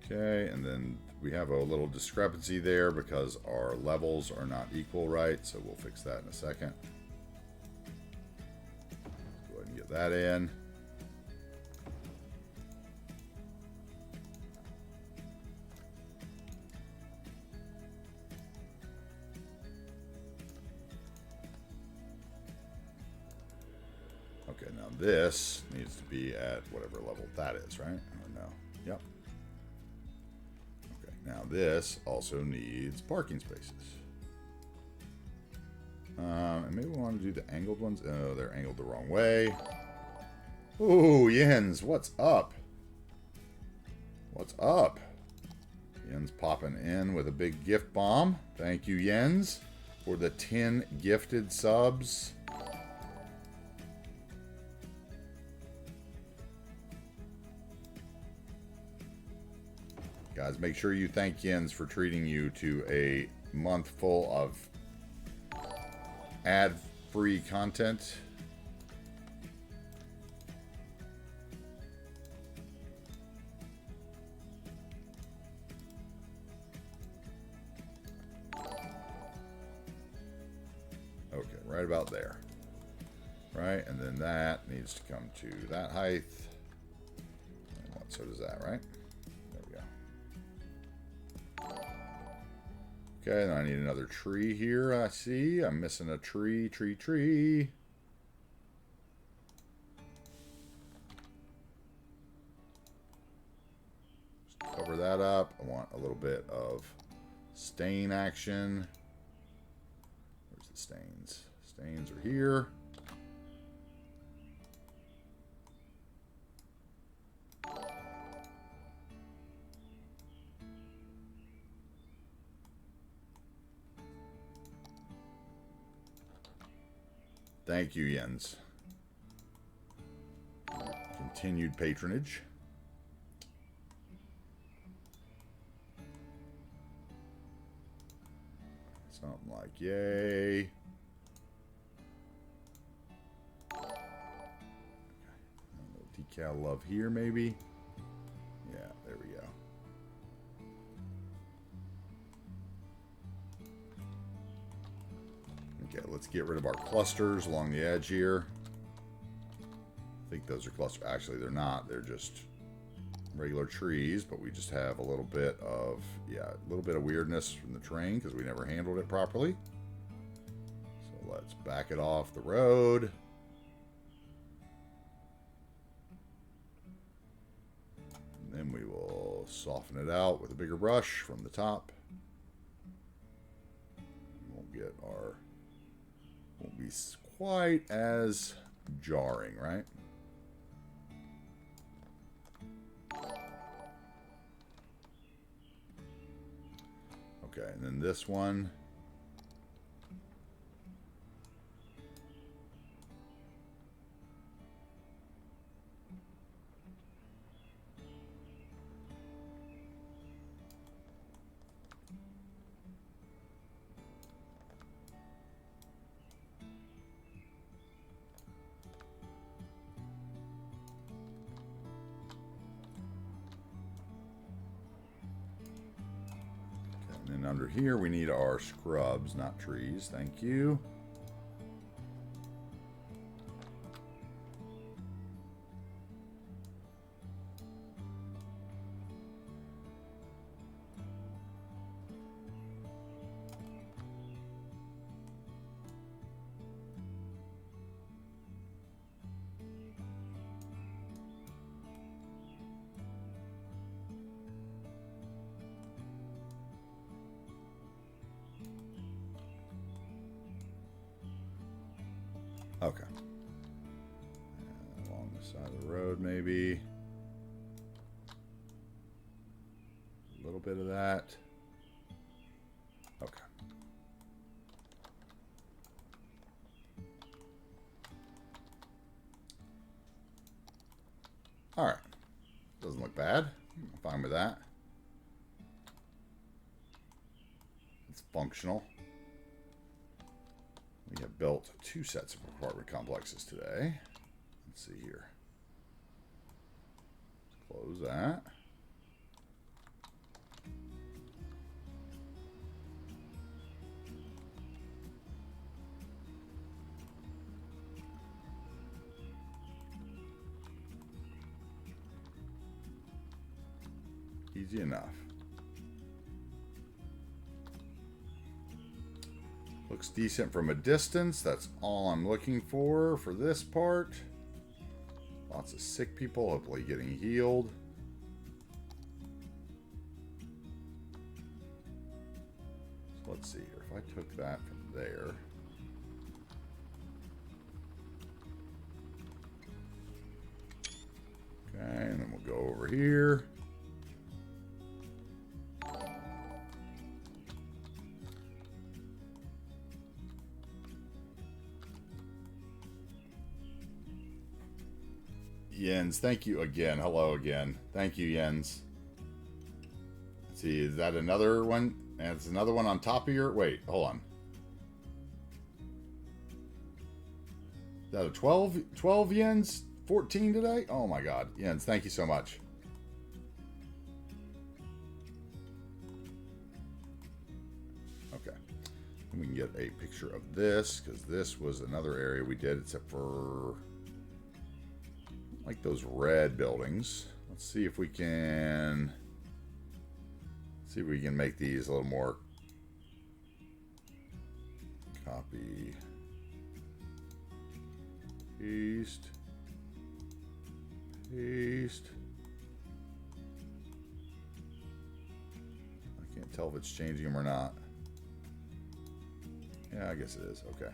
Okay, and then we have a little discrepancy there because our levels are not equal, right? So we'll fix that in a second. Go ahead and get that in. Okay, now this needs to be at whatever level that is, right? Or no? Yep. Now this also needs parking spaces. And maybe we want to do the angled ones. Oh, they're angled the wrong way. Ooh, Jens, what's up? What's up? Jens popping in with a big gift bomb. Thank you, Jens, for the 10 gifted subs. Guys, make sure you thank Jens for treating you to a month full of ad-free content. Okay, right about there. Right, and then that needs to come to that height. And so does that, right? Okay, then I need another tree here. I see. I'm missing a tree. Just cover that up. I want a little bit of stain action. Where's the stains? Stains are here. Thank you, Jens. Continued patronage. Something like, yay. Decal love here, maybe. Yeah, there we go. Okay, let's get rid of our clusters along the edge here. I think those are clusters. Actually, they're not. They're just regular trees, but we just have a little bit of, yeah, a little bit of weirdness from the terrain because we never handled it properly. So let's back it off the road. And then we will soften it out with a bigger brush from the top. Won't get our... won't be quite as jarring, right? Okay, and then this one. And then under here, we need our scrubs, not trees. Thank you. Okay. Along the side of the road, maybe. A little bit of that. Okay. All right. Doesn't look bad. I'm fine with that. It's functional. We have built 2 sets of apartment complexes today. Let's see here. Let's close that. Easy enough. Looks decent from a distance. That's all I'm looking for this part. Lots of sick people, hopefully getting healed. So let's see here. If I took that from there. Okay, and then we'll go over here. Jens, thank you again. Hello again. Thank you, Jens. Let's see, is that another one? And it's another one on top of your... Wait, hold on. Is that a 12 Jens? 14 today? Oh my god. Jens, thank you so much. Okay. And we can get a picture of this, because this was another area we did, except for... like those red buildings. Let's see if we can make these a little more copy paste. I can't tell if it's changing them or not. Yeah, I guess it is. Okay.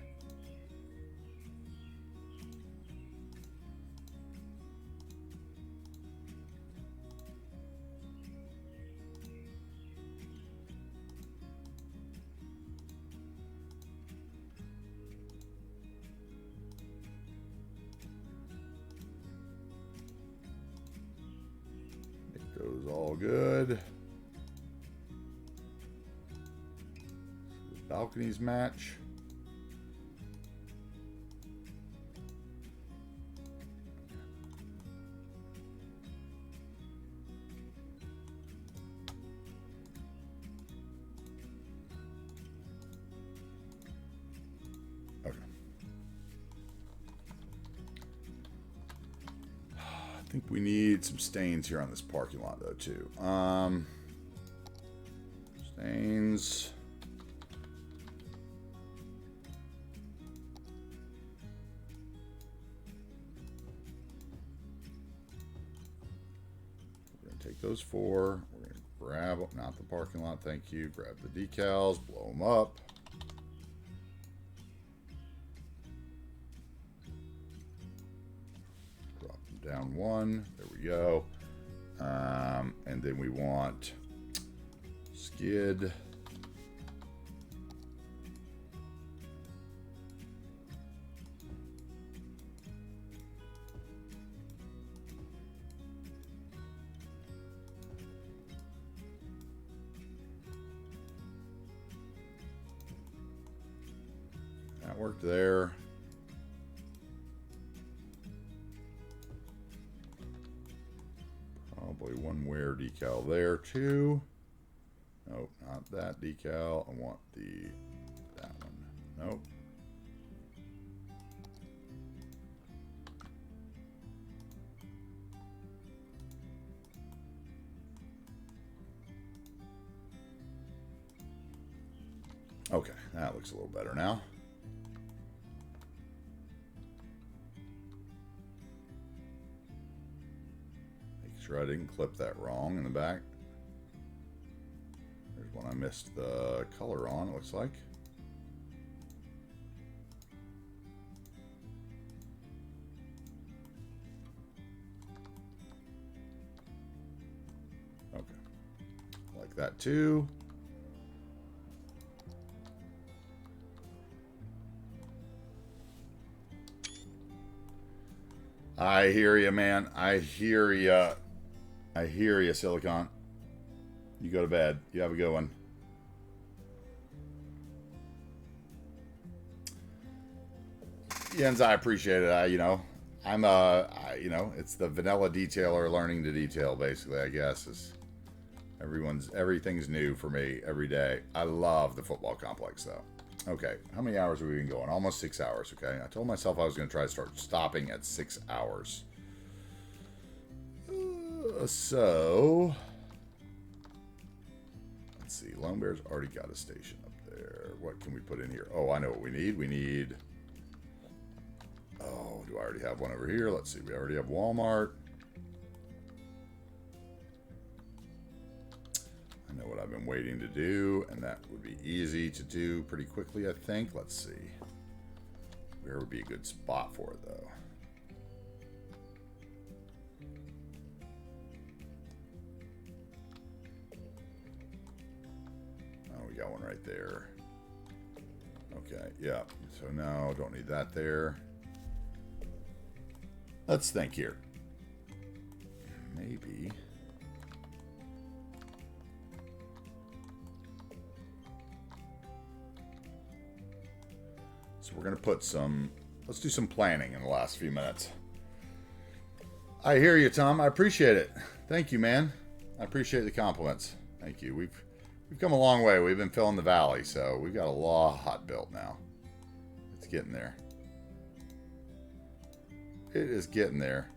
Those all good. So the balconies match. Okay. I think we need some stains here on this parking lot, though, too. Stains. We're going to take those 4. We're going to grab, not the parking lot, thank you. Grab the decals, blow them up. Down 1, there we go. And then we want skid. That worked there. Probably one wear decal there too. Nope, not that decal. I want that one. Nope. Okay, that looks a little better now. Sure I didn't clip that wrong in the back. There's one I missed the color on, it looks like. that too. I hear you, man. I hear you. I hear you, Silicon. You go to bed. You have a good one. Jens, I appreciate it. It's the vanilla detailer learning to detail, basically, I guess. Everything's new for me every day. I love the football complex, though. Okay, how many hours have we been going? Almost 6 hours, okay? I told myself I was going to try to start stopping at 6 hours. So, let's see. Lone Bear's already got a station up there. What can we put in here? Oh, I know what we need. We need... Oh, do I already have one over here? Let's see. We already have Walmart. I know what I've been waiting to do, and that would be easy to do pretty quickly, I think. Let's see. Where would be a good spot for it, though? Oh, we got one right there. Okay, yeah. So no, don't need that there. Let's think here. Maybe... So we're going to put some... Let's do some planning in the last few minutes. I hear you, Tom. I appreciate it. Thank you, man. I appreciate the compliments. Thank you. We've come a long way. We've been filling the valley, so we've got a lot built now. It's getting there. It is getting there.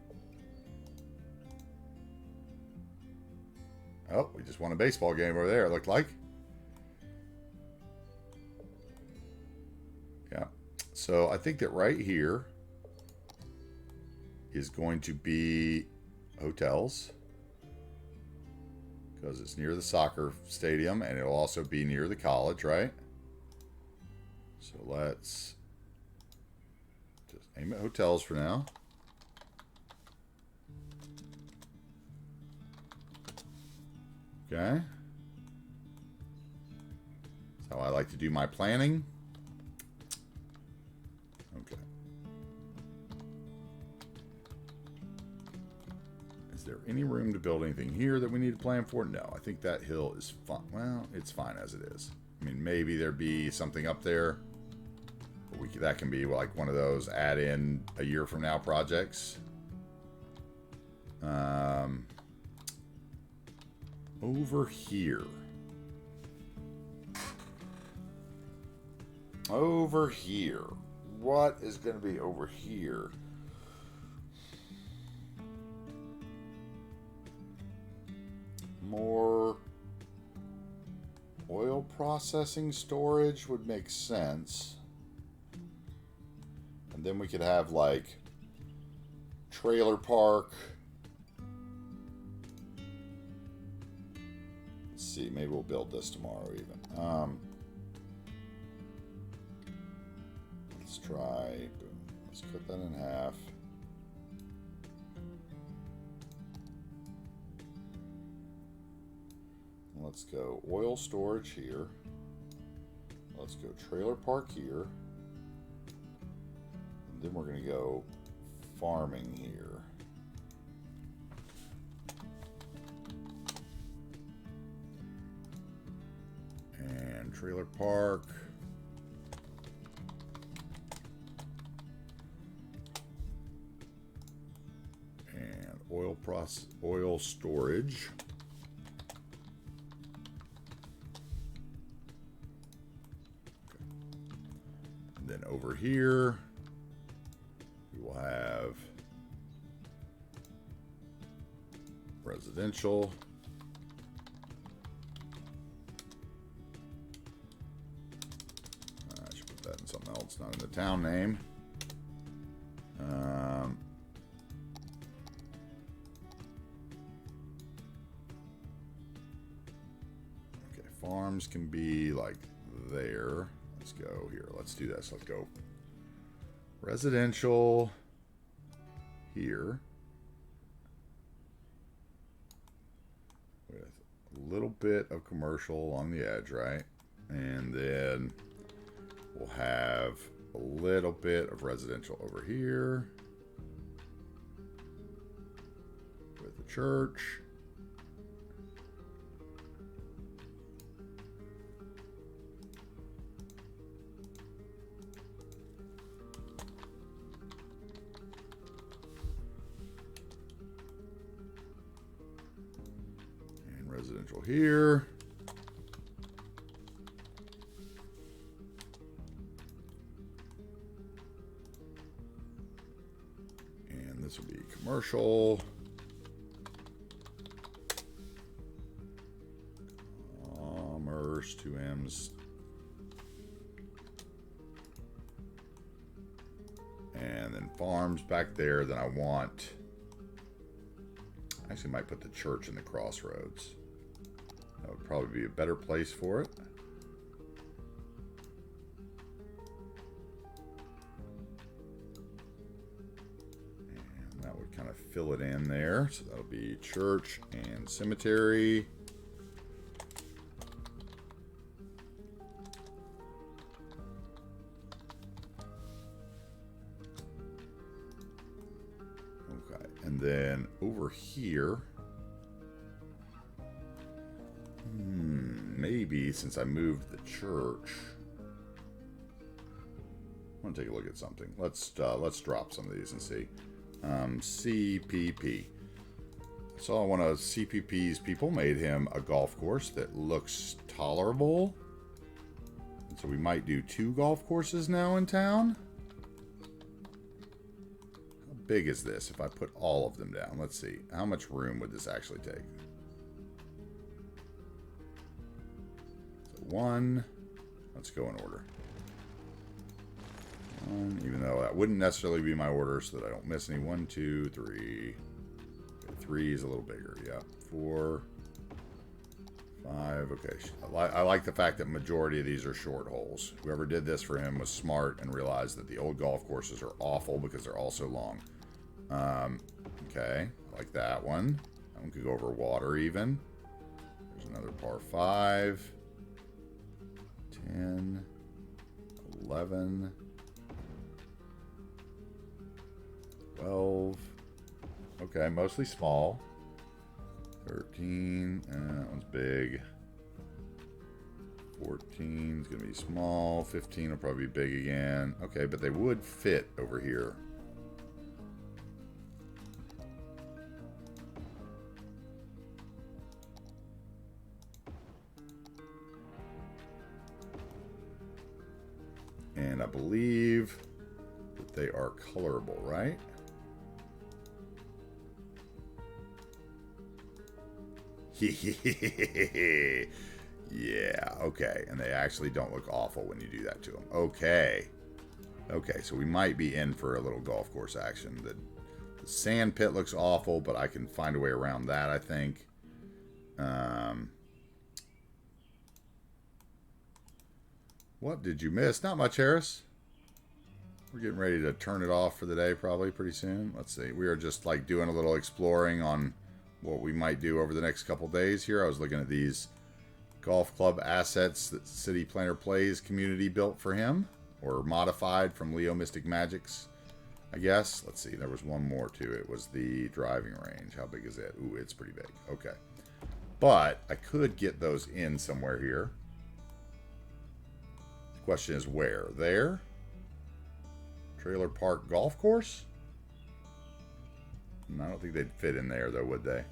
Oh, we just won a baseball game over there, it looked like. Yeah. So I think that right here is going to be hotels. Because it's near the soccer stadium and it'll also be near the college, right? So let's just aim at hotels for now. Okay. That's how I like to do my planning. Okay. Is there any room to build anything here that we need to plan for? No, I think that hill is fine. Well, it's fine as it is. I mean, maybe there'd be something up there. But that can be like one of those add in a year from now projects. Over here. Over here. What is going to be over here? More oil processing storage would make sense. And then we could have like trailer park. See, maybe we'll build this tomorrow even. Let's try, boom. Let's cut that in half. Let's go oil storage here. Let's go trailer park here. And then we're going to go farming here. And trailer park. And oil storage. Okay. And then over here we will have residential. That and something else, not in the town name. Okay, farms can be like there. Let's go here. Let's do this. Let's go residential here with a little bit of commercial along the edge, right? And then we'll have a little bit of residential over here with the church. And residential here. This will be commercial. Commerce, 2 M's. And then farms back there. Then I want... I actually might put the church in the crossroads. That would probably be a better place for it. Kind of fill it in there. So that'll be church and cemetery. Okay. And then over here, maybe since I moved the church, I want to take a look at something. Let's drop some of these and see. CPP. So one of CPP's people made him a golf course that looks tolerable. And so we might do 2 golf courses now in town. How big is this if I put all of them down? Let's see. How much room would this actually take? So 1. Let's go in order. Even though that wouldn't necessarily be my order, so that I don't miss any. 1, 2, 3. Okay, 3 is a little bigger. Yeah. 4, 5. Okay. I like the fact that majority of these are short holes. Whoever did this for him was smart and realized that the old golf courses are awful because they're all so long. Okay. I like that one. That one could go over water even. There's another par 5. 10. 11. 12. Okay, mostly small. 13. That one's big. 14 is going to be small. 15 will probably be big again. Okay, but they would fit over here. And I believe that they are colorable, right? Yeah, okay. And they actually don't look awful when you do that to them. Okay. Okay, so we might be in for a little golf course action. The sand pit looks awful, but I can find a way around that, I think. What did you miss? Not much, Harris. We're getting ready to turn it off for the day probably pretty soon. Let's see. We are just like doing a little exploring on what we might do over the next couple days here. I was looking at these golf club assets that City Planner Plays community built for him, or modified from Leo Mystic Magics, I guess. Let's see, there was one more too. It was the driving range. How big is it? Ooh, it's pretty big. Okay. But I could get those in somewhere here. The question is where? There? Trailer Park Golf Course? I don't think they'd fit in there though, would they?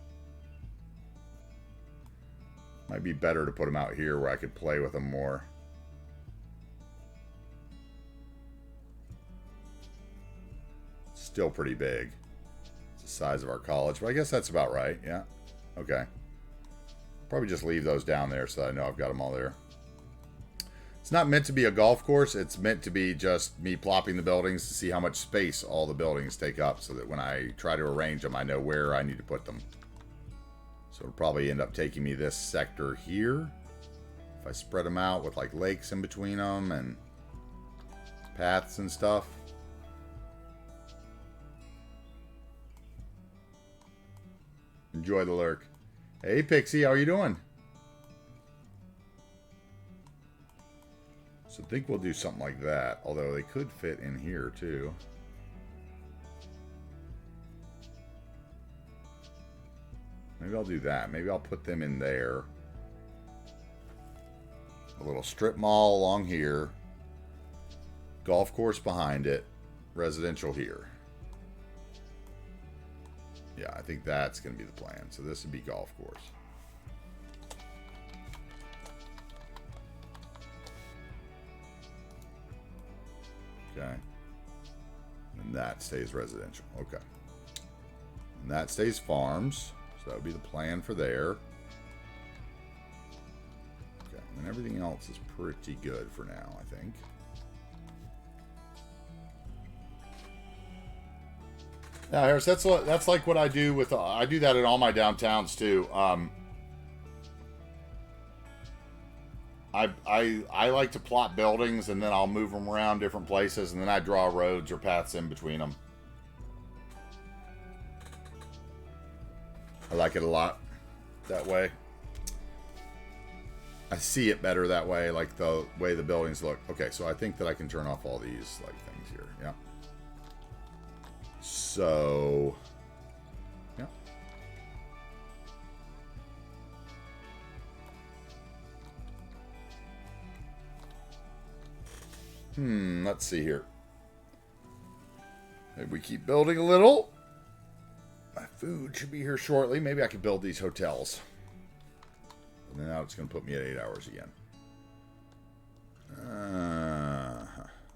Might be better to put them out here where I could play with them more. Still pretty big. It's the size of our college, but I guess that's about right. Yeah. Okay. Probably just leave those down there so that I know I've got them all there. It's not meant to be a golf course. It's meant to be just me plopping the buildings to see how much space all the buildings take up so that when I try to arrange them, I know where I need to put them. So it'll probably end up taking me this sector here. If I spread them out with like lakes in between them and paths and stuff. Enjoy the lurk. Hey Pixie, how are you doing? So I think we'll do something like that. Although they could fit in here too. Maybe I'll do that. Maybe I'll put them in there. A little strip mall along here. Golf course behind it. Residential here. Yeah, I think that's going to be the plan. So this would be golf course. Okay. And that stays residential. Okay. And that stays farms. So that would be the plan for there. Okay. And everything else is pretty good for now, I think. Yeah, Harris, that's like what I do with I do that in all my downtowns too. I like to plot buildings and then I'll move them around different places and then I draw roads or paths in between them. I like it a lot that way. I see it better that way, like the way the buildings look. Okay, so I think that I can turn off all these like things here. Yeah. So, yeah. Let's see here. Maybe we keep building a little. My food should be here shortly. Maybe I could build these hotels. And now it's going to put me at 8 hours again.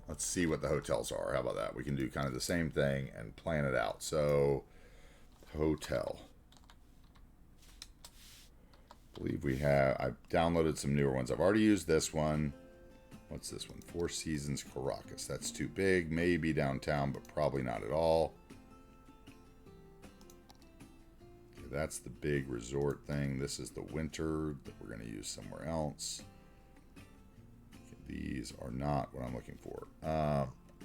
Let's see what the hotels are. How about that? We can do kind of the same thing and plan it out. So, hotel. I believe we have... I've downloaded some newer ones. I've already used this one. What's this one? Four Seasons Caracas. That's too big. Maybe downtown, but probably not at all. Okay, that's the big resort thing. This is the winter that we're going to use somewhere else. These are not what I'm looking for.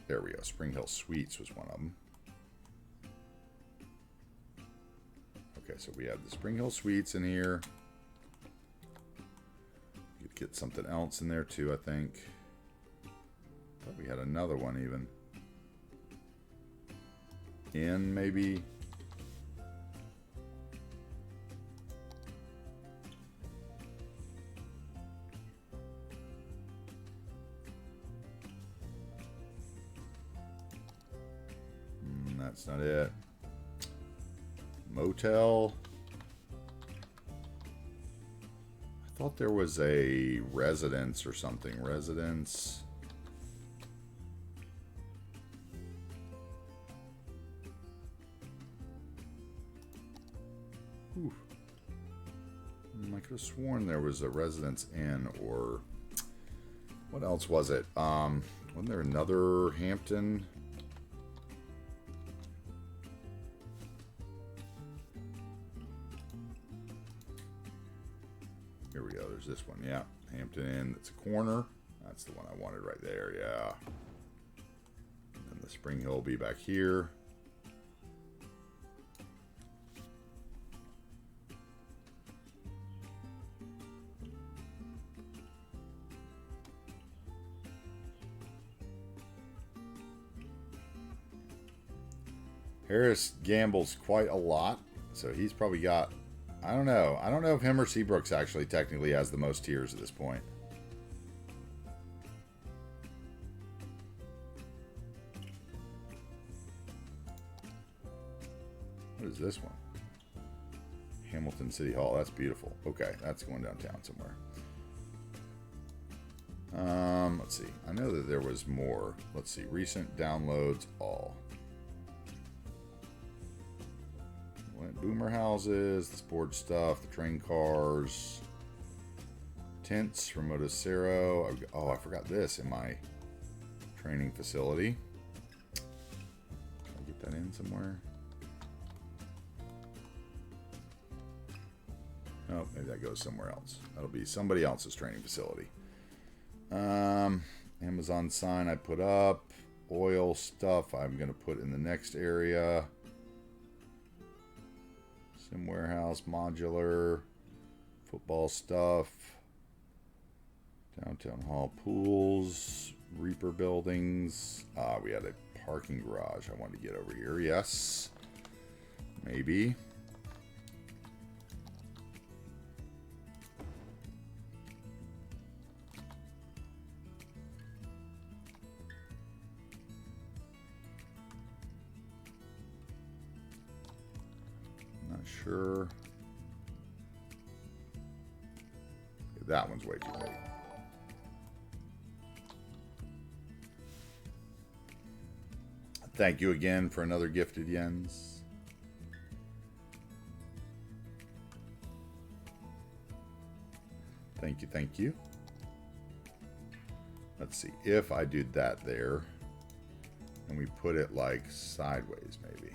There we go. Spring Hill Suites was one of them. Okay, so we have the Spring Hill Suites in here. You could get something else in there too, I think. Thought we had another one even. Inn, maybe. That's not it. Motel. I thought there was a residence or something. Residence. Ooh. I could have sworn there was a residence inn or... What else was it? Wasn't there another Hampton... Here we go. There's this one. Yeah. Hampton Inn. That's a corner. That's the one I wanted right there. Yeah. And the Spring Hill will be back here. Harris gambles quite a lot. So he's probably got... I don't know. I don't know if him or Seabrooks actually technically has the most tiers at this point. What is this one? Hamilton City Hall. That's beautiful. Okay, that's going downtown somewhere. Let's see. I know that there was more. Let's see. Recent downloads all. Boomer houses, the sports stuff, the train cars, tents from Modded. Oh, I forgot this in my training facility. Can I get that in somewhere? Oh, maybe that goes somewhere else. That'll be somebody else's training facility. Amazon sign I put up. Oil stuff I'm going to put in the next area. Sim warehouse, modular, football stuff. Downtown hall, pools, Reaper buildings. We had a parking garage I wanted to get over here. Yes. Maybe. Not sure. That one's way too big. Thank you again for another gifted yens. Thank you, thank you. Let's see, if I did that there, and we put it like sideways maybe.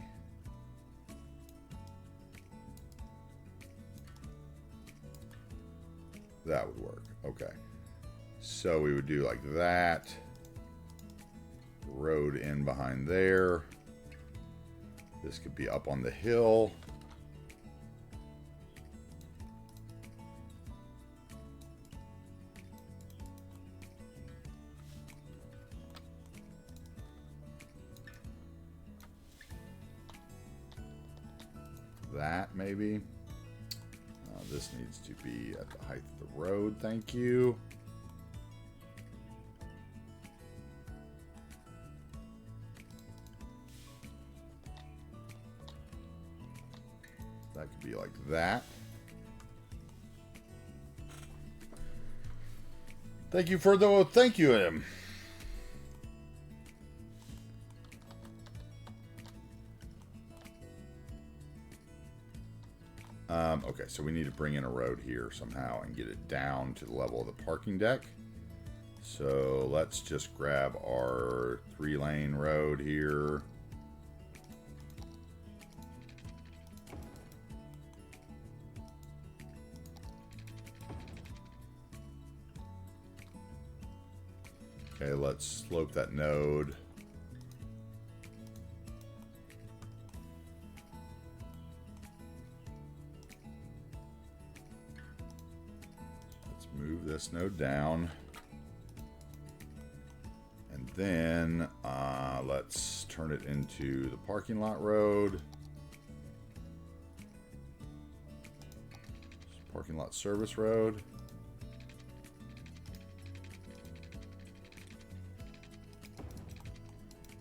That would work, okay. So we would do like that. Road in behind there. This could be up on the hill. That maybe. This needs to be at the height of the road, thank you. That could be like that. Thank you for the thank you, Em. Okay, so we need to bring in a road here somehow and get it down to the level of the parking deck. So let's just grab our 3-lane road here. Okay, let's slope that node. Let's move this node down. And then let's turn it into the parking lot road. Parking lot service road.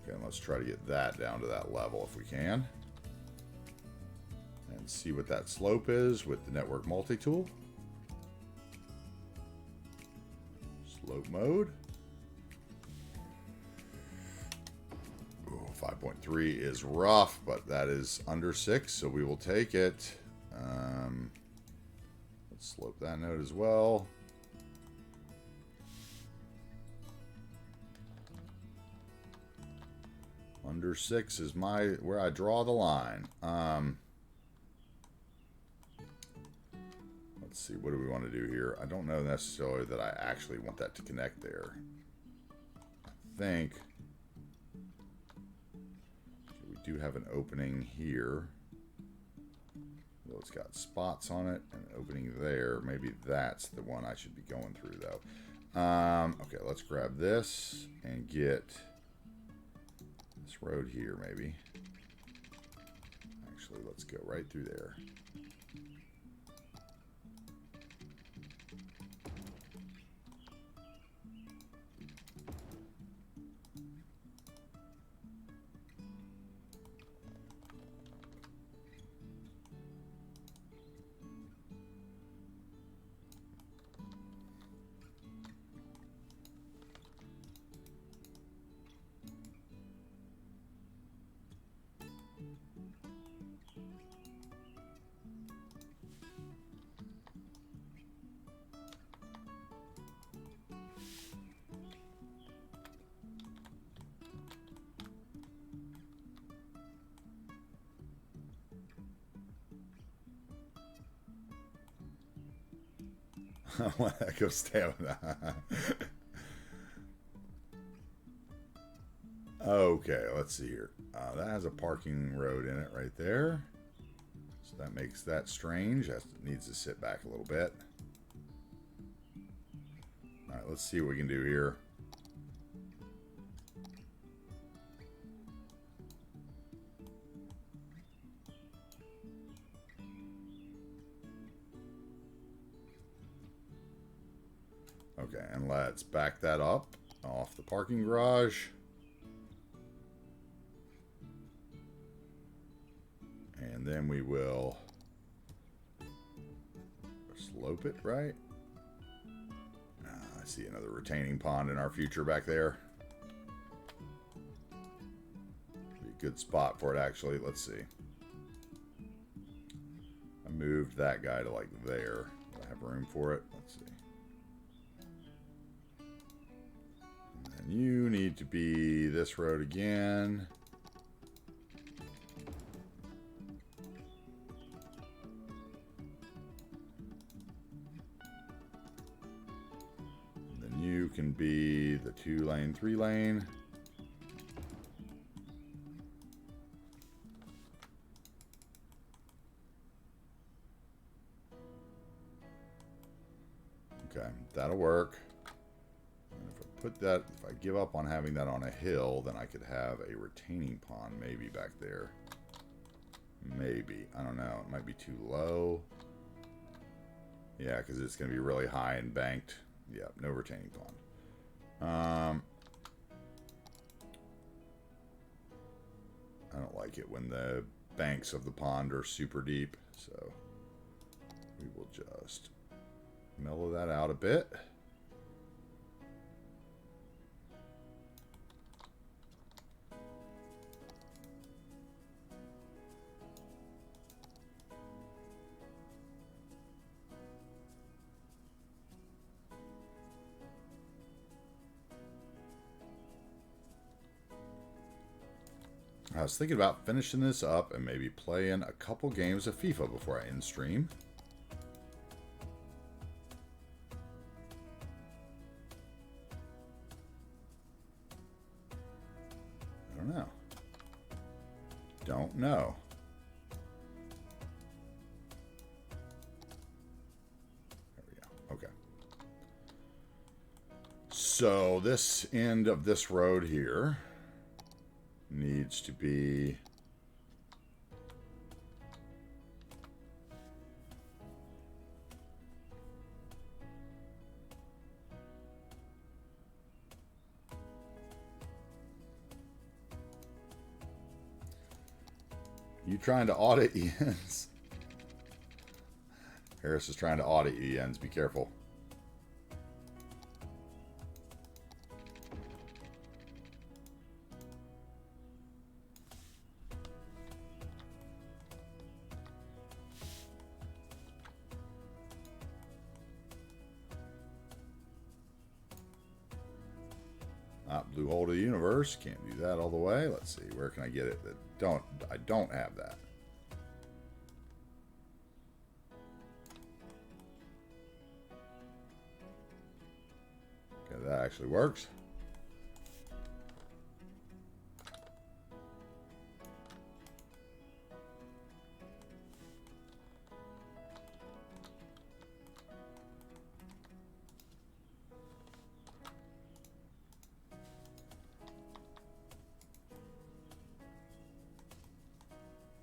Okay, let's try to get that down to that level if we can. And see what that slope is with the network multi-tool. Slope mode. Ooh, 5.3 is rough, but that is under 6, so we will take it. Let's slope that node as well. Under 6 is where I draw the line. Let's see, what do we want to do here? I don't know necessarily that I actually want that to connect there. I think we do have an opening here. Well, it's got spots on it and an opening there. Maybe that's the one I should be going through though. Okay, let's grab this and get this road here maybe. Actually, let's go right through there. Echo stamina. Okay, let's see here. That has a parking road in it right there. So that makes that strange. That needs to sit back a little bit. Alright, let's see what we can do here. Okay, and let's back that up off the parking garage. And then we will slope it, right? I see another retaining pond in our future back there. Be a good spot for it, actually. Let's see. I moved that guy to like there. Do I have room for it? Let's see. And you need to be this road again. You can be the 2-lane, 3-lane. Okay, that'll work. And if I put that, if I give up on having that on a hill, then I could have a retaining pond maybe back there. Maybe. I don't know. It might be too low. Yeah, because it's going to be really high and banked. Yeah, no retaining pond. I don't like it when the banks of the pond are super deep, so we will just mellow that out a bit. I was thinking about finishing this up and maybe playing a couple games of FIFA before I end stream. I don't know. Don't know. There we go. Okay. So this end of this road here needs to be you trying to audit Jens? Harris is trying to audit you, Jens. Be careful. Blue hole to the universe. Can't do that all the way. Let's see. Where can I get it? I don't have that. Okay, that actually works.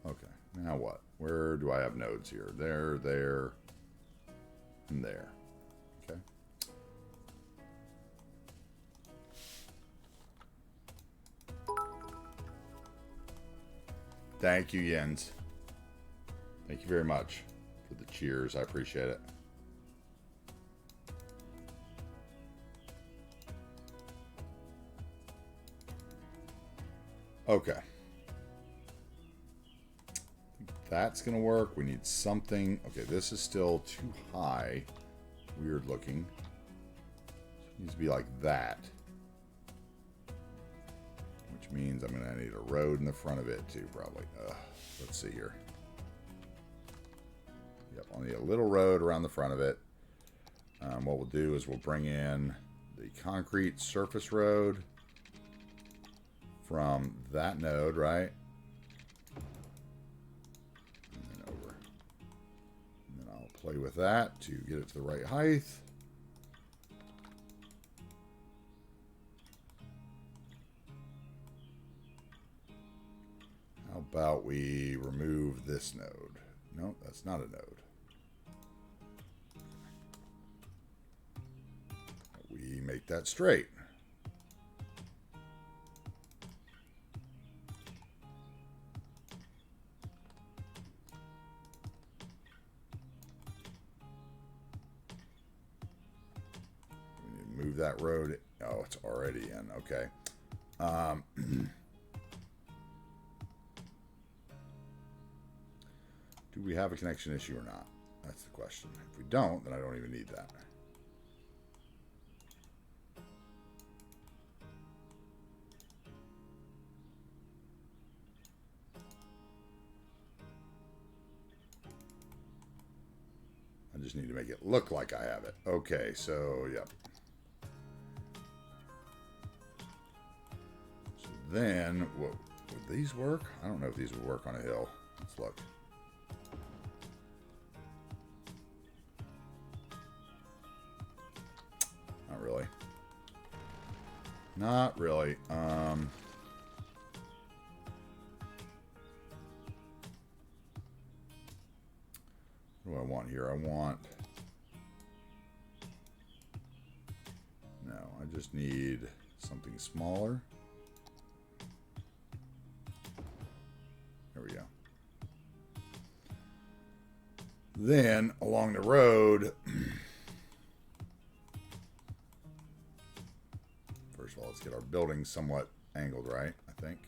Okay, now what? Where do I have nodes here? There, there, and there. Okay. Thank you, Jens. Thank you very much for the cheers. I appreciate it. Okay. That's going to work. We need something. Okay, this is still too high. Weird looking. It needs to be like that. Which means I'm going to need a road in the front of it too, probably. Let's see here. Yep, I'll need a little road around the front of it. What we'll do is we'll bring in the concrete surface road from that node, right? Play with that to get it to the right height. about we remove this node? No, that's not a node. We make that straight. Move that road. Oh, it's already in. Okay. Do we have a connection issue or not? That's the question. If we don't, then I don't even need that. I just need to make it look like I have it. Okay, so, yep. So then, would these work? I don't know if these would work on a hill. Let's look. Not really. Not really. What do I want here? I want... No, I just need something smaller. There we go. Then, along the road... First of all, let's get our building somewhat angled right, I think.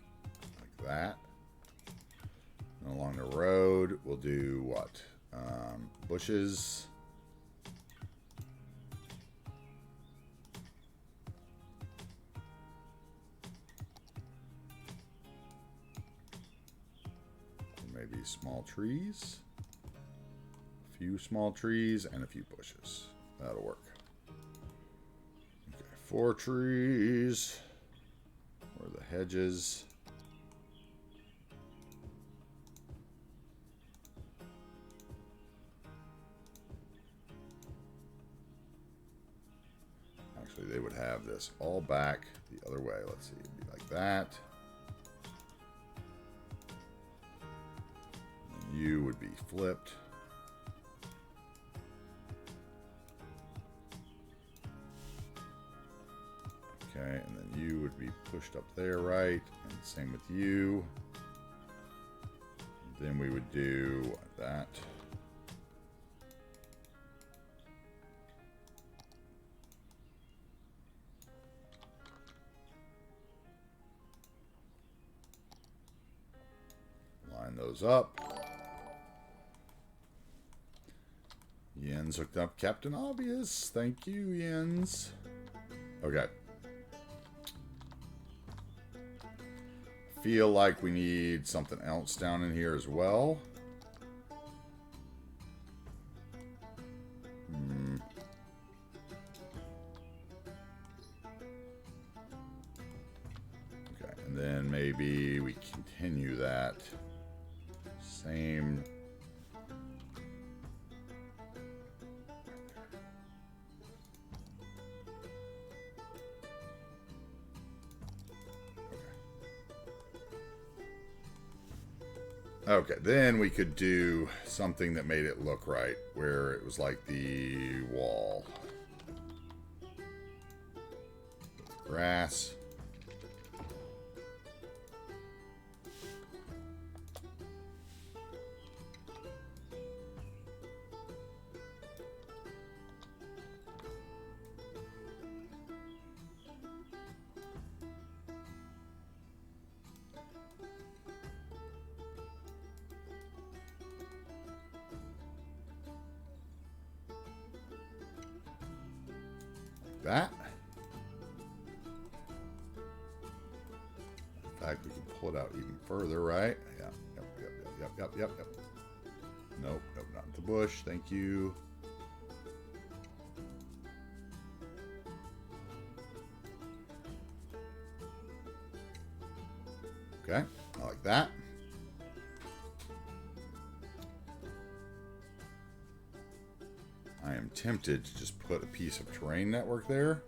Like that. And along the road, we'll do what? Bushes. Maybe small trees. A few small trees and a few bushes. That'll work. Okay, 4 trees. Where are the hedges? Actually, they would have this all back the other way. Let's see, it'd be like that. And you would be flipped. Okay, and then you would be pushed up there, right? And same with you. And then we would do that. Line those up. Jens hooked up Captain Obvious. Thank you, Jens. Okay. Feel like we need something else down in here as well. Okay, and then maybe we continue that same. Okay, then we could do something that made it look right, where it was like the wall. Grass. That. In fact, we can pull it out even further, right? Yeah. Yep. Nope, not the bush. Thank you. Okay, I like that. I am tempted to just put a piece of terrain network there.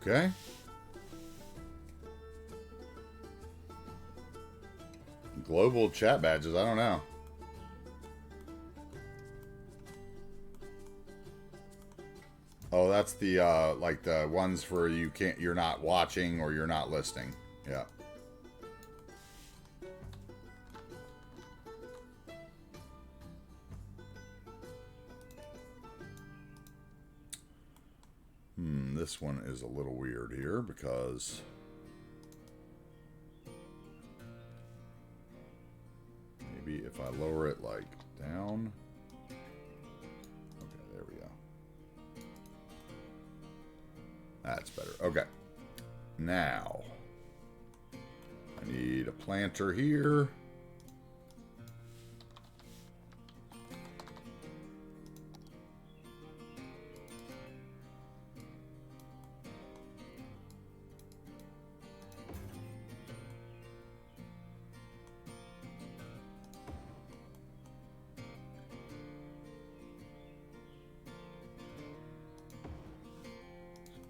Okay. Global chat badges, I don't know. Oh, that's the like the ones for you're not watching or you're not listening. Yeah. This one is a little weird here because maybe if I lower it like down. Okay, there we go. That's better. Okay. Now I need a planter here.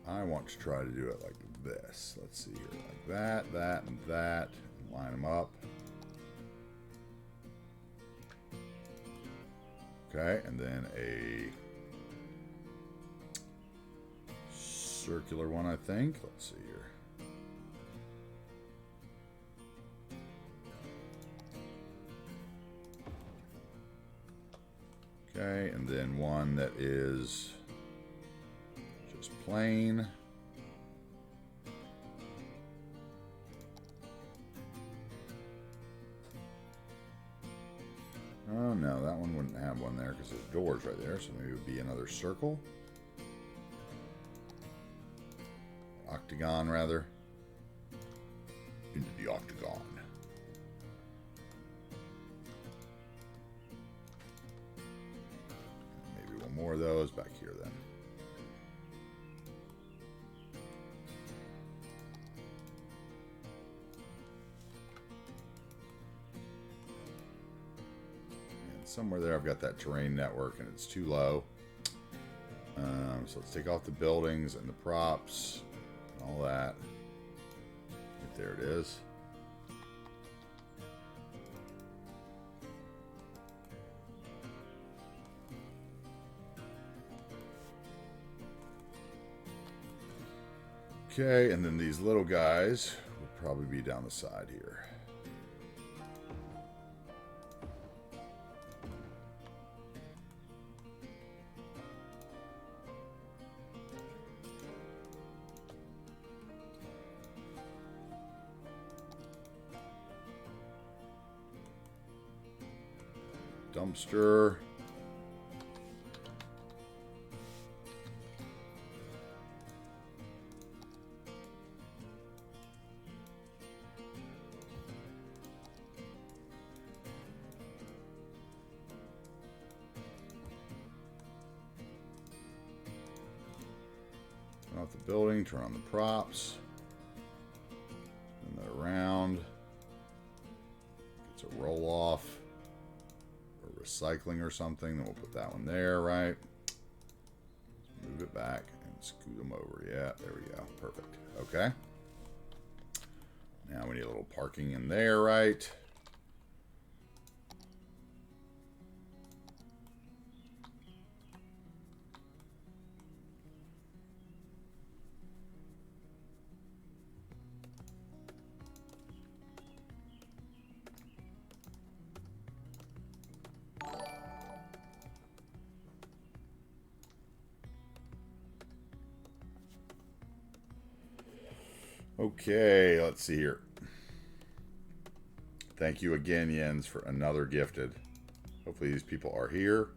I want to try to do it like this. Let's see here. Like that, that, and that. Line them up. Okay, and then a circular one, I think. Let's see here. Okay, and then one that is just plain. Oh no, that one wouldn't have one there because there's doors right there, so maybe it would be another circle. Octagon, rather. Into the octagon. Maybe one more of those back here then. Somewhere there I've got that terrain network and it's too low. So let's take off the buildings and the props and all that. There it is. Okay, and then these little guys would probably be down the side here. Dumpster. Turn off the building, turn on the props. Turn that around. It's a roll off. Recycling or something, then we'll put that one there, right? Move it back and scoot them over. Yeah, there we go. Perfect. Okay. Now we need a little parking in there, right? Okay, let's see here. Thank you again, Jens, for another gifted. Hopefully these people are here.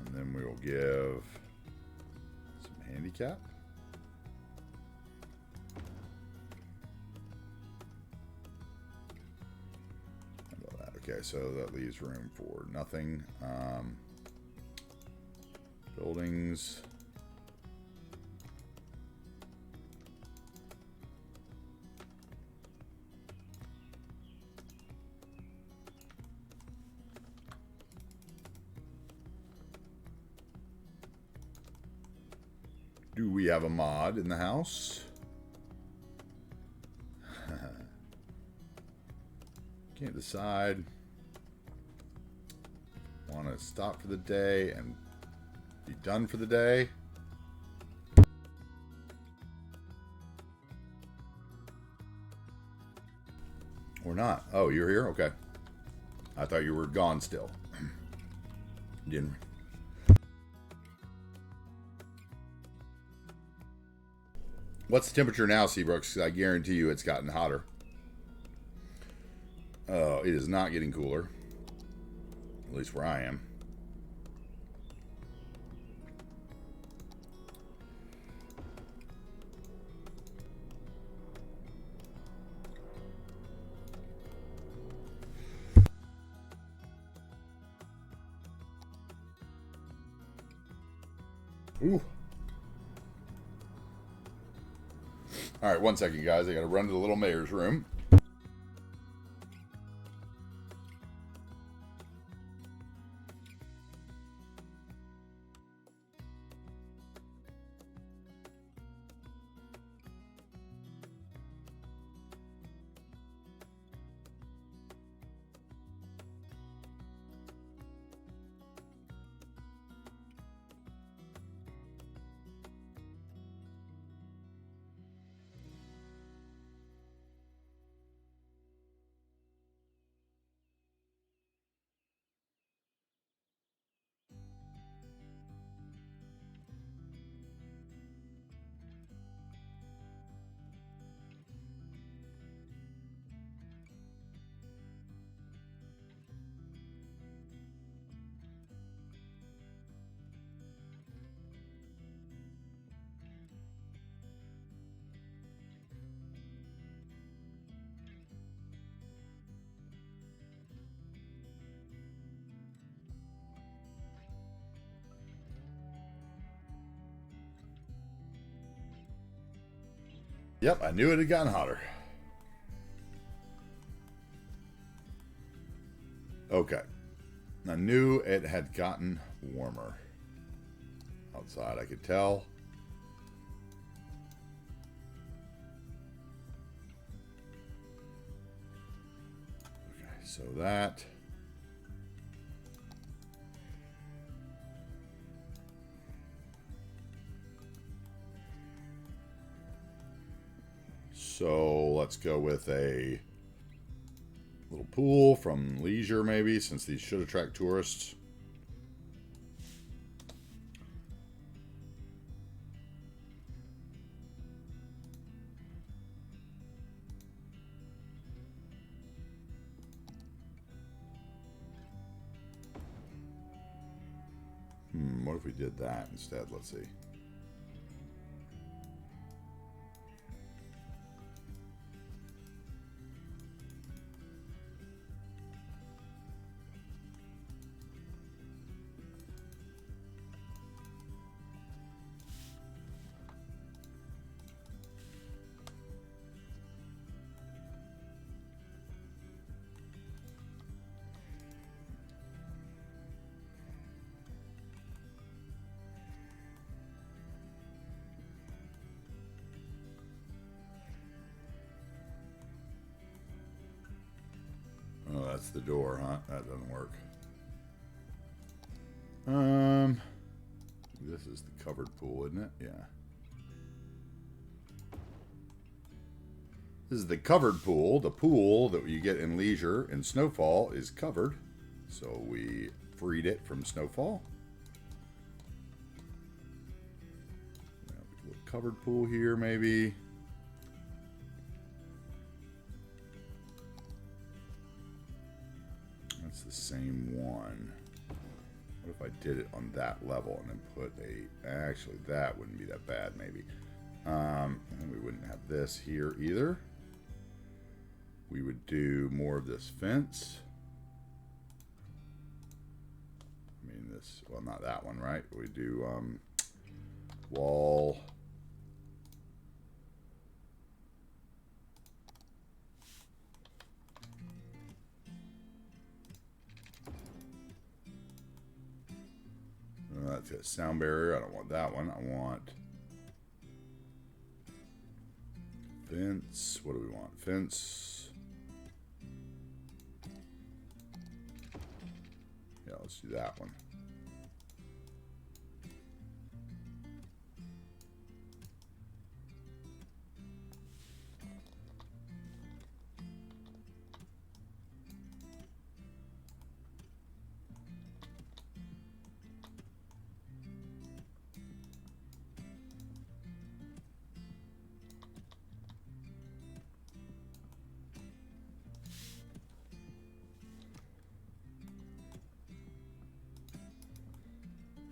And then we will give some handicap. Okay, so that leaves room for nothing. Buildings. Do we have a mod in the house? Can't decide. Want to stop for the day and be done for the day. Or not. Oh, you're here? Okay. I thought you were gone still. Didn't. What's the temperature now, Seabrooks? I guarantee you it's gotten hotter. Oh, it is not getting cooler. At least where I am. Ooh. All right, 1 second, guys. I got to run to the little mayor's room. Yep, I knew it had gotten hotter. Okay. I knew it had gotten warmer. Outside, I could tell. Okay, so that... So let's go with a little pool from leisure, maybe, since these should attract tourists. What if we did that instead? Let's see. Oh, that's the door, huh? That doesn't work. This is the covered pool, isn't it? Yeah. This is the covered pool. The pool that you get in leisure and snowfall is covered. So we freed it from snowfall. A little covered pool here, maybe. That's the same one. What if I did it on that level and then put a... Actually, that wouldn't be that bad, maybe. And we wouldn't have this here either. We would do more of this fence. I mean, this... Well, not that one, right? We do wall... That's a sound barrier. I don't want that one. I want Fence. What do we want? Fence. Yeah, let's do that one.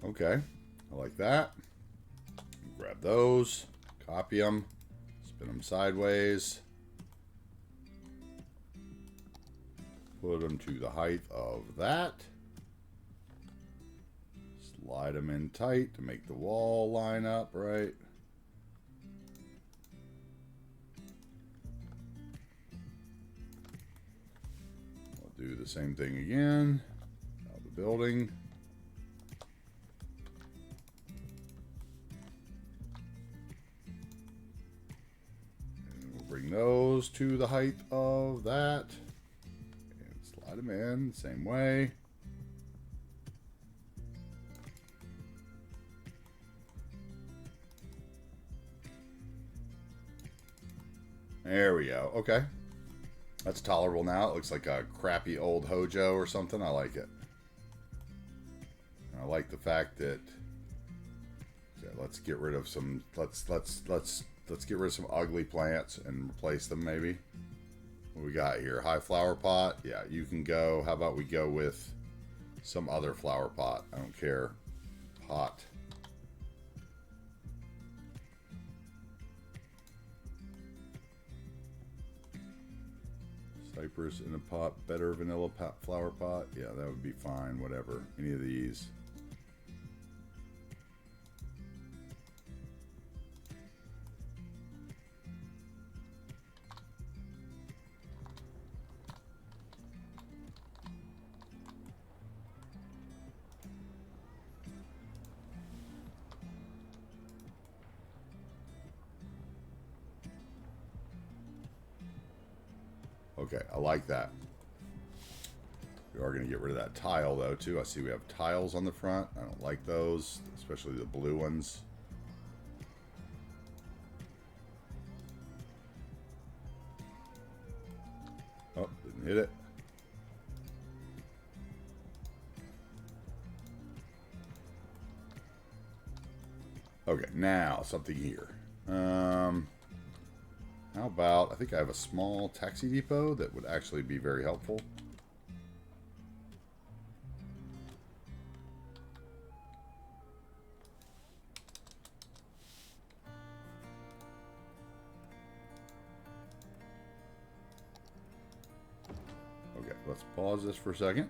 Okay, I like that. Grab those, copy them, spin them sideways, put them to the height of that, slide them in tight to make the wall line up right. We'll do the same thing again, the building. Bring those to the height of that and slide them in same way. There we go. Okay, that's tolerable now. It looks like a crappy old Hojo or something. I like it. I like the fact that, yeah, let's get rid of some, let's get rid of some ugly plants and replace them maybe. What we got here? High flower pot. Yeah, you can go. How about we go with some other flower pot? I don't care. Pot. Cypress in a pot. Better vanilla pot, flower pot. Yeah, that would be fine. Whatever. Any of these. Okay, I like that. We are going to get rid of that tile, though, too. I see we have tiles on the front. I don't like those, especially the blue ones. Oh, didn't hit it. Okay, now something here. How about, I think I have a small taxi depot that would actually be very helpful. Okay, let's pause this for a second.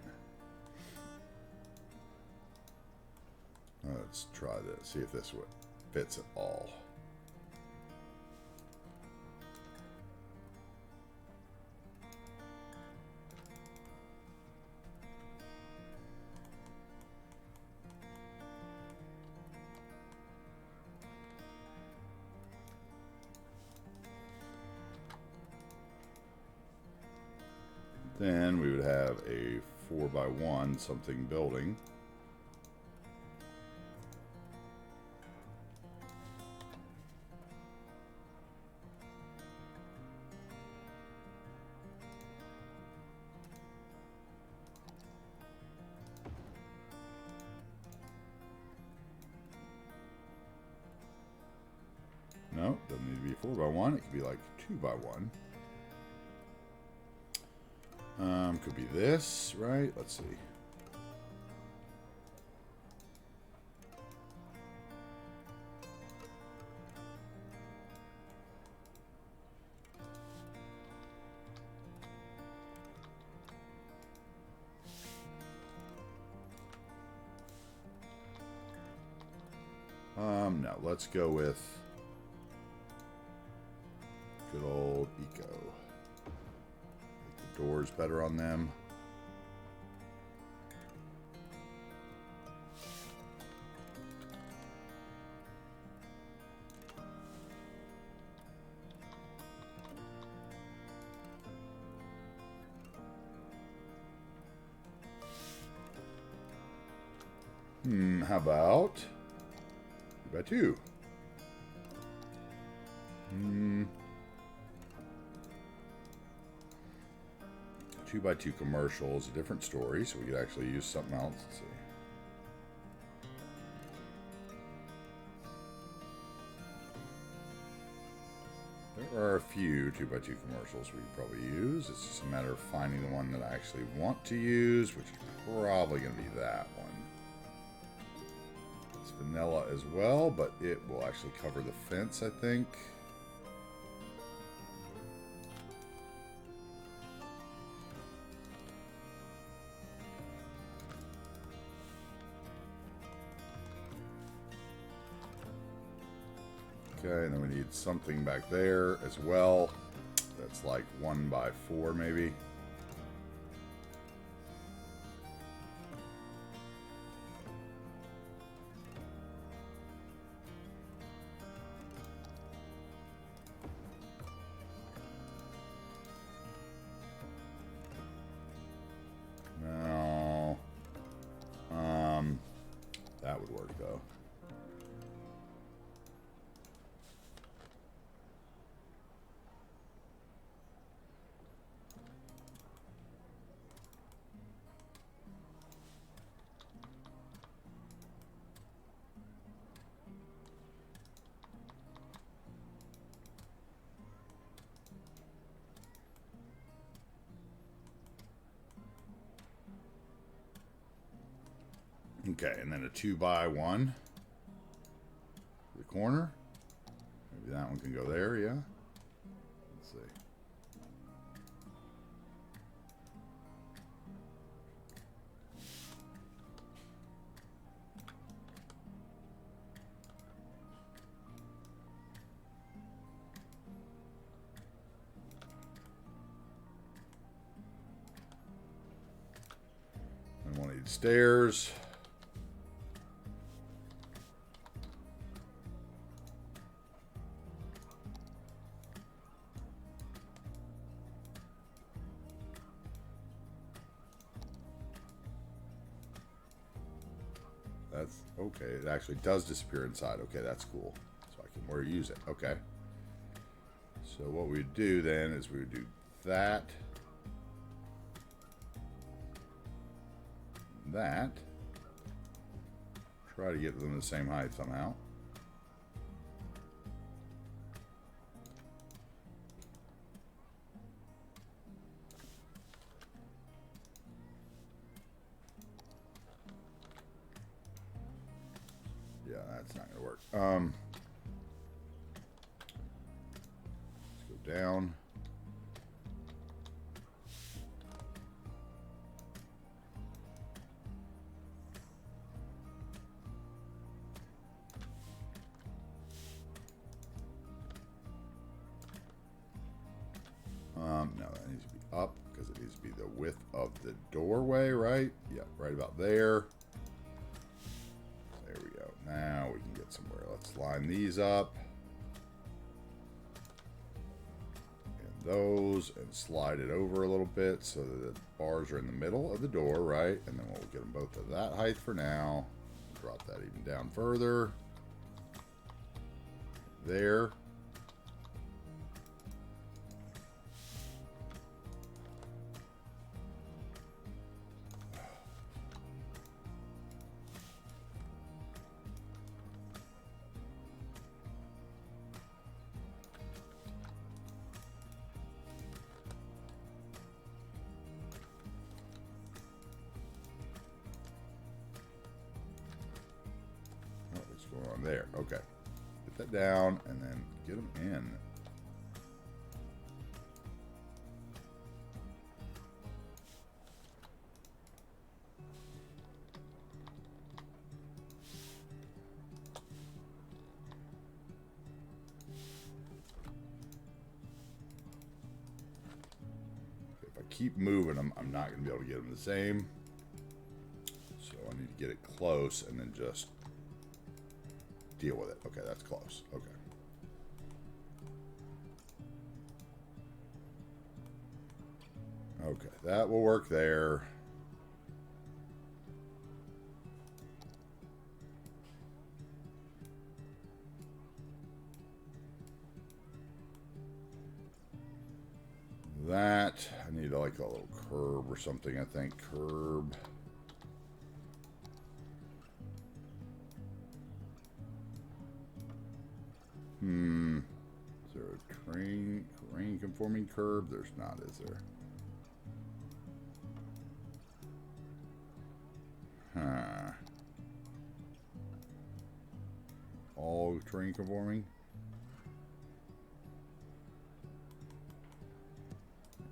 Let's try this, see if this fits at all. Then we would have a 4x1 something building. No, doesn't need to be 4x1. It could be like 2x1. Could be this, right? Let's see. No, let's go with good old Eco. Make the doors better on them. How about 2 by 2? 2 by 2 commercial is a different story, so we could actually use something else. Let's see. There are a few 2 by 2 commercials we could probably use. It's just a matter of finding the one that I actually want to use, which is probably going to be that one. It's vanilla as well, but it will actually cover the fence, I think. Okay, and then we need something back there as well. That's like 1 by 4 maybe. No. That would work though. Okay, and then a 2 by 1. The corner. Maybe that one can go there, yeah. Let's see. And we'll need stairs. That's okay. It actually does disappear inside. Okay, that's cool. So I can where use it. Okay. So what we would do then is we would do that. That. Try to get them the same height somehow. Yeah, that's not gonna work. Let's go down. No, that needs to be up because it needs to be the width of the doorway, right? Yeah, right about there. There we go. Now we can get somewhere. Let's line these up. And those, and slide it over a little bit so that the bars are in the middle of the door, right? And then we'll get them both to that height for now. Drop that even down further. There. Going on there. Okay. Get that down and then get them in. If I keep moving them, I'm not going to be able to get them the same. So I need to get it close and then just deal with it. Okay, that's close. Okay. Okay, that will work there. that. I need like a little curb or something, I think. Curb. Is there a terrain conforming curb? There's not, is there? Huh. All terrain conforming?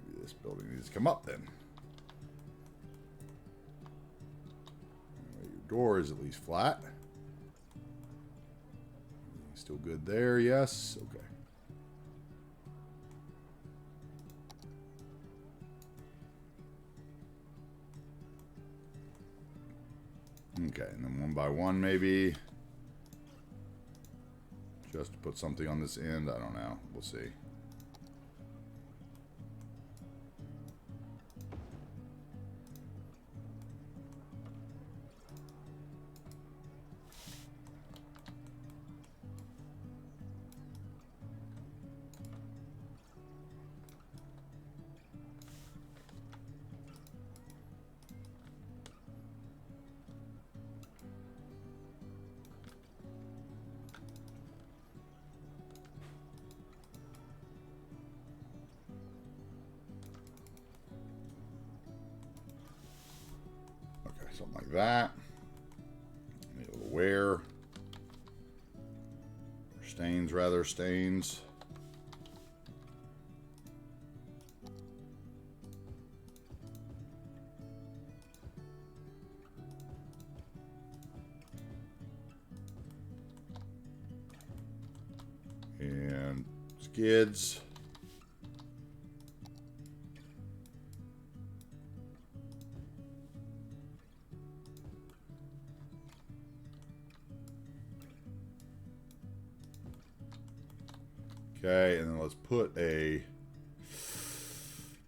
Maybe this building needs to come up then. Your door is at least flat. Still good there, yes. Okay. Okay, and then one by one maybe. Just to put something on this end, I don't know. We'll see. Something like that. Need a little wear. Stains, rather, stains. And skids. Okay, and then let's put a...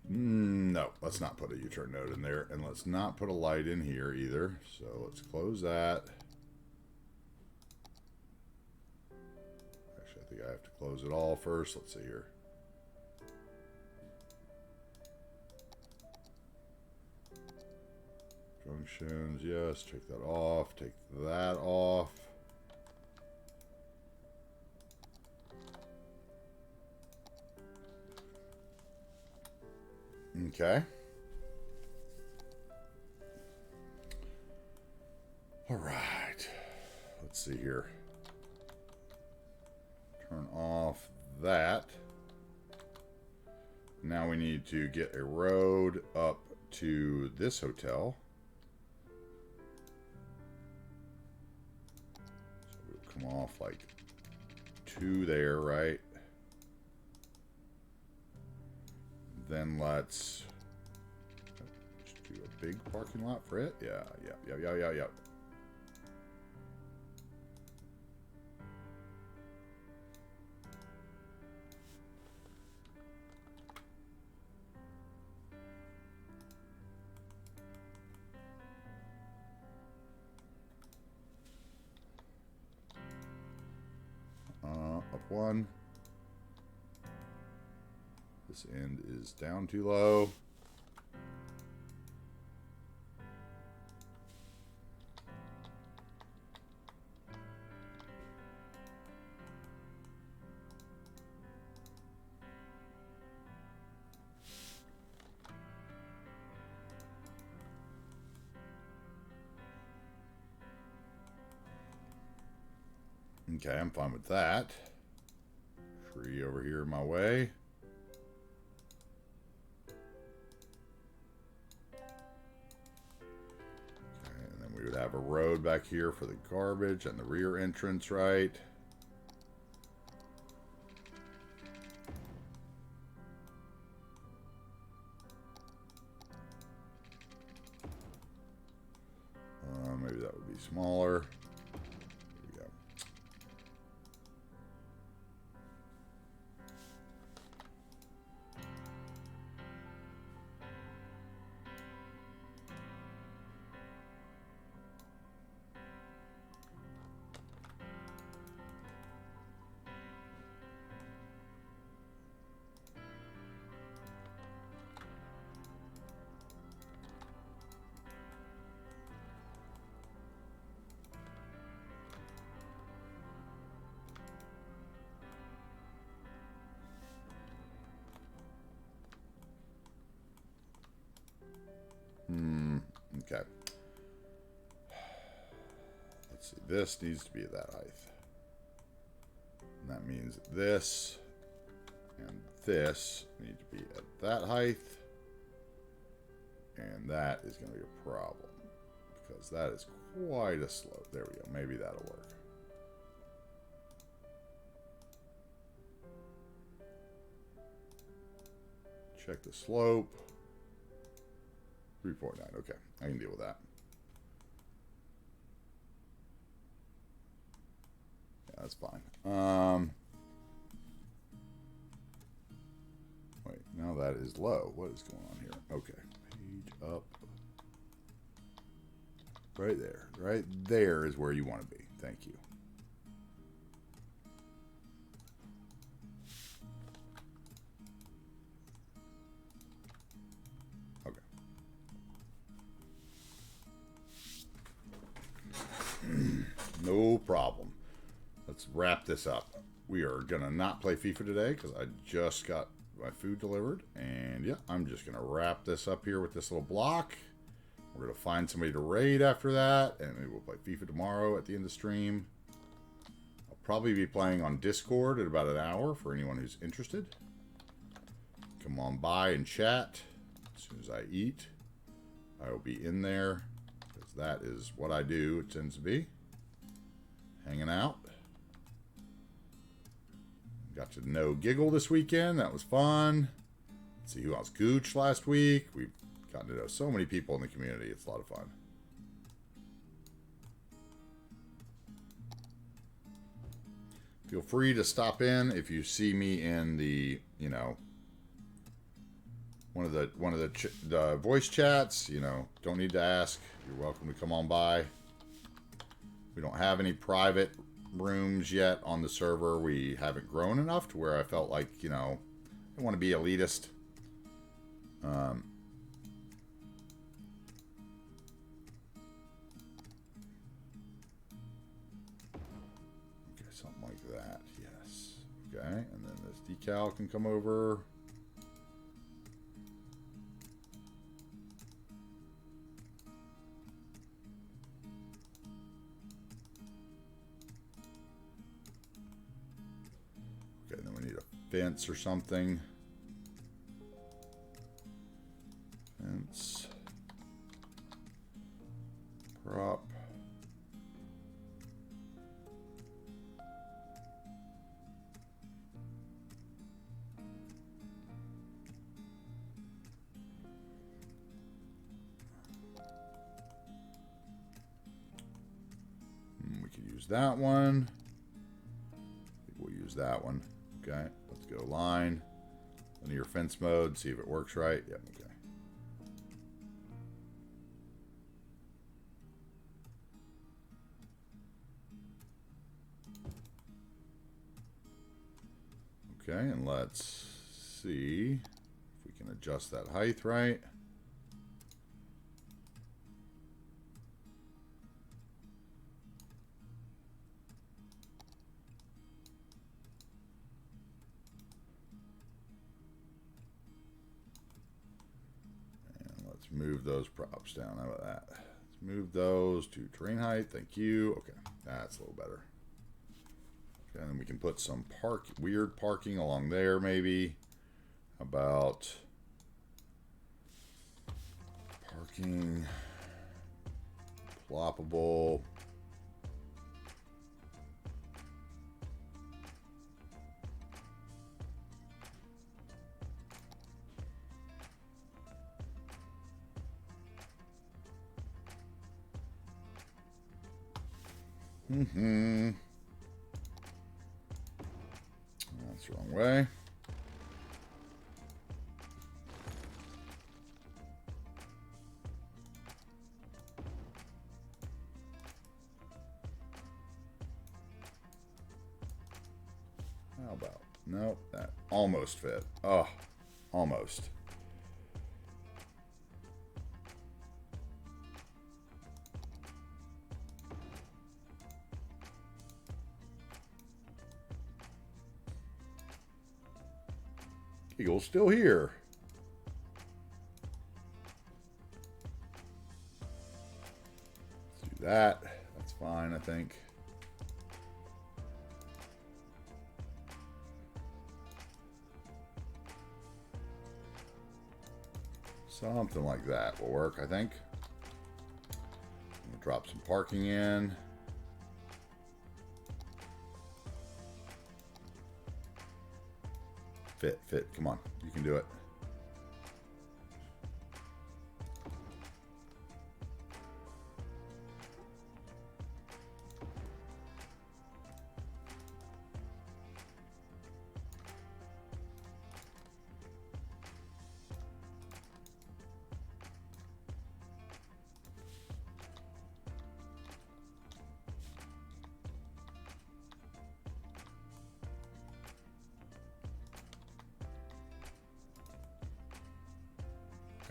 No, let's not put a U-turn node in there. And let's not put a light in here either. So let's close that. Actually, I think I have to close it all first. Let's see here. Junctions, yes. Take that off. Take that off. Okay. All right. Let's see here. Turn off that. Now we need to get a road up to this hotel. So we'll come off like 2 there, right? Then let's just do a big parking lot for it. Yeah. Up 1. This end is down too low. Okay, I'm fine with that. Tree over here in my way. We would have a road back here for the garbage and the rear entrance, right? Maybe that would be smaller. Here we go. Okay. Let's see. This needs to be at that height. And that means this and this need to be at that height. And that is going to be a problem. Because that is quite a slope. There we go. Maybe that'll work. Check the slope. 3.9. Okay. I can deal with that. Yeah, that's fine. Wait, now that is low. What is going on here? Okay. Page up. Right there. Right there is where you want to be. Thank you. Okay. No problem. Let's wrap this up. We are going to not play FIFA today because I just got my food delivered. And yeah, I'm just going to wrap this up here with this little block. We're going to find somebody to raid after that. And maybe we'll play FIFA tomorrow at the end of the stream. I'll probably be playing on Discord at about an hour for anyone who's interested. Come on by and chat. As soon as I eat, I will be in there. Because that is what I do. It tends to be. Hanging out. Got to know Giggle this weekend. That was fun. Let's see who else. Gooch last week. We've gotten to know so many people in the community. It's a lot of fun. Feel free to stop in if you see me in the, you know, one of the voice chats. You know, don't need to ask. You're welcome to come on by. We don't have any private rooms yet on the server. We haven't grown enough to where I felt like, you know, I want to be elitist. Okay, something like that. Yes. Okay, and then this decal can come over. Fence or something. Fence. Prop. We could use that one. I think we'll use that one. Okay. Go line, linear fence mode, see if it works right. Yep, okay. Okay, and let's see if we can adjust that height right. Move those props down. How about that? Let's move those to terrain height. Thank you. Okay, that's a little better. Okay, and then we can put some weird parking along there maybe. How about parking ploppable. That's the wrong way. How about? Nope, that almost fit. Oh, almost. Eagle's still here. that. That's fine, I think. Something like that will work, I think. We'll drop some parking in. Fit. Come on. You can do it.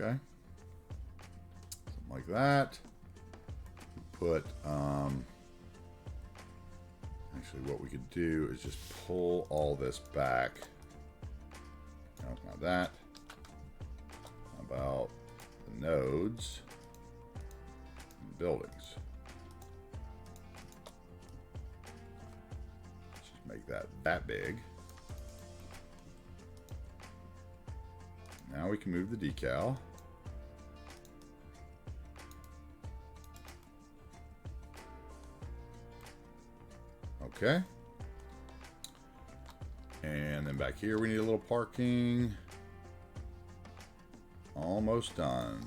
Okay. Something like that. Put, actually what we could do is just pull all this back. No, not that. How about the nodes and buildings? Let's just make that big. Now we can move the decal. Okay. And then back here we need a little parking. Almost done.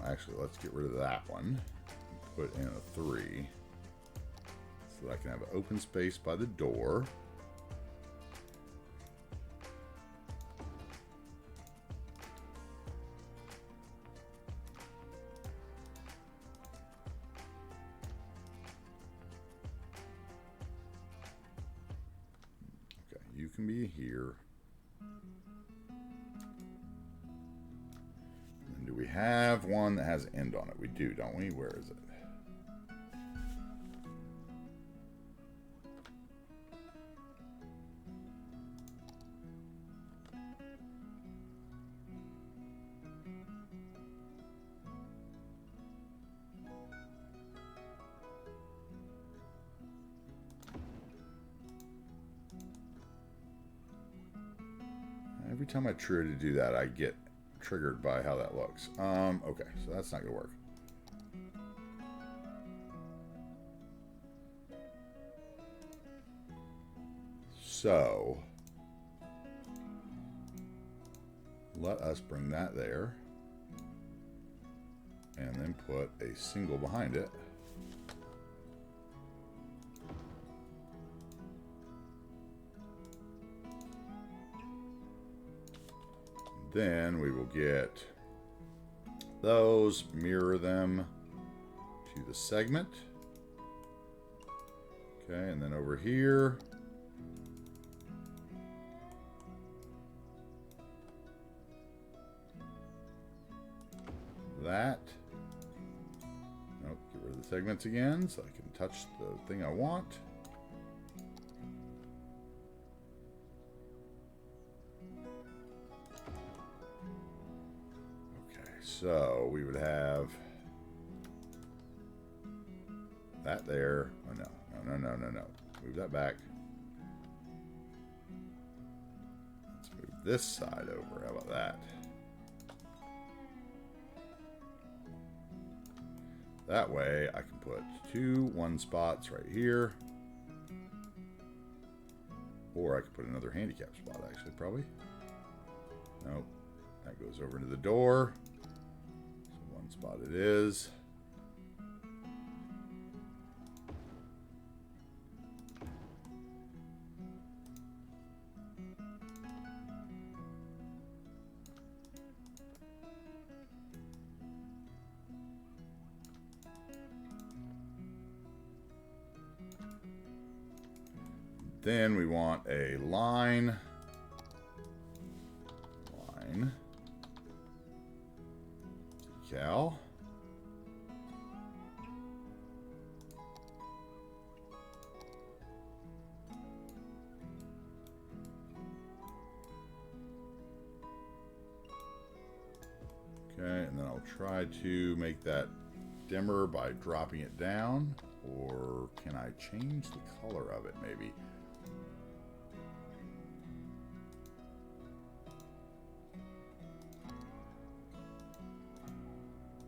Actually, let's get rid of that one. Put in a 3 so that I can have an open space by the door. Okay, you can be here. And do we have one that has an end on it? We do, don't we? Where is it? Every time I try to do that, I get triggered by how that looks. Okay, so that's not gonna work. So let us bring that there and then put a single behind it. Then we will get those, mirror them to the segment. Okay, and then over here, that. Nope, get rid of the segments again so I can touch the thing I want. So we would have that there. Oh no. Move that back. Let's move this side over. How about that? That way I can put 2 1 spots right here. Or I could put another handicap spot actually, probably. Nope. That goes over into the door. Spot it is. Then we want a line. Decal. Okay, and then I'll try to make that dimmer by dropping it down. Or can I change the color of it, maybe?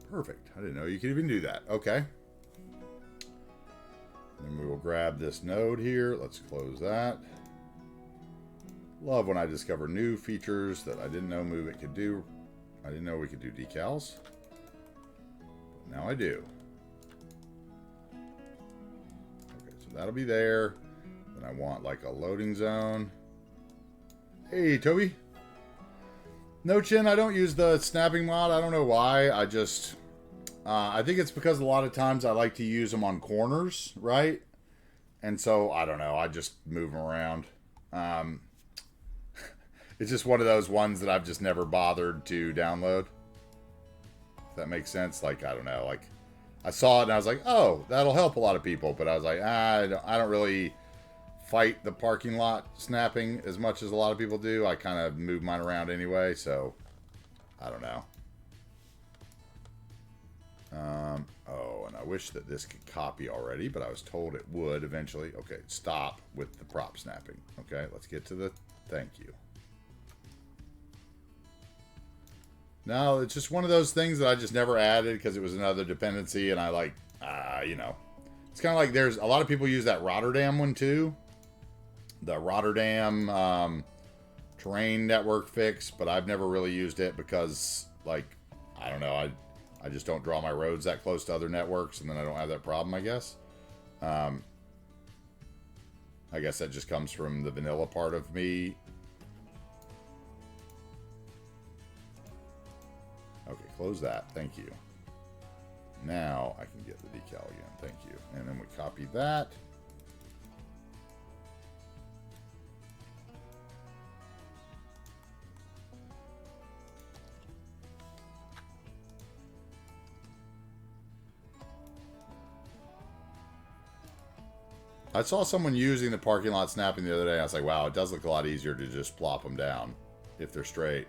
Perfect. I didn't know you could even do that. Okay. Then we will grab this node here. Let's close that. Love when I discover new features that I didn't know Move It could do. I didn't know we could do decals. But now I do. Okay, so that'll be there. Then I want like a loading zone. Hey, Toby. No, Chin, I don't use the snapping mod. I don't know why. I just... I think it's because a lot of times I like to use them on corners, right? And so, I don't know. I just move them around. It's just one of those ones that I've just never bothered to download. If that makes sense. Like, I don't know. Like, I saw it and I was like, oh, that'll help a lot of people. But I was like, I don't really fight the parking lot snapping as much as a lot of people do. I kind of move mine around anyway. So, I don't know. Oh, and I wish that this could copy already, but I was told it would eventually. Okay, stop with the prop snapping. Okay, let's get to the thank you. No, it's just one of those things that I just never added because it was another dependency, and I like, you know. It's kind of like there's a lot of people use that Rotterdam one too. The Rotterdam terrain network fix, but I've never really used it because, like, I don't know, I just don't draw my roads that close to other networks, and then I don't have that problem, I guess. I guess that just comes from the vanilla part of me. Okay, close that. Thank you. Now I can get the decal again. Thank you. And then we copy that. I saw someone using the parking lot snapping the other day. I was like, wow, it does look a lot easier to just plop them down if they're straight.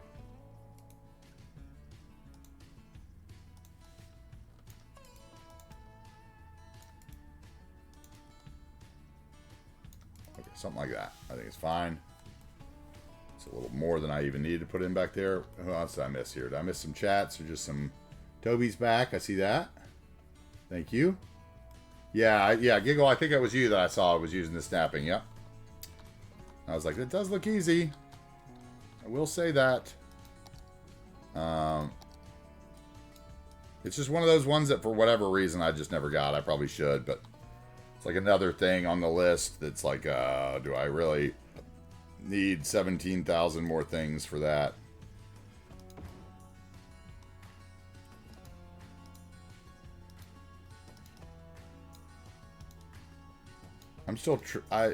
Okay, something like that. I think it's fine. It's a little more than I even needed to put in back there. Who else did I miss here? Did I miss some chats or just some... Toby's back. I see that. Thank you. Yeah, Giggle, I think it was you that I saw was using the snapping, yep. I was like, it does look easy. I will say that. It's just one of those ones that for whatever reason I just never got. I probably should, but it's like another thing on the list that's like, do I really need 17,000 more things for that? I'm still,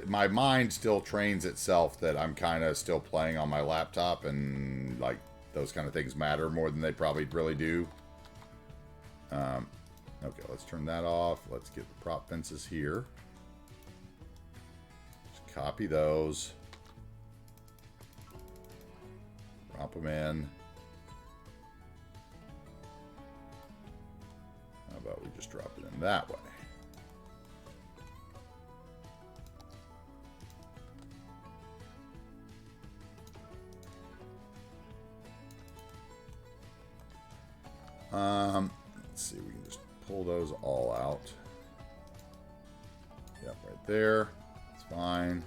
my mind still trains itself that I'm kind of still playing on my laptop, and like those kind of things matter more than they probably really do. Okay, let's turn that off. Let's get the prop fences here. Just copy those. Drop them in. How about we just drop it in that way? Let's see, we can just pull those all out. Yep, right there. It's fine.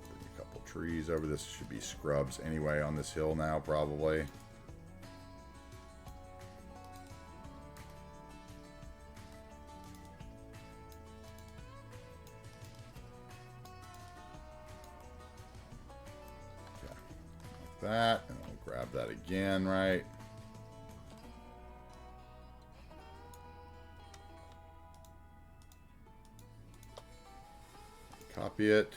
Bring a couple trees over. This should be scrubs anyway on this hill now, probably. Okay, like that, and I'll grab that again, right? Copy it.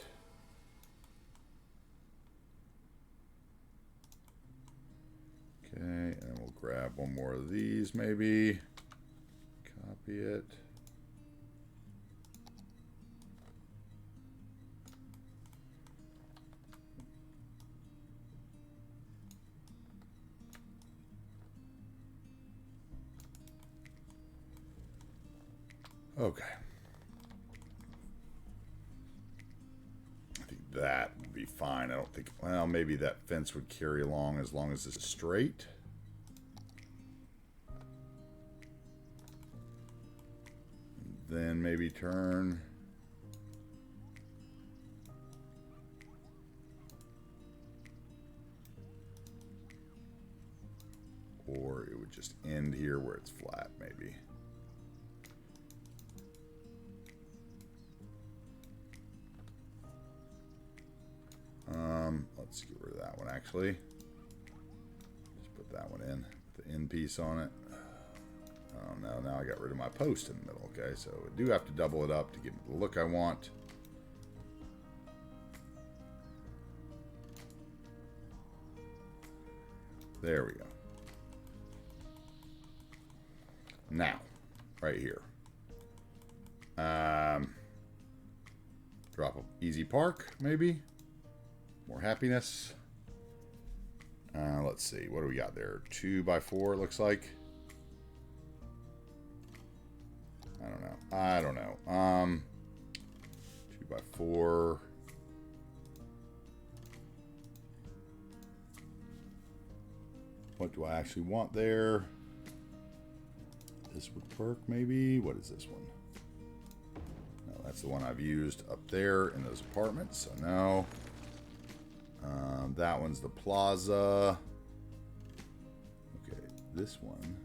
Okay, and we'll grab one more of these maybe. Copy it. Okay. I think that would be fine. I don't think, well, maybe that fence would carry along as long as it's straight. Then maybe turn. Or it would just end here where it's flat, maybe. Let's get rid of that one, actually. Just put that one in, with the end piece on it. Oh, no, now I got rid of my post in the middle. Okay, so I do have to double it up to get the look I want. There we go. Now, right here. Drop a easy park, maybe. More happiness. Let's see. What do we got there? 2x4, it looks like. I don't know. 2x4. What do I actually want there? This would work, maybe. What is this one? No, that's the one I've used up there in those apartments, so no. That one's the plaza. Okay, this one.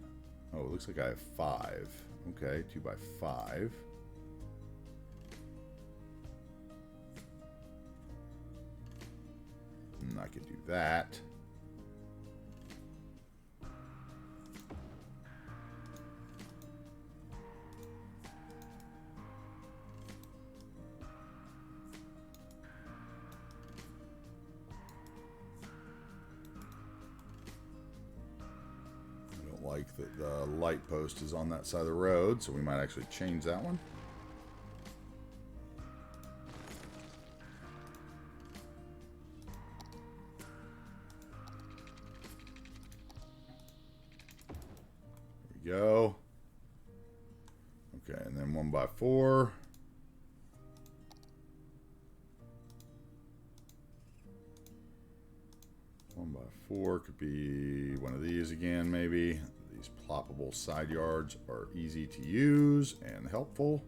Oh, it looks like I have 5. Okay, 2x5. I could do that. Like that the light post is on that side of the road, so we might actually change that one. There we go. Okay, and then 1x4. One by 4 could be one of these again, maybe. These ploppable side yards are easy to use and helpful.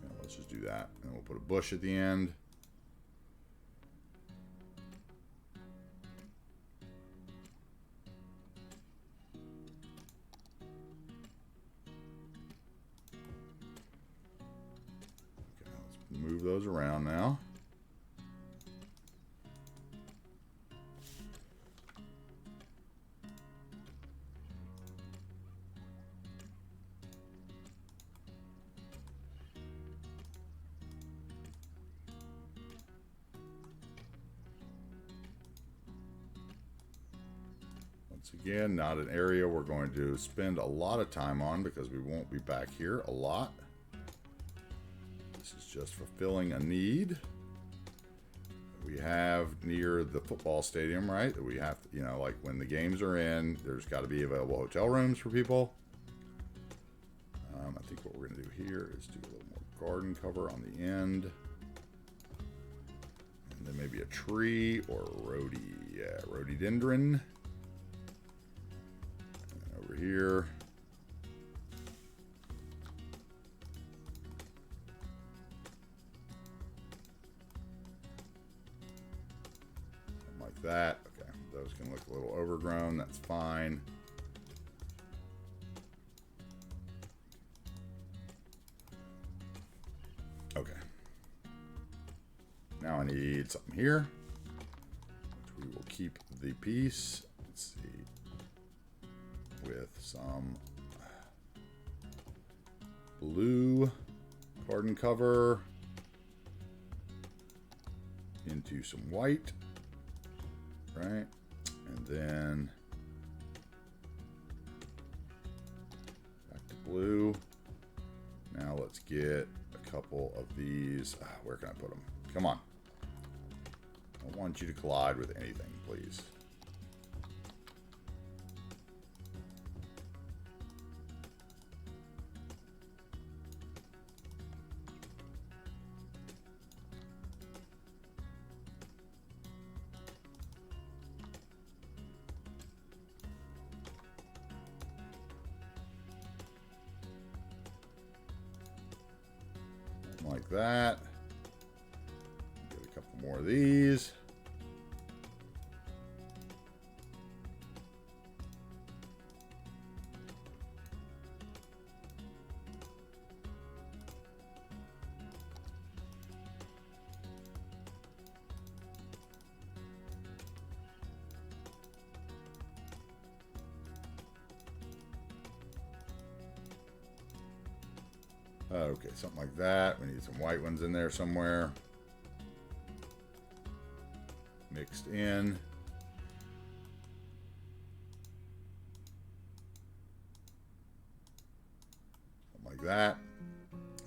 Yeah, let's just do that. And we'll put a bush at the end. Okay, let's move those around now. Again, not an area we're going to spend a lot of time on because we won't be back here a lot. This is just fulfilling a need we have near the football stadium, right? That we have to, you know, like when the games are in, there's got to be available hotel rooms for people. I think what we're going to do here is do a little more garden cover on the end. And then maybe a tree or a rhododendron. Here. Something like that. Okay, those can look a little overgrown. That's fine. Okay. Now I need something here, which we will keep the piece. Let's see. With some blue garden cover into some white, right? And then back to blue. Now let's get a couple of these. Where can I put them? Come on. I don't want you to collide with anything, please. like that. Get a couple more of these. Okay, something like that. We need some white ones in there somewhere. Mixed in. Something like that.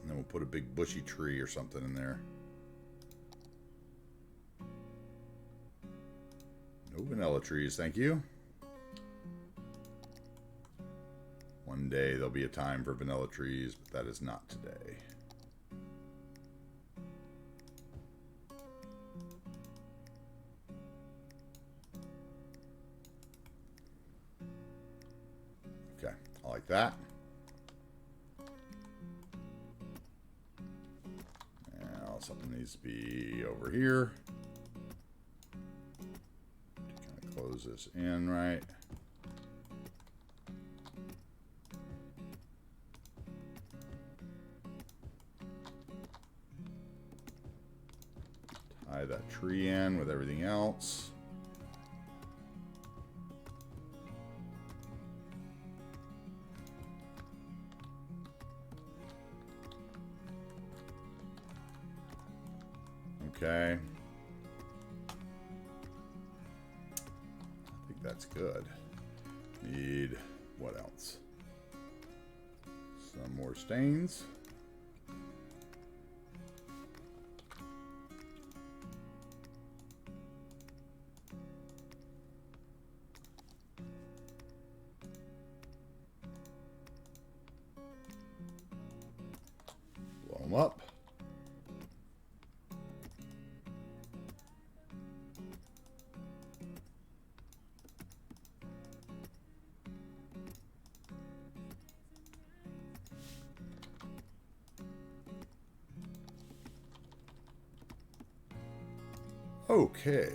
And then we'll put a big bushy tree or something in there. No vanilla trees, thank you. One day there'll be a time for vanilla trees, but that is not today. Okay, I like that. Now something needs to be over here. Kind of close this in, right? Tie that tree in with everything else. Okay. I think that's good. Need what else? Some more stains. Blow them up. Okay.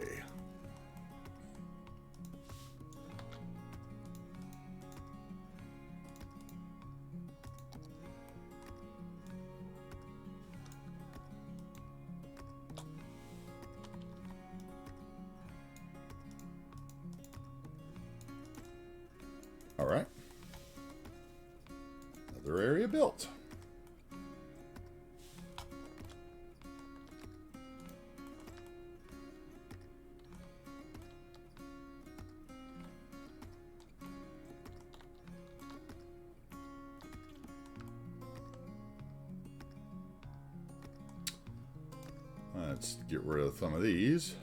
All right. Another area built. Let's get rid of some of these.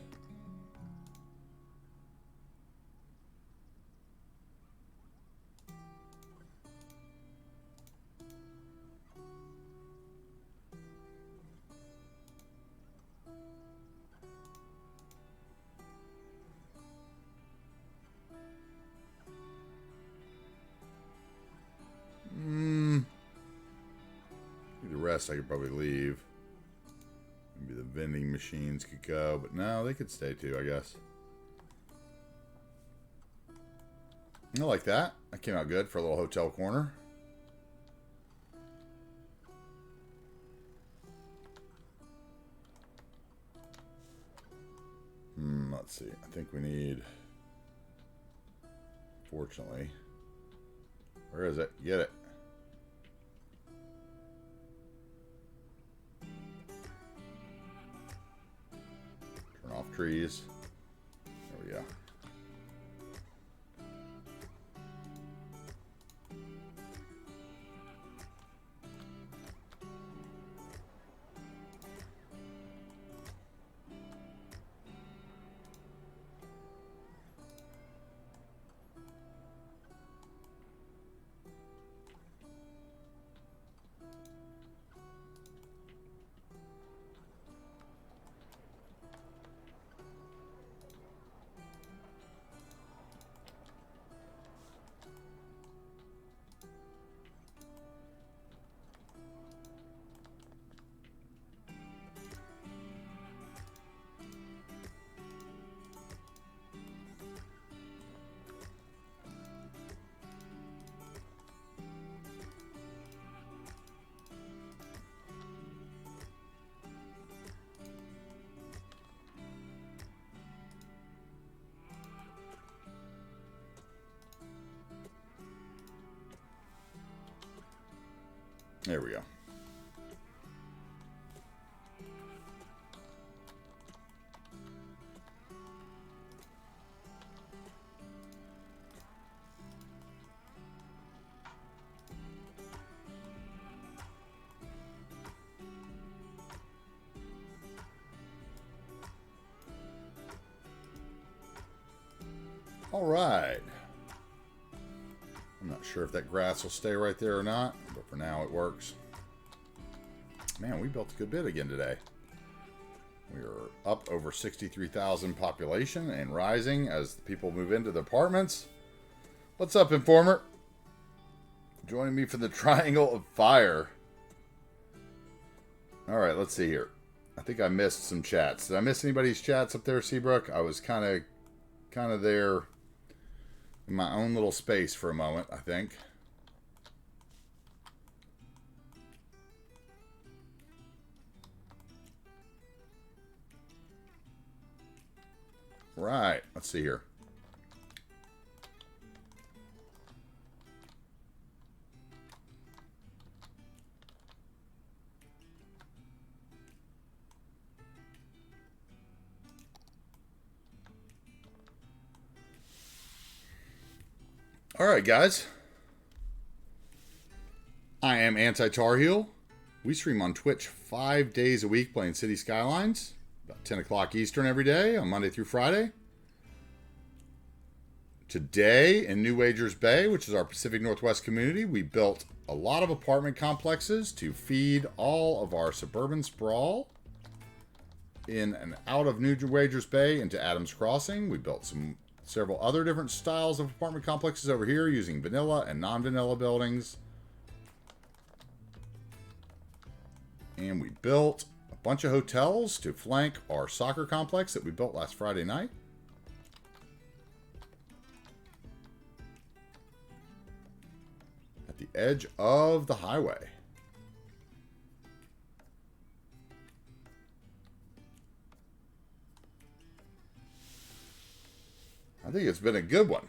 The rest I could probably leave. Maybe the vending machines could go, but no, they could stay too, I guess. I like that. That came out good for a little hotel corner. Let's see. I think we need... Fortunately. Where is it? Get it. Turn off trees. There we go. There we go. All right. I'm not sure if that grass will stay right there or not, but for now it works. Man, we built a good bit again today. We are up over 63,000 population and rising as people move into the apartments. What's up, Informer? Joining me for the Triangle of Fire. All right, let's see here. I think I missed some chats. Did I miss anybody's chats up there, Seabrook? I was kind of there in my own little space for a moment, I think. Right, let's see here. All right, guys. I am AntiTarheel. We stream on Twitch 5 days a week playing City Skylines. About 10 o'clock Eastern every day on Monday through Friday. Today in New Wagers Bay, which is our Pacific Northwest community, we built a lot of apartment complexes to feed all of our suburban sprawl in and out of New Wagers Bay into Adams Crossing. We built several other different styles of apartment complexes over here using vanilla and non-vanilla buildings. And we built a bunch of hotels to flank our soccer complex that we built last Friday night. At the edge of the highway. I think it's been a good one.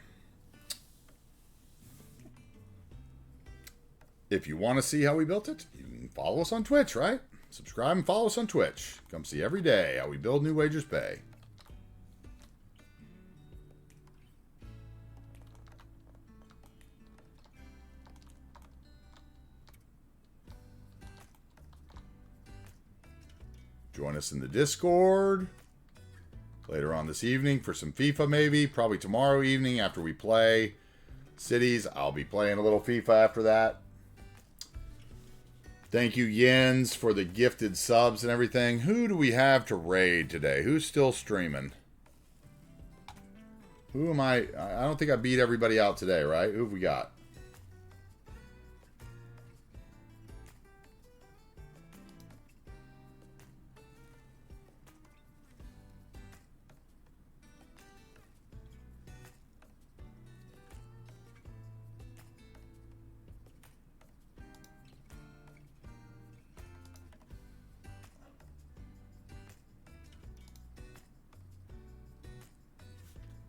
If you want to see how we built it, you can follow us on Twitch, right? Subscribe and follow us on Twitch. Come see every day how we build New Wagers Bay. Join us in the Discord later on this evening for some FIFA maybe. Probably tomorrow evening after we play Cities. I'll be playing a little FIFA after that. Thank you, Jens, for the gifted subs and everything. Who do we have to raid today? Who's still streaming? Who am I? I don't think I beat everybody out today, right? Who have we got?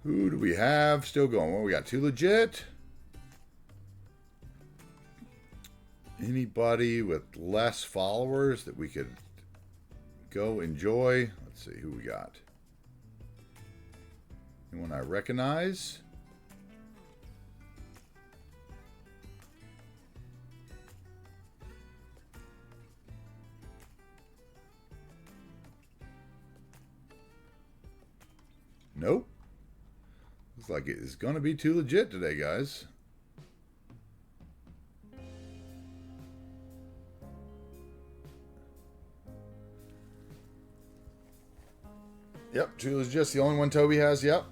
Who do we have still going? Well, we got Too Legit. Anybody with less followers that we could go enjoy? Let's see who we got. Anyone I recognize? Nope. Looks like it is going to be Too Legit today, guys. Yep, Too Legit's the only one Toby has, yep.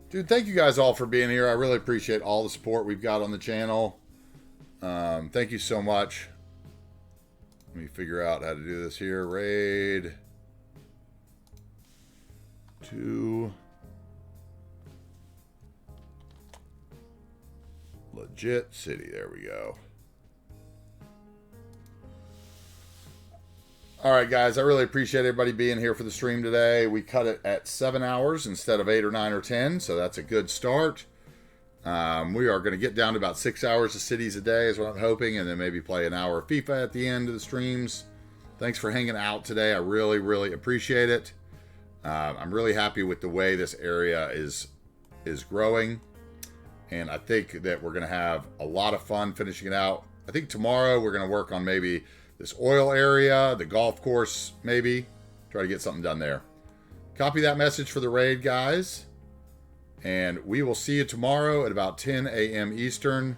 Dude, thank you guys all for being here. I really appreciate all the support we've got on the channel. Thank you so much. Let me figure out how to do this here. Raid. Too Legit City. There we go. All right, guys. I really appreciate everybody being here for the stream today. We cut it at 7 hours instead of 8 or 9 or 10, so that's a good start. We are going to get down to about 6 hours of cities a day is what I'm hoping, and then maybe play an hour of FIFA at the end of the streams. Thanks for hanging out today. I really, really appreciate it. I'm really happy with the way this area is growing, and I think that we're going to have a lot of fun finishing it out. I think tomorrow we're going to work on maybe this oil area, the golf course, maybe. Try to get something done there. Copy that message for the raid, guys. And we will see you tomorrow at about 10 a.m. Eastern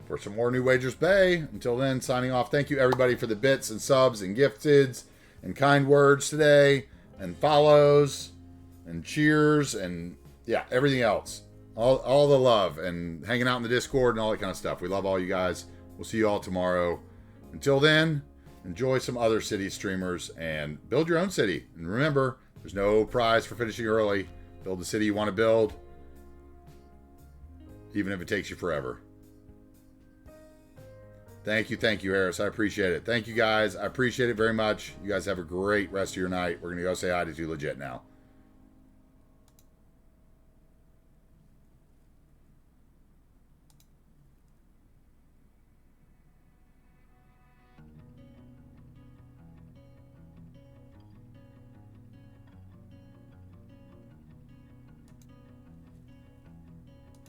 for some more New Wagers Bay. Until then, signing off. Thank you, everybody, for the bits and subs and gifteds and kind words today and follows and cheers and, yeah, everything else. All the love and hanging out in the Discord and all that kind of stuff. We love all you guys. We'll see you all tomorrow. Until then, enjoy some other city streamers and build your own city. And remember, there's no prize for finishing early. Build the city you want to build, even if it takes you forever. Thank you, Harris. I appreciate it. Thank you, guys. I appreciate it very much. You guys have a great rest of your night. We're going to go say hi to Too Legit now.